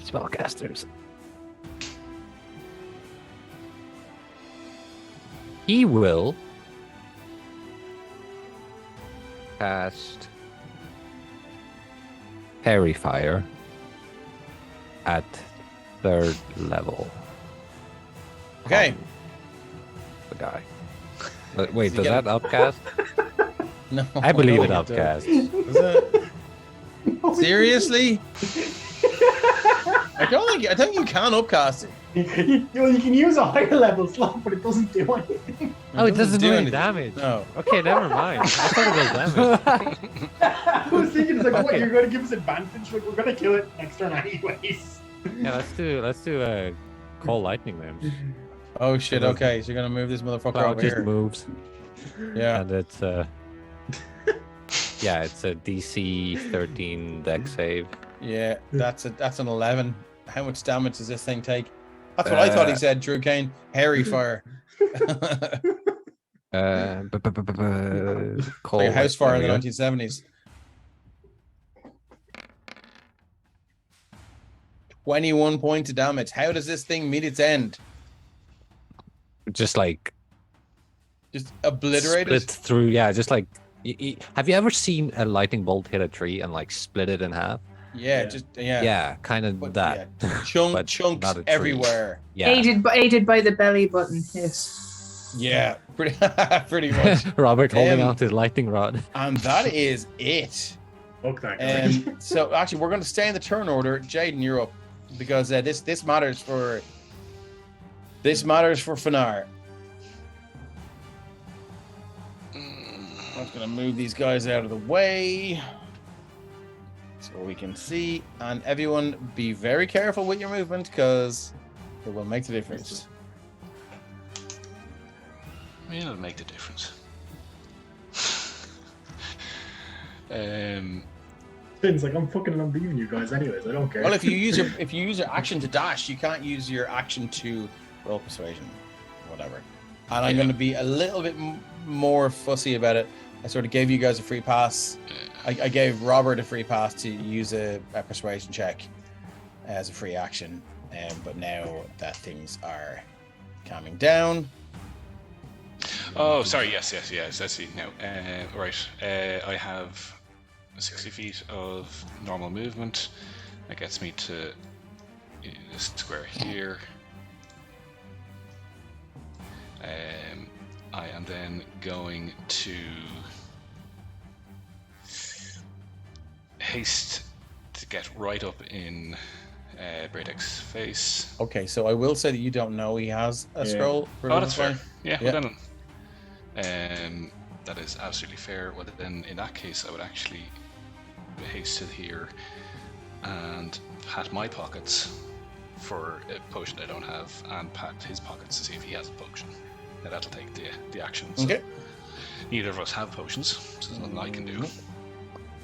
Spellcasters. He will cast Fairy Fire at 3rd level. Okay. on The guy. But wait, Does he does get that upcast? No, I believe no, it you upcast. don't. Is it? Seriously? I don't think you can upcast it. You can use a higher level slot, but it doesn't do anything. Oh, it doesn't do any anything. damage. No. Okay, never mind. I thought it was damage. I was thinking, it's like, what, Okay. you're going to give us advantage? Like, we're going to kill it next turn anyways. Yeah, let's do call lightning then. Oh shit. It Okay, so you're gonna move this motherfucker Cloud over just here. moves, Yeah. and it's Yeah, it's a DC 13 deck save. Yeah, that's an 11. How much damage does this thing take? That's what I thought he said, Drew Kane. Hairy fire. Like Like a house fire in the 1970s. 21 points of damage. How does this thing meet its end? Just like Just obliterated? split through. Yeah, just like. Have you ever seen a lightning bolt hit a tree and like split it in half? Yeah, just Yeah, kind of But, that. yeah, But chunks not a tree. everywhere. Yeah. Aided by the belly button hit. Yeah, pretty much. Robert holding Um, on to his lightning rod. And that is it. Fuck that guy. So actually, we're going to stay in the turn order. Jaden, you're up because this matters for Fanar. I'm just going to move these guys out of the way so we can see. And everyone, be very careful with your movement because it will make the difference. I mean, it'll make the difference. Things like I'm fucking unbeating you guys anyways. I don't care. Well, if you use your action to dash, you can't use your action to roll persuasion, whatever. And I'm going to be a little bit more fussy about it. I sort of gave you guys a free pass. I gave Robert a free pass to use a persuasion check as a free action. But now that things are calming down. Oh, sorry. Yes. I see now. Right. I have 60 feet of normal movement. That gets me to this square here. I am then going to haste to get right up in Bradeck's face. Okay, so I will say that you don't know he has a scroll. Oh, that's fair. Yeah, Yeah. well then. That is absolutely fair. Well, then in that case, I would actually haste to here and pat my pockets for a potion I don't have, and pat his pockets to see if he has a potion. Now that'll take the action. So Okay. neither of us have potions, so there's nothing I can do.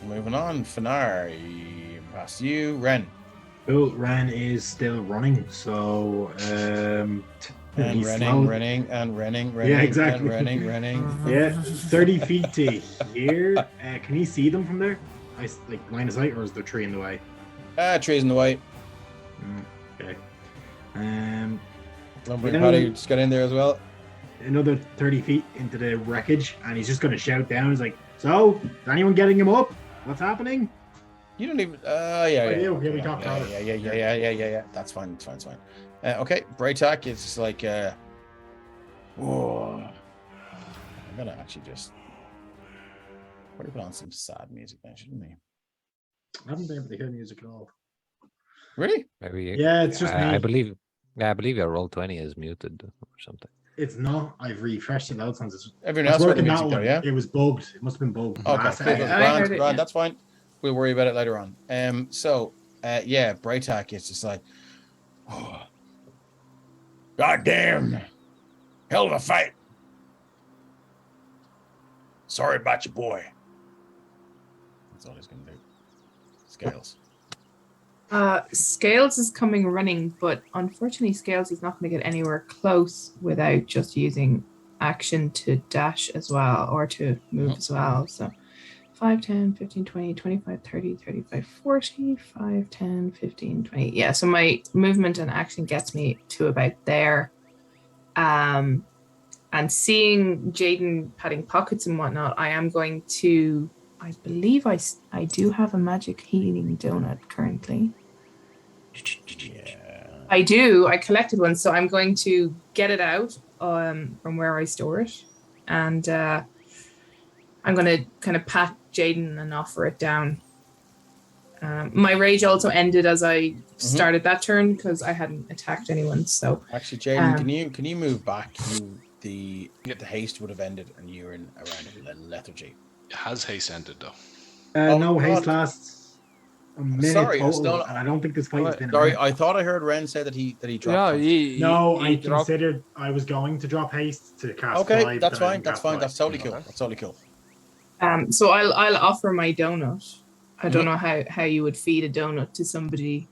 Moving on, Fanar, past you, Ren. Cool. Ren is still running, so And he's running. Yeah, exactly. And running. Yeah, 30 feet to here. Can you see them from there? Like line of sight, or is there a tree in the way? Trees in the way. Okay. Lumbering Yeah. Paddy just got in there as well. Another 30 feet into the wreckage, and he's just going to shout down. He's like, "So, is anyone getting him up? What's happening?" You don't even. Yeah, we talked about it. Yeah. That's fine. It's fine. Okay, Braytak is just like. Whoa. I'm gonna actually just. Probably put on some sad music then, shouldn't we? I haven't been able to hear music at all. Really? Maybe. Yeah, it's just me. I believe your roll 20 is muted or something. It's not. I've refreshed it loud times. Everyone else heard the working music that though, one. yeah? It was bugged. It must have been bugged. Okay, Last cool. episode. I heard it, yeah. That's fine. We'll worry about it later on. Yeah, Braytak is just like, oh, God damn, hell of a fight. Sorry about your boy. That's all he's gonna do. Scales. Scales is coming running, but unfortunately Scales is not going to get anywhere close without just using action to dash as well, or to move as well. So 5, 10, 15, 20, 25, 30, 35, 40, 5, 10, 15, 20. Yeah, so my movement and action gets me to about there. And seeing Jaden patting pockets and whatnot, I am going to, I believe I do have a magic healing donut currently. Yeah. I do. I collected one, so I'm going to get it out from where I store it, and I'm going to kind of pat Jaden and offer it down. My rage also ended as I started that turn because I hadn't attacked anyone. So Actually, Jaden, can you move back? The haste would have ended, and you're in around lethargy. Has haste ended though? No, God. haste lasts a minute Sorry, total, still- and I don't think this fight has been. Sorry, enough. I thought I heard Ren say that he Yeah, dropped. No, he I dropped. considered I was going to drop haste to cast Okay, five, that's but I fine. didn't That's cast fine. five. That's totally cool. Okay. That's totally cool. So I'll offer my donut. I don't Mhm. know how you would feed a donut to somebody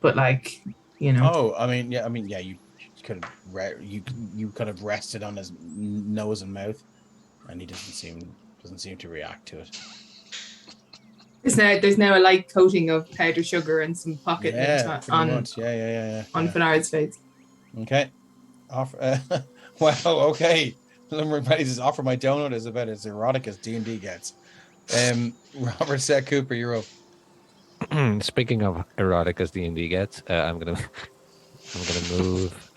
but like, you know. Oh, I mean, yeah, you could have you could have rested on his nose and mouth, and he doesn't seem to react to it. There's now a light coating of powdered sugar and some pocket mint Yeah, pretty on much. Yeah. Fenard's face. Okay. Offer. Well, okay. Everybody just offer my donut is about as erotic as D&D gets. Robert said, Cooper, you're up. Speaking of erotic as D&D gets, I'm gonna move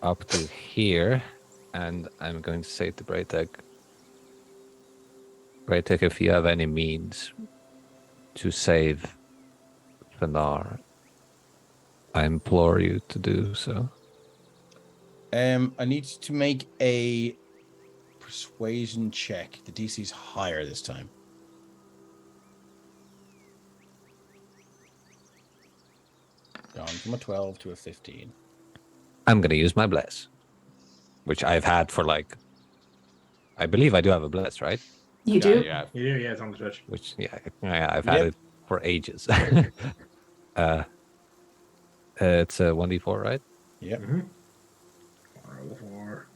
up to here, and I'm going to say to Braytech, if you have any means to save Fenar, I implore you to do so. I need to make a persuasion check. The DC's higher this time. Gone from a 12 to a 15. I'm going to use my bless, which I've had for I believe I do have a bless, right? You do? Yeah. You do, yeah, it's on the Twitch. Which, I've had it for ages. It's a 1d4, right? Yep. Mm-hmm. 404.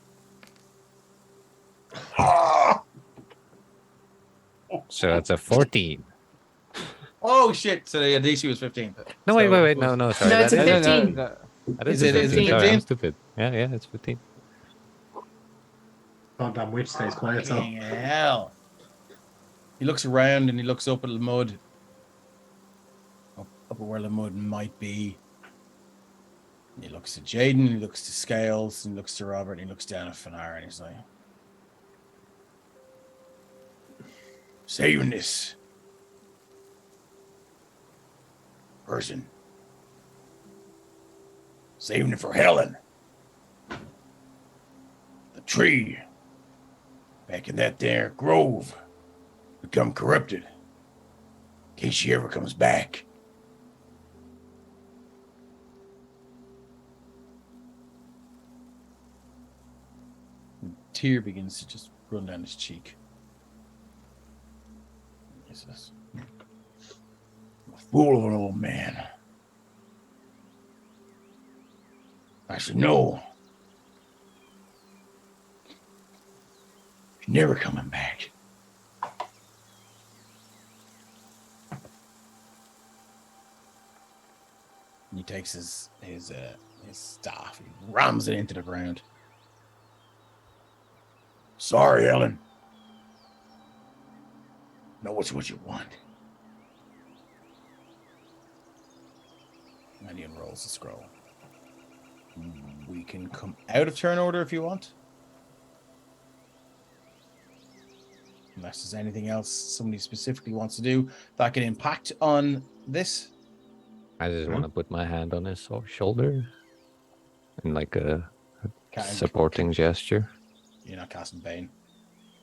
So that's a 14. Oh, shit. So the DC was 15. No, So wait. it was- No, sorry. No, it's a that- 15. that Is a it 15. Sorry, 15? I'm stupid. Yeah, it's 15. Goddamn witch stays quiet, so. Fucking hell. He looks around and he looks up at the mud. Up at where the mud might be. And he looks at Jaden, he looks to Scales, and he looks to Robert, and he looks down at Fenar, and he's like, saving this person. Saving it for Helen. The tree back in that there grove become corrupted in case she ever comes back. A tear begins to just run down his cheek. He says, I'm a fool of an old man. I should know. She's never coming back. He takes his staff, he rams it into the ground. Sorry, Ellen. Know it's what you want. And he unrolls the scroll. We can come out of turn order if you want. Unless there's anything else somebody specifically wants to do that can impact on this. I just want to put my hand on his shoulder in like a supporting gesture. You're not casting Bane.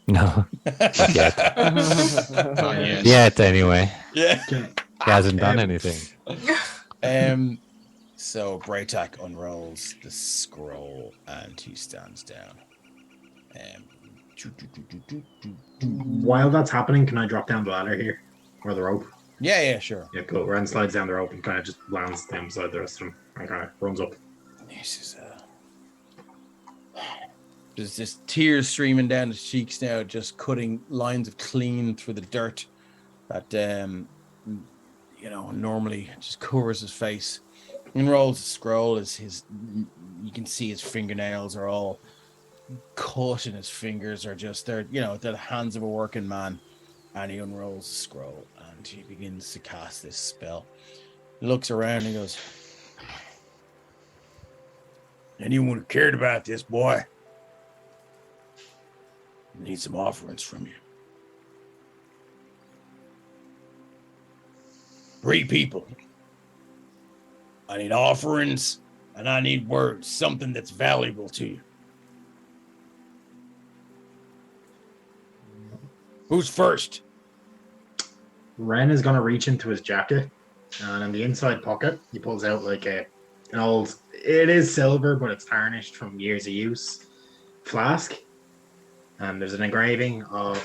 No, not yet. Not yet. Yet, anyway. Yeah. He hasn't done anything. So Braytak unrolls the scroll and he stands down. While that's happening, can I drop down the ladder here? Or the rope? Yeah, sure. Yeah, cool. Ren slides down the rope and kind of just lands down beside the rest of them and kind of runs up. This is there's just tears streaming down his cheeks now, just cutting lines of clean through the dirt that normally just covers his face. Unrolls the scroll as you can see his fingernails are all cut and his fingers are just they're the hands of a working man. And he unrolls the scroll and he begins to cast this spell. He looks around and he goes, anyone who cared about this boy needs some offerings from you. 3 people. I need offerings and I need words, something that's valuable to you. Who's first? Ren is going to reach into his jacket, and in the inside pocket, he pulls out like an old, it is silver, but it's tarnished from years of use, flask. and there's an engraving of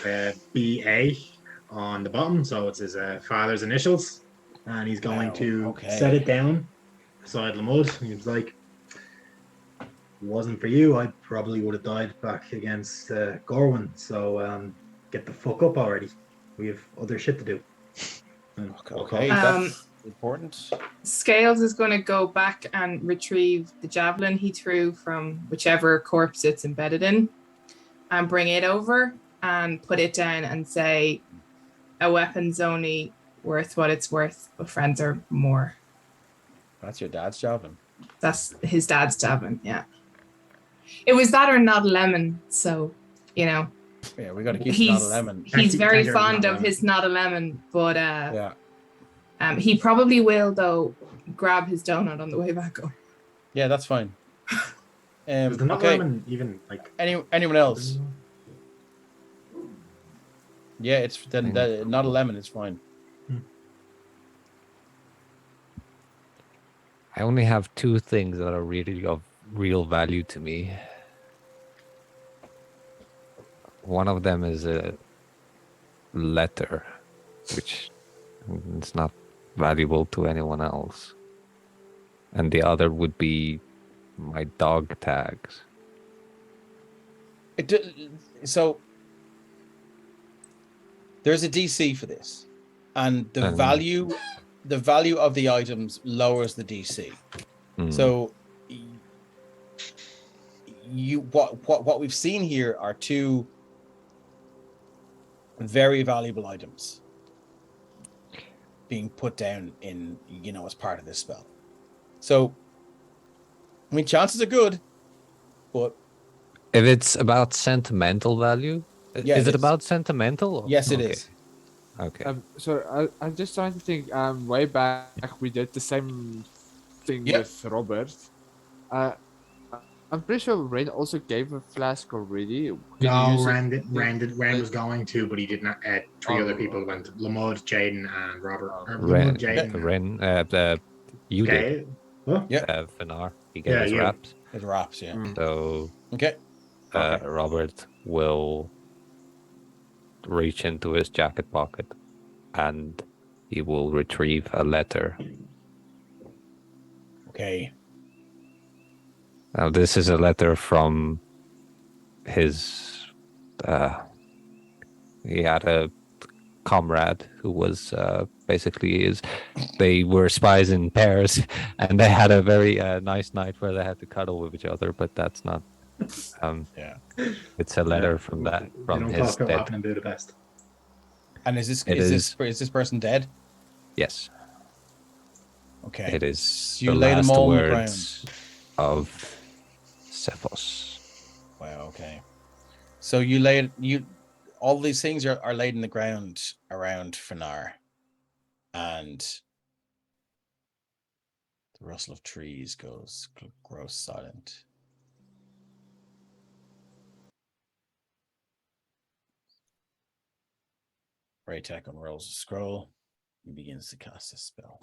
BA on the bottom, so it's his father's initials, and he's going Wow, to okay. set it down beside Lamud. He's like, wasn't for you, I probably would have died back against Gorwin. So get the fuck up already. We have other shit to do. And Okay, Um, that's important. Scales is going to go back and retrieve the javelin he threw from whichever corpse it's embedded in and bring it over and put it down and say, a weapon's only worth what it's worth, but friends are more. That's your dad's javelin. That's his dad's javelin, yeah. It was that or not a lemon, so, you know. Yeah, we got to keep it not a lemon. He's very Tanger's fond not a of lemon. his not a lemon, but Yeah. he probably will, though, grab his donut on the way back up. Yeah, that's fine. Is the not Okay. lemon even like Anyone else? Yeah, it's then not a lemon. It's fine. I only have two things that are really of real value to me. One of them is a letter, which is not valuable to anyone else. And the other would be my dog tags. So there's a DC for this, and the value of the items lowers the DC. So what we've seen here are two very valuable items being put down in, as part of this spell. So, I mean, chances are good, but if it's about sentimental value, Yeah, is it it is. about sentimental? Yes, it is. Okay. So I'm just trying to think. Way back we did the same thing Yep. with Robert. I'm pretty sure Ren also gave a flask already. Can you No, use it? Rand was going to, but he did not. Three other people went: Lamud, Jaden, and Robert. Or Lamud, Jaden, You did. Okay. Huh? Yeah. Finar, he gave Yeah, his you. raps. It wraps, yeah. So Okay. Robert will reach into his jacket pocket and he will retrieve a letter. Okay. Now, this is a letter from his. He had a comrade who was basically his. They were spies in Paris, and they had a very nice night where they had to cuddle with each other. But that's not. Yeah. It's a letter from They don't his talk about what dead. happened in Budapest. And is this It is this person dead? Yes, Okay. it is You the lay them last all on the words of Cephos. Wow. Okay. So all these things are laid in the ground around Finar, and the rustle of trees grows silent. Raytek unrolls a scroll and begins to cast a spell.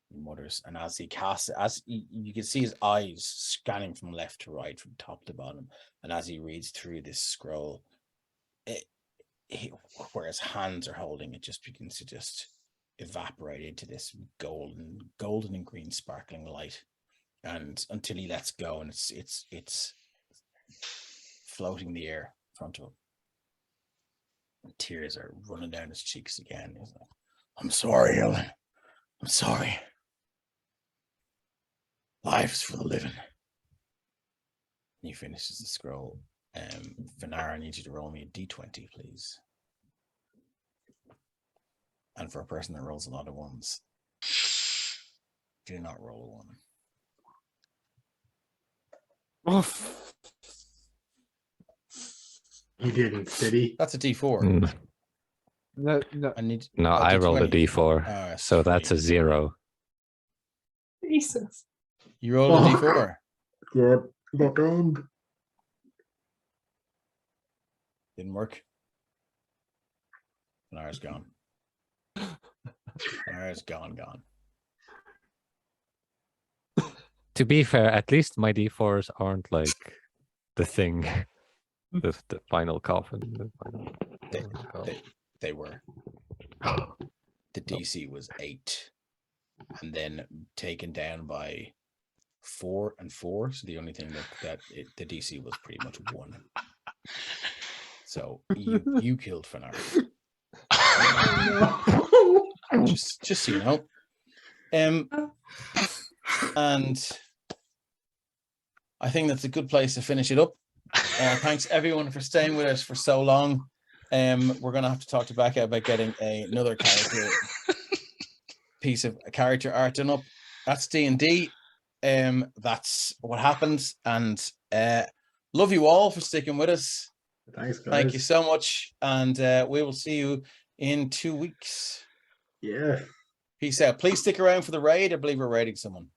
He mutters, and as he casts it, as you can see his eyes scanning from left to right, from top to bottom, and as he reads through this scroll, where his hands are holding, it just begins to just evaporate into this golden and green sparkling light, and until he lets go, and it's floating in the air in front of him. And tears are running down his cheeks again. He's like, "I'm sorry, Helen. I'm sorry. Life's for the living." He finishes the scroll. Finar, I need you to roll me a d20, please. And for a person that rolls a lot of ones, do not roll a 1. Oof. He didn't, did he? That's a d4. No. I need. No, a I rolled a d20. d4, so that's a sweet. 0. Jesus. You rolled a d4. Yeah, got owned. Didn't work. Finar's gone. Finar's gone. To be fair, at least my d4s aren't like the thing, the final coffin. The They were. The DC was 8, and then taken down by 4 and 4. So the only thing the DC was pretty much 1. So you killed Fanar. just so you know. And I think that's a good place to finish it up. Thanks everyone for staying with us for so long. We're gonna have to talk to Becca about getting another piece of character art done up. That's D&D. That's what happens. And love you all for sticking with us. Thanks, guys. Thank you so much. And we will see you in 2 weeks. Yeah. Peace out. Please stick around for the raid. I believe we're raiding someone.